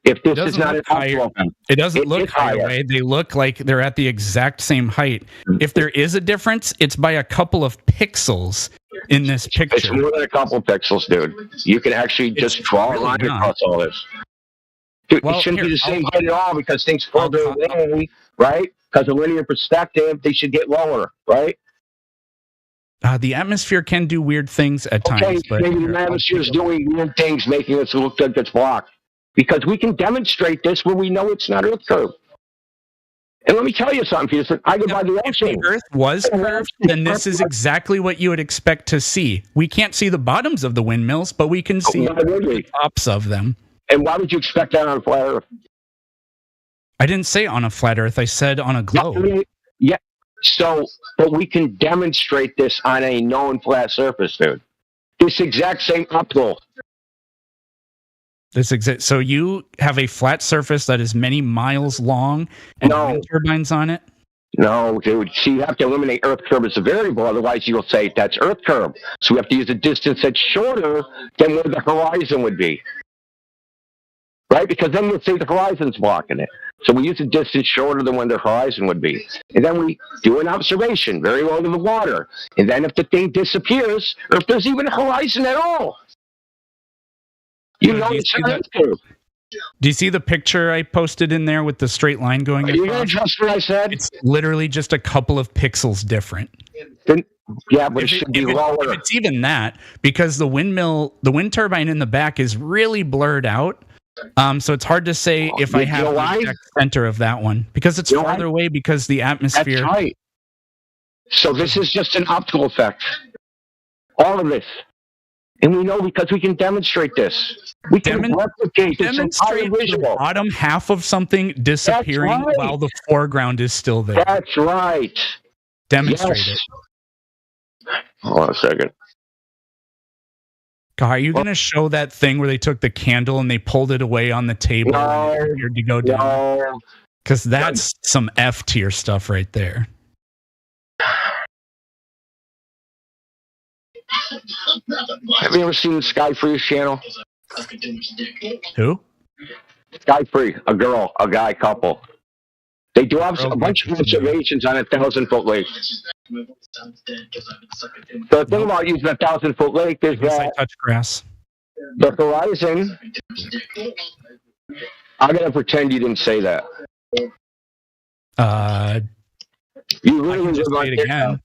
If this is not higher, it doesn't look higher. Way. They look like they're at the exact same height. If there is a difference, it's by a couple of pixels in this picture. It's more than a couple of pixels, dude. You can actually just draw a line across all this. Dude, it shouldn't be the same height at all because things further away, right? Because of linear perspective, they should get lower, right? The atmosphere can do weird things at times. But maybe the atmosphere is doing weird things, making it look like it's blocked. Because we can demonstrate this when we know it's not Earth curve. And let me tell you something, Peterson. I go by the ocean. If the Earth was curved, then this is exactly what you would expect to see. We can't see the bottoms of the windmills, but we can see the tops of them. And why would you expect that on a flat Earth? I didn't say on a flat Earth. I said on a globe. Yeah. So, but we can demonstrate this on a known flat surface, dude. This exact same optical. So you have a flat surface that is many miles long and wind turbines on it? No, dude. See, you have to eliminate Earth curve as a variable, otherwise you'll say that's Earth curve. So we have to use a distance that's shorter than where the horizon would be. Right? Because then we'll say the horizon's blocking it. So we use a distance shorter than when the horizon would be. And then we do an observation very low to the water. And then if the thing disappears, or if there's even a horizon at all, you know it's an Earth curve. Do you see the picture I posted in there with the straight line going across? Are you going to trust what I said? It's literally just a couple of pixels different. Yeah, but it should be lower. If it's even that, because the wind turbine in the back is really blurred out. So it's hard to say if I have the exact center of that one. Because it's farther away because the atmosphere... That's right. So this is just an optical effect. All of this. And we know because we can demonstrate this. We can replicate this entire visual. The bottom half of something disappearing while the foreground is still there. That's right. Demonstrate it. Hold on a second. God, are you going to show that thing where they took the candle and they pulled it away on the table and it appeared to go down? Because that's some F tier stuff right there. Have you ever seen the Sky Freeze channel? Who? Sky Free, a girl, a guy couple. They do have a bunch of observations on a 1,000-foot lake. The thing about using a 1,000-foot lake is that I touch grass. The horizon. I'm gonna pretend you didn't say that. You literally live on TikTok.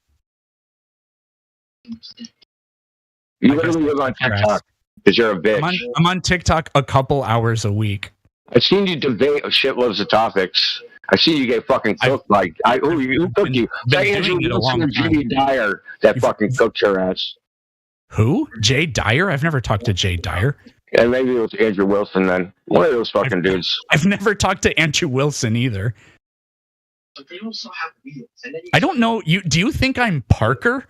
You literally live on TikTok because you're a bitch. I'm on TikTok a couple hours a week. I've seen you debate shitloads of topics. I see you get fucking cooked who cooked you? That Andrew Wilson or Jay Dyer that fucking cooked your ass. Who? Jay Dyer? I've never talked to Jay Dyer. And maybe it was Andrew Wilson then. One of those fucking dudes. I've never talked to Andrew Wilson either. I don't know. Do you think I'm Parker?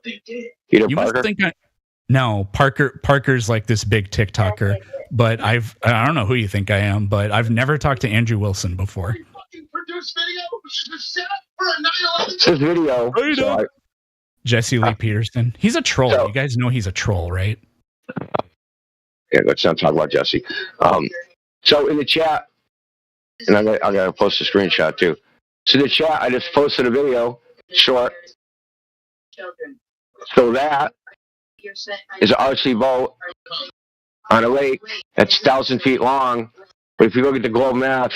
Peter you Parker? Must think no, Parker's like this big TikToker, but I don't know who you think I am, but I've never talked to Andrew Wilson before. It's his video. Jesse Lee Peterson. He's a troll. You guys know he's a troll, right? Yeah, let's not talk about Jesse. So in the chat, and I'm gonna post a screenshot too. So in the chat, I just posted a video, short. So that is an RC boat on a lake that's 1,000 feet long. But if you look at the globe map,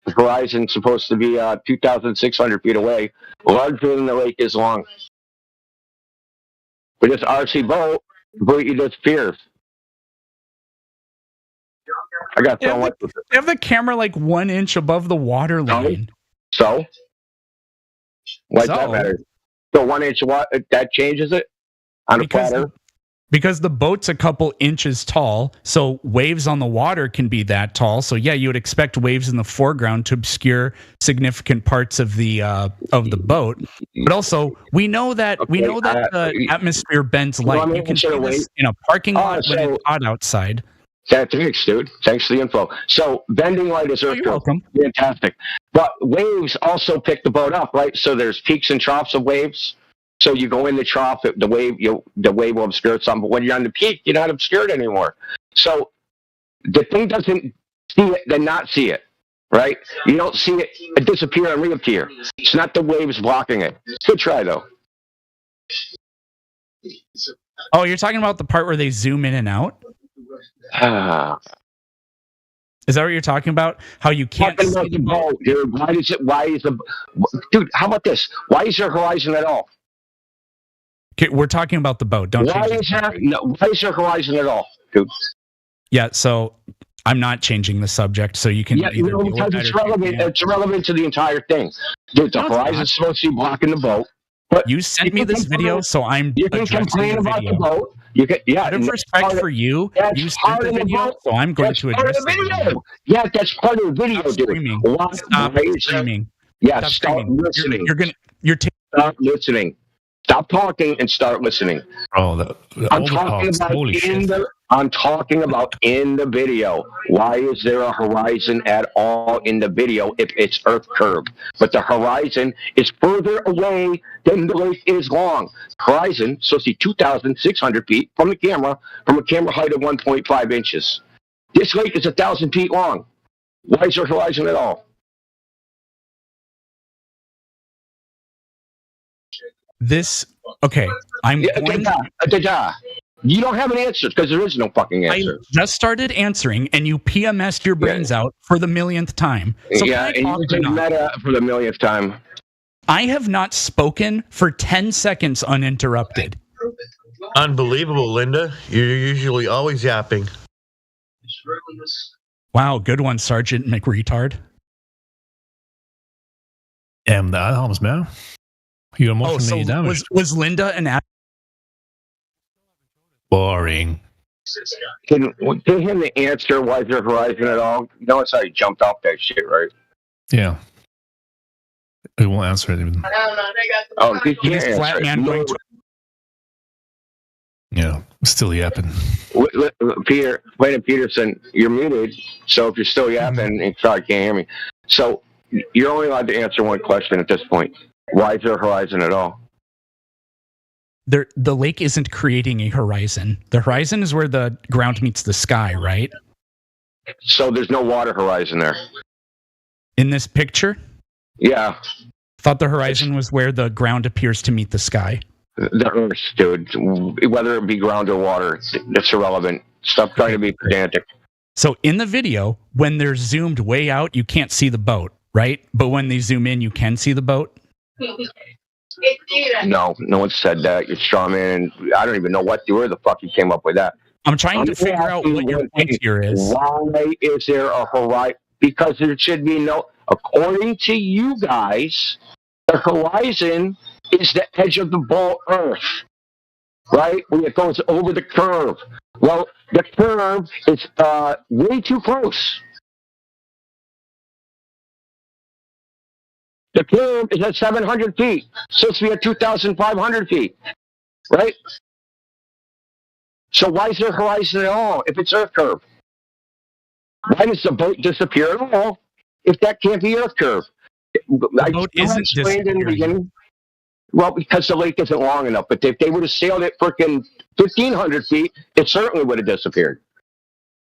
the horizon's supposed to be 2,600 feet away, larger than the lake is long. But this RC boat completely disappears. I got so much. They have the camera like 1 inch above the water line. So? Why does that matter? So 1 inch, that changes it on a platter? Because the boat's a couple inches tall, so waves on the water can be that tall. So yeah, you would expect waves in the foreground to obscure significant parts of the boat. But also, we know that the atmosphere bends light. You can see this in a parking lot when it's hot outside. Thanks, dude. Thanks for the info. So bending light is Earth curve. Fantastic. But waves also pick the boat up, right? So there's peaks and troughs of waves. So you go in the trough, the wave will obscure something. But when you're on the peak, you're not obscured anymore. So the thing doesn't see it, then not see it, right? You don't see it disappear and reappear. It's not the waves blocking it. Good try, though. Oh, you're talking about the part where they zoom in and out? Is that what you're talking about? How you can't see the boat? Dude, dude, how about this? Why is there horizon at all? Okay, we're talking about the boat. Why is there horizon at all, dude? Yeah, so I'm not changing the subject, so you can. Yeah, because it's relevant. It's relevant to the entire thing. Dude, the horizon's supposed to be blocking the boat. But you sent me this video, so you can complain about the boat. You can, out of respect for you, you sent the video, so I'm going to address the video. Yeah, that's part of the video, dude. Stop screaming. Yeah, stop listening. Stop listening. Stop talking and start listening. Oh, I'm talking about I'm talking about in the video. Why is there a horizon at all in the video if it's Earth curve? But the horizon is further away than the lake is long. Horizon, so see 2,600 feet from a camera height of 1.5 inches. This lake is 1,000 feet long. Why is there a horizon at all? Okay, I'm going... You don't have an answer because there is no fucking answer. I just started answering, and you PMS'd your brains out for the millionth time. So and you did meta for the millionth time. I have not spoken for 10 seconds uninterrupted. Unbelievable, Linda. You're usually always yapping. Wow, good one, Sergeant McRetard. Det Hans med. You're emotionally damaged. Was Linda an boring? Can him the answer why is there horizon at all? No, it's how he jumped off that shit, right? Yeah. He won't answer it even. Oh, he can't answer it. Yeah, still yapping. Peterson, you're muted. So if you're still yapping, you probably can't hear me. So you're only allowed to answer one question at this point. Why is there a horizon at all? The lake isn't creating a horizon. The horizon is where the ground meets the sky, right? So there's no water horizon there. In this picture? Yeah. Thought the horizon was where the ground appears to meet the sky. The Earth, dude. Whether it be ground or water, it's irrelevant. Stop trying to be pedantic. So in the video, when they're zoomed way out, you can't see the boat, right? But when they zoom in, you can see the boat? No one said that. You're straw man. I don't even know where the fuck you came up with that. I'm trying to figure out what your point here is. Why is there a horizon? Because there should be no... According to you guys, the horizon is the edge of the ball Earth, right? When it goes over the curve. Well, the curve is way too close. The curve is at 700 feet. It's supposed to be at 2,500 feet, right? So why is there a horizon at all if it's Earth curve? Why does the boat disappear at all if that can't be Earth curve? The boat isn't disappearing. Well, because the lake isn't long enough. But if they would have sailed it freaking 1,500 feet, it certainly would have disappeared.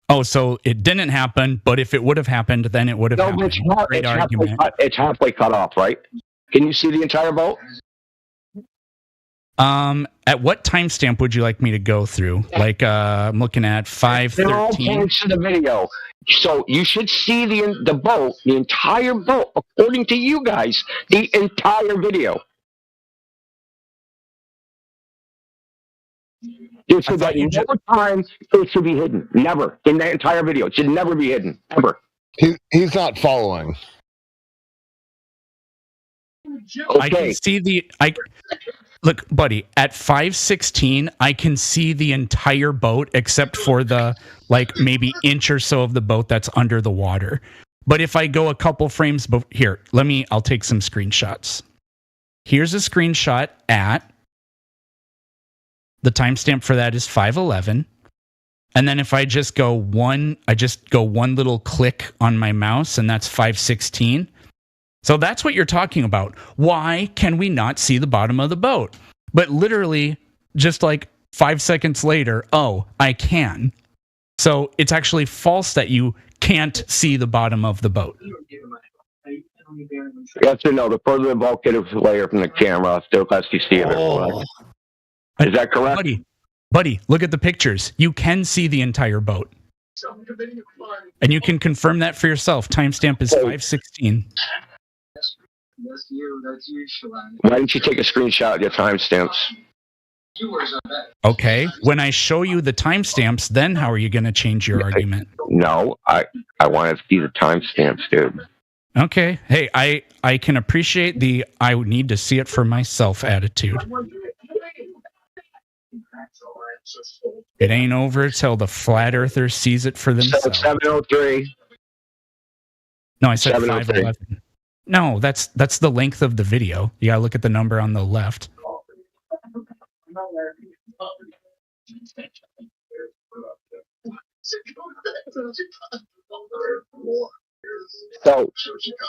Oh, so it didn't happen, but if it would have happened, then it would have happened. Great argument. It's halfway cut off, right? Can you see the entire boat? At what timestamp would you like me to go through? Like, I'm looking at 5:13. They're all points to the video. So you should see the boat, the entire boat, according to you guys, the entire video. There should be no time it should be hidden. Never. In that entire video. It should never be hidden. Ever. He's not following. Okay. I can see look, buddy, at 5:16, I can see the entire boat except for the maybe inch or so of the boat that's under the water. But if I go a couple frames here, I'll take some screenshots. Here's a screenshot at the timestamp for that is 5:11. And then if I just go one little click on my mouse, and that's 5:16. So that's what you're talking about. Why can we not see the bottom of the boat? But literally, just 5 seconds later, I can. So it's actually false that you can't see the bottom of the boat. Yes or no? The further the bulkhead is layer from the camera, still lets you see it. Is that correct? Buddy, look at the pictures. You can see the entire boat. And you can confirm that for yourself. Timestamp is 5:16. Why didn't you take a screenshot of your timestamps? Okay. When I show you the timestamps, then how are you going to change your argument? No, I want to see the timestamps, dude. Okay. Hey, I can appreciate the I need to see it for myself attitude. It ain't over till the flat earther sees it for themselves. 7:03. No, I said 5:11. No, that's the length of the video. You gotta look at the number on the left. So,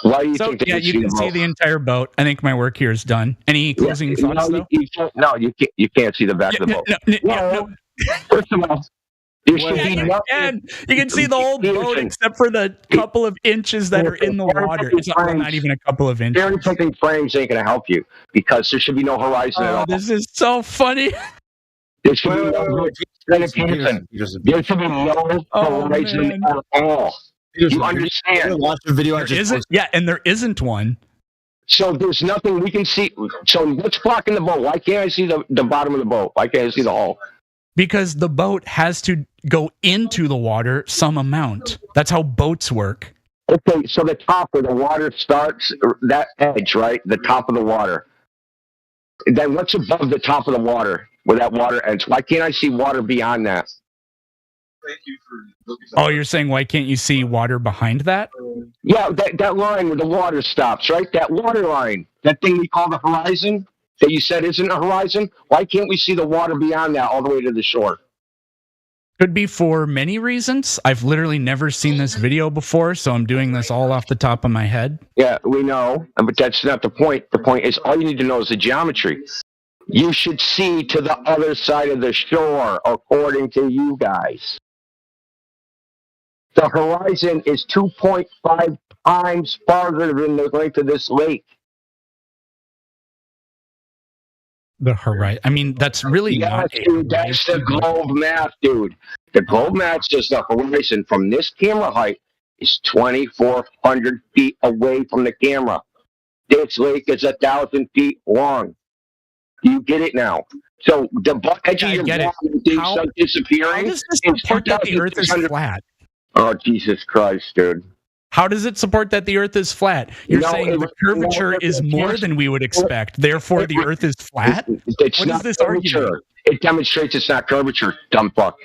why do you So think they yeah, you can see the entire boat. I think my work here is done. Any closing thoughts, though? You can't see the back of the boat. No. First of all, there should be You nothing. can see the whole boat except for the couple of inches that are in the water. It's not even a couple of inches. Cherry picking frames ain't going to help you because there should be no horizon at all. This is so funny. There should be no There should be no horizon at all. You understand? Watch the video. Yeah, and there isn't one. So there's nothing we can see. So what's blocking the boat? Why can't I see the bottom of the boat? Why can't I see the hull? Because the boat has to go into the water some amount. That's how boats work. Okay, so the top where the water starts, that edge, right? The top of the water. Then what's above the top of the water where that water ends? Why can't I see water beyond that? Oh, you're saying why can't you see water behind that? Yeah, that line where the water stops, right? That water line, that thing we call the horizon, that you said isn't a horizon. Why can't we see the water beyond that all the way to the shore? Could be for many reasons. I've literally never seen this video before, so I'm doing this all off the top of my head. Yeah, we know, but that's not the point. The point is all you need to know is the geometry. You should see to the other side of the shore, according to you guys. The horizon is 2.5 times farther than the length of this lake. The horizon. I mean, that's really not. Dude, that's the globe math, dude. The globe math says the horizon from this camera height is 2,400 feet away from the camera. This lake is 1,000 feet long. You get it now. So the edge of your body start disappearing. How does this support that the Earth is flat? Oh, Jesus Christ, dude. How does it support that the Earth is flat? You're saying the curvature is more than we would expect, therefore the Earth is flat? What is this argument? It demonstrates it's not curvature, dumb fuck.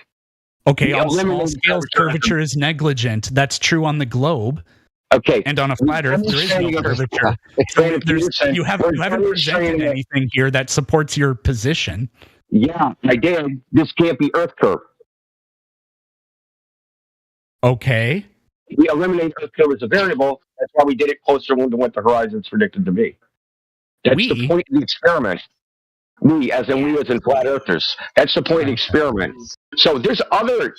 Okay, on small scales, curvature is negligent. That's true on the globe. Okay. And on a flat Earth, there is no curvature. So you haven't presented anything here that supports your position. Yeah, I did. This can't be Earth curve. Okay. We eliminate Earth curve as a variable. That's why we did it closer to what the horizon's predicted to be. That's the point of the experiment. We, as in flat earthers. That's the point of the experiment. So there's other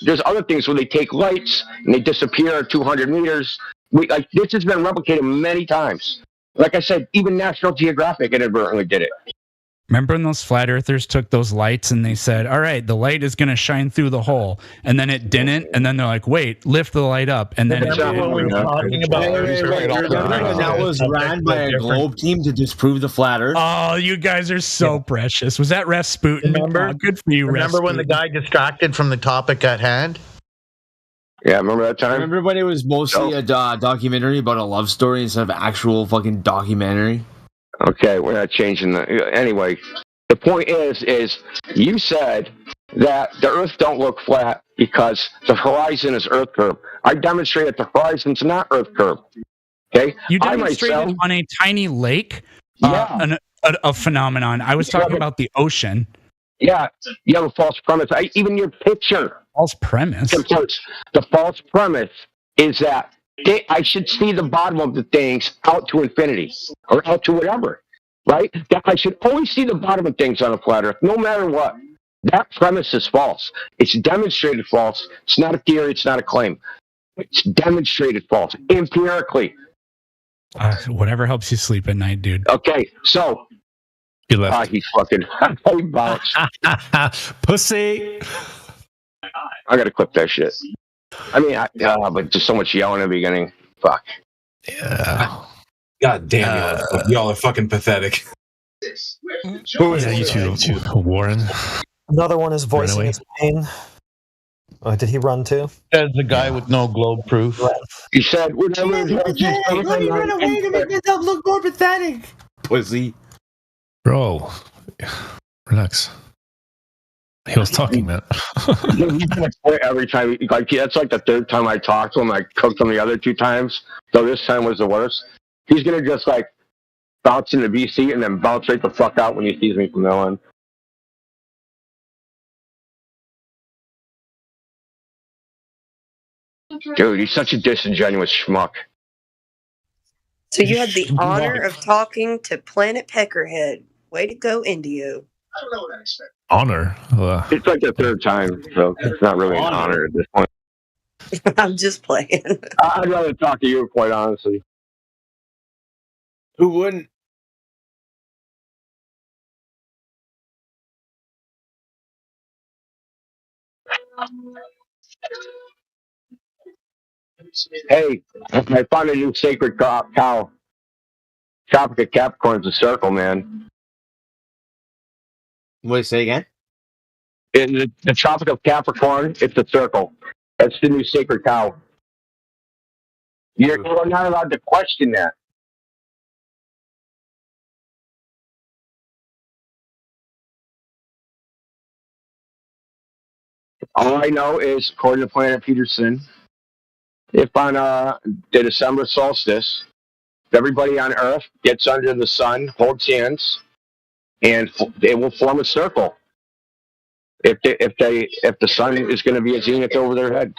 things where they take lights and they disappear at 200 meters. This has been replicated many times. Like I said, even National Geographic inadvertently did it. Remember when those flat earthers took those lights and they said, all right, the light is going to shine through the hole. And then it didn't. And then they're like, wait, lift the light up. And then that was ran by a globe team to disprove the flat earth. Oh, you guys are so precious. Was that Rasputin? Remember? Oh, good for you, Remember when the guy distracted from the topic at hand? Yeah, remember that time? Remember when it was mostly a documentary about a love story instead of actual fucking documentary? Okay, we're not changing that. Anyway, the point is you said that the Earth don't look flat because the horizon is Earth curve. I demonstrated the horizon's not Earth curve. Okay, you demonstrated on a tiny lake. A phenomenon. I was talking about the ocean. Yeah, you have a false premise. Even your picture. False premise. The false premise is that I should see the bottom of the things out to infinity or out to whatever, right? That I should always see the bottom of things on a flat Earth, no matter what. That premise is false. It's demonstrated false. It's not a theory. It's not a claim. It's demonstrated false empirically. Whatever helps you sleep at night, dude. Okay, so he left. He's fucking bounced. Pussy. I gotta clip that shit. I mean, but just so much yelling in the beginning. Fuck. Yeah. God damn y'all are fucking pathetic. Who is you two? Warren. Another one is voicing his pain. Oh, did he run too? As the guy with no globe proof. He said, "Let me run away to make myself look more pathetic." Pussy. Bro, relax. He was talking, man. He's gonna quit every time. That's like the third time I talked to him. I cooked him the other two times, so this time was the worst. He's gonna just bounce into BC and then bounce right the fuck out when he sees me from now on. Dude, he's such a disingenuous schmuck. So you had the honor of talking to Planet Peckerhead. Way to go, Indio. Honor. It's like the third time, so it's not really an honor at this point. I'm just playing. I'd rather talk to you, quite honestly. Who wouldn't? Hey, I found a new sacred cow. Tropic of Capricorn's a circle, man. Wait, say again? In the Tropic of Capricorn, it's a circle. That's the new sacred cow. You're not allowed to question that. All I know is, according to Planet Peterson, if on the December solstice, everybody on Earth gets under the sun, holds hands, and it will form a circle. If the sun is going to be a zenith over their head,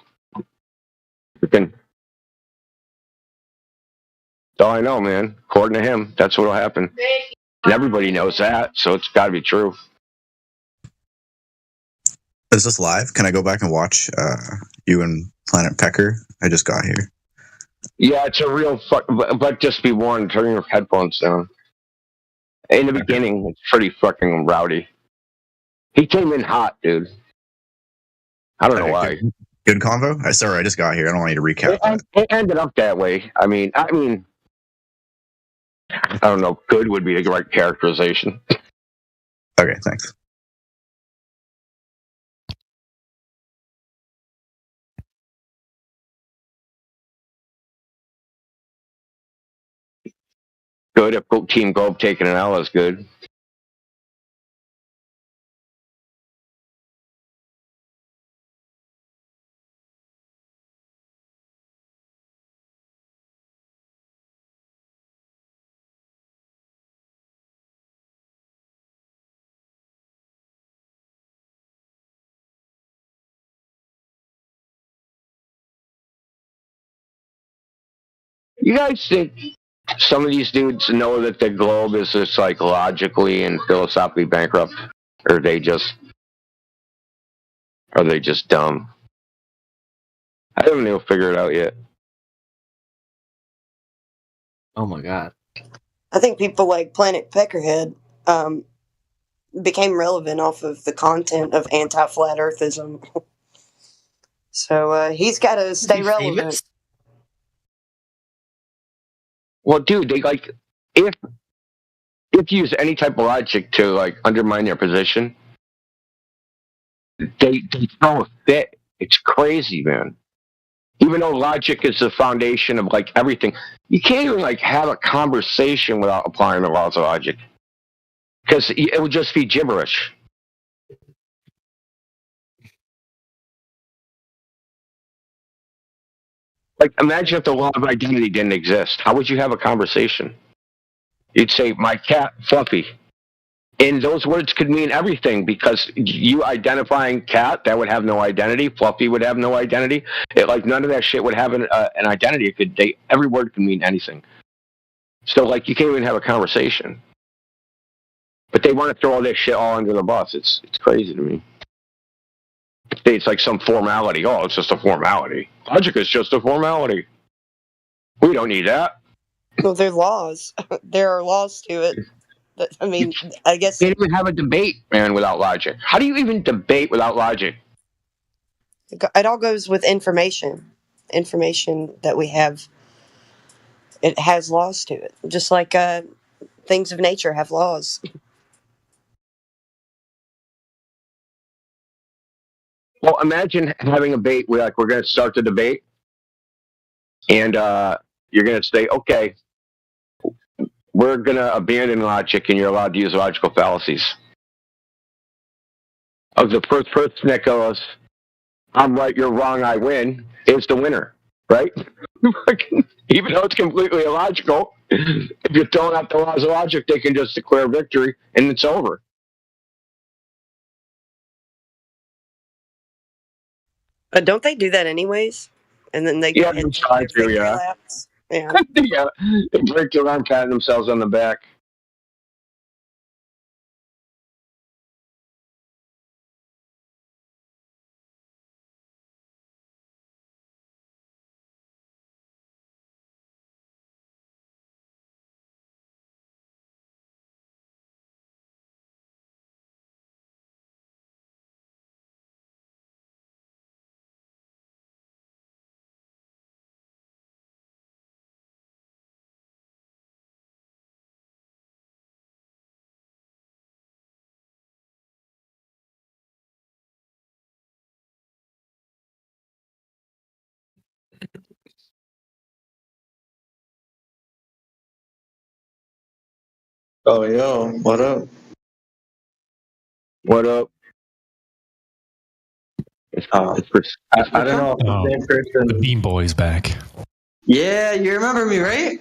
that's all I know, man. According to him, that's what'll happen, and everybody knows that, so it's got to be true. Is this live? Can I go back and watch you and Planet Pecker? I just got here. Yeah, it's a real but just be warned, turn your headphones down. In the beginning, it's pretty fucking rowdy. He came in hot, dude. I don't know why. Good convo? Sorry, I just got here. I don't want you to recap. It ended up that way. I mean, I don't know. Good would be the right characterization. Okay, thanks. Good. If Team Globe taking an L is good. You guys think some of these dudes know that the globe is psychologically and philosophically bankrupt, or are they just dumb? I haven't even figured it out yet. Oh my god. I think people like Planet Peckerhead became relevant off of the content of anti-flat earthism. So he's got to stay relevant. Famous? Well, dude, they if you use any type of logic to undermine their position, they throw a fit. It's crazy, man. Even though logic is the foundation of everything, you can't even have a conversation without applying the laws of logic, because it would just be gibberish. Imagine if the law of identity didn't exist. How would you have a conversation? You'd say, "My cat, Fluffy." And those words could mean everything, because you identifying cat, that would have no identity. Fluffy would have no identity. None of that shit would have an identity. Every word can mean anything. So you can't even have a conversation. But they want to throw all this shit all under the bus. It's crazy to me. It's like some formality. Oh, it's just a formality. Logic is just a formality. We don't need that. Well, there are laws. There are laws to it. I mean, I guess you can't even have a debate, man, without logic. How do you even debate without logic? It all goes with information. Information that we have, it has laws to it. Just like things of nature have laws. Well, imagine having a debate where we're going to start the debate, and you're going to say, okay, we're going to abandon logic, and you're allowed to use logical fallacies. Of the first person that goes, "I'm right, you're wrong, I win," is the winner, right? Even though it's completely illogical, if you're throwing out the laws of logic, they can just declare victory, and it's over. Don't they do that anyways? and then they Yeah, and I'm trying to, victory yeah. laps. Yeah. Yeah, they break their arm, patting themselves on the back. Oh, yo, what up? What up? I don't know if the same person. The Bean Boy is back. Yeah, you remember me, right?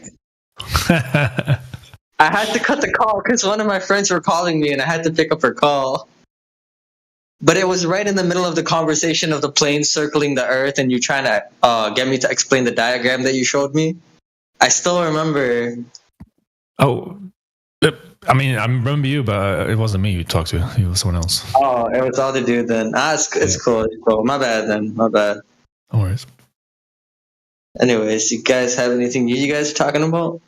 I had to cut the call because one of my friends were calling me and I had to pick up her call. But it was right in the middle of the conversation of the plane circling the Earth and you trying to get me to explain the diagram that you showed me. I still remember. Oh, I mean, I remember you, but it wasn't me you talked to. It was someone else. Oh, it was the other dude then. It's cool. It's cool. My bad then. My bad. No worries. Anyways, you guys have anything you guys are talking about?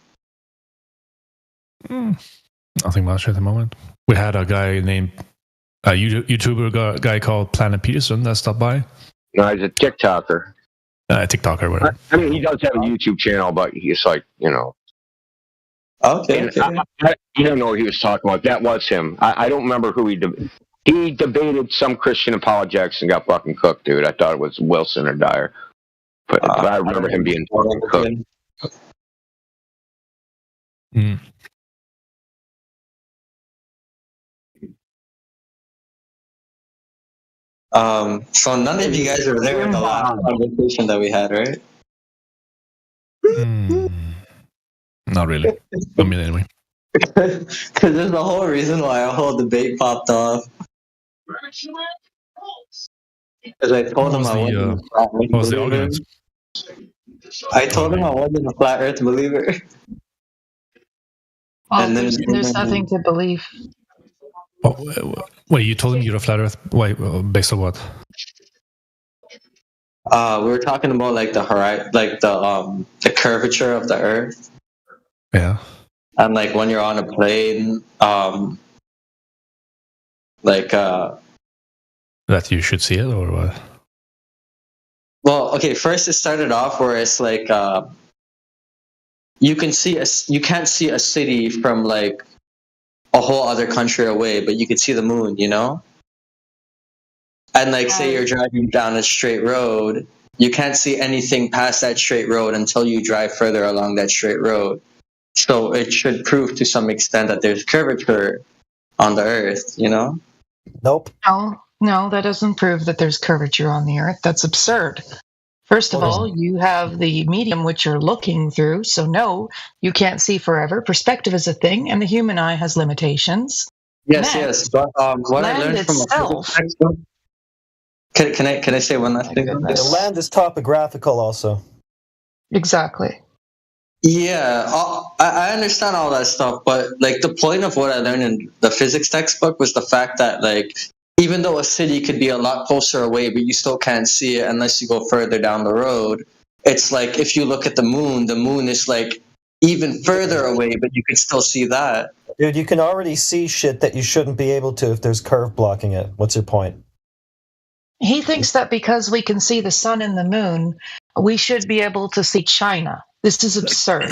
Nothing much at the moment. We had a guy named a YouTuber guy called Planet Peterson that stopped by. No, he's a TikToker. TikToker, whatever. I mean, he does have a YouTube channel, but he's like, you know. Okay. I don't know what he was talking about. That was him. I don't remember who he debated some Christian apologetics and got fucking cooked, dude. I thought it was Wilson or Dyer. But I remember him being fucking cooked. Mm. So none of you guys were there in the last conversation that we had, right? Not really. I mean, anyway. Because there's the whole reason why our whole debate popped off. Because I told him I wasn't a flat Earth What was the believer. argument? I told him I wasn't a flat Earth believer. And then there's nothing to believe. Wait, you told him you're a flat Earth? Wait, based on what? We were talking about like the horizon, like the curvature of the Earth. Yeah. And like when you're on a plane, That you should see it, or what? Well, okay. First, it started off where it's like you can't see a city from like a whole other country away, but you can see the moon, you know. And like, say you're driving down a straight road, you can't see anything past that straight road until you drive further along that straight road. So it should prove to some extent that there's curvature on the Earth, you know. Nope. No, that doesn't prove that there's curvature on the Earth. That's absurd. First of all, you have the medium which you're looking through, so no, you can't see forever. Perspective is a thing, and the human eye has limitations. Yes. But what I learned from a physics textbook. Can I say one last thing? The land is topographical, also. Exactly. Yeah, I understand all that stuff, but like the point of what I learned in the physics textbook was the fact that like even though a city could be a lot closer away, but you still can't see it unless you go further down the road. It's like if you look at the moon is like even further away, but you can still see that. Dude, you can already see shit that you shouldn't be able to if there's curve blocking it. What's your point? He thinks that because we can see the sun and the moon, we should be able to see China. This is absurd.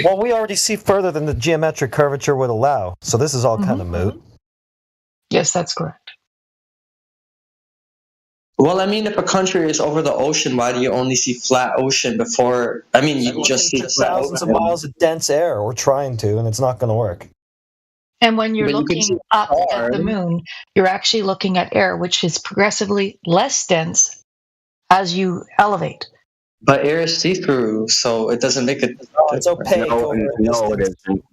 Well, we already see further than the geometric curvature would allow, so this is all kind of moot. Yes, that's correct. Well, I mean, if a country is over the ocean, why do you only see flat ocean before? I mean, you just see flat thousands ocean. of miles of dense air. We're trying to, and it's not going to work. And when you're But you can looking see up at stars. the moon, you're actually looking at air, which is progressively less dense as you elevate. But air is see-through, so it doesn't make it. It's opaque. No, it isn't.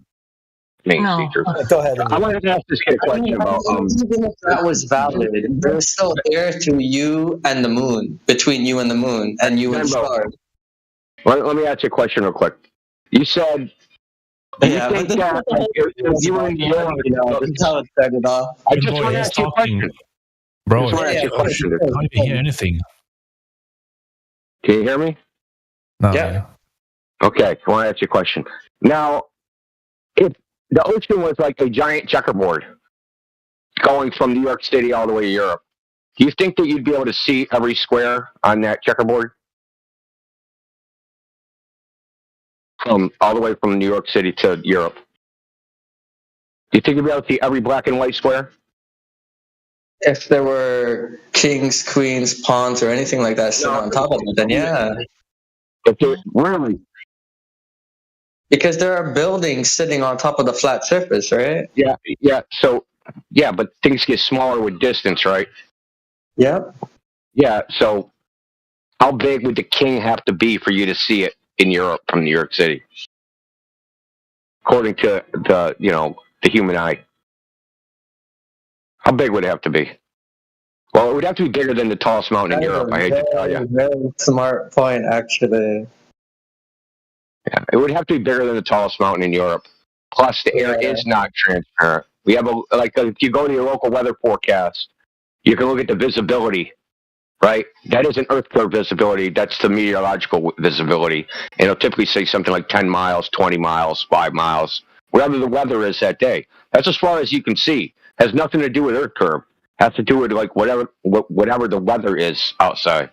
me, No. Meteor. Go ahead. I wanted to ask this kid a I mean, question about. even if that was valid, there's still air to you and the moon, between you and the moon, and you and the Jimbo, stars. let me ask you a question real quick. You said, do you Yeah, think but that if you were in New York, that's how it started off. I just want to ask you a question. Bro, I just want to ask you a question. I can't even hear anything. Can you hear me? No, Yeah. Okay, I want to ask you a question. Now, if the ocean was like a giant checkerboard going from New York City all the way to Europe, do you think that you'd be able to see every square on that checkerboard? From all the way from New York City to Europe. Do you think you'd be able to see every black and white square? If there were kings, queens, pawns, or anything like that sitting on top of it, then yeah. Really? Because there are buildings sitting on top of the flat surface, right? Yeah. So, yeah, but things get smaller with distance, right? Yep. Yeah. So, how big would the king have to be for you to see it in Europe from New York City? According to the human eye, how big would it have to be? Well, it would have to be bigger than the tallest mountain in Europe. I hate to tell you. Very smart point, actually. Yeah, it would have to be bigger than the tallest mountain in Europe. Plus, the air is not transparent. We have if you go to your local weather forecast, you can look at the visibility, right? That isn't Earth curve visibility. That's the meteorological visibility. And it'll typically say something like 10 miles, 20 miles, 5 miles, wherever the weather is that day. That's as far as you can see. Has nothing to do with Earth curve. Has to do with like whatever the weather is outside.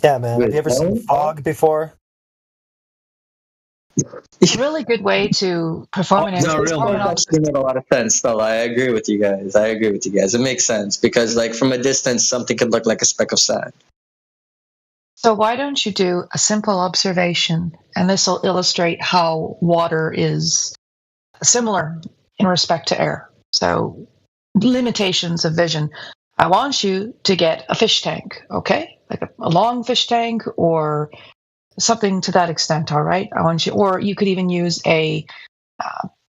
Yeah, man. Have you ever seen fog before? It's a really good way to perform an Actually made a lot of sense, though. I agree with you guys. It makes sense because, like, from a distance, something could look like a speck of sand. So why don't you do a simple observation, and this will illustrate how water is similar in respect to air. So limitations of vision. I want you to get a fish tank, okay? Like a long fish tank or something to that extent, all right? I want you, or you could even use a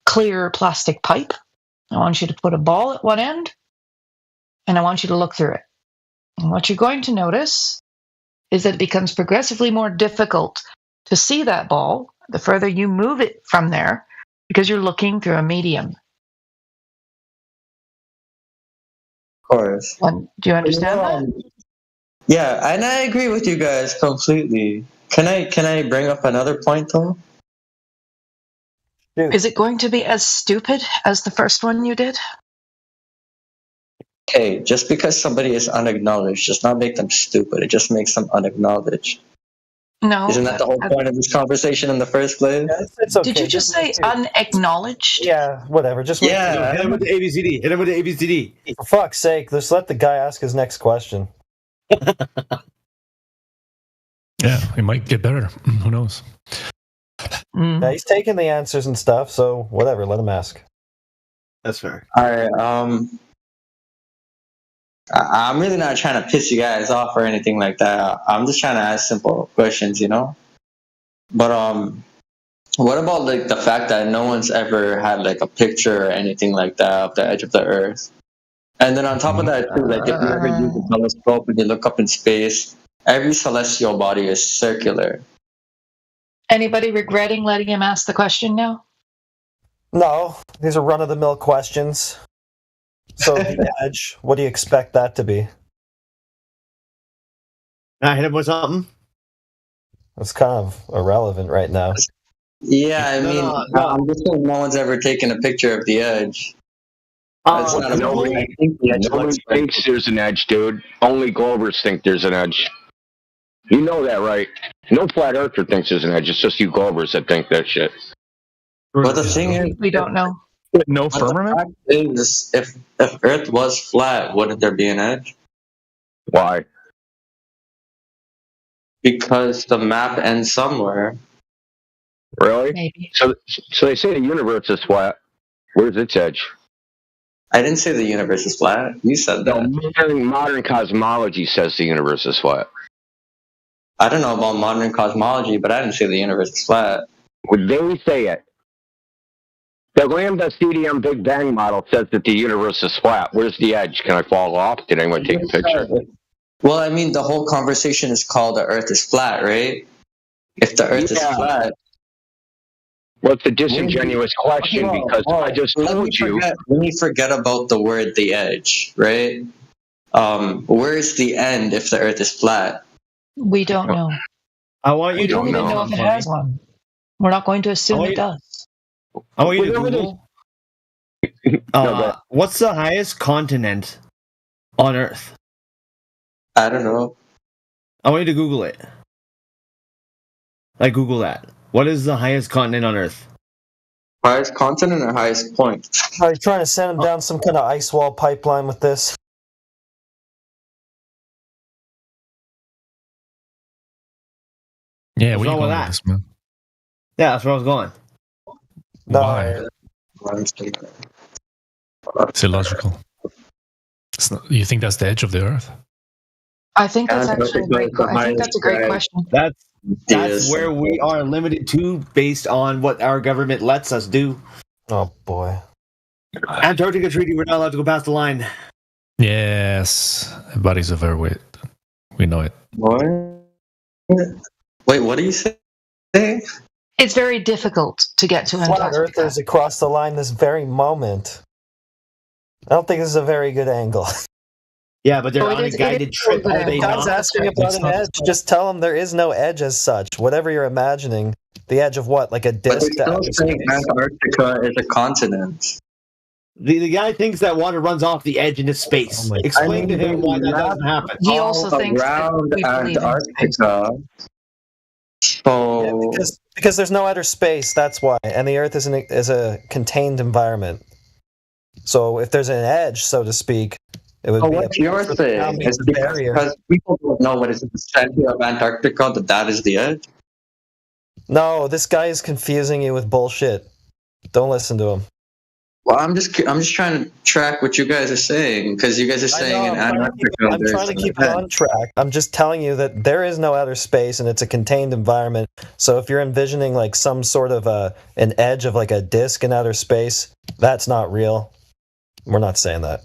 clear plastic pipe. I want you to put a ball at one end, and I want you to look through it. And what you're going to notice is that it becomes progressively more difficult to see that ball the further you move it from there because you're looking through a medium. Of course. Do you understand that? Yeah, and I agree with you guys completely. Can I bring up another point, though? Is it going to be as stupid as the first one you did? Okay, just because somebody is unacknowledged does not make them stupid. It just makes them unacknowledged. No. Isn't that the whole point of this conversation in the first place? Yeah, it's okay. Did you just say unacknowledged? Yeah, whatever. Just hit him with the ABCD. Hit him with the ABCD. For fuck's sake, just let the guy ask his next question. Yeah, it might get better. Who knows? Yeah, he's taking the answers and stuff, so whatever, let him ask. That's fair. All right. I'm really not trying to piss you guys off or anything like that. I'm just trying to ask simple questions, you know. But what about like the fact that no one's ever had like a picture or anything like that of the edge of the Earth? And then on top of that, too, like if you ever use a telescope and you look up in space, every celestial body is circular. Anybody regretting letting him ask the question now? No, these are run-of-the-mill questions. So the edge, what do you expect that to be? Now hit him with something. That's kind of irrelevant right now. Yeah, I mean, I'm just saying no one's ever taken a picture of the edge. Nobody thinks there's an edge, dude. Only Glovers think there's an edge. You know that, right? No flat earther thinks there's an edge. It's just you Glovers that think that shit. But the thing is, we don't know. No firmament? Is if Earth was flat, wouldn't there be an edge? Why? Because the map ends somewhere. Really? Maybe. So they say the universe is flat. Where's its edge? I didn't say the universe is flat. You said that. No, modern cosmology says the universe is flat. I don't know about modern cosmology, but I didn't say the universe is flat. Would they say it? The lambda CDM Big Bang model says that the universe is flat. Where's the edge? Can I fall off? Did anyone take a picture? Well, I mean, the whole conversation is called "The Earth is flat," right? If the Earth is flat, well, it's a disingenuous question because I just told you. Let me forget about the word "the edge," right? Where's the end if the Earth is flat? We don't know. I want you We to don't even know if it has one. We're not going to assume it does. I want you to Google. What's the highest continent on Earth? I don't know. I want you to Google it. Like, Google that. What is the highest continent on Earth? Highest continent or highest point? Are you trying to send him down some kind of ice wall pipeline with this? Yeah, What's where you wrong with going that? with this, man? Yeah, that's where I was going. Why? It's illogical. You think that's the edge of the Earth? I think that's actually a great. I think that's a great question. That's where we are limited to based on what our government lets us do. Oh boy. Antarctica Treaty, we're not allowed to go past the line. Yes, bodies of overweight. We know it. What? Wait, what do you say? It's very difficult to get to Flat Antarctica. Earthers across the line this very moment. I don't think this is a very good angle. Yeah, but they're on a guided trip. Are they God's not? asking about an edge. Just tell them there is no edge as such. Whatever you're imagining, the edge of what? Like a But disc? they're still saying Antarctica is a continent. The guy thinks that water runs off the edge into space. Explain to him why that doesn't happen. He also thinks around that we believe in Antarctica. So because there's no outer space, that's why. And the Earth is a contained environment. So if there's an edge, so to speak, it would be. What's your thing? Is it because people don't know what is in the center of Antarctica that is the edge? No, this guy is confusing you with bullshit. Don't listen to him. Well, I'm just trying to track what you guys are saying because you guys are saying in Antarctica. I'm trying to keep you on track. I'm just telling you that there is no outer space and it's a contained environment. So if you're envisioning like some sort of an edge of like a disk in outer space, that's not real. We're not saying that.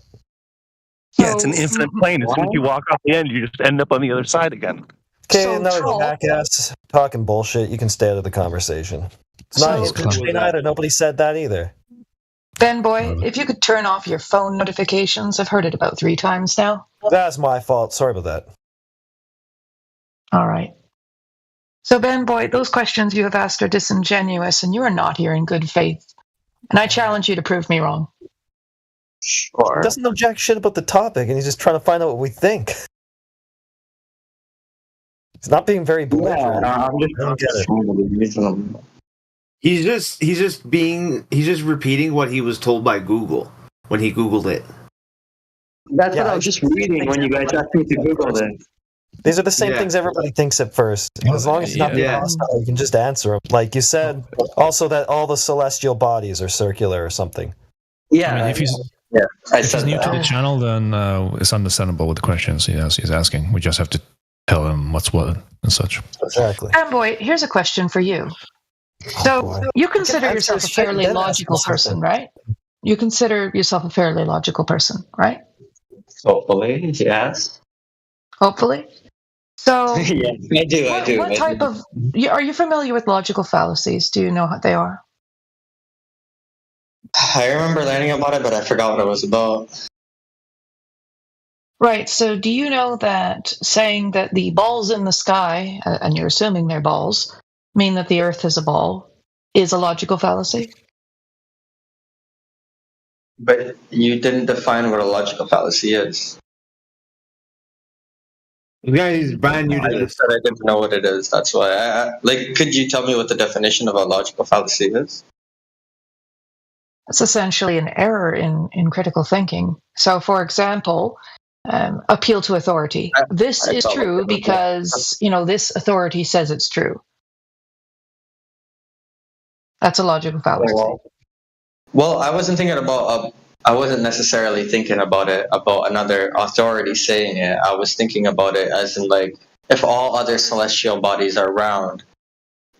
Yeah, it's an infinite plane. As soon as you walk off the end, you just end up on the other side again. Okay, another jackass talking bullshit. You can stay out of the conversation. It's not infinite either. Nobody said that either. Ben Boy, if you could turn off your phone notifications. I've heard it about 3 times now. That's my fault. Sorry about that. All right. So Ben Boy, those questions you have asked are disingenuous and you are not here in good faith. And I challenge you to prove me wrong. Sure. He doesn't know jack shit about the topic and he's just trying to find out what we think. He's not being very belligerent. I don't get it. He's just repeating what he was told by Google when he Googled it. That's what I was just reading when you guys asked me to Google it. These are the same things everybody thinks at first. As long as it's not being hostile, you can just answer them. Like you said, also that all the celestial bodies are circular or something. I mean, if he's new to the channel, then it's understandable with the questions he's asking. We just have to tell him what's what and such. Exactly. Ben Boy, here's a question for you. So you consider yourself a fairly logical person, right? You consider yourself a fairly logical person, right? Hopefully, yes. Hopefully. So yeah, I do. What type of? Are you familiar with logical fallacies? Do you know what they are? I remember learning about it, but I forgot what it was about. Right. So do you know that saying that the balls in the sky, and you're assuming they're balls, mean that the Earth is a ball, is a logical fallacy? But you didn't define what a logical fallacy is. Yeah, he's brand new to this. I didn't know what it is. That's why. Could you tell me what the definition of a logical fallacy is? It's essentially an error in critical thinking. So, for example, appeal to authority. This is true because this authority says it's true. That's a logical fallacy. Well, I wasn't thinking about. I wasn't necessarily thinking about it about another authority saying it. I was thinking about it as in if all other celestial bodies are round,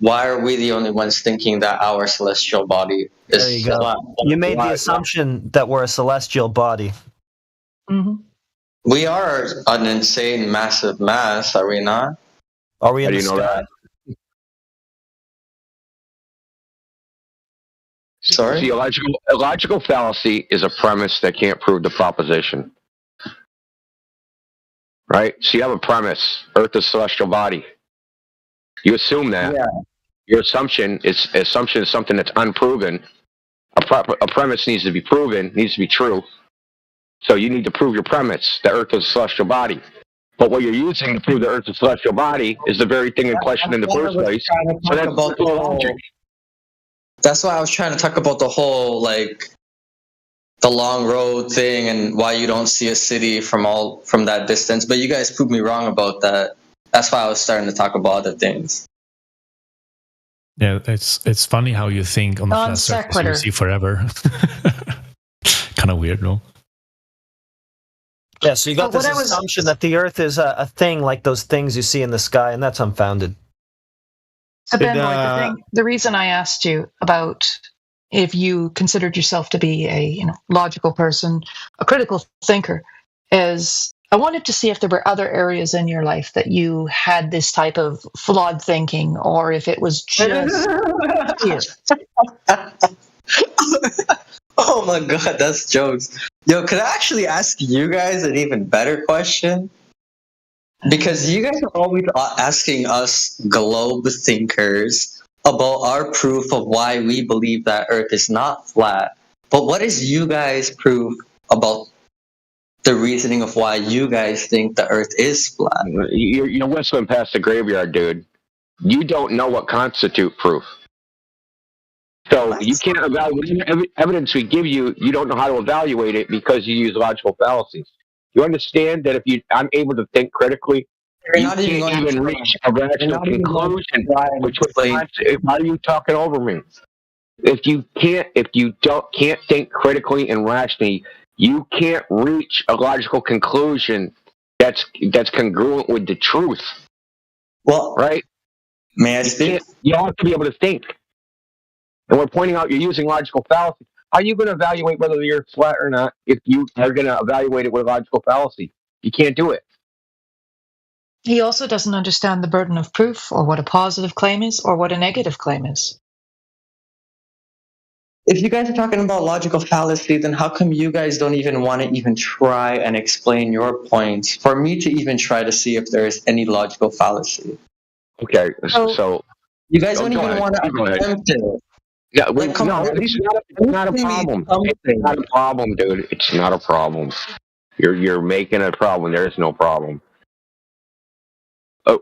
why are we the only ones thinking that our celestial body is There you go. flat? You made the assumption that we're a celestial body. We are an insane, massive mass, are we not? Are we How in do the you know sky? that? Sorry? See, a logical fallacy is a premise that can't prove the proposition. Right? So you have a premise, Earth is a celestial body. You assume that. Yeah. Your assumption is something that's unproven. A premise needs to be proven, needs to be true. So you need to prove your premise, the Earth is a celestial body. But what you're using to prove the Earth is a celestial body is the very thing in question in the first place. So that's logic. That's why I was trying to talk about the whole, like, the long road thing and why you don't see a city from that distance. But you guys proved me wrong about that. That's why I was starting to talk about other things. Yeah, it's funny how you think on the Non flat surface you sequitur. see forever. Kind of weird, no? Yeah, so you got But what this I was- assumption that the Earth is a thing like those things you see in the sky, and that's unfounded. So Ben, the reason I asked you about if you considered yourself to be a logical person, a critical thinker, is I wanted to see if there were other areas in your life that you had this type of flawed thinking, or if it was just here. Oh my god, that's jokes. Yo, could I actually ask you guys an even better question? Because you guys are always asking us globe thinkers about our proof of why we believe that Earth is not flat. But what is you guys' proof about the reasoning of why you guys think the Earth is flat? You're whistling past the graveyard, dude. You don't know what constitute proof. So you can't evaluate evidence we give you. You don't know how to evaluate it because you use logical fallacies. You understand that if I'm able to think critically, you can't even reach a rational conclusion. Why are you talking over me? If you can't think critically and rationally, you can't reach a logical conclusion that's congruent with the truth. Well, right? May I speak? You have to be able to think. And we're pointing out you're using logical fallacy. How are you going to evaluate whether the Earth's flat or not if you are going to evaluate it with a logical fallacy? You can't do it. He also doesn't understand the burden of proof, or what a positive claim is, or what a negative claim is. If you guys are talking about logical fallacy, then how come you guys don't even want to even try and explain your points for me to even try to see if there is any logical fallacy? Okay, so you guys don't even ahead. want to Go ahead. attempt it. Yeah, Like, it's come on, not a problem. It's not a problem, dude. It's not a problem. You're making a problem. There is no problem.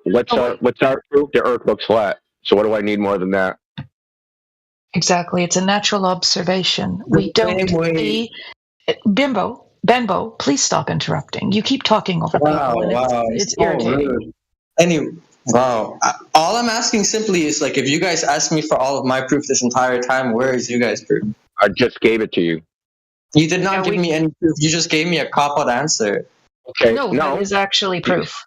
What's our proof? The Earth looks flat. So what do I need more than that? Exactly. It's a natural observation. We don't see... Benbo, please stop interrupting. You keep talking over people, and it's irritating. Anyway, wow. All I'm asking simply is, like, if you guys asked me for all of my proof this entire time, where is you guys' proof? I just gave it to you. You did not give me any proof. You just gave me a cop-out answer. Okay, No, that is actually proof.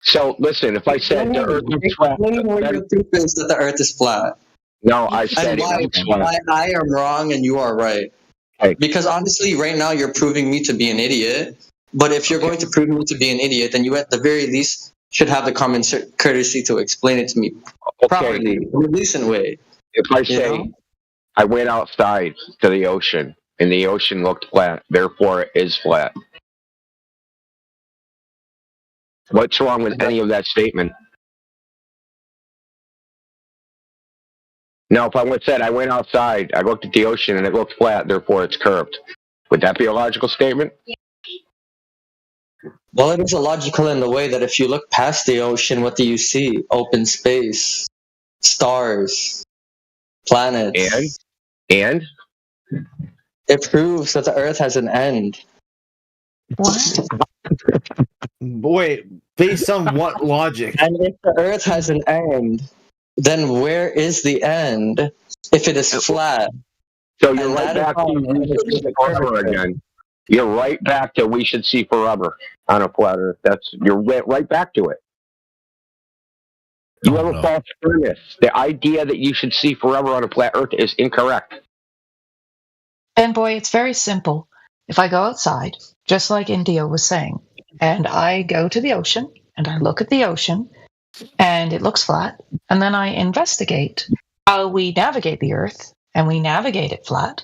So listen, if I said the Earth looks flat, your proof is that the Earth is flat. No, I said why, it looks flat. why I am wrong and you are right. Okay. Because honestly, right now you're proving me to be an idiot. But if you're going to prove me to be an idiot, then you at the very least should have the common courtesy to explain it to me properly, in a decent way. If I say I went outside to the ocean and the ocean looked flat, therefore it is flat. What's wrong with any of that statement? No, if I said I went outside, I looked at the ocean and it looked flat, therefore it's curved. Would that be a logical statement? Well, it is illogical in the way that if you look past the ocean, what do you see? Open space, stars, planets. And? It proves that the Earth has an end. What? Wait, based on what logic? And if the Earth has an end, then where is the end if it is flat? So you're right back to we should see forever again. You're right back to we should see forever on a flat Earth. You're right back to it. You have a false premise. The idea that you should see forever on a flat Earth is incorrect. And boy, it's very simple. If I go outside, just like India was saying, and I go to the ocean and I look at the ocean and it looks flat, and then I investigate how we navigate the Earth and we navigate it flat,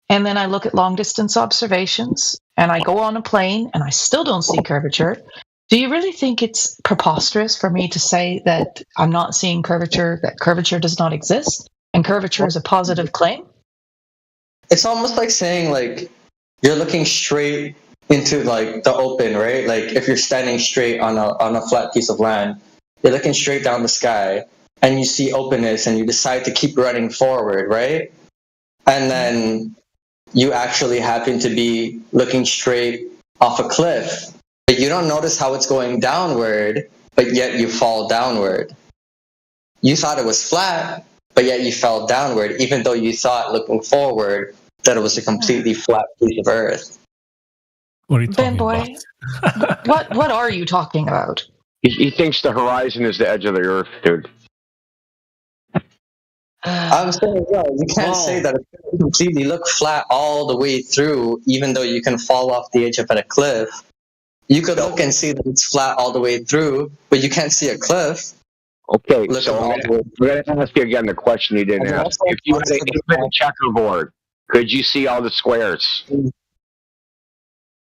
and then I look at long distance observations and I go on a plane and I still don't see curvature. Do you really think it's preposterous for me to say that I'm not seeing curvature, that curvature does not exist, and curvature is a positive claim? It's almost like saying like you're looking straight into like the open, right? Like if you're standing straight on a flat piece of land, you're looking straight down the sky and you see openness and you decide to keep running forward, right? And then you actually happen to be looking straight off a cliff, but you don't notice how it's going downward, but yet you fall downward. You thought it was flat, but yet you fell downward, even though you thought looking forward that it was a completely flat piece of earth. What are you Ben boy, what are you talking about? He thinks the horizon is the edge of the Earth, dude. I'm saying, you can't say that it can completely look flat all the way through, even though you can fall off the edge of a cliff. You could look and see that it's flat all the way through, but you can't see a cliff. Okay, so I'm going to ask you again the question you didn't ask. If you had an infinite checkerboard, could you see all the squares?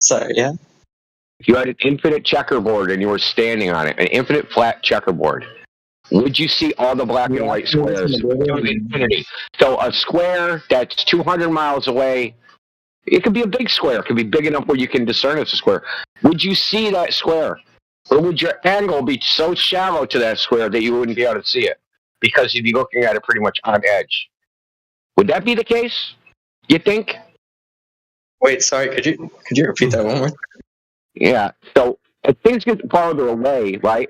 Sorry, yeah? If you had an infinite checkerboard and you were standing on it, an infinite flat checkerboard, would you see all the black and white squares to infinity? So a square that's 200 miles away, it could be a big square. It could be big enough where you can discern it's a square. Would you see that square? Or would your angle be so shallow to that square that you wouldn't be able to see it? Because you'd be looking at it pretty much on edge. Would that be the case, you think? Wait, sorry, could you repeat that one more? Yeah, so if things get farther away, right?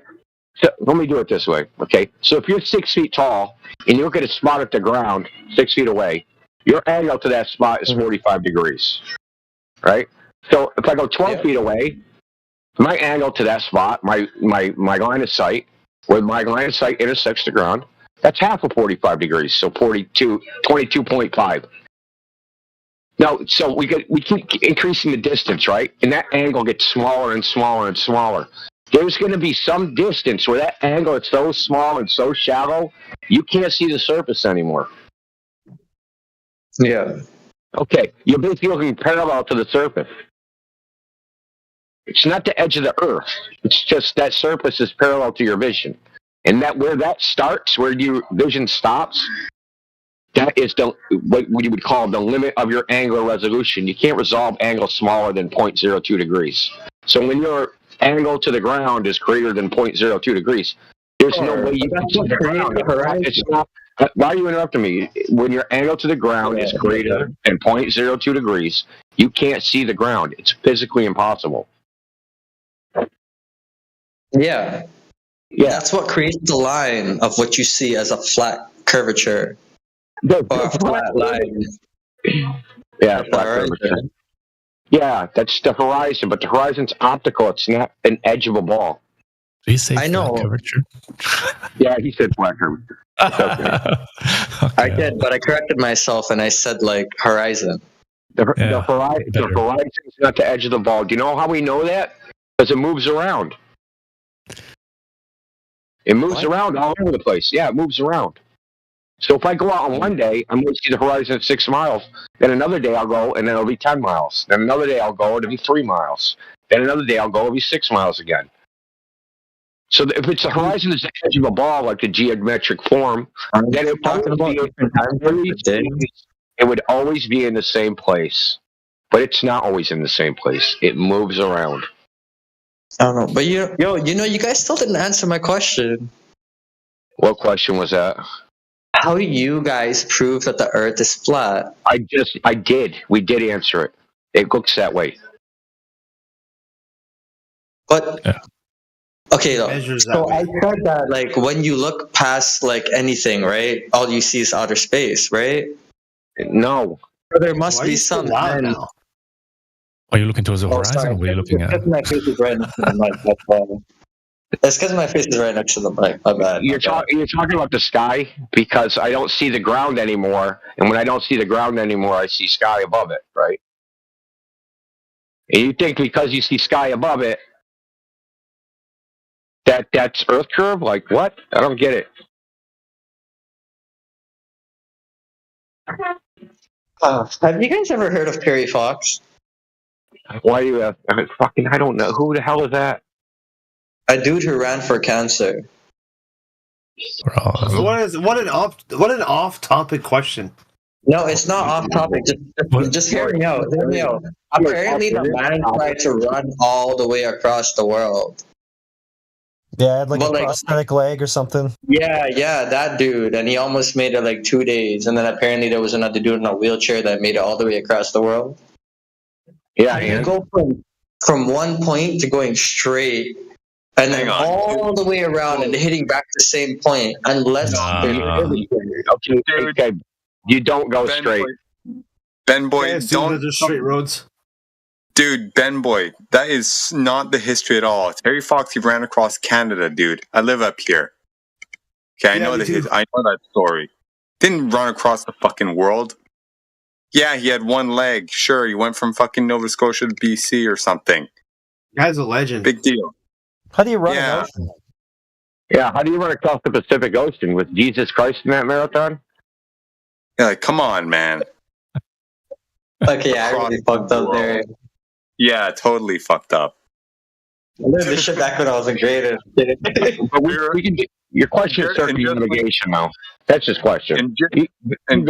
So let me do it this way, okay? So if you're 6 feet tall and you look at a spot at the ground 6 feet away, your angle to that spot is 45 degrees, right? So if I go 12 feet away, my angle to that spot, my line of sight, where my line of sight intersects the ground, that's half of 45 degrees, so 22.5. Now, so we keep increasing the distance, right? And that angle gets smaller and smaller and smaller. There's going to be some distance where that angle is so small and so shallow, you can't see the surface anymore. Yeah. Okay, you're basically looking parallel to the surface. It's not the edge of the Earth. It's just that surface is parallel to your vision. And that where that starts, where your vision stops, that is what you would call the limit of your angular resolution. You can't resolve angles smaller than 0.02 degrees. So when your angle to the ground is greater than 0.02 degrees, there's no way you can see the ground. It's not, why are you interrupting me? When your angle to the ground is greater than 0.02 degrees, you can't see the ground. It's physically impossible. Yeah. That's what creates the line of what you see as a flat curvature. Or a flat line. Yeah, flat curvature. Yeah, that's the horizon, but the horizon's optical. It's not an edge of a ball. Did he say I know. flat curvature? Yeah, he said flat curvature. Okay. I did, but I corrected myself and I said like horizon. The horizon is not the edge of the ball. Do you know how we know that? Because it moves around. It moves around all over the place. Yeah, it moves around. So if I go out on one day, I'm going to see the horizon at 6 miles. Then another day I'll go, and then it'll be 10 miles. Then another day I'll go, and it'll be 3 miles. Then another day I'll go, it'll be 6 miles again. So if it's the horizon is the edge of a ball, like the geometric form, then it would always be in the same place. But it's not always in the same place. It moves around. I don't know, but you guys still didn't answer my question. What question was that? How do you guys prove that the Earth is flat? I did. We did answer it. It looks that way. But okay, though. So I said that like when you look past like anything, right? All you see is outer space, right? No. So there must be some. Are you looking towards the horizon, or what are you looking at? It's because my face is right next to the mic. My bad. You're talking about the sky because I don't see the ground anymore, and when I don't see the ground anymore, I see sky above it, right? And you think because you see sky above it, that's Earth curve? Like what? I don't get it. Have you guys ever heard of Perry Fox? Why do you? I don't know. Who the hell is that? A dude who ran for cancer. What an off topic question. No, it's not off topic. Just hear me out. Hear me out. Apparently, the man tried to run all the way across the world. Yeah, I had like a prosthetic leg or something. Yeah, that dude, and he almost made it like 2 days, and then apparently there was another dude in a wheelchair that made it all the way across the world. Yeah, you go from one point to going straight, and then all the way around and hitting back the same point, unless okay, you don't go straight. Ben Boy, don't just straight roads. Dude, Ben Boy, that is not the history at all. Terry Fox, he ran across Canada, dude. I live up here. Okay, I know that story. Didn't run across the fucking world. Yeah, he had one leg. Sure, he went from fucking Nova Scotia to BC or something. Guy's a legend. Big deal. How do you run an ocean? Yeah, how do you run across the Pacific Ocean with Jesus Christ in that marathon? Yeah, like, come on, man. Okay, I really fucked up there. Yeah, totally fucked up. I learned this shit back when I was in grade. But we can get, your question is circumnavigation now. That's just question. And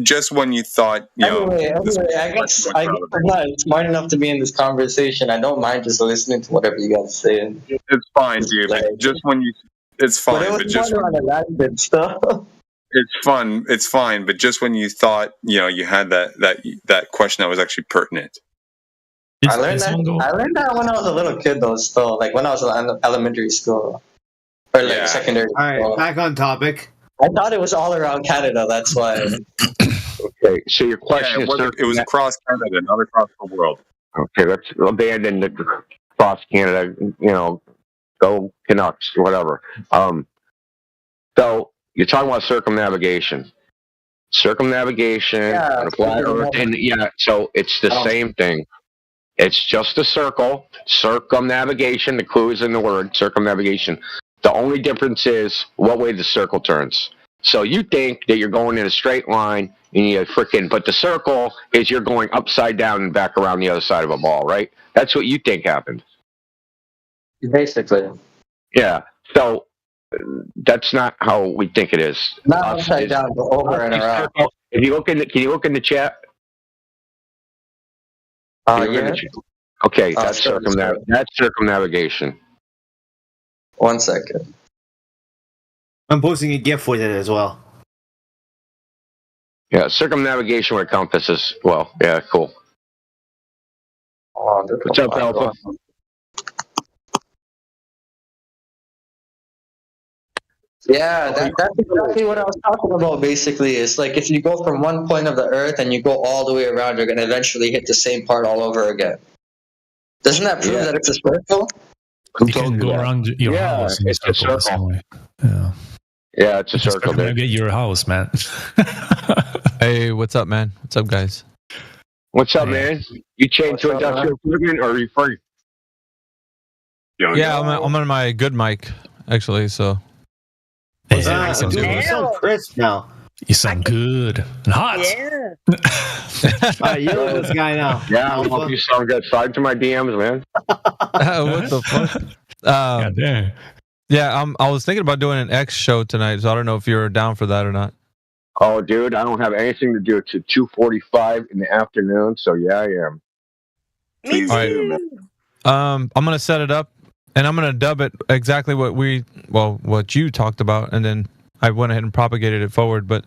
just when you thought, you know, Anyway, I guess I'm not smart enough to be in this conversation. I don't mind just listening to whatever you guys say. It's fine, dude. Like, just when you, it's fine. But it was just on the random stuff. It's fun. It's fine. But just when you thought, you know, you had that question that was actually pertinent. I learned that when I was a little kid, though. Still, like when I was in elementary school or like secondary. All right, back on topic. I thought it was all around Canada. That's why. Okay, so your question is... It was across Canada, not across the world. Okay, let's abandon the across Canada, you know, go Canucks, whatever. So, you're talking about circumnavigation. Circumnavigation, on a flat Earth, and so it's the same thing. It's just a circle. Circumnavigation, the clue is in the word, circumnavigation. The only difference is what way the circle turns. So you think that you're going in a straight line, and but the circle is you're going upside down and back around the other side of a ball, right? That's what you think happened. Basically. Yeah. So that's not how we think it is. Not upside down, but over and around. If you look in can you look in the chat? Okay, that's circumnavigation. 1 second. I'm posting a GIF with it as well. Yeah, circumnavigation with compass is, well, yeah, cool. What's up, Alpha? Yeah, that's exactly what I was talking about, basically. It's like if you go from one point of the Earth and you go all the way around, you're going to eventually hit the same part all over again. Doesn't that prove that it's a circle? You can go around your house in a circle. Yeah, it's a circle. Get your house, man. Hey, what's up, man? What's up, guys? What's up, man? You changed to industrial equipment, or are you free? Yeah, I'm on my good mic, actually, so. Dude, you sound crisp now. You sound good and hot. Yeah. Alright, you know this guy now. Yeah, I hope you sound good. Slide to my DMs, man. What the fuck? God damn. Yeah, I was thinking about doing an X show tonight, so I don't know if you're down for that or not. Oh, dude, I don't have anything to do till 2:45 in the afternoon, so yeah, I am. Me too. I'm gonna set it up, and I'm gonna dub it exactly what you talked about, and then I went ahead and propagated it forward. But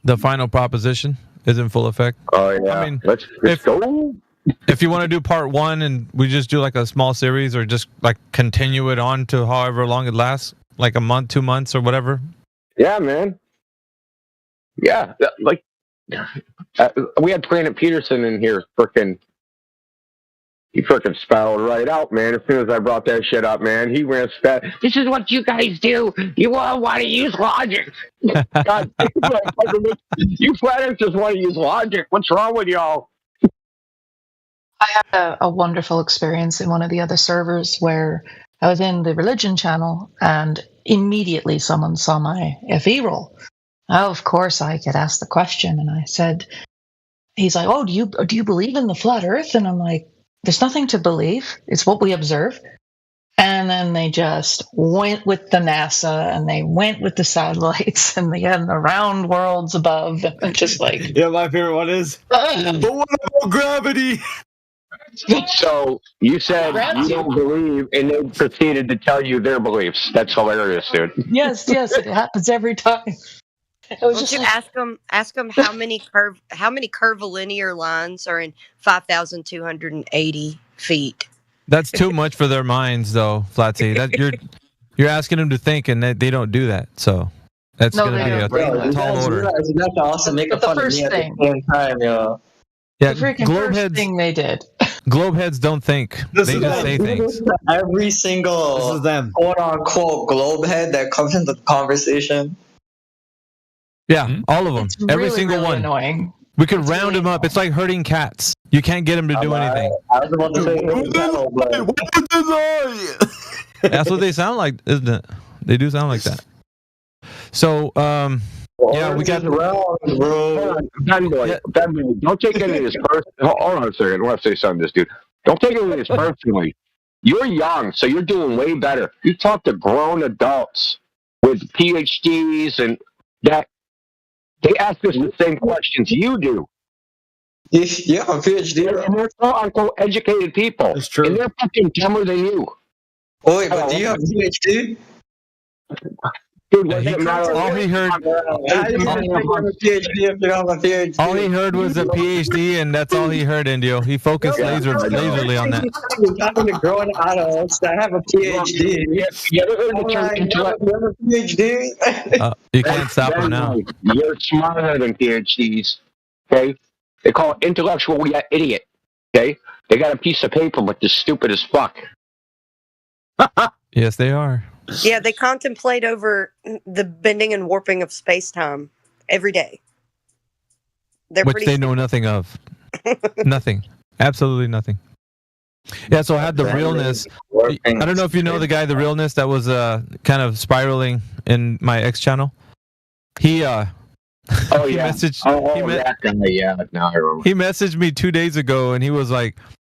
the final proposition is in full effect. Oh yeah, I mean, let's go. If you want to do part 1 and we just do like a small series, or just like continue it on to however long it lasts, like a month, 2 months, or whatever. Yeah, man. Yeah, like we had Planet Peterson in here, frickin'. He freaking spelled right out, man. As soon as I brought that shit up, man, he ran fast. This is what you guys do. You all want to use logic. God, you flat earthers just want to use logic. What's wrong with y'all? I had a wonderful experience in one of the other servers where I was in the religion channel and immediately someone saw my FE role. Of course, I get asked the question, and I said, he's like, "Oh, do you believe in the flat Earth?" And I'm like, "There's nothing to believe. It's what we observe." And then they just went with the NASA, and they went with the satellites, and the round worlds above, and just like, yeah, my favorite one is, but what about gravity? So you said you don't believe, and they proceeded to tell you their beliefs. That's hilarious, dude. Yes, it happens every time. Don't you ask them how many curvilinear lines are in 5,280 feet? That's too much for their minds, though, Flatsy. That you're asking them to think, and they don't do that. So that's going to be a tall order. You have to also make a fun of me at the same time, yo. Yeah, the freaking first thing they did. Globeheads don't think. They just say things. Every single quote-unquote globehead that comes into the conversation. Yeah, all of them. It's Every really, single really one. Annoying. We could round them up. It's like herding cats. You can't get them to do anything. I was about to say, That's what they sound like, isn't it? They do sound like that. So, yeah, we got Ben Boy, don't take any of this personally. Hold on a second. I want to say something to this dude. Don't take any of this personally. You're young, so you're doing way better. You talk to grown adults with PhDs and that. They ask us the same questions you do. Yeah, I'm a PhD. And they're quote-unquote educated people. That's true. And they're fucking dumber than you. Oh, wait, but do you have a PhD? Dude, all he heard. All he heard was a PhD, and that's all he heard, Indio. He focused laserly on that. I'm talking to grown adults that have a PhD. You ever heard the term PhD? You can't stop him now. You're smarter than PhDs. Okay? They call it intellectual idiot. Okay? They got a piece of paper, but they're stupid as fuck. Yes, they are. Yeah, they contemplate over the bending and warping of space-time every day. Which they know nothing of. Nothing. Absolutely nothing. Yeah, so I had the realness. I don't know if you know the guy, the realness, that was kind of spiraling in my X channel. He messaged. That guy. Yeah, now I remember. He messaged me 2 days ago, and he was like,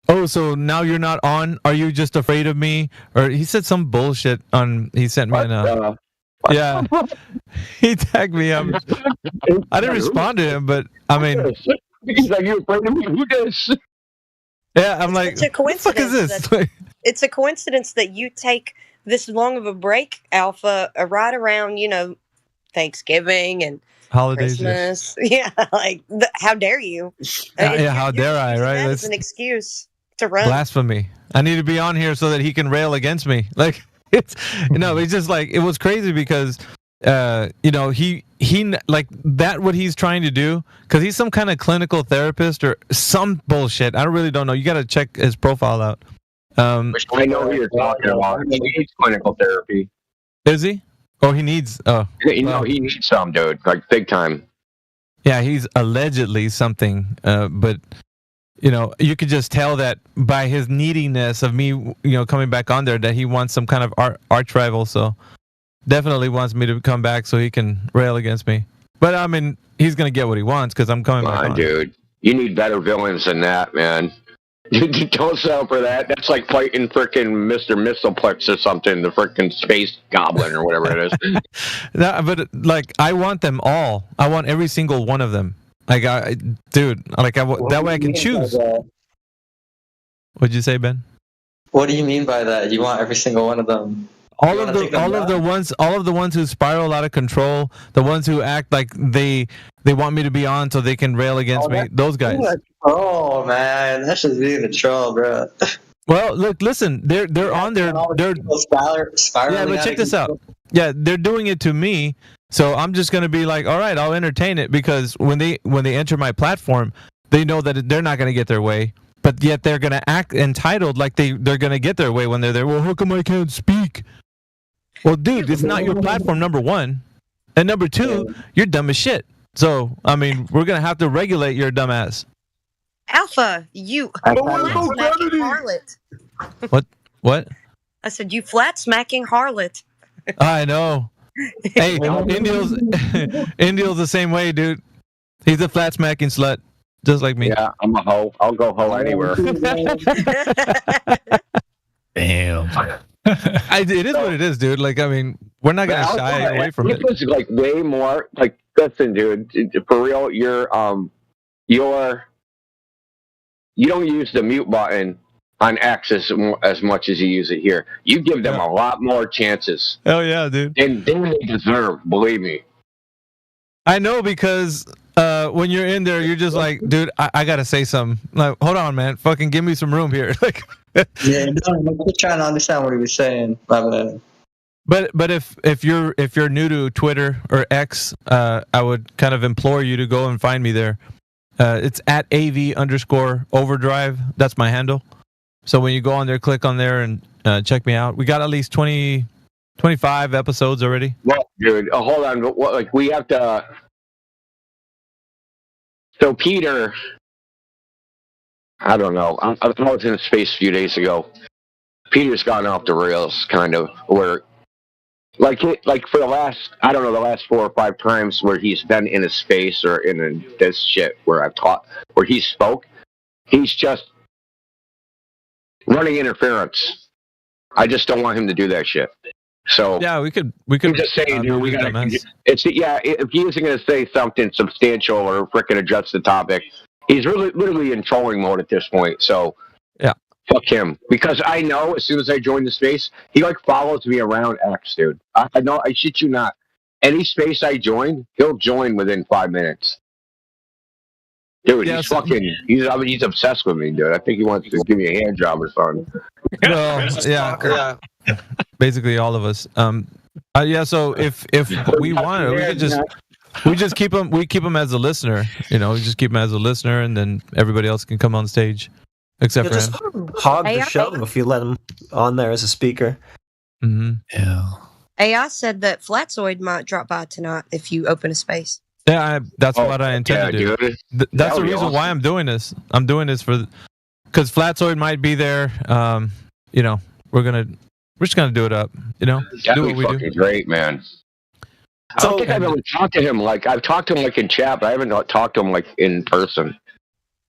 "Oh, so now you're not on? Are you just afraid of me?" Or he said some bullshit on. He sent me yeah. He tagged me. I didn't respond to him, but I mean, he's like, "You afraid of me? Who does?" Yeah, I'm like, it's a coincidence. What the fuck is this? It's a coincidence that you take this long of a break, Alpha, right around Thanksgiving and holidays. Christmas. Yeah, like how dare you? How dare I? Right? That's an excuse to run. Blasphemy. I need to be on here so that he can rail against me. Like it's it's just like it was crazy because he like that what he's trying to do because he's some kind of clinical therapist or some bullshit. I really don't know. You got to check his profile out. I know who you're talking about. He needs clinical therapy. Is he? Oh, he needs. Oh, he needs some, dude. Like big time. Yeah, he's allegedly something, but you could just tell that by his neediness of me, coming back on there, that he wants some kind of arch rival. So definitely wants me to come back so he can rail against me. But I mean, he's gonna get what he wants because I'm coming back on. Dude, you need better villains than that, man. Don't sell for that. That's like fighting frickin' Mr. Mistleplex or something, the frickin' space goblin or whatever it is. But like, I want them all. I want every single one of them. Like, that way I can choose. What'd you say, Ben? What do you mean by that? You want every single one of them? All of the ones who spiral out of control, the ones who act like they want me to be on so they can rail against me. Those guys. Oh man, that's just being a troll, bro. Well, look, listen, they're on there. They're spiraling. Yeah, but check this out. Yeah, they're doing it to me, so I'm just gonna be like, all right, I'll entertain it because when they enter my platform, they know that they're not gonna get their way. but yet they're going to act entitled like they're going to get their way when they're there. Well, how come I can't speak? Well, dude, it's not your platform, number one. And number two, you're dumb as shit. So, I mean, we're going to have to regulate your dumb ass. Alpha, you flat-smacking harlot. What? I said, you flat-smacking harlot. I know. Hey, Indiel's the same way, dude. He's a flat smacking slut, just like me. Yeah, I'm a hoe. I'll go hoe anywhere. Damn. It is what it is, dude. Like, I mean, we're not gonna shy away from it. It was like way more. Like, listen, dude, for real, you don't use the mute button on X as much as you use it here. You give them a lot more chances. Hell yeah, dude. And they deserve, believe me. I know, because when you're in there, you're just like, dude, I gotta say something. Like, hold on, man, fucking give me some room here. Like, yeah, no, I'm just trying to understand what he was saying. But if you're new to Twitter or X, I would kind of implore you to go and find me there. It's at AV_overdrive. That's my handle. So when you go on there, click on there and check me out. We got at least 25 episodes already. Well, dude, hold on. Like, we have to. So Peter, I don't know. I was in a space a few days ago. Peter's gone off the rails, kind of, where, like for the last 4 or 5 times where he's been in a space or in this shit where he spoke, he's just running interference. I just don't want him to do that shit. So yeah, we could. I'm just saying, dude, we got to. If he isn't going to say something substantial or frickin' adjust the topic, he's literally in trolling mode at this point. So yeah, fuck him. Because I know as soon as I join the space, he like follows me around X, dude. I know. I shit you not. Any space I join, he'll join within 5 minutes. Dude, he's obsessed with me, dude. I think he wants to give me a hand job or something. Well, yeah. Basically all of us. So if we want, we just keep him as a listener. You know, we just keep him as a listener, and then everybody else can come on stage, except for him. Hog the show if you let him on there as a speaker. Mm-hmm. Yeah. AI said that Flatzoid might drop by tonight if you open a space. Yeah, that's what I intend to do. That's the reason why I'm doing this. I'm doing this because Flatzoid might be there. You know, we're just gonna do it up. You know, do what we do. Great, man. I don't think I've ever talked to him. Like, I've talked to him like in chat, but I haven't talked to him like in person.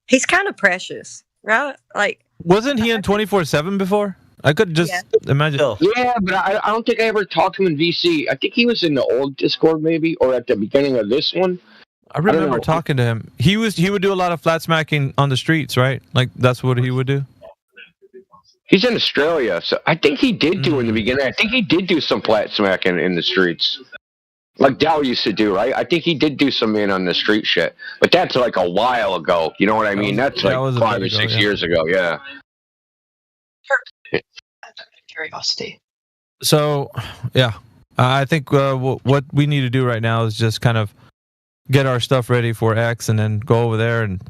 He's kind of precious, right? Like, wasn't he in 24/7 before? I could just imagine. Yeah, but I don't think I ever talked to him in VC. I think he was in the old Discord, maybe, or at the beginning of this one. I remember talking to him. He would do a lot of flat smacking on the streets, right? Like, that's what he would do. He's in Australia, so I think he did do in the beginning. I think he did do some flat smacking in the streets, like Dow used to do, right? I think he did do some on the street shit, but that's like a while ago. You know what I mean? That's like 5 or 6 years ago. Yeah. Curiosity. So, yeah, I think what we need to do right now is just kind of get our stuff ready for X, and then go over there and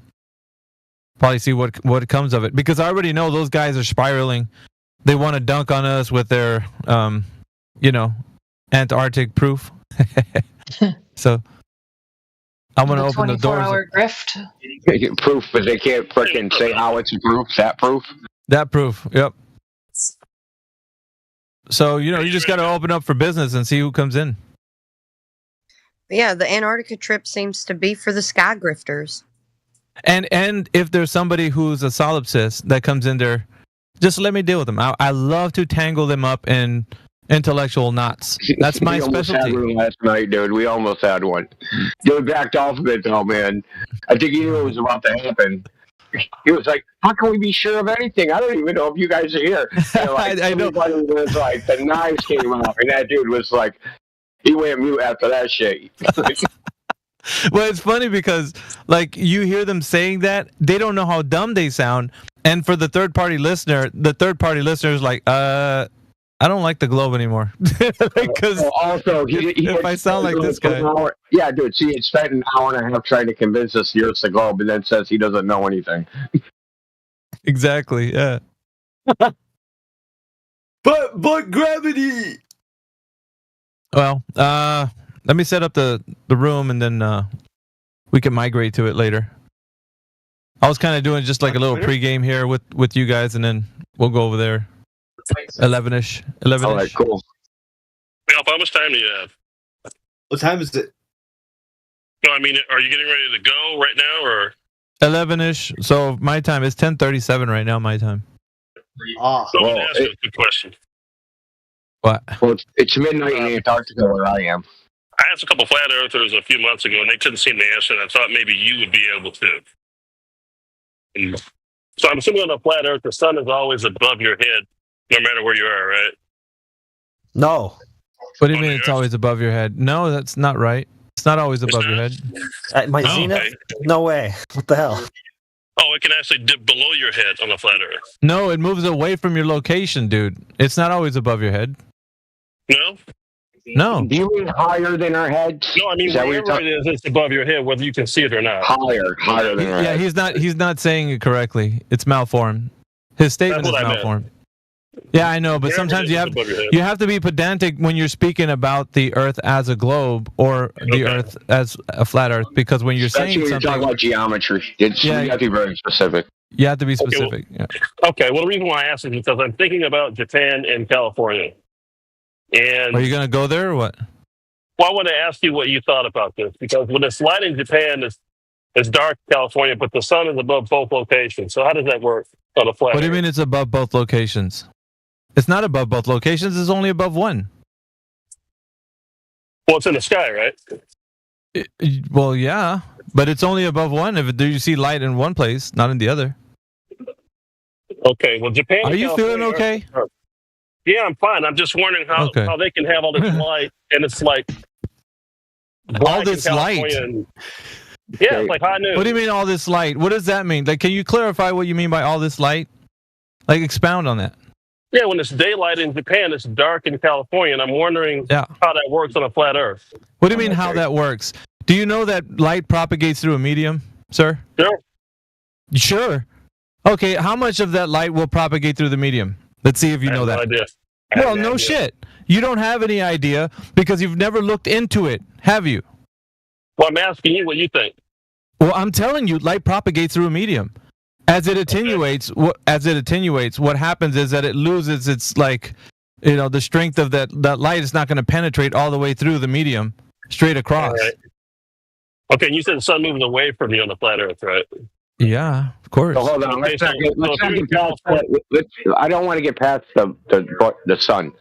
probably see what comes of it. Because I already know those guys are spiraling. They want to dunk on us with their, Antarctic proof. So I'm going to open the doors. 24-hour grift. Proof, but they can't freaking say how it's proof. That proof? That proof, yep. So, you just got to open up for business and see who comes in. Yeah, the Antarctica trip seems to be for the sky grifters. And if there's somebody who's a solipsist that comes in there, just let me deal with them. I love to tangle them up in intellectual knots. That's my specialty. We almost had one last night, dude. We almost had one. Dude backed off of it, though, man. I think he knew it was about to happen. He was like, how can we be sure of anything? I don't even know if you guys are here. Like, I know. Was like, the knives came off, and that dude was like, he went mute after that shit. Well, it's funny because, like, you hear them saying that, they don't know how dumb they sound. And for the third-party listener is like, I don't like the globe anymore. Because also, if I sound like this guy. Yeah, dude, see, he spent an hour and a half trying to convince us here's the globe, and then says he doesn't know anything. Exactly. Yeah. But gravity. Well, let me set up the room and then we can migrate to it later. I was kind of doing just like a little pregame here with you guys, and then we'll go over there. 11ish. All right, cool. Alf, how much time do you have? What time is it? No, I mean, are you getting ready to go right now, or? 11ish. So my time is 10:37 right now. My time. Oh, so well, ask you a good question. What? Well, it's midnight in Antarctica where I am. I asked a couple flat earthers a few months ago, and they couldn't seem to answer. And I thought maybe you would be able to. And so I'm assuming on a flat Earth, the sun is always above your head, no matter where you are, right? No. What do you mean it's always above your head? No, that's not right. It's not always above your head. My zenith? Okay. No way. What the hell? Oh, it can actually dip below your head on a flat Earth. No, it moves away from your location, dude. It's not always above your head. No? No. Do you mean higher than our heads? No, I mean, wherever it is, it's above your head, whether you can see it or not. Higher than our heads. He's not saying it correctly. It's malformed. His statement is malformed. Yeah, I know, but sometimes you have to be pedantic when you're speaking about the Earth as a globe or the Earth as a flat Earth, because when you're saying something, you're talking about geometry. You have to be very specific. You have to be specific. Okay, well, the reason why I asked is because I'm thinking about Japan and California. And are you going to go there or what? Well, I want to ask you what you thought about this, because when it's light in Japan, it's dark in California, but the sun is above both locations. So how does that work on a flat? What do you mean it's above both locations? It's not above both locations. It's only above one. Well, it's in the sky, right? Well, yeah, but it's only above one. Do you see light in one place, not in the other? Okay, well, Japan. Are you feeling okay? Yeah, I'm fine. I'm just wondering how they can have all this light, and it's like all this light. Yeah, it's like high noon. What do you mean all this light? What does that mean? Like, can you clarify what you mean by all this light? Like, expound on that. Yeah, when it's daylight in Japan, it's dark in California, and I'm wondering how that works on a flat Earth. What do you mean how that works? Do you know that light propagates through a medium, sir? Sure. Sure. Okay, how much of that light will propagate through the medium? Let's see if you know that. No idea. Well, no shit. You don't have any idea because you've never looked into it, have you? Well, I'm asking you what you think. Well, I'm telling you, light propagates through a medium. As it attenuates, what happens is that it loses its the strength of that light is not going to penetrate all the way through the medium straight across. Right. Okay, and you said the sun moving away from you on the flat Earth, right? Yeah, of course. So hold on. Let's not get past I don't want to get past the sun.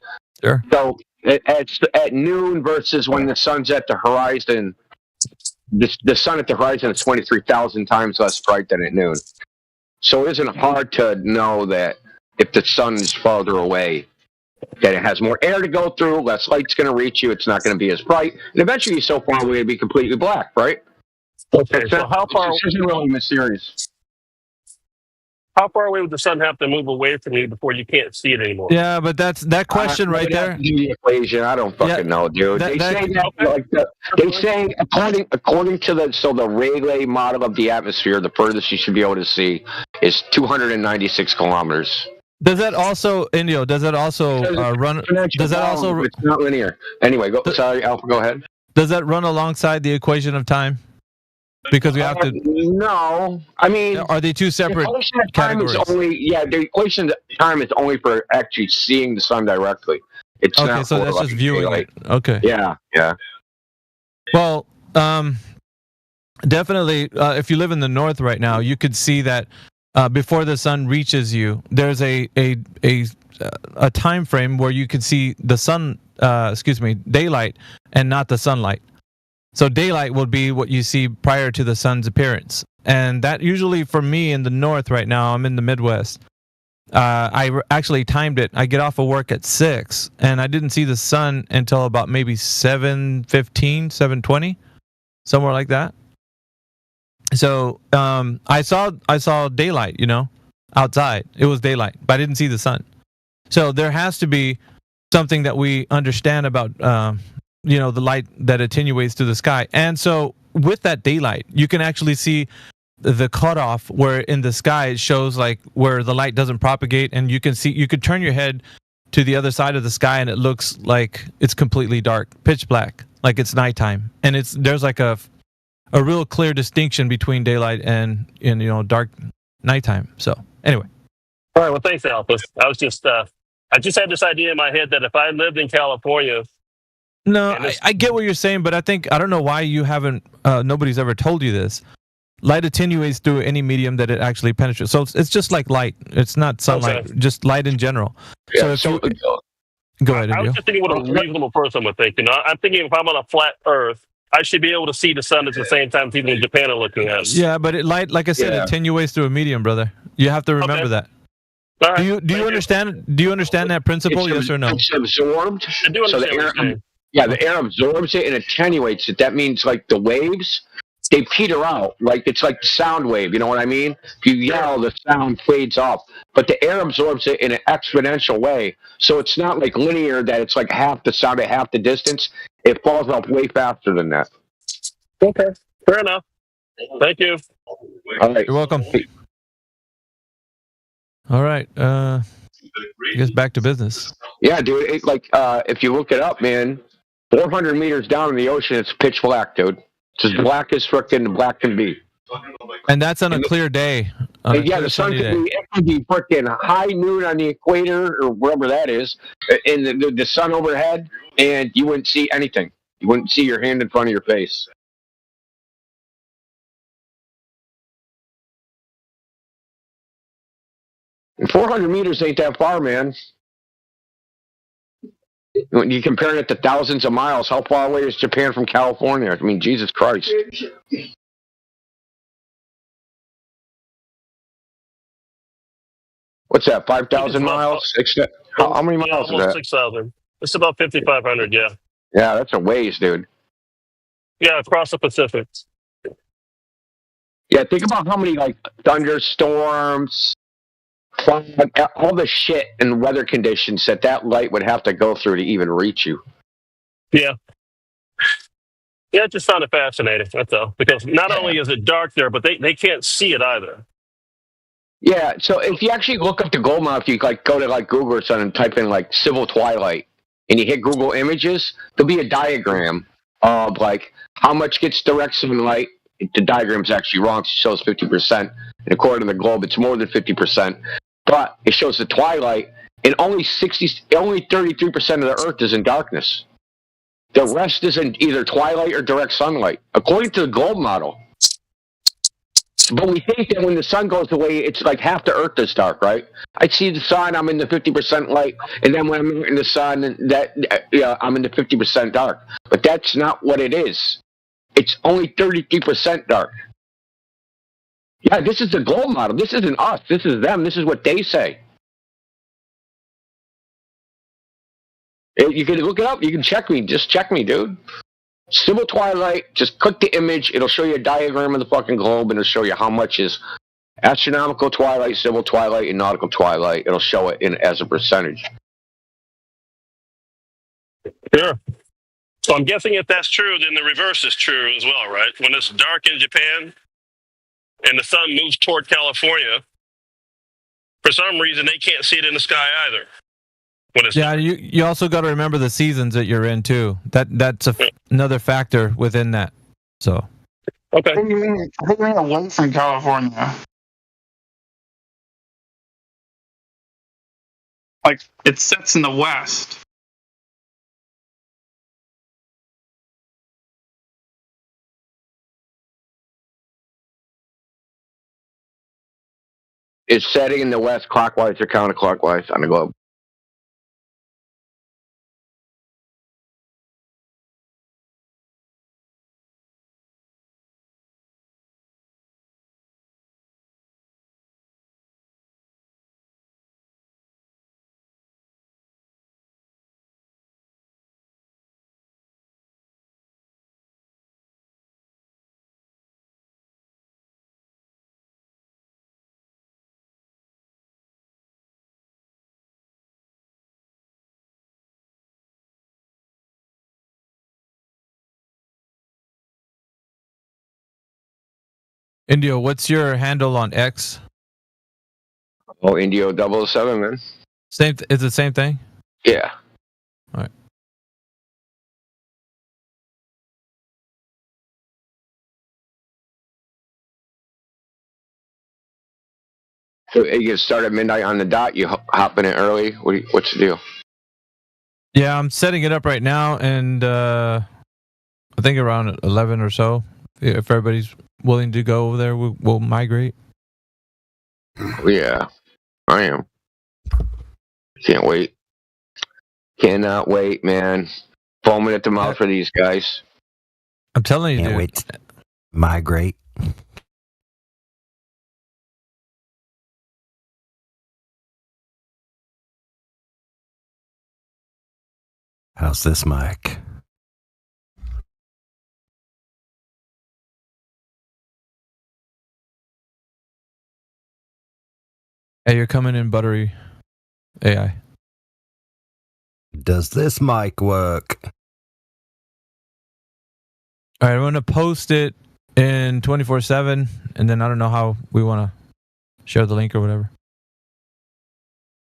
Sure. So at noon versus when the sun's at the horizon, the sun at the horizon is 23,000 times less bright than at noon. So isn't it hard to know that if the sun is farther away, that it has more air to go through, less light's going to reach you, it's not going to be as bright, and eventually so far away it'll be completely black, right? Okay, so how far? This isn't really mysterious. How far away would the sun have to move away from you before you can't see it anymore? Yeah, but that's that question right there. The equation, I don't fucking know, dude. They say according to the Rayleigh model of the atmosphere, the furthest you should be able to see is 296 kilometers. Does that also, Indio? Does that also run? Does that also? It's not linear. Anyway, sorry, Alpha. Go ahead. Does that run alongside the equation of time? Because we have to. No, I mean, are they two separate categories? The equation of time is only for actually seeing the sun directly. It's okay, not so that's just viewing it. Okay. Yeah. Well, definitely, if you live in the north right now, you could see that before the sun reaches you, there's a time frame where you could see the sun, daylight, and not the sunlight. So daylight will be what you see prior to the sun's appearance. And that usually for me in the north right now, I'm in the Midwest. I actually timed it. I get off of work at 6, and I didn't see the sun until about maybe 7:15, 7:20, somewhere like that. So I saw daylight, outside. It was daylight, but I didn't see the sun. So there has to be something that we understand about the light that attenuates to the sky. And so with that daylight, you can actually see the cutoff where in the sky it shows like where the light doesn't propagate, and you could turn your head to the other side of the sky and it looks like it's completely dark, pitch black, like it's nighttime, and there's like a real clear distinction between daylight and dark nighttime. So anyway. All right. Well, thanks, Alpha. I just had this idea in my head that if I lived in California. No, I get what you're saying, but I don't know why you haven't, nobody's ever told you this. Light attenuates through any medium that it actually penetrates. So it's just like light. It's not sunlight, just light in general. Yeah, Go ahead, I was just thinking what a reasonable person would think. I'm thinking if I'm on a flat Earth, I should be able to see the sun at the same time people in Japan are looking at it. Yeah, but light, like I said, attenuates through a medium, brother. You have to remember that. Right. Do you understand? Do you understand that principle? Yes or no? It's absorbed. I do understand what you're saying. Yeah, the air absorbs it and attenuates it. That means like the waves, they peter out. Like it's like the sound wave. You know what I mean? If you yell, the sound fades off. But the air absorbs it in an exponential way. So it's not like linear that it's like half the sound at half the distance. It falls off way faster than that. Okay, fair enough. Thank you. All right. You're welcome. All right. I guess back to business. Yeah, dude. If you look it up, man, 400 meters down in the ocean, it's pitch black, dude. It's as black as frickin' black can be. And that's on a clear day. The sun could be frickin' high noon on the equator or wherever that is, and the sun overhead, and you wouldn't see anything. You wouldn't see your hand in front of your face. And 400 meters ain't that far, man. When you compare it to thousands of miles, how far away is Japan from California? I mean, Jesus Christ. What's that, 5,000 miles? How many miles is that? 6,000. It's about 5,500, yeah. Yeah, that's a ways, dude. Yeah, across the Pacific. Yeah, think about how many, thunderstorms, fog, all the shit and weather conditions that light would have to go through to even reach you. Yeah. Yeah, I just found it fascinating, that's all. Because not only is it dark there, but they can't see it either. Yeah, so if you actually look up the gold mine, if you go to Google or something and type in civil twilight and you hit Google Images, there'll be a diagram of how much gets direct sunlight. The diagram's actually wrong. It shows 50%. And according to the globe, it's more than 50%. But it shows the twilight, and only 33% of the Earth is in darkness. The rest is in either twilight or direct sunlight, according to the globe model. But we think that when the sun goes away, it's like half the Earth is dark, right? I see the sun, I'm in the 50% light, and then when I'm in the sun, I'm in the 50% dark. But that's not what it is. It's only 33% dark. Yeah, this is the globe model. This isn't us. This is them. This is what they say. You can look it up. You can check me. Just check me, dude. Civil twilight. Just click the image. It'll show you a diagram of the fucking globe, and it'll show you how much is astronomical twilight, civil twilight, and nautical twilight. It'll show it as a percentage. Sure. So I'm guessing if that's true, then the reverse is true as well, right? When it's dark in Japan and the sun moves toward California, for some reason they can't see it in the sky either. Yeah, you also got to remember the seasons that you're in too. That's another factor within that. So. Okay. I think you mean away from California. It sets in the west. It's setting in the west clockwise or counterclockwise on the globe. Indio, what's your handle on X? Oh, Indio 007, man. Same. It's the same thing. Yeah. All right. So you get start at midnight on the dot. You hop in it early. What's the deal? Yeah, I'm setting it up right now, and I think around 11 or so. If everybody's willing to go over there, we'll migrate. Yeah, I am. Can't wait. Cannot wait, man. Foaming at the mouth for these guys. I'm telling you, Can't dude. wait to migrate. How's this mic? Hey, you're coming in buttery AI. Does this mic work? All right, I'm going to post it in 24/7, and then I don't know how we want to share the link or whatever.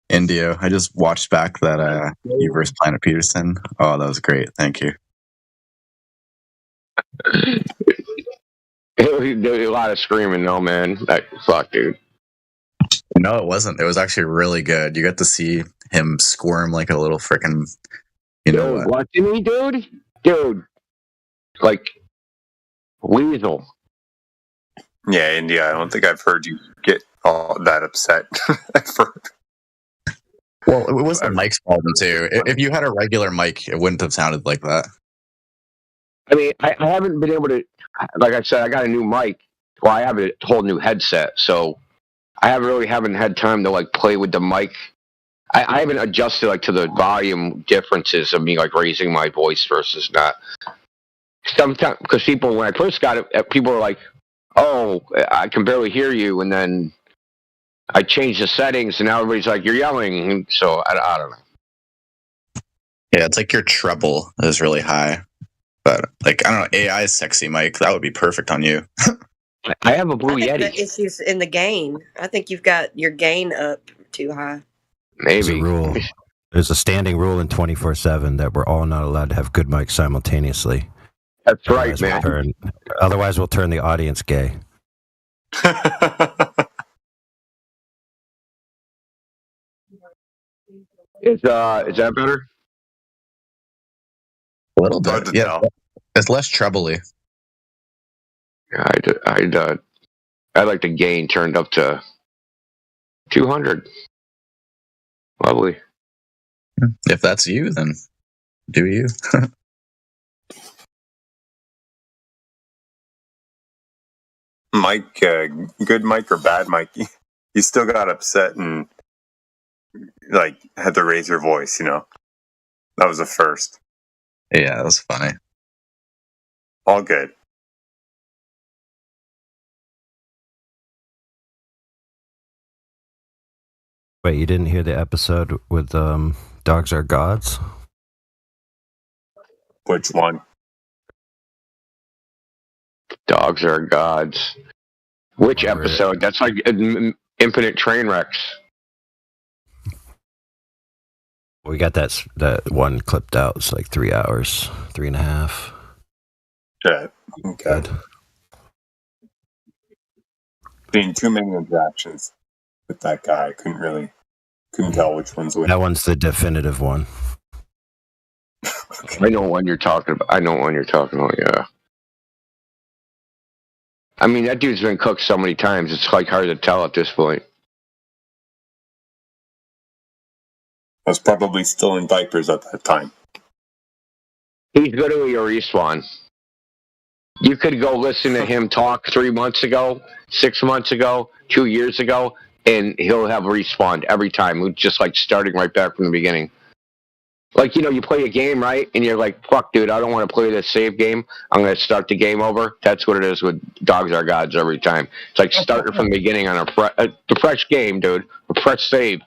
Indio, I just watched back that you versus Planet Peterson. Oh, that was great. Thank you. There was a lot of screaming, though, man. Like, fuck, dude. No, it wasn't. It was actually really good. You got to see him squirm like a little freaking, you know Dude, what? watching me, dude? Dude. Like, weasel. Yeah, India. I don't think I've heard you get all that upset. Well, it was the mic's problem too. If you had a regular mic, it wouldn't have sounded like that. I mean, I haven't been able to, like I said, I got a new mic. Well, I have a whole new headset, so I haven't had time to like play with the mic. I haven't adjusted like to the volume differences of me like raising my voice versus not. Sometimes, because people, when I first got it, people were like, "Oh, I can barely hear you," and then I changed the settings, and now everybody's like, "You're yelling." So I don't know. Yeah, it's like your treble is really high. But like, I don't know, AI's sexy mic, that would be perfect on you. I have a Blue I think Yeti. the issue's in the gain. I think you've got your gain up too high. There's a rule. There's a standing rule in 24/7 that we're all not allowed to have good mics simultaneously. That's right, man. Otherwise, we'll turn the audience gay. Is that better? A little bit, yeah. It's less trebly. Yeah, I like the gain turned up to 200. Lovely. If that's you, then do you. Mike, good Mike or bad Mike, you still got upset and like had to raise your voice, you know. That was a first. Yeah, that was funny. All good. Wait, you didn't hear the episode with Dogs Are Gods? Which one? Dogs are gods. Which episode? That's like infinite train wrecks. We got that one clipped out. It's like 3 hours, 3.5. Yeah. Okay. Being too many interactions with that guy, I couldn't tell which one's which. That one's the definitive one. I know one you're talking about. Yeah. I mean, that dude's been cooked so many times. It's like hard to tell at this point. I was probably still in diapers at that time. He's literally a respawn. You could go listen to him talk 3 months ago, 6 months ago, 2 years ago, and he'll have respawned every time, just like starting right back from the beginning. Like, you know, you play a game, right? And you're like, fuck, dude, I don't want to play this save game. I'm going to start the game over. That's what it is with Dogs Are Gods every time. It's like starting from the beginning on a fresh game, dude. A fresh save.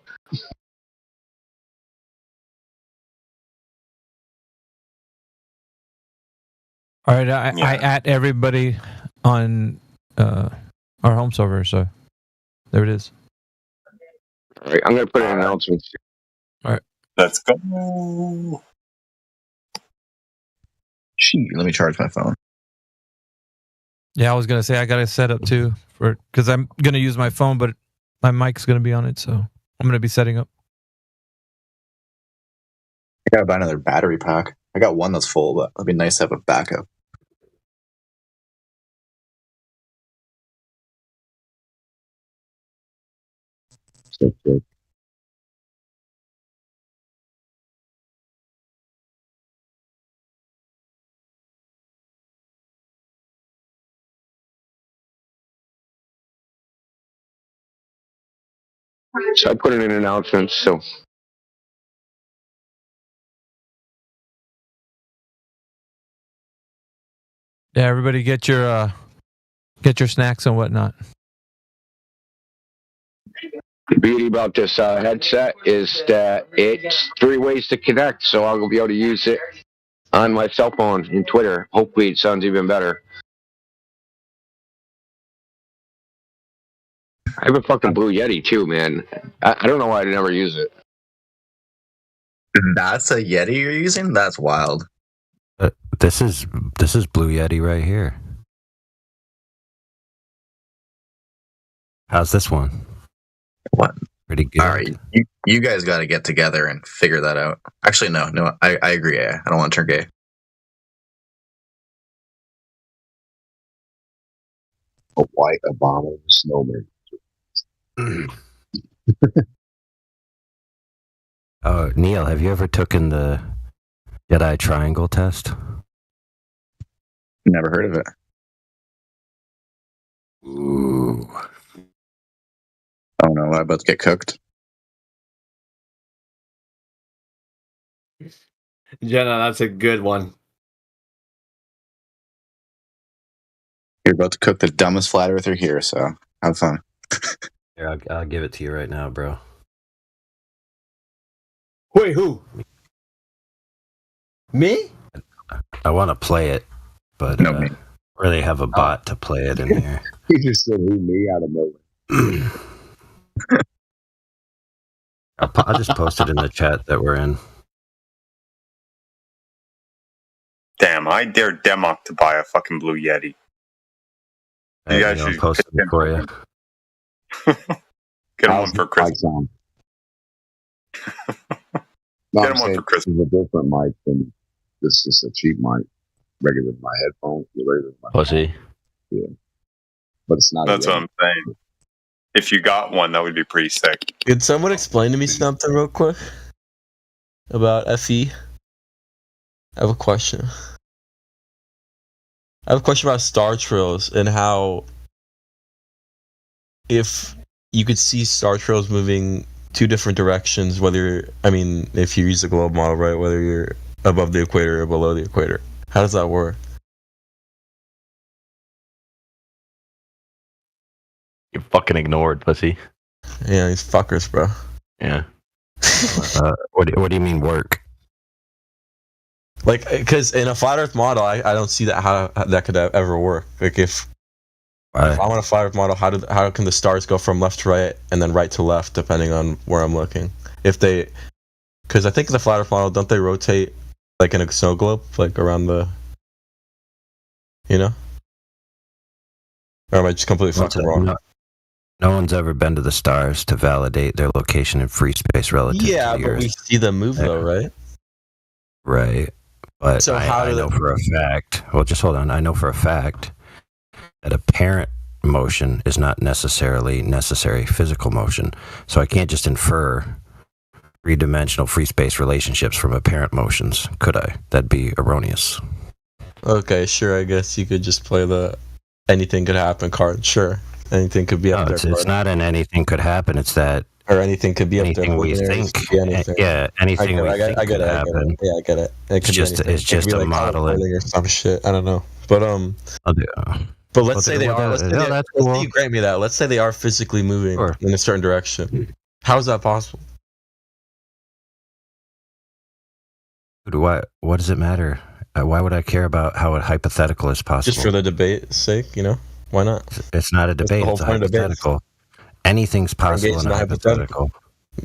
All right, I at everybody on our home server. So there it is. All right, I'm going to put an announcement. All right. Let's go. Gee, let me charge my phone. Yeah, I was gonna say I got to set up too because I'm gonna use my phone, but my mic's gonna be on it, so I'm gonna be setting up. I gotta buy another battery pack. I got one that's full, but it'd be nice to have a backup. So I put in an announcement. So Yeah, everybody get your snacks and whatnot. the beauty about this headset is that it's 3 ways to connect. So I'll be able to use it on my cell phone and Twitter. Hopefully, it sounds even better. I have a fucking Blue Yeti too, man. I don't know why I never use it. That's a Yeti you're using? That's wild. This is Blue Yeti right here. How's this one? What? Pretty good. All right, you guys got to get together and figure that out. Actually, no, I agree. I don't want to turn gay. A white abominable snowman. Oh, Neil, have you ever taken the Jedi Triangle test? Never heard of it. Ooh. Oh no, I'm about to get cooked. Jenna, that's a good one. You're about to cook the dumbest flat earther here, so have fun. Here, I'll give it to you right now, bro. Wait, who? Me? I want to play it, but No, me. really have a bot to play it in here. He just said who me out of nowhere. I'll just post it in the chat that we're in. Damn, I dare Demok to buy a fucking Blue Yeti. You guys should post it for you. Get him one for Christmas. No, Get him one for Christmas. This is a different mic than this is a cheap mic. Regular my headphones. Regular my Pussy. Yeah. But it's not. That's what I'm saying. If you got one, that would be pretty sick. Could someone explain to me something real quick about FE? I have a question. I have a question about star trails and how if you could see star trails moving 2 different directions, if you use the globe model, right, whether you're above the equator or below the equator. How does that work? You're fucking ignored, pussy. Yeah, these fuckers, bro. Yeah. What do you mean work? Like, because in a flat Earth model, I don't see that how that could ever work. Like, if I'm on a flat Earth model, how can the stars go from left to right and then right to left depending on where I'm looking? Because I think the flat Earth model, don't they rotate like in a snow globe, like around the, Or am I just completely fucking wrong? No one's ever been to the stars to validate their location in free space relative to the but Earth. we see them move though, right? Right. But So I know for a fact, well, just hold on. I know for a fact that apparent motion is not necessarily necessary physical motion. So I can't just infer three-dimensional free space relationships from apparent motions, could I? That'd be erroneous. Okay, sure. I guess you could just play the anything could happen card. Sure. Anything could be up there. It's not an anything could happen. It's that or anything could be up there. Anything we think. Anything. Yeah, anything we think I get could it. happen. Yeah, I get it. It could It's just a model or some shit. I don't know. But But let's say they are. Let's say you grant me that. Let's say they are physically moving in a certain direction. How is that possible? What does it matter? Why would I care about how a hypothetical is possible? Just for the debate's sake, Why not? It's not a That's the debate. whole It's a point of debates. hypothetical. Anything's possible Engage in a hypothetical.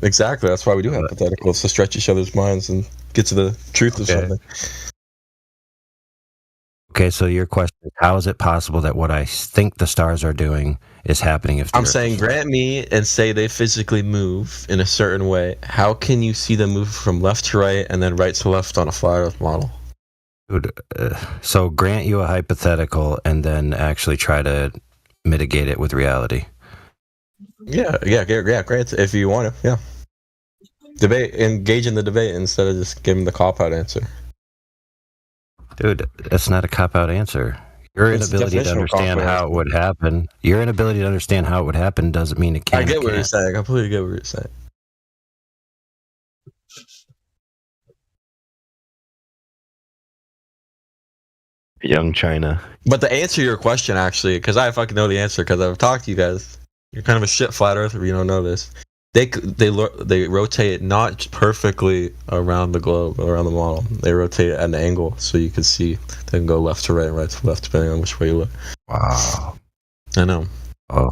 Exactly. That's why we do hypotheticals, to stretch each other's minds and get to the truth of something. Okay, so your question is, how is it possible that what I think the stars are doing is happening if the I'm Earth saying is grant me and say they physically move in a certain way. How can you see them move from left to right and then right to left on a flat Earth model? Dude, so grant you a hypothetical and then actually try to mitigate it with reality. Yeah, great. If you want to, yeah. Engage in the debate instead of just giving the cop-out answer. Dude, that's not a cop-out answer. Your inability to understand how it would happen. Your inability to understand how it would happen doesn't mean it can't. I get what you're saying. I completely get what you're saying. Young China. But to answer your question, actually, because I fucking know the answer, because I've talked to you guys. You're kind of a shit flat earther if you don't know this. They rotate not perfectly around the globe, around the model. They rotate at an angle so you can see. They can go left to right and right to left depending on which way you look. Wow. I know. Oh.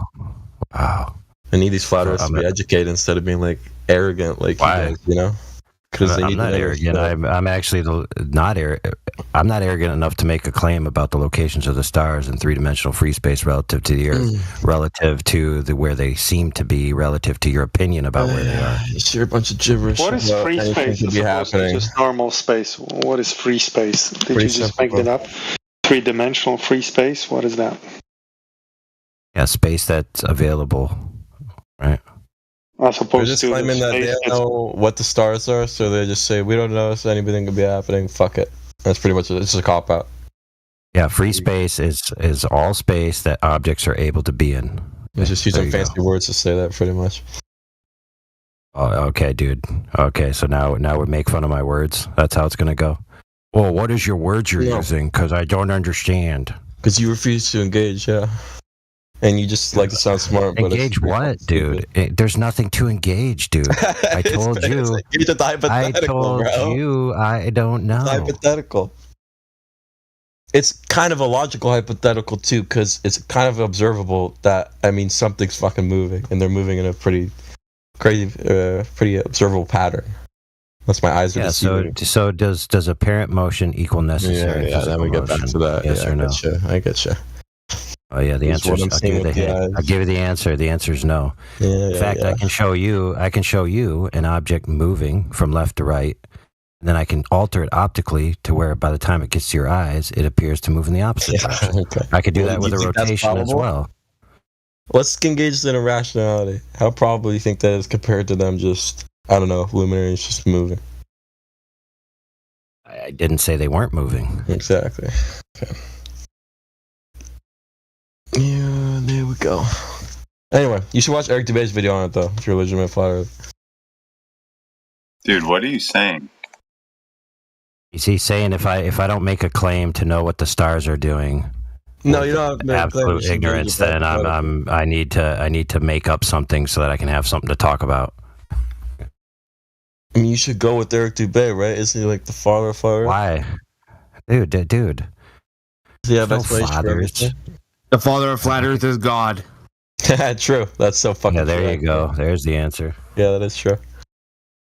Wow. I need these flat earthers to be educated instead of being like arrogant, like you guys, you know. Because I'm not arrogant. I'm actually not arrogant. I'm not arrogant enough to make a claim about the locations of the stars in three-dimensional free space relative to the Earth, relative to where they seem to be, relative to your opinion about where they are. You're a bunch of gibberish. What is free space as opposed to just normal space? What is free space? Did you just make that up? Three-dimensional free space? What is that? Yeah, space that's available, right? As opposed They're just to claiming that they don't know what the stars are, so they just say, we don't know, so anything could be happening, fuck it. That's pretty much it. It's just a cop-out. Yeah, free space is all space that objects are able to be in. It's just using fancy words to say that, pretty much. Oh, okay, dude. Okay, so now we make fun of my words. That's how it's going to go. Well, what is your words you're using? Because I don't understand. Because you refuse to engage, yeah. And you just like to sound smart. But engage what, dude? There's nothing to engage, dude. I told you. I told you I don't know. It's hypothetical. It's kind of a logical hypothetical, too, because it's kind of observable that, I mean, something's fucking moving, and they're moving in a pretty crazy, pretty observable pattern. That's my eyes are deceiving. So does apparent motion equal necessary? Yeah, then we get back to that. Yes or no? I get you. Oh yeah, the answer is I'll give you the answer. The answer is no. In fact, I can show you an object moving from left to right, and then I can alter it optically to where by the time it gets to your eyes, it appears to move in the opposite direction. Okay. I could do that with a rotation as well. Let's engage in irrationality. How probable do you think that is compared to them just, I don't know, luminaries just moving? I didn't say they weren't moving. Exactly. Okay. Yeah, there we go. Anyway, you should watch Eric Dubé's video on it, though, if you're a legitimate flat earth. Dude, what are you saying? He's saying if I don't make a claim to know what the stars are doing, no, you don't have absolute ignorance, then I need to make up something so that I can have something to talk about. I mean, you should go with Eric Dubé, right? Isn't he like the father of flat earth? Why, dude? Yeah, no fathers. The father of flat earth is God. True. That's so fucking true. There you go. There's the answer. Yeah, that is true.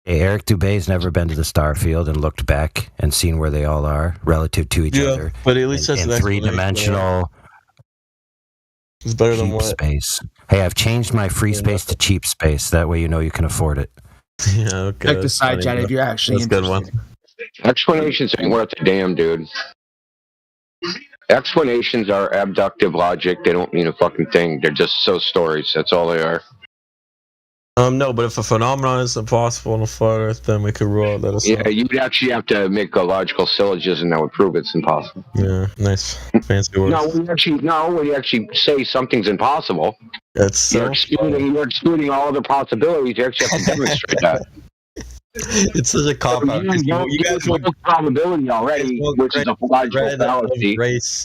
Hey, Eric Dubé's never been to the star field and looked back and seen where they all are relative to each other. But at least that's in three-dimensional. It's better than cheap space. Hey, I've changed my free space to cheap space. That way you know you can afford it. Yeah, okay. Check the side chat if you're actually that's a good one. Explanations ain't worth a damn, dude. Explanations are abductive logic. They don't mean a fucking thing. They're just stories. That's all they are. No, but if a phenomenon is impossible in a flat earth, then we could rule out that it's not. You'd actually have to make a logical syllogism that would prove it's impossible. Yeah, nice. Fancy words. When you actually say something's impossible, you're excluding all other possibilities. You actually have to demonstrate that. It's such a cop-out. You guys want probability already, which is a logical fallacy.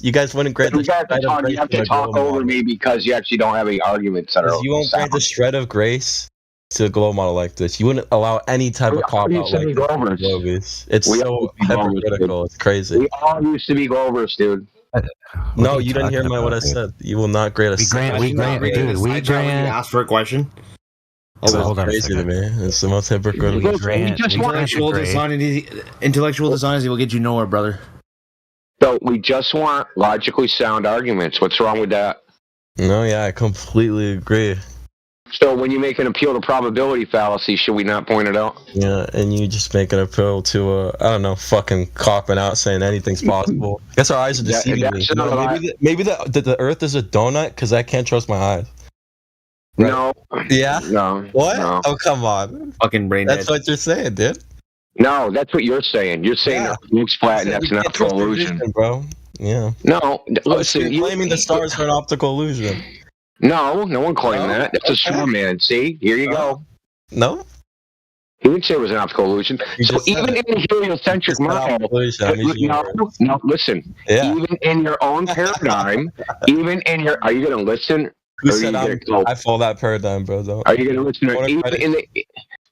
You guys wouldn't grant the shred of grace. You have to talk over me because you actually don't have any arguments. You won't grant the shred of grace to a globe model like this. You wouldn't allow any type of cop-out like this. It's so hypocritical. It's crazy. We all used to be Glovers, dude. No, you didn't hear what I said. You will not grade a. We grant, dude. We grant. Ask for a question. Oh, well, hold on crazy to me. It's the most hypocritical. Intellectual dishonesty will get you nowhere, brother. So we just want logically sound arguments. What's wrong with that? No, yeah, I completely agree. So when you make an appeal to probability fallacy, should we not point it out? Yeah, and you just make an appeal to I don't know, fucking copping out saying anything's possible. I guess our eyes are deceiving me. No, maybe the Earth is a donut because I can't trust my eyes. Right. No. Yeah. No. What? No. Oh, come on. Fucking brain. That's what you're saying, dude. No, that's what you're saying. You're saying the Earth looks flat and that's an optical illusion, bro. Yeah. No, listen. You're claiming the stars are an optical illusion. No one claimed that. That's a straw man. See, here you go. No. He didn't say it was an optical illusion. So even in the heliocentric model, no, listen. Yeah. Even in your own paradigm, are you going to listen? Who said I follow that paradigm, bro? Though. Are you going to listen?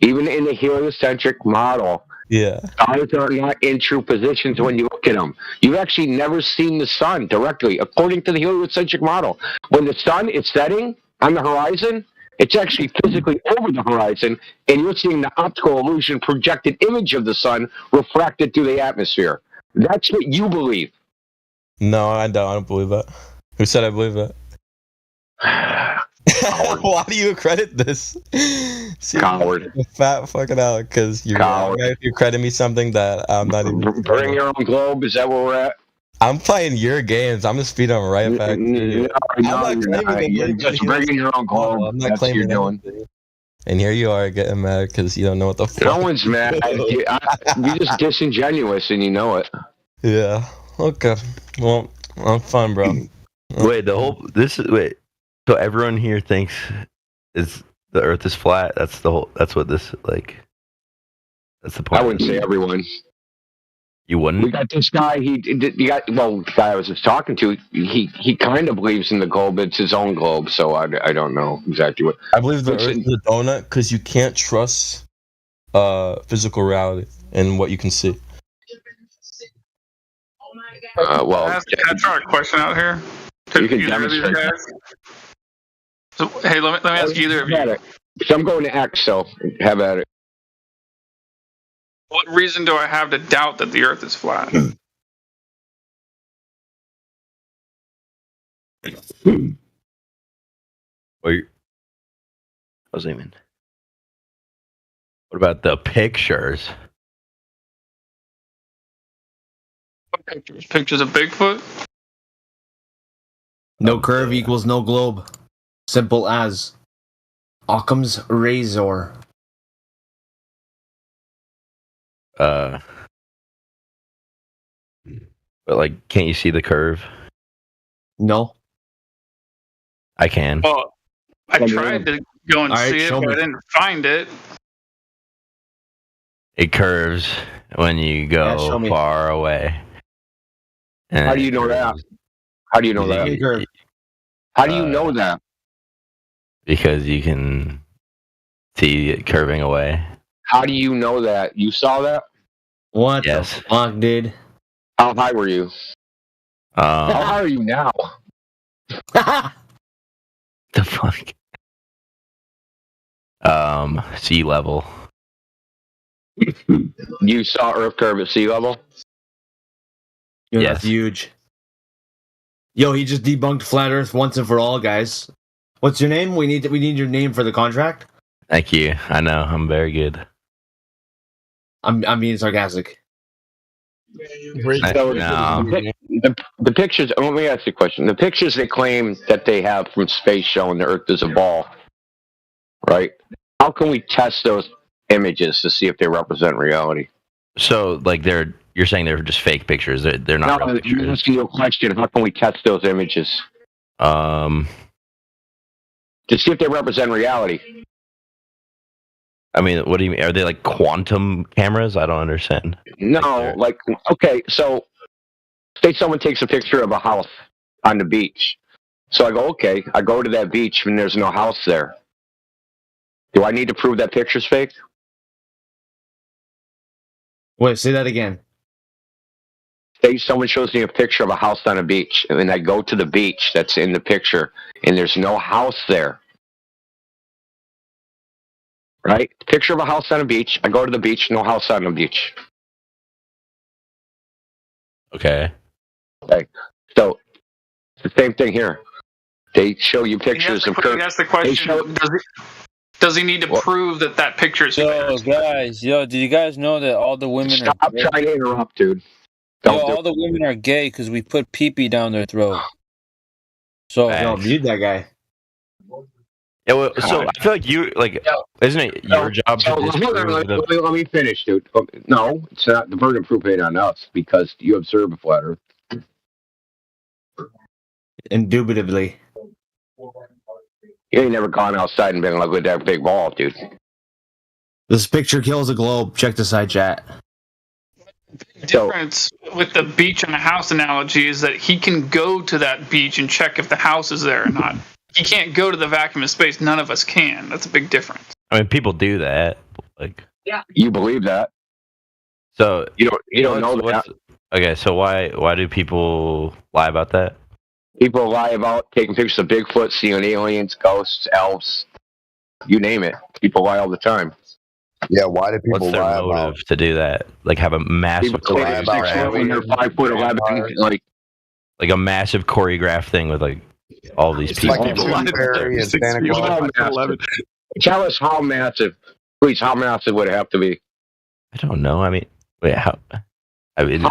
Even in the heliocentric model, yeah, stars are not in true positions when you look at them. You've actually never seen the sun directly, according to the heliocentric model. When the sun is setting on the horizon, it's actually physically over the horizon, and you're seeing the optical illusion projected image of the sun refracted through the atmosphere. That's what you believe. No, I don't believe that. Who said I believe that? Why do you accredit this? See, Coward. Fat fucking out because you're wrong if you credit me something that I'm not even. Bring your own globe. Is that where we're at? I'm playing your games. I'm just feeding them right back to you. You're just bringing your own globe. I'm not claiming you're doing. And here you are getting mad because you don't know what the fuck. No one's mad. You're just disingenuous and you know it. Yeah. Okay. Well, I'm fun, bro. Wait, so everyone here thinks the Earth is flat. That's what this like. That's the point. I wouldn't say everyone. You wouldn't. We got this guy. The guy I was just talking to. He kind of believes in the globe. It's his own globe, so I don't know exactly what. I believe the Earth is a donut because you can't trust physical reality and what you can see. Well, can I throw a question out here? You can demonstrate. So, hey, let me ask either of you. So I'm going to X, so have at it. What reason do I have to doubt that the Earth is flat? What about the pictures? What pictures? Pictures of Bigfoot? No curve equals no globe. Simple as Occam's razor. But like, can't you see the curve? No. I can. Well, I tried to go and see it, but I didn't find it. It curves when you go far away. And how do you know that? How do you know that? How do you know that? Because you can see it curving away. How do you know that? You saw that? What the fuck, dude? How high were you? How high are you now? The fuck? Sea level. You saw Earth curve at sea level? Yo, yes. That's huge. Yo, he just debunked flat Earth once and for all, guys. What's your name? We need your name for the contract. Thank you. I know I'm very good. I'm being sarcastic. The pictures. Let me ask you a question. The pictures they claim that they have from space showing the Earth is a ball, right? How can we test those images to see if they represent reality? So, like, you're saying they're just fake pictures. They're not real pictures. I'm asking you a question. How can we test those images? To see if they represent reality. I mean, what do you mean? Are they like quantum cameras? I don't understand. No, okay, so say someone takes a picture of a house on the beach. So I go, okay, I go to that beach and there's no house there. Do I need to prove that picture's fake? Wait, say that again. say someone shows me a picture of a house on a beach, and I go to the beach that's in the picture, and there's no house there. Right? Picture of a house on a beach. I go to the beach, no house on the beach. Okay. Okay. So it's the same thing here. They show you pictures of He asked the question, does he need to prove that picture is Yo, guys, did you guys know that all the women Stop are gay? trying to interrupt, dude. All the women are gay because we put pee-pee down their throat. So, mute that guy. Yeah, well, so I feel like isn't it your job to let me finish, dude. No, it's not. The burden of proof ain't on us because you observe a flat Earth. Indubitably. You ain't never gone outside and been like with that big ball, dude. This picture kills a globe. Check the side chat. The difference with the beach and a house analogy is that he can go to that beach and check if the house is there or not. He can't go to the vacuum of space. None of us can. That's a big difference. I mean, people do that. You believe that? So you don't know that. Okay, so why do people lie about that? People lie about taking pictures of Bigfoot, seeing aliens, ghosts, elves, you name it. People lie all the time. Yeah, why do people What's their lie motive about? to do that? Like have a massive when you're 5'11", like a massive choreographed thing with all these people. Tell us how massive. Please, how massive would it have to be? I don't know. I mean, how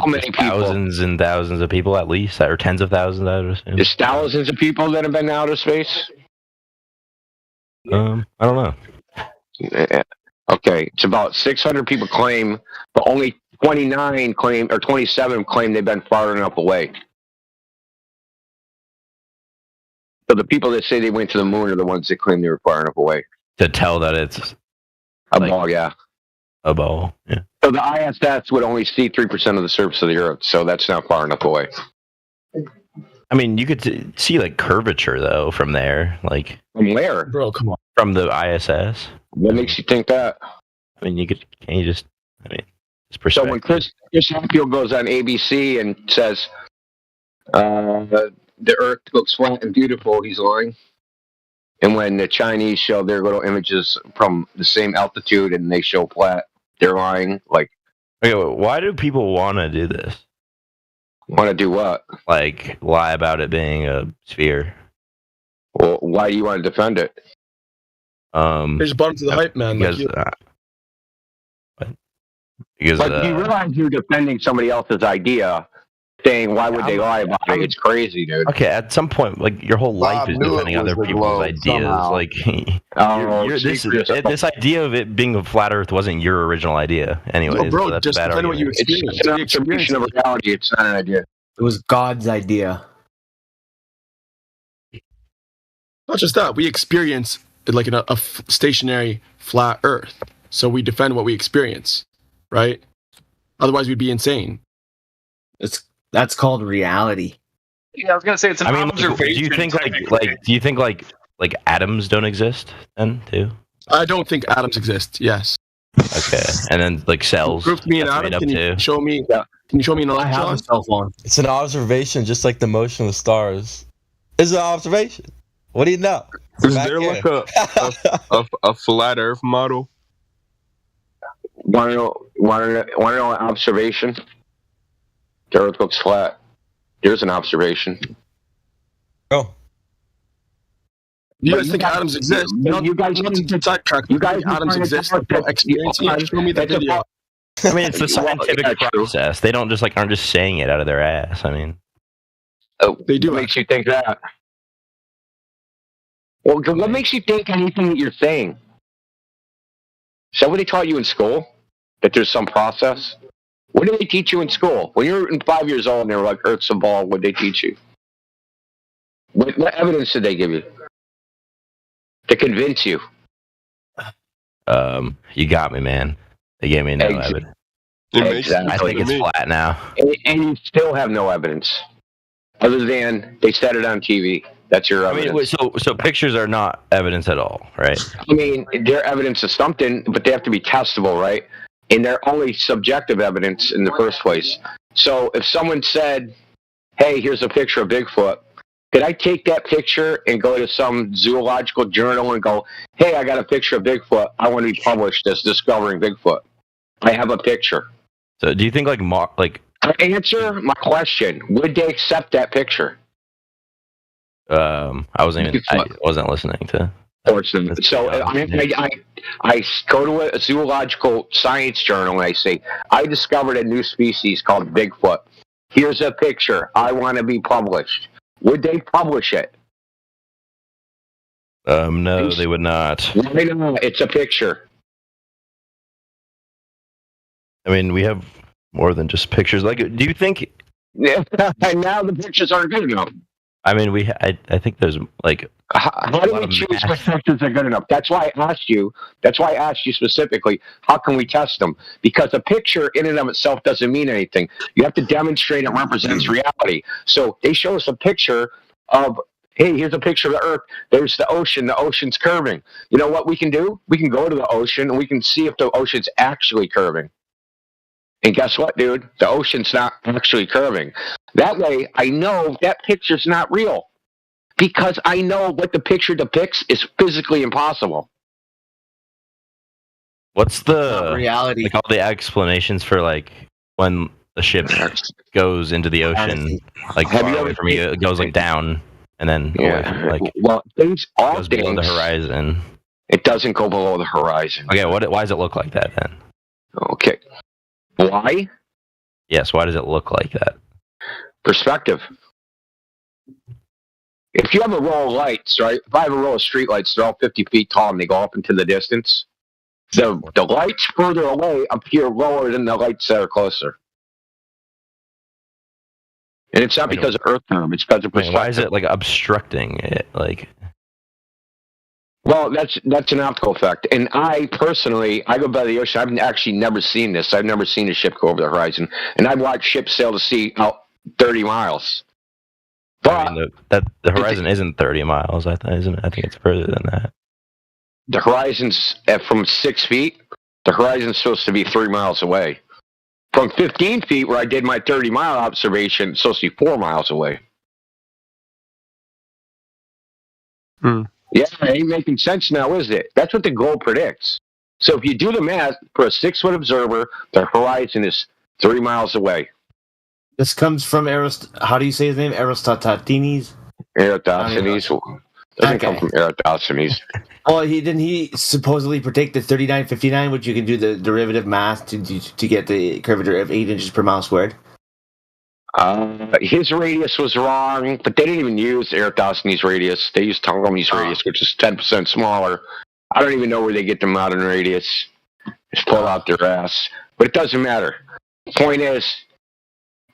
many thousands and thousands of people at least, or tens of thousands, I would assume. There's thousands of people that have been to outer space? I don't know. Okay, it's about 600 people claim, but only 29 claim, or 27 claim they've been far enough away. So the people that say they went to the moon are the ones that claim they were far enough away. To tell that it's a ball, yeah. A ball, yeah. So the ISS would only see 3% of the surface of the Earth, so that's not far enough away. I mean, you could see curvature though from there, from where? Bro, come on. From the ISS. What makes you think that? I mean, it's perspective. So when Chris Hadfield goes on ABC and says the Earth looks flat and beautiful, he's lying. And when the Chinese show their little images from the same altitude and they show flat, they're lying. Okay, why do people want to do this? Want to do what? Lie about it being a sphere. Well, why do you want to defend it? There's bottom to the hype, man. Because, but you realize you're defending somebody else's idea, saying why would they lie about it? It's crazy, dude. Okay, at some point, your whole life is defending other people's ideas. This idea of it being a flat Earth wasn't your original idea, anyways. No, bro, so that's just a bad defend argument. what you experienced. It's an observation of reality. It's not an idea. It was God's idea. Not just that, we experience a stationary flat Earth, so we defend what we experience, right? Otherwise, we'd be insane. That's called reality. Yeah, I was gonna say it's an observation. Do you think do you think atoms don't exist then too? I don't think atoms exist. Yes. Okay, and then cells. Prove to me an atom. Can you show me? Can you show me an electron? I have a cell phone. It's an observation, just like the motion of the stars. It's an observation. What do you know? Is there a flat Earth model? Want to know an observation? The Earth looks flat. There's an observation. Oh. You guys think atoms exist? You guys atoms exist. Experiencing it. Show me the video. I mean, it's the scientific process. They don't aren't just saying it out of their ass. I mean, they do. What makes you think that? Well, what makes you think anything that you're saying? Somebody taught you in school that there's some process? What did they teach you in school? When you were 5 years old and they were like, Earth's a ball, what did they teach you? What evidence did they give you? To convince you? You got me, man. They gave me no evidence. Exactly. I think it's flat now. And you still have no evidence. Other than they said it on TV. That's your evidence. I mean, so pictures are not evidence at all, right? I mean, they're evidence of something, but they have to be testable, right? And they're only subjective evidence in the first place. So if someone said, hey, here's a picture of Bigfoot, could I take that picture and go to some zoological journal and go, hey, I got a picture of Bigfoot. I want to be published as Discovering Bigfoot. I have a picture. So do you think Answer my question. Would they accept that picture? I wasn't listening to. So I go to a zoological science journal and I say, I discovered a new species called Bigfoot. Here's a picture. I want to be published. Would they publish it? No, they would not. Why not? It's a picture. I mean, we have more than just pictures. Like, do you think? Yeah, now the pictures aren't good enough. I mean, I think there's like. How do we choose what pictures are good enough? That's why I asked you. That's why I asked you specifically. How can we test them? Because a picture in and of itself doesn't mean anything. You have to demonstrate it represents reality. So they show us a picture of, hey, here's a picture of the Earth. There's the ocean. The ocean's curving. You know what we can do? We can go to the ocean and we can see if the ocean's actually curving. And guess what, dude? The ocean's not actually curving. That way, I know that picture's not real. Because I know what the picture depicts is physically impossible. What's the reality? Like all the explanations for like when the ship goes into the ocean, like far away from you, it goes like down and then away from, like goes below the horizon. It doesn't go below the horizon. Okay, why does it look like that then? Okay, why? Yes, why does it look like that? Perspective. If you have a row of lights, right? If I have a row of street lights, they're all 50 feet tall and they go up into the distance. The lights further away appear lower than the lights that are closer. And it's not because of Earth term, it's because of perspective. Why is it like obstructing it? Like, well, that's an optical effect. And I personally, I go by the ocean. I've actually never seen this. I've never seen a ship go over the horizon. And I've watched ships sail to sea out 30 miles. But I mean, the horizon isn't 30 miles. I think it's further than that. The horizon's from 6 feet. The horizon's supposed to be 3 miles away. From 15 feet, where I did my 30-mile observation, it's supposed to be 4 miles away. Yeah, it ain't making sense now, is it? That's what the goal predicts. So if you do the math, for a 6-foot observer, the horizon is 3 miles away. This comes from how do you say his name? Aristotlenes? Eratosthenes. Doesn't come from Eratosthenes. Oh, didn't he supposedly predict the 3959, which you can do the derivative math to get the curvature of 8 inches per mile squared? His radius was wrong, but they didn't even use Eratosthenes' radius. They used Ptolemy's radius, which is 10% smaller. I don't even know where they get the modern radius. Just pull out their ass. But it doesn't matter. The point is,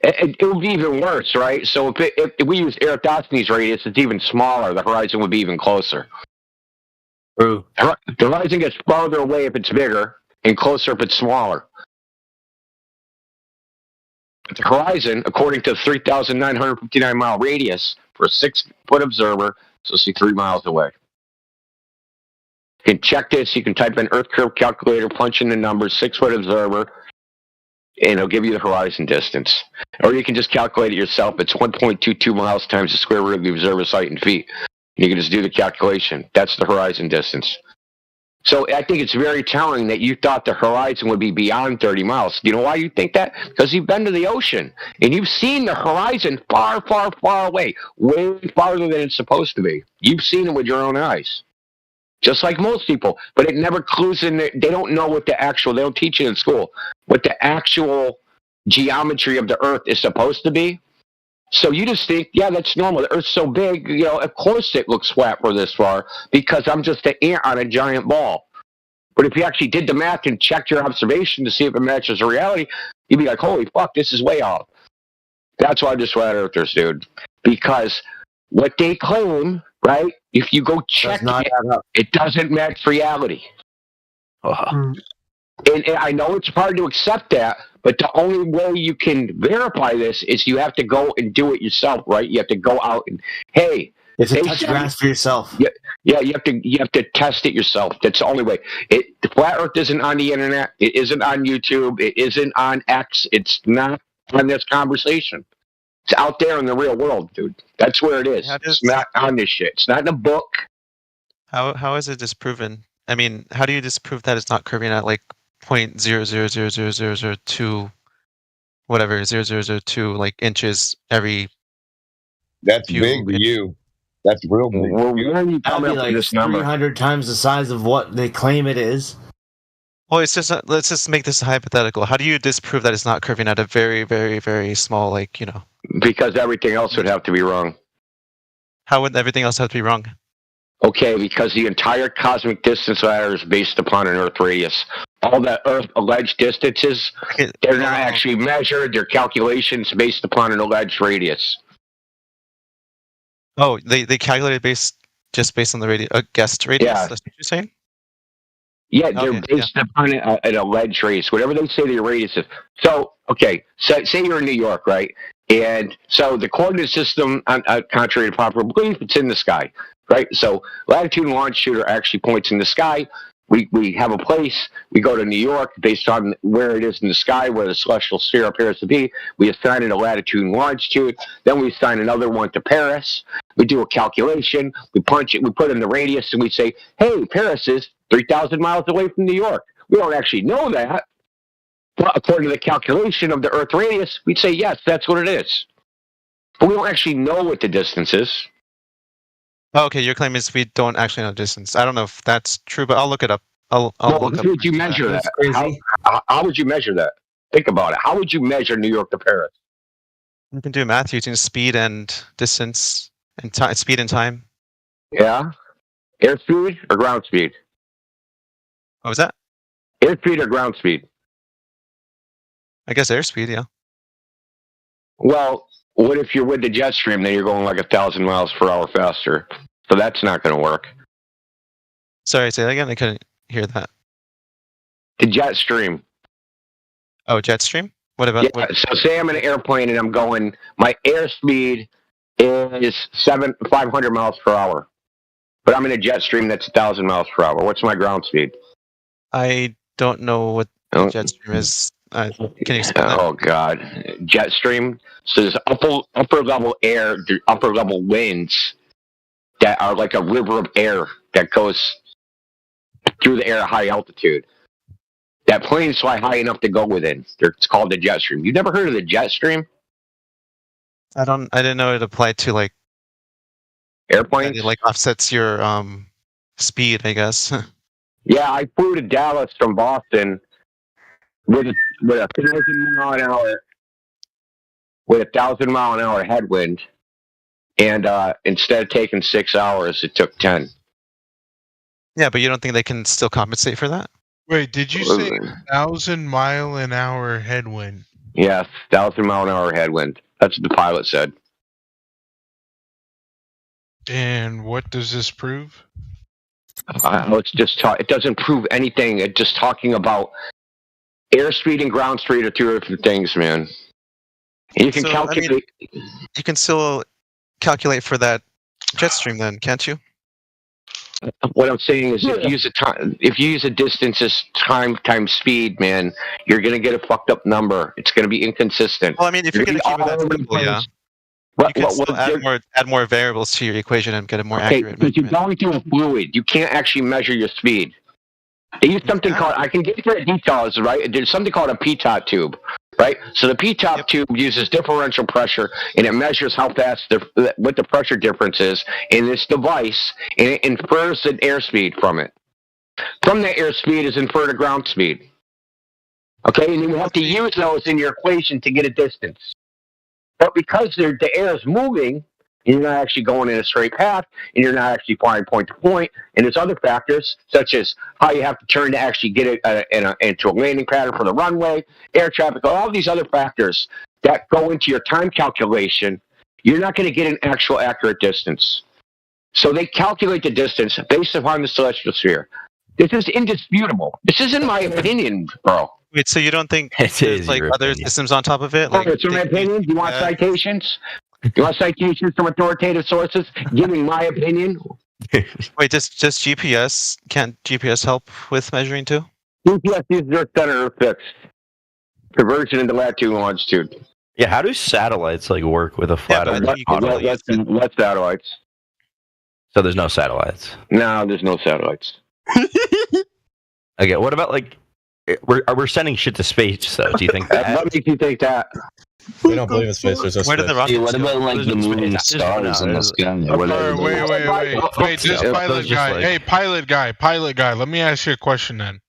it would be even worse, right? So if we use Eratosthenes' radius, it's even smaller. The horizon would be even closer. True. The horizon gets farther away if it's bigger, and closer if it's smaller. The horizon, according to the 3,959-mile radius for a 6-foot observer, is supposed to be 3 miles away. You can check this. You can type in Earth Curve Calculator, punch in the numbers, 6-foot observer, and it'll give you the horizon distance. Or you can just calculate it yourself. It's 1.22 miles times the square root of the observer site in feet. And you can just do the calculation. That's the horizon distance. So I think it's very telling that you thought the horizon would be beyond 30 miles. You know why you think that? Because you've been to the ocean, and you've seen the horizon far, far, far away, way farther than it's supposed to be. You've seen it with your own eyes. Just like most people, but it never clues in. They don't know what they don't teach it in school, what the actual geometry of the Earth is supposed to be. So you just think, yeah, that's normal. The Earth's so big, of course it looks flat for this far because I'm just an ant on a giant ball. But if you actually did the math and checked your observation to see if it matches the reality, you'd be like, holy fuck, this is way off. That's why I'm just flat earthers, dude. Because what they claim, right, if you go check it doesn't match reality. And I know it's hard to accept that, but the only way you can verify this is you have to go and do it yourself, right? You have to go out and, hey, it's a touch grass for yourself. Yeah, you have to test it yourself. That's the only way. The flat Earth isn't on the internet. It isn't on YouTube. It isn't on X. It's not on this conversation. It's out there in the real world, dude. That's where it is. It's not on this shit. It's not in a book. How is it disproven? I mean, how do you disprove that it's not curving at like 0.0000002 whatever 0002 like inches every? That's big to you. That's real big. Well, where are you That'd coming be up like with this number? 300 times the size of what they claim it is. Well, it's just let's just make this hypothetical. How do you disprove that it's not curving at a very, very, very small, like, you know? Because everything else would have to be wrong. How would everything else have to be wrong? Okay, because the entire cosmic distance ladder is based upon an Earth radius. All the Earth alleged distances, they're not actually measured. They're calculations based upon an alleged radius. Oh, they calculated just based on the guessed radius? Yeah. That's what you're saying? Yeah, they're based upon an alleged radius, whatever they say the radius is. So, okay, so say you're in New York, right? And so the coordinate system, contrary to popular belief, it's in the sky, right? So latitude and longitude are actually points in the sky. We have a place. We go to New York based on where it is in the sky, where the celestial sphere appears to be. We assign it a latitude and longitude. Then we assign another one to Paris. We do a calculation. We punch it. We put in the radius, and we say, "Hey, Paris is 3,000 miles away from New York." We don't actually know that, but according to the calculation of the Earth radius, we'd say, "Yes, that's what it is." But we don't actually know what the distance is. Oh, okay, your claim is we don't actually know the distance. I don't know if that's true, but I'll look it up. I'll Well, look how up. would you measure that? How would you measure that? Think about it. How would you measure New York to Paris? You can do math using speed and distance and speed and time. Yeah? Airspeed or ground speed? What was that? Airspeed or ground speed? I guess airspeed, yeah. Well, what if you're with the jet stream, then you're going like 1,000 miles per hour faster? So that's not going to work. Sorry, say that again. I couldn't hear that. The jet stream. Oh, jet stream? What about? Yeah, so say I'm in an airplane and I'm going, my airspeed is 500 miles per hour. But I'm in a jet stream that's 1,000 miles per hour. What's my ground speed? I don't know what the jet stream is. Can you explain that? Oh, God. Jet stream. So there's upper level air, upper level winds that are like a river of air that goes through the air at high altitude. That planes fly high enough to go within. It's called the jet stream. You never heard of the jet stream? I didn't know it applied to like airplanes. It like offsets your speed, I guess. Yeah, I flew to Dallas from Boston with a 1,000 mile an hour headwind, and instead of taking 6 hours, it took 10. Yeah, but you don't think they can still compensate for that? Wait, did you say 1,000 mile an hour headwind? Yes, 1,000 mile an hour headwind. That's what the pilot said. And what does this prove? It's just it doesn't prove anything. It's just talking about airspeed and ground speed are two different things, man. And you can calculate. I mean, you can still calculate for that jet stream, then, can't you? What I'm saying is, if you use a distance as time times speed, man, you're gonna get a fucked up number. It's gonna be inconsistent. Well, I mean, if you're gonna keep it that simple, yeah. You can still add more variables to your equation and get a more accurate measurement. But you're going through a fluid. You can't actually measure your speed. They use something called, I can get into the details, right? There's something called a P-top tube, right? So the P-top tube uses differential pressure, and it measures how fast, what the pressure difference is in this device, and it infers an airspeed from it. From that airspeed is inferred a ground speed. Okay, and you have to use those in your equation to get a distance. But because the air is moving, you're not actually going in a straight path, and you're not actually flying point to point. And there's other factors, such as how you have to turn to actually get it into a landing pattern for the runway, air traffic, all these other factors that go into your time calculation. You're not going to get an actual accurate distance. So they calculate the distance based upon the celestial sphere. This is indisputable. This isn't my opinion, bro. Wait, so you don't think there's like other systems on top of it? Like, it's my opinion. Do you want citations? You want citations from authoritative sources giving my opinion? Wait, just GPS? Can't GPS help with measuring too? GPS uses Earth center Earth fixed. Conversion into latitude and longitude. Yeah, how do satellites like work with a flat Earth? What satellites? So there's no satellites. No, there's no satellites. Okay, what about like we're sending shit to space though? Do you think that? What makes you think that? We don't believe in space. There's no Where space. did the rockets What about go? like the moon and stars in the sky? Wait, this pilot guy. Hey, pilot guy. Let me ask you a question then.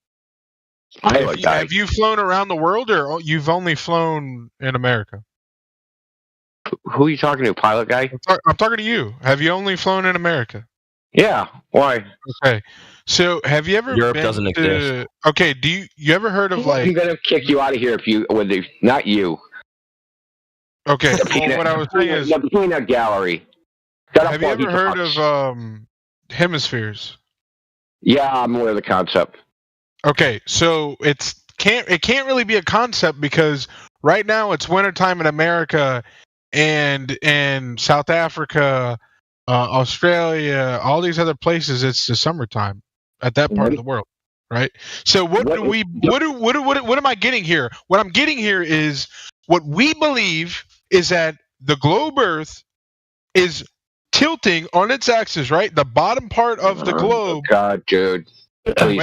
Have you flown around the world, or you've only flown in America? Who are you talking to, pilot guy? I'm talking to you. Have you only flown in America? Yeah. Why? Okay. So, have you ever Europe been doesn't to, exist. Okay, do you ever heard of like I'm gonna kick you out of here if you not you. Okay, well, what I was saying is the peanut gallery. Have you ever heard of hemispheres? Yeah, I'm aware of the concept. Okay, so it can't really be a concept because right now it's wintertime in America and in South Africa, Australia, all these other places it's the summertime at that part of the world, right? So what am I getting here? What I'm getting here is what we believe is that the globe Earth is tilting on its axis, right? The bottom part of the globe. God, dude. Please,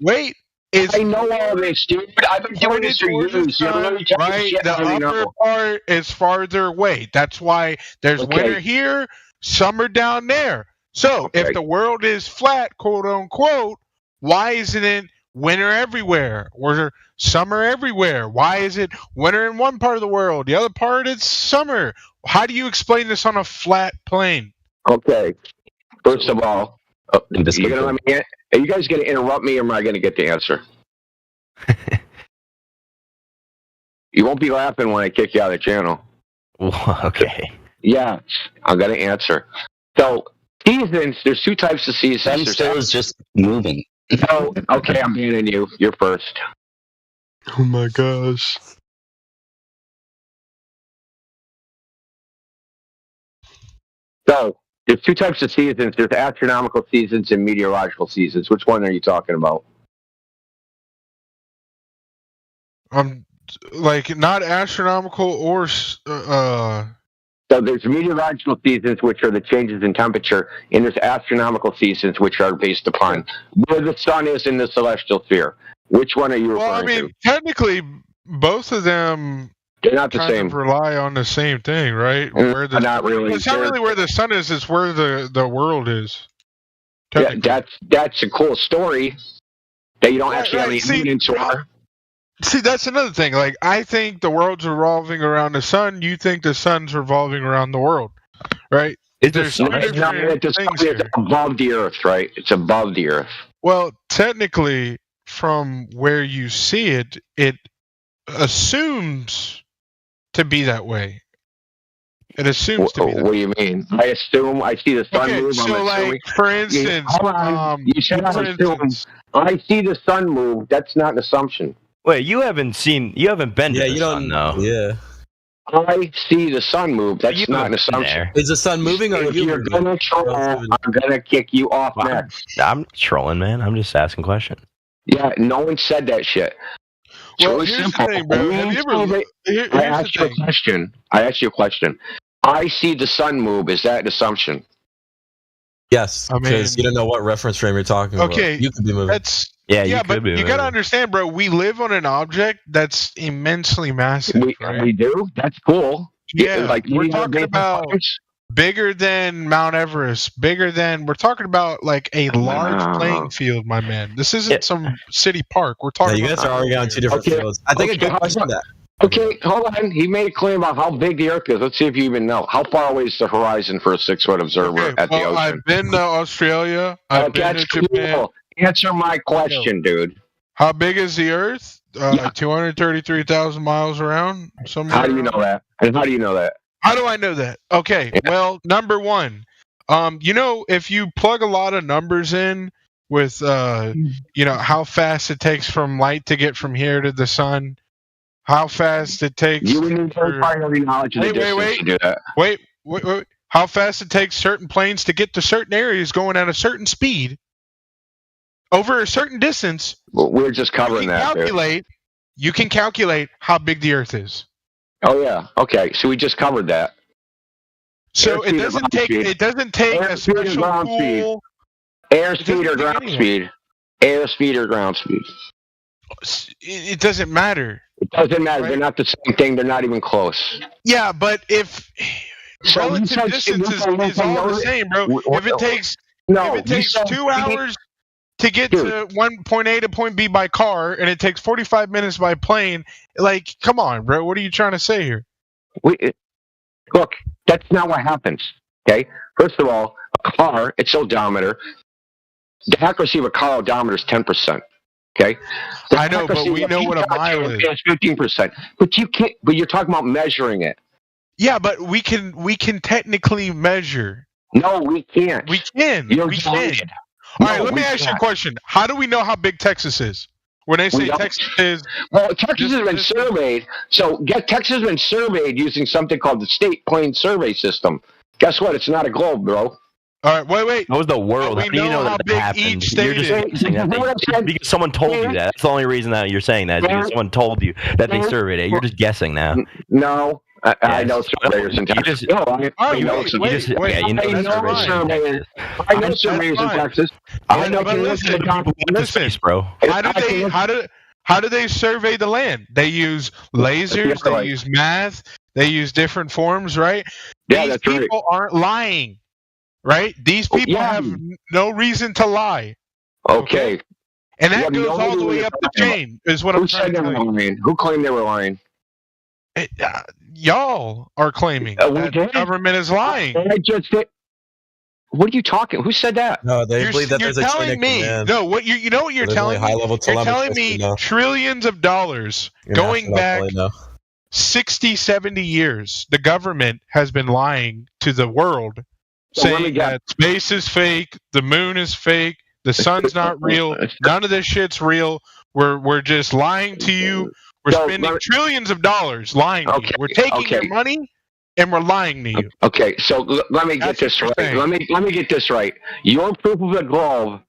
Wait. I know all this, dude. I've been doing this for years. Right? The upper part is farther away. That's why there's winter here, summer down there. So if the world is flat, quote unquote, why isn't it winter everywhere or summer everywhere? Why is it winter in one part of the world, the other part it's summer? How do you explain this on a flat plane? Okay. First of all, are you guys going to interrupt me, or am I going to get the answer? You won't be laughing when I kick you out of the channel. Okay. Yeah, I'm going to answer. So, seasons, there's two types of seasons. I'm still just moving. Oh, okay, I'm banning you. You're first. Oh my gosh. So, there's two types of seasons. There's astronomical seasons and meteorological seasons. Which one are you talking about? Like not astronomical or So there's meteorological seasons, which are the changes in temperature, and there's astronomical seasons, which are based upon where the sun is in the celestial sphere. Which one are you referring to? Technically, both of them they're not the same. Rely on the same thing, right? Not really. It's not really where the sun is; it's where the world is. Yeah, that's a cool story that you don't actually have any evidence for. See, that's another thing. Like, I think the world's revolving around the sun. You think the sun's revolving around the world, right? There's two different things here. It's above the Earth, right? It's above the Earth. Well, technically, from where you see it, it assumes to be that way. It assumes to be that way. What do you mean? I assume I see the sun move. So, like, for instance, you said I assume. I see the sun move. That's not an assumption. Wait, you haven't been to the sun, though. Yeah. I see the sun move. That's not an assumption. Is the sun moving or you're gonna troll, I'm gonna kick you off next. I'm not trolling, man. I'm just asking questions. Yeah, no one said that shit. It's well, really here's simple. the thing, bro. Have you ever, I asked you a question. I see the sun move. Is that an assumption? Yes, because you don't know what reference frame you're talking about. Okay, you could be moving. But you gotta understand, bro. We live on an object that's immensely massive. We do. That's cool. Yeah, like we're talking about bigger than Mount Everest. We're talking about like a large playing field, my man. This isn't some city park. We're talking. You guys are arguing on two different fields. I think a good question that. Okay, hold on. He made a claim about how big the Earth is. Let's see if you even know. How far away is the horizon for a 6-foot observer at the ocean? I've been to Australia. I've been to Japan. Cool. Answer my question, dude. How big is the Earth? 233,000 miles around. Somewhere. How do you know that? And how do you know that? How do I know that? Okay, well, number one, if you plug a lot of numbers in with, how fast it takes from light to get from here to the sun, how fast it takes. You need primary knowledge of the distance to do that. Wait. How fast it takes certain planes to get to certain areas going at a certain speed over a certain distance. Well, we're just covering that. You can calculate how big the Earth is. Oh yeah. Okay. So we just covered that. So it doesn't take a special tool. Airspeed or ground speed. Airspeed or ground speed. It doesn't matter. It doesn't matter. Right? They're not the same thing. They're not even close. Yeah, but if relative distance is all the same, bro. If it takes 2 hours to get to point A to point B by car, and it takes 45 minutes by plane, like, come on, bro. What are you trying to say here? Look, that's not what happens. Okay. First of all, a car, its odometer. The accuracy of a car odometer is 10%. Okay, I know, but we know what a mile is. 15%. But you can't. But you're talking about measuring it. Yeah, but we can technically measure. No, we can't. We can. We can. All right, let me ask you a question. How do we know how big Texas is? When they say Texas is... Well, Texas has been surveyed. So Texas has been surveyed using something called the State Plane Survey System. Guess what? It's not a globe, bro. All right, wait. That was the world. How do you know that happened? You're just saying that because someone told you that. That's the only reason that you're saying that is because someone told you that they surveyed it. You're just guessing now. No. I know surveyors in Texas. I know surveyors in Texas. I know listen, bro. How do they survey the land? They use lasers. They use math. They use different forms, right? Yeah, These people aren't lying, right? These people have no reason to lie. Okay. And that goes all the way up the chain. Is what I'm trying to say. Who claimed they were lying? Y'all are claiming that the government is lying. What are you talking? Who said that? No, they believe that there's a chain of command. No, what you know what you're telling me? You're telling me trillions of dollars going back 60, 70 years. The government has been lying to the world, saying that space is fake, the moon is fake, the sun's not real, none of this shit's real. We're just lying to you. We're spending trillions of dollars lying to you. We're taking your money and we're lying to you. Okay, so let me get this right. Let me get this right. Your proof of the globe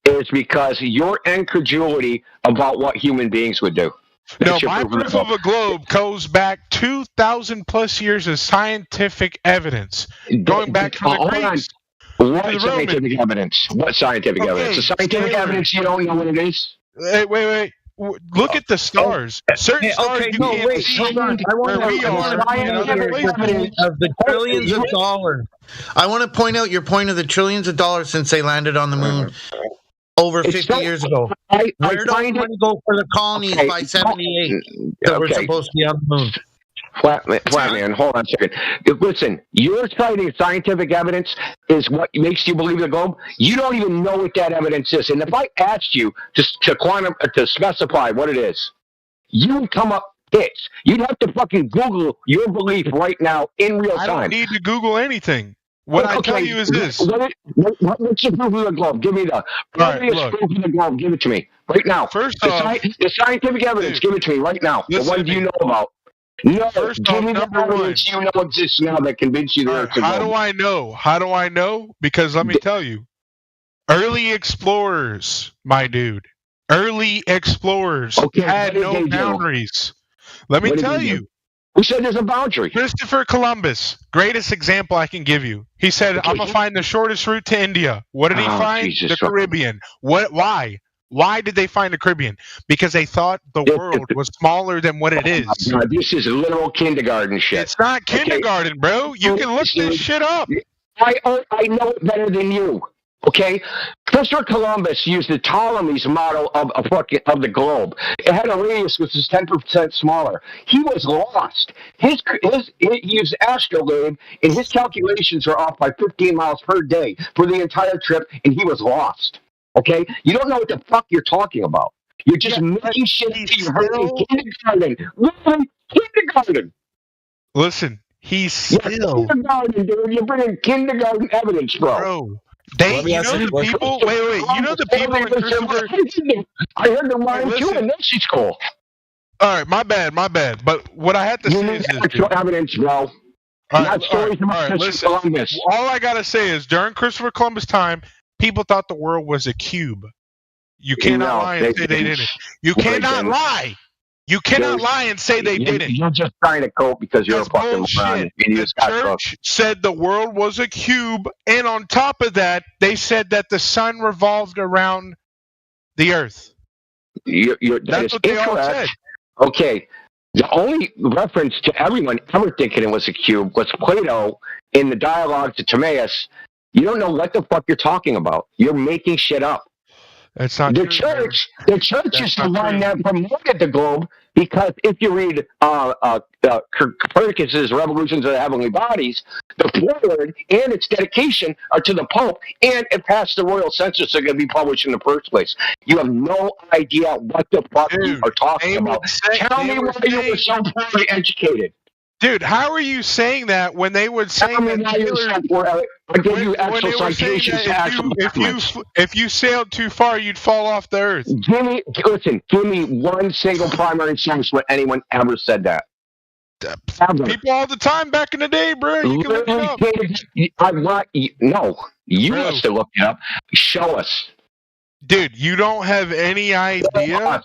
is because your incredulity about what human beings would do. No, my proof of a globe goes back 2,000 plus years of scientific evidence, going back from the Greeks. What scientific evidence? What scientific evidence? The scientific evidence you don't know what it is? Wait. Look at the stars. Certain stars you can't see where we are. Of the trillions of dollars. I want to point out your point of the trillions of dollars since they landed on the moon over 50 year ago. Where did all the money go for the colonies by 78 that were supposed to be on the moon? Flatman, hold on a second. Listen, your citing scientific evidence is what makes you believe the globe. You don't even know what that evidence is. And if I asked you to specify what it is, you'd come up hits. You'd have to fucking Google your belief right now in real time. I don't need to Google anything. What I tell you is this. What's your proof of the globe? Give me the earliest proof of the globe. Give it to me right now. First off, the scientific evidence, give it to me right now. The one do you know about? No, first off, number one, you know exists now that convince you that How do I know? How do I know? Because let me tell you, early explorers, my dude, early explorers had no boundaries. Let me tell you. Who said there's a boundary? Christopher Columbus, greatest example I can give you. He said, "I'm gonna find the shortest route to India." What did he find? The Caribbean. Why? Why did they find the Caribbean? Because they thought the world was smaller than what it is. God, this is literal kindergarten shit. It's not kindergarten, bro. You can look this shit up. I know it better than you. Okay, Christopher Columbus used the Ptolemy's model of the globe. It had a radius which is 10% smaller. He was lost. He used astrolabe, and his calculations are off by 15 miles per day for the entire trip, and he was lost. Okay, you don't know what the fuck you're talking about. You're just making shit that you heard in kindergarten. Kindergarten. Listen, he's still kindergarten, dude. You're bringing kindergarten evidence, bro. You know the people. Wait. You know the people in Christopher. I heard the line too, and that's cool. All right, my bad. But what I have to say is this: actual evidence, bro. All right, listen. All I gotta say is during Christopher Columbus' time, people thought the world was a cube. You cannot lie and say they didn't. You cannot lie. You cannot lie and say they didn't. You're just trying to cope because you're That's a fucking moron. bullshit. The church said the world was a cube, and on top of that, they said that the sun revolved around the earth. That's what they all said. Okay. The only reference to everyone ever thinking it was a cube was Plato in the dialogue to Timaeus. You don't know what the fuck you're talking about. You're making shit up. That's not the true, church. The church is the one that promoted the globe, because if you read Copernicus's Revolutions of the Heavenly Bodies, the foreword and its dedication are to the Pope, and it passed the royal census to be published in the first place. You have no idea what the fuck you are talking about. Tell me why you were so poorly educated. Dude, how are you saying that when they would say that if you sailed too far, you'd fall off the earth? Give me one single primary source where anyone ever said that. People all the time back in the day, bro. You can look it up. You must have looked it up. Show us. Dude, you don't have any idea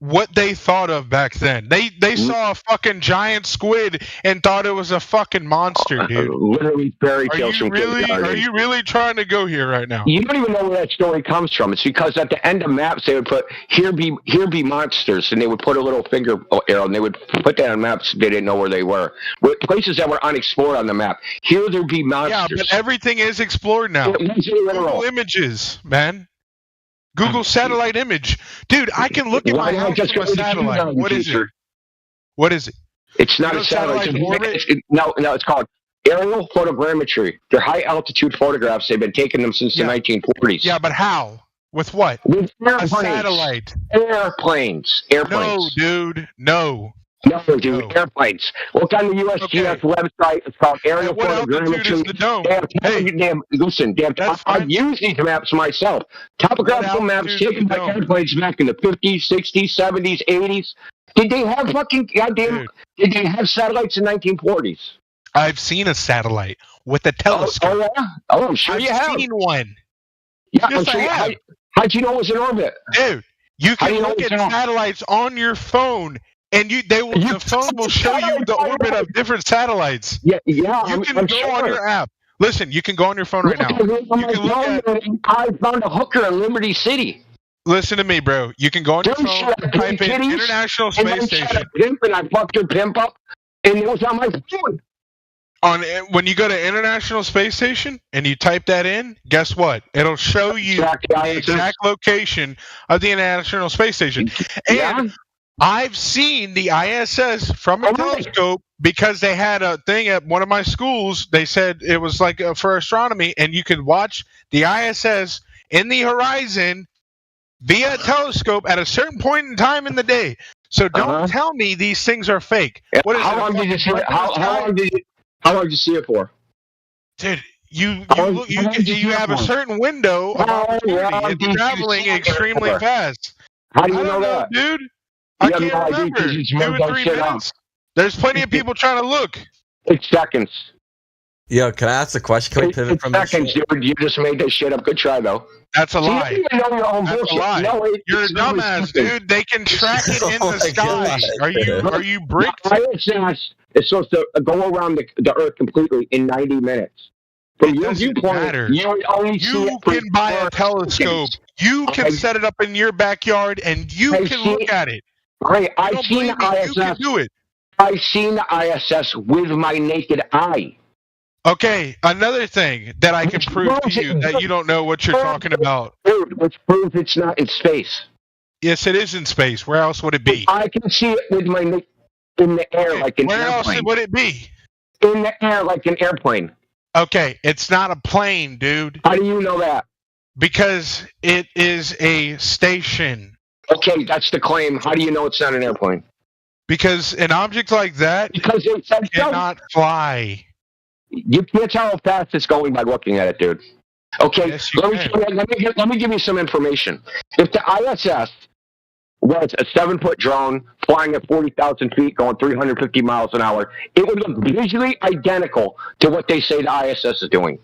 what they thought of back then. They saw a fucking giant squid and thought it was a fucking monster, dude. Literally fairy tales from kindergarten. Are you really trying to go here right now? You don't even know where that story comes from. It's because at the end of maps they would put here be monsters, and they would put a little finger arrow, and they would put that on maps. They didn't know where they were. Places that were unexplored on the map. Here there be monsters. Yeah, but everything is explored now. Google images, man. Google satellite image. Dude, I can look at my house from a satellite. What is it? What is it? It's not a satellite. It's called aerial photogrammetry. They're high altitude photographs. They've been taking them since the 1940s. Yeah, but how? With what? With airplanes. A satellite. Airplanes. No, dude. No. No, dude, airplanes. Look on the USGS website. It's called aerial photogrammetry. Listen, I've used these maps myself. Topographical maps taken by airplanes back in the 50s, 60s, 70s, 80s. Did they have Did they have satellites in 1940s? I've seen a satellite with a telescope. Oh, yeah? Oh, I'm sure you have. I've seen one. Yeah, yes, I'm sure. How'd you know it was in orbit? Dude, you can look at satellites on your phone. And the phone will show you the orbit of different satellites. Yeah. You can go on your app. Listen, you can go on your phone right now. I found a hooker in Liberty City. Listen to me, bro. You can go on your phone, type in International Space Station. And I fucked her pimp up, and it was on my phone. When you go to International Space Station and you type that in, guess what? It'll show you the exact location of the International Space Station. And I've seen the ISS from a telescope because they had a thing at one of my schools. They said it was like for astronomy, and you could watch the ISS in the horizon via a telescope at a certain point in time in the day. So don't tell me these things are fake. What is how long did you see it? How long did you see it for? Dude, you have a certain window of opportunity. It's traveling extremely fast. How do you know that, dude? I can't remember. 2 or 3 minutes. There's plenty of people trying to look. It's seconds. Yo, can I ask a question? Can we pivot from seconds, dude? You just made this shit up. Good try, though. That's a lie. You know your own That's a lie. No, you're a dumbass, dude. They can track it in the sky. Are you bricked? ISS is supposed to go around the Earth completely in 90 minutes. From your viewpoint, you can buy a telescope. You can set it up in your backyard, and you can look at it. I've seen the ISS. You can do it. I've seen the ISS with my naked eye. Okay, another thing that I can prove to you that you don't know what you're talking about. Which proves it's not in space. Yes, it is in space. Where else would it be? I can see it with my in the air like an airplane. Where else would it be? In the air like an airplane. Okay, it's not a plane, dude. How do you know that? Because it is a station. Okay, that's the claim. How do you know it's not an airplane? Because an object like that cannot fly. You can't tell how fast it's going by looking at it, dude. Okay, yes, let me give you some information. If the ISS was a 7-foot drone flying at 40,000 feet, going 350 miles an hour, it would look visually identical to what they say the ISS is doing.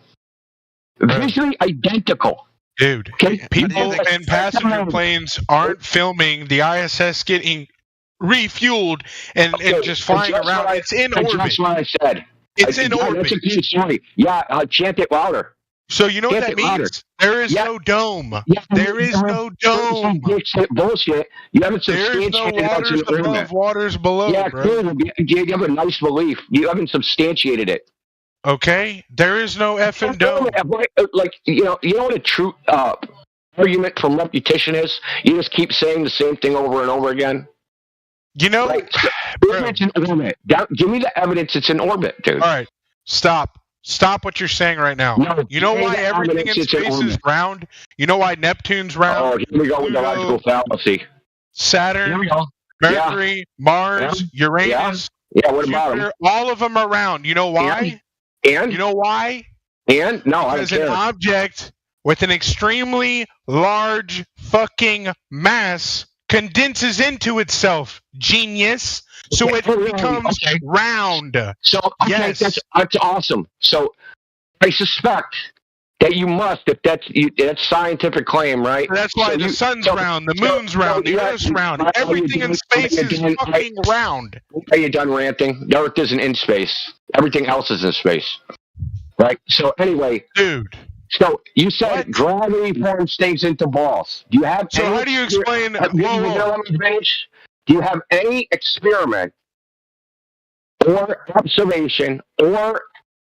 Visually identical. Dude, people in passenger planes aren't filming the ISS getting refueled and just flying around. It's in orbit. That's what I said. It's in orbit. That's a good story. Yeah, chant it louder. So you know what that means? There is no dome. Yeah, there is no dome. Bullshit. You haven't substantiated. There is no waters above, waters below. Yeah, bro. cool. You have a nice belief. You haven't substantiated it. Okay, there is no effing dome. Like you know what a true argument from repetition is? You just keep saying the same thing over and over again. You know, it's in orbit. Give me the evidence it's in orbit, dude. All right, stop what you're saying right now. No, you know why everything in space is round? You know why Neptune's round? Oh, here we go with the logical fallacy. Saturn, here we go. Mercury, Mars, Uranus. Yeah, what about Jupiter, all of them are round. You know why? And you know why? And no, because an object with an extremely large fucking mass condenses into itself, genius. So it becomes round. So yes, that's awesome. So I suspect that you must, if that's scientific claim, right? That's why the sun's round, the moon's round, the earth's round, everything in space is fucking round. Are you done ranting? The Earth isn't in space. Everything else is in space, right? So anyway, dude. So you said gravity forms things into balls. Do you have? So how do you explain? Let me finish. Do you have any experiment or observation or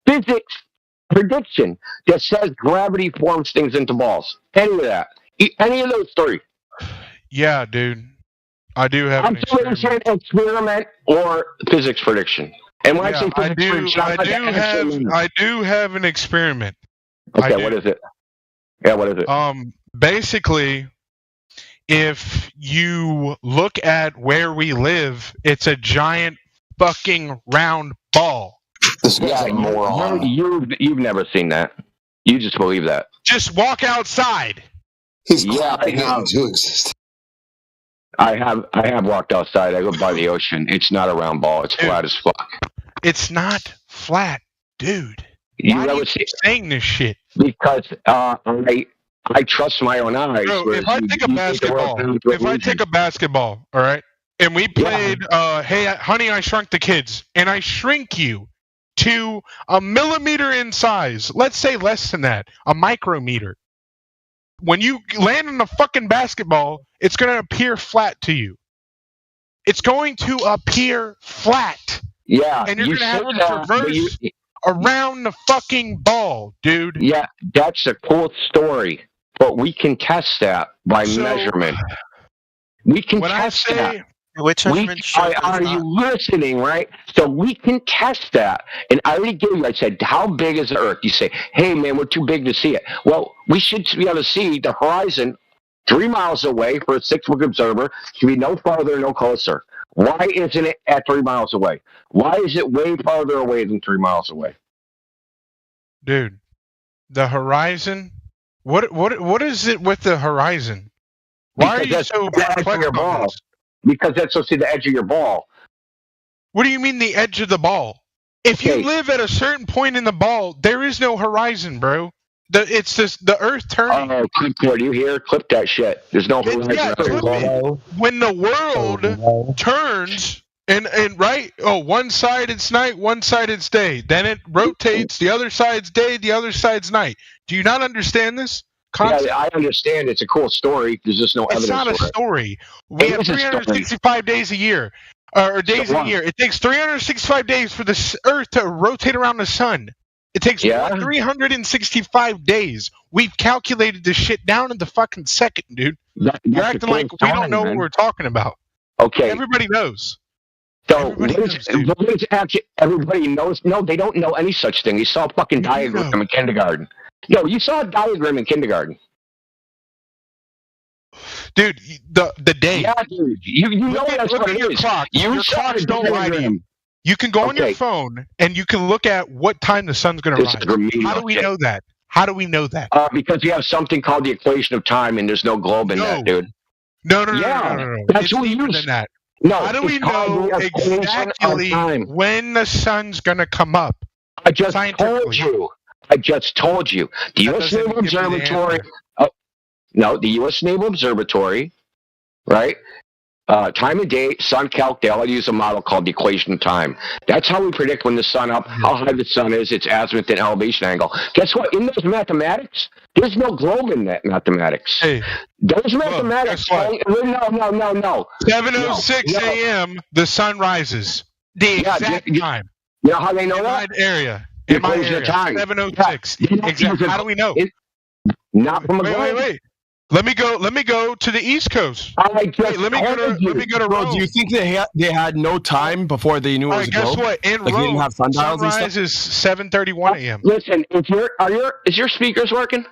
physics prediction that says gravity forms things into balls? Any of that? Any of those three? Yeah, dude. I do have an experiment or physics prediction. And when I say physics prediction, I do have an experiment. Okay, what is it? Yeah, what is it? Basically, if you look at where we live, it's a giant fucking round ball. You've never seen that. You just believe that. Just walk outside. He's clapping into existence. I have walked outside. I live by the ocean. It's not a round ball. It's flat as fuck. It's not flat, dude. Why do you keep saying this shit? Because I trust my own eyes. Bro, if I take a basketball, all right, and we played Hey Honey, I Shrunk the Kids, and I shrink you to a millimeter in size, let's say less than that, a micrometer. When you land on a fucking basketball, it's going to appear flat to you. It's going to appear flat. Yeah. And you're going to have to traverse around the fucking ball, dude. Yeah, that's a cool story, but we can test that by measurement. We can test that. Which measurement? Are you listening, right? So we can test that. And I already gave you, I said, how big is the Earth? You say, hey, man, we're too big to see it. Well, we should be able to see the horizon 3 miles away for a 6-foot observer. Should be no farther, no closer. Why isn't it at 3 miles away? Why is it way farther away than 3 miles away? Dude, the horizon? What is it with the horizon? Why are you so perplexed about this? Because that's supposed to be the edge of your ball. What do you mean the edge of the ball? If you live at a certain point in the ball, there is no horizon, bro. It's just the Earth turning. Oh, clip you hear? Clip that shit. There's no horizon. Yeah, when the world turns and right, one side it's night, one side it's day. Then it rotates. The other side's day, the other side's night. Do you not understand this concept? Yeah, I understand. It's a cool story. There's just no evidence. It's not a story. We have 365 days a year, or days a year. It takes 365 days for the Earth to rotate around the sun. It takes 365 days. We've calculated this shit down in the fucking second, dude. You're acting like we don't know what we're talking about. Okay. Everybody knows. So everybody knows. No, they don't know any such thing. You saw a fucking diagram in kindergarten. No, you saw a diagram in kindergarten. Dude, the day. Yeah, dude. You know that's what it is. Your clocks don't lie to you. You can go on your phone and you can look at what time the sun's going to rise. How do we know that? How do we know that? Because you have something called the equation of time, and there's no globe in that, dude. No. That's what we use. Than that. No, how do we know exactly when the sun's going to come up? I just told you. The U.S. Naval Observatory. The U.S. Naval Observatory, right? time of day, sun calc, they all use a model called the equation of time. That's how we predict when the sun up, how high the sun is, its azimuth and elevation angle. Guess what? In those mathematics, there's no globe in that mathematics. Hey, those mathematics. No. 7:06 a.m. The sun rises. The exact time. You know how they know that? Area. In my area. 7:06. Exactly. How do we know? Not from a globe. Wait. Let me go to the East Coast. Let me go to Rome. Do you think they had no time before they knew it was a globe? Guess what? In Rome, they didn't have sundials sunrise is 7:31 a.m. Listen, is your speakers working?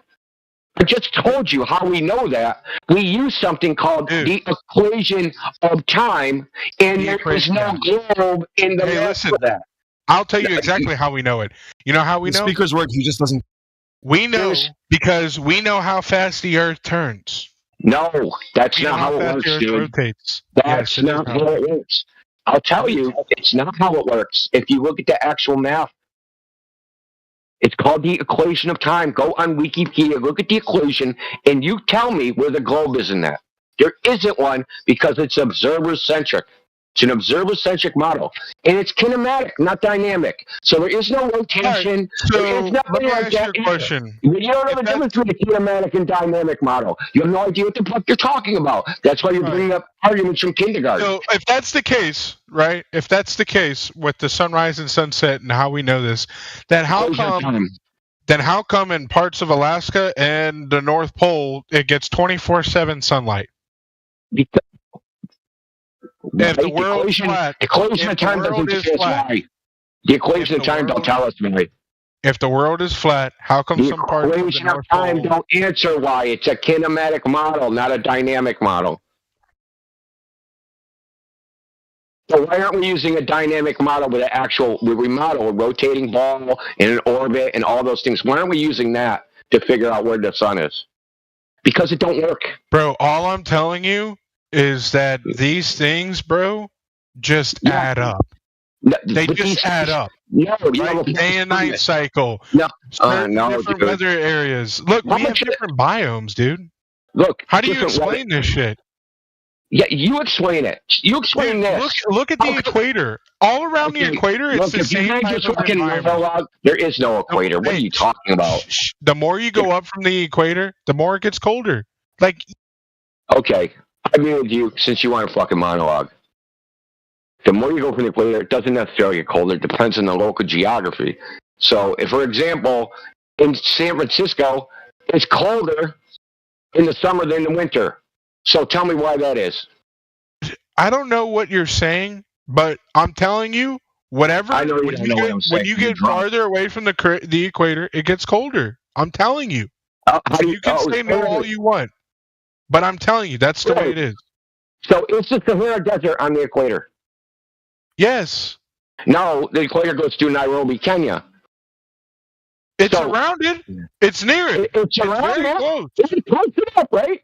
I just told you how we know that. We use something called the equation of time, and there is no globe in the math for that. I'll tell you exactly how we know it. You know how we know? The speakers work. He just doesn't. We know because we know how fast the Earth turns. No, that's not how it works, dude. Rotates. That's not how it works. I'll tell you, it's not how it works. If you look at the actual math, it's called the equation of time. Go on Wikipedia, look at the equation, and you tell me where the globe is in that. There isn't one because it's observer-centric. It's an observer-centric model, and it's kinematic, not dynamic. So there is no rotation. Right. So there is nothing let me like ask that. you a question. You don't know the difference between a kinematic and dynamic model. You have no idea what the fuck you're talking about. That's why you're bringing up arguments from kindergarten. So if that's the case, right? If that's the case with the sunrise and sunset and how we know this, then how come in parts of Alaska and the North Pole it gets 24/7 sunlight? If the world is flat, the equation of time doesn't tell us why. The equation of time don't tell us why. If the world is flat, how come some parts of the equation North of time Pole don't answer why? It's a kinematic model, not a dynamic model. So why aren't we using a dynamic model with an actual, where we model a rotating ball in an orbit and all those things? Why aren't we using that to figure out where the sun is? Because it don't work. Bro, all I'm telling you is that these things, bro, just add up. They just add up. No, right? Day and night cycle. No, different weather areas. Look, we have different biomes, dude. Look, how do you explain this shit? Yeah, you explain it. You explain this. Look at the equator. All around the equator, it's the same type of environment. There is no equator. What are you talking about? The more you go up from the equator, the more it gets colder. Like, okay, I agree with you since you want a fucking monologue. The more you go from the equator, it doesn't necessarily get colder. It depends on the local geography. So, if, for example, in San Francisco, it's colder in the summer than the winter. So tell me why that is. I don't know what you're saying, but I'm telling you, whatever. I know when you get farther away from the equator, it gets colder. I'm telling you. You can say no all you want, but I'm telling you, that's the way it is. So is the Sahara Desert on the equator? Yes. No, the equator goes through Nairobi, Kenya. It's around it. It's near it. It's around very it. close. It's close enough, right?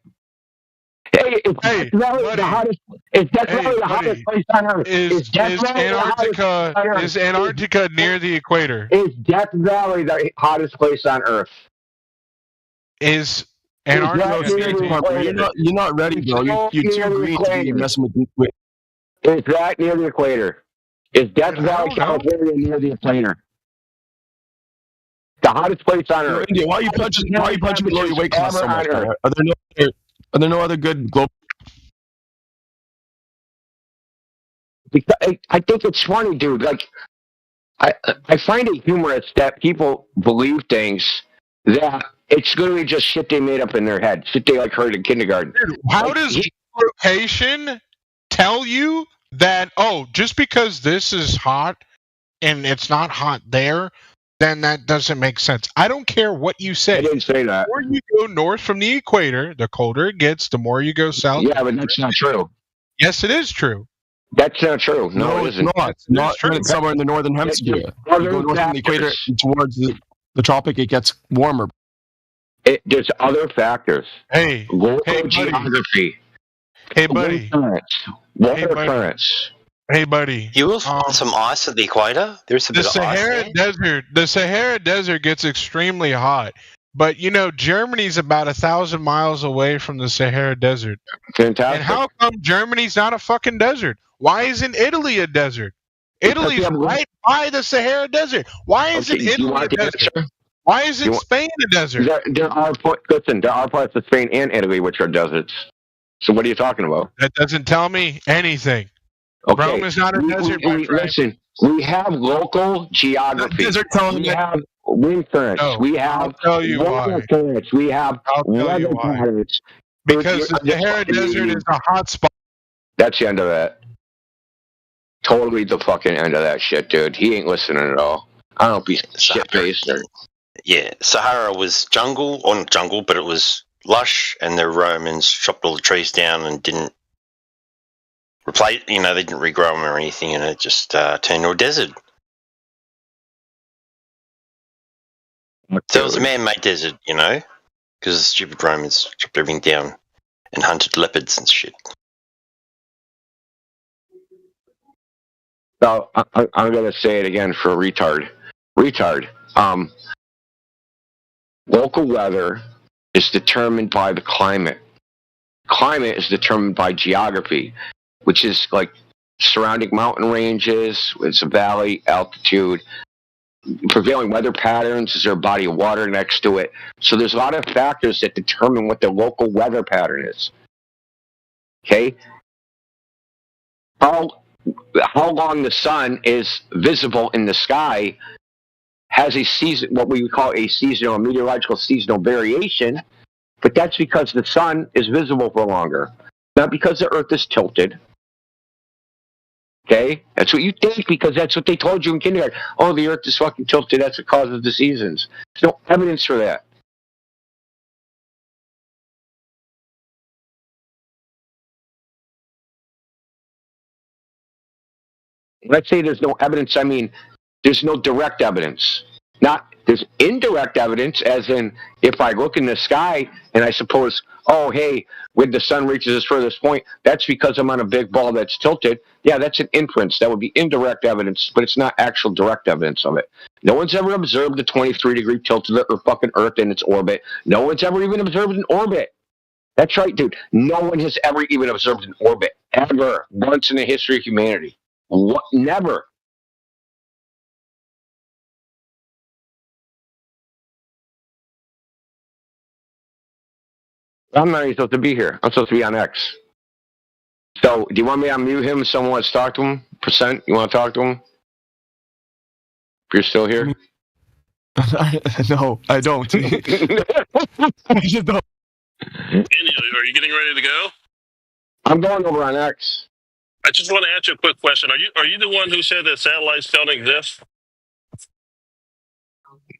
Hey, it's definitely the hottest. It's definitely the hottest place on Earth. Is Antarctica near the equator? Is Death Valley the hottest place on Earth? Is Antarctica? You're not ready, bro. You're too green to be messing with. Is that near the equator? Is Death Valley, California, near the equator? The hottest place on Earth. India, why are you punching below your weight class so much? Are there no other good global? Because I think it's funny, dude. Like, I find it humorous that people believe things that it's literally just shit they made up in their head, shit they heard in kindergarten. Dude, how does rotation tell you that? Oh, just because this is hot and it's not hot there, then that doesn't make sense. I don't care what you say. I didn't say that. The more you go north from the equator, the colder it gets. The more you go south. Yeah, but that's not true. Yes, it is true. That's not true. No, it isn't. It's not when it's somewhere in the northern hemisphere. You go north from the equator towards the tropic, it gets warmer. There's other factors. Hey, local geography. Hey, buddy. Water currents. Hey, buddy. You will find some ice at the equator. There's a bit of ice there. The Sahara Desert gets extremely hot. But Germany's about 1,000 miles away from the Sahara Desert. Fantastic. And how come Germany's not a fucking desert? Why isn't Italy a desert? Italy's right by the Sahara Desert. Why isn't Italy a desert? Why isn't Spain a desert? There are parts of Spain and Italy which are deserts. So what are you talking about? That doesn't tell me anything. Okay. Rome is not a desert, my friend. Listen, we have local geography. We have wind currents. We have water currents. We have weather patterns. Because the Sahara Desert is a hot spot. That's the end of that. Totally the fucking end of that shit, dude. He ain't listening at all. I don't be shit-faced. Yeah, Sahara was jungle, or not jungle, but it was lush, and the Romans chopped all the trees down and didn't replace, they didn't regrow them or anything, and it just turned into a desert. So it was a man-made desert, because the stupid Romans chopped everything down and hunted leopards and shit. So I'm going to say it again for retard. Local weather is determined by the climate. Climate is determined by geography, which is like surrounding mountain ranges, it's a valley, altitude, prevailing weather patterns, is there a body of water next to it? So there's a lot of factors that determine what the local weather pattern is. Okay? How long the sun is visible in the sky has a season, what we would call a seasonal, meteorological seasonal variation, but that's because the sun is visible for longer, not because the Earth is tilted. Okay? That's what you think because that's what they told you in kindergarten. Oh, the Earth is fucking tilted, that's the cause of the seasons. There's no evidence for that. When I say there's no evidence, I mean there's no direct evidence. There's indirect evidence, as in if I look in the sky and I suppose, oh, hey, when the sun reaches its furthest point, that's because I'm on a big ball that's tilted. Yeah, that's an inference. That would be indirect evidence, but it's not actual direct evidence of it. No one's ever observed the 23-degree tilt of the fucking Earth in its orbit. No one's ever even observed an orbit. That's right, dude. No one has ever even observed an orbit, ever, once in the history of humanity. What? Never. I'm not even supposed to be here. I'm supposed to be on X. So, do you want me to unmute him if someone wants to talk to him? Percent, you want to talk to him? If you're still here? No, I don't. Are you getting ready to go? I'm going over on X. I just want to ask you a quick question. Are you the one who said that satellites don't exist?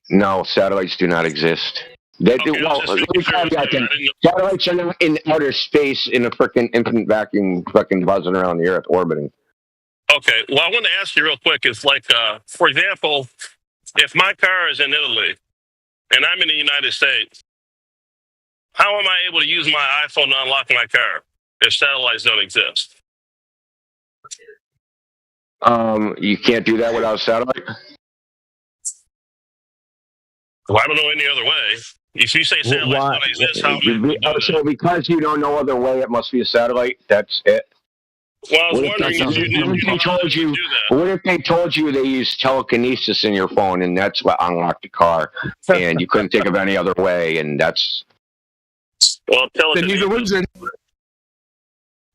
No, satellites do not exist. They do. Well, let me caveat that. Satellites are not in outer space in a freaking infinite vacuum, fucking buzzing around the Earth, orbiting. Okay. Well, I want to ask you real quick. It's like, for example, if my car is in Italy and I'm in the United States, how am I able to use my iPhone to unlock my car if satellites don't exist? You can't do that without a satellite? Well, I don't know any other way. If you say satellites don't exist, how am I able to do so because you don't know other way, it must be a satellite? That's it? Well, I was wondering if you knew how to do that. What if they told you they used telekinesis in your phone and that's what unlocked the car and you couldn't think of any other way and that's... Well, telekinesis...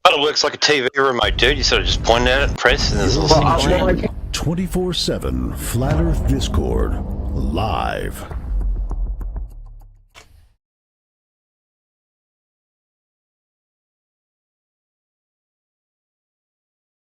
But it works like a TV remote, dude. You sort of just point at it, press, and there's a little 24/7 Flat Earth Discord live.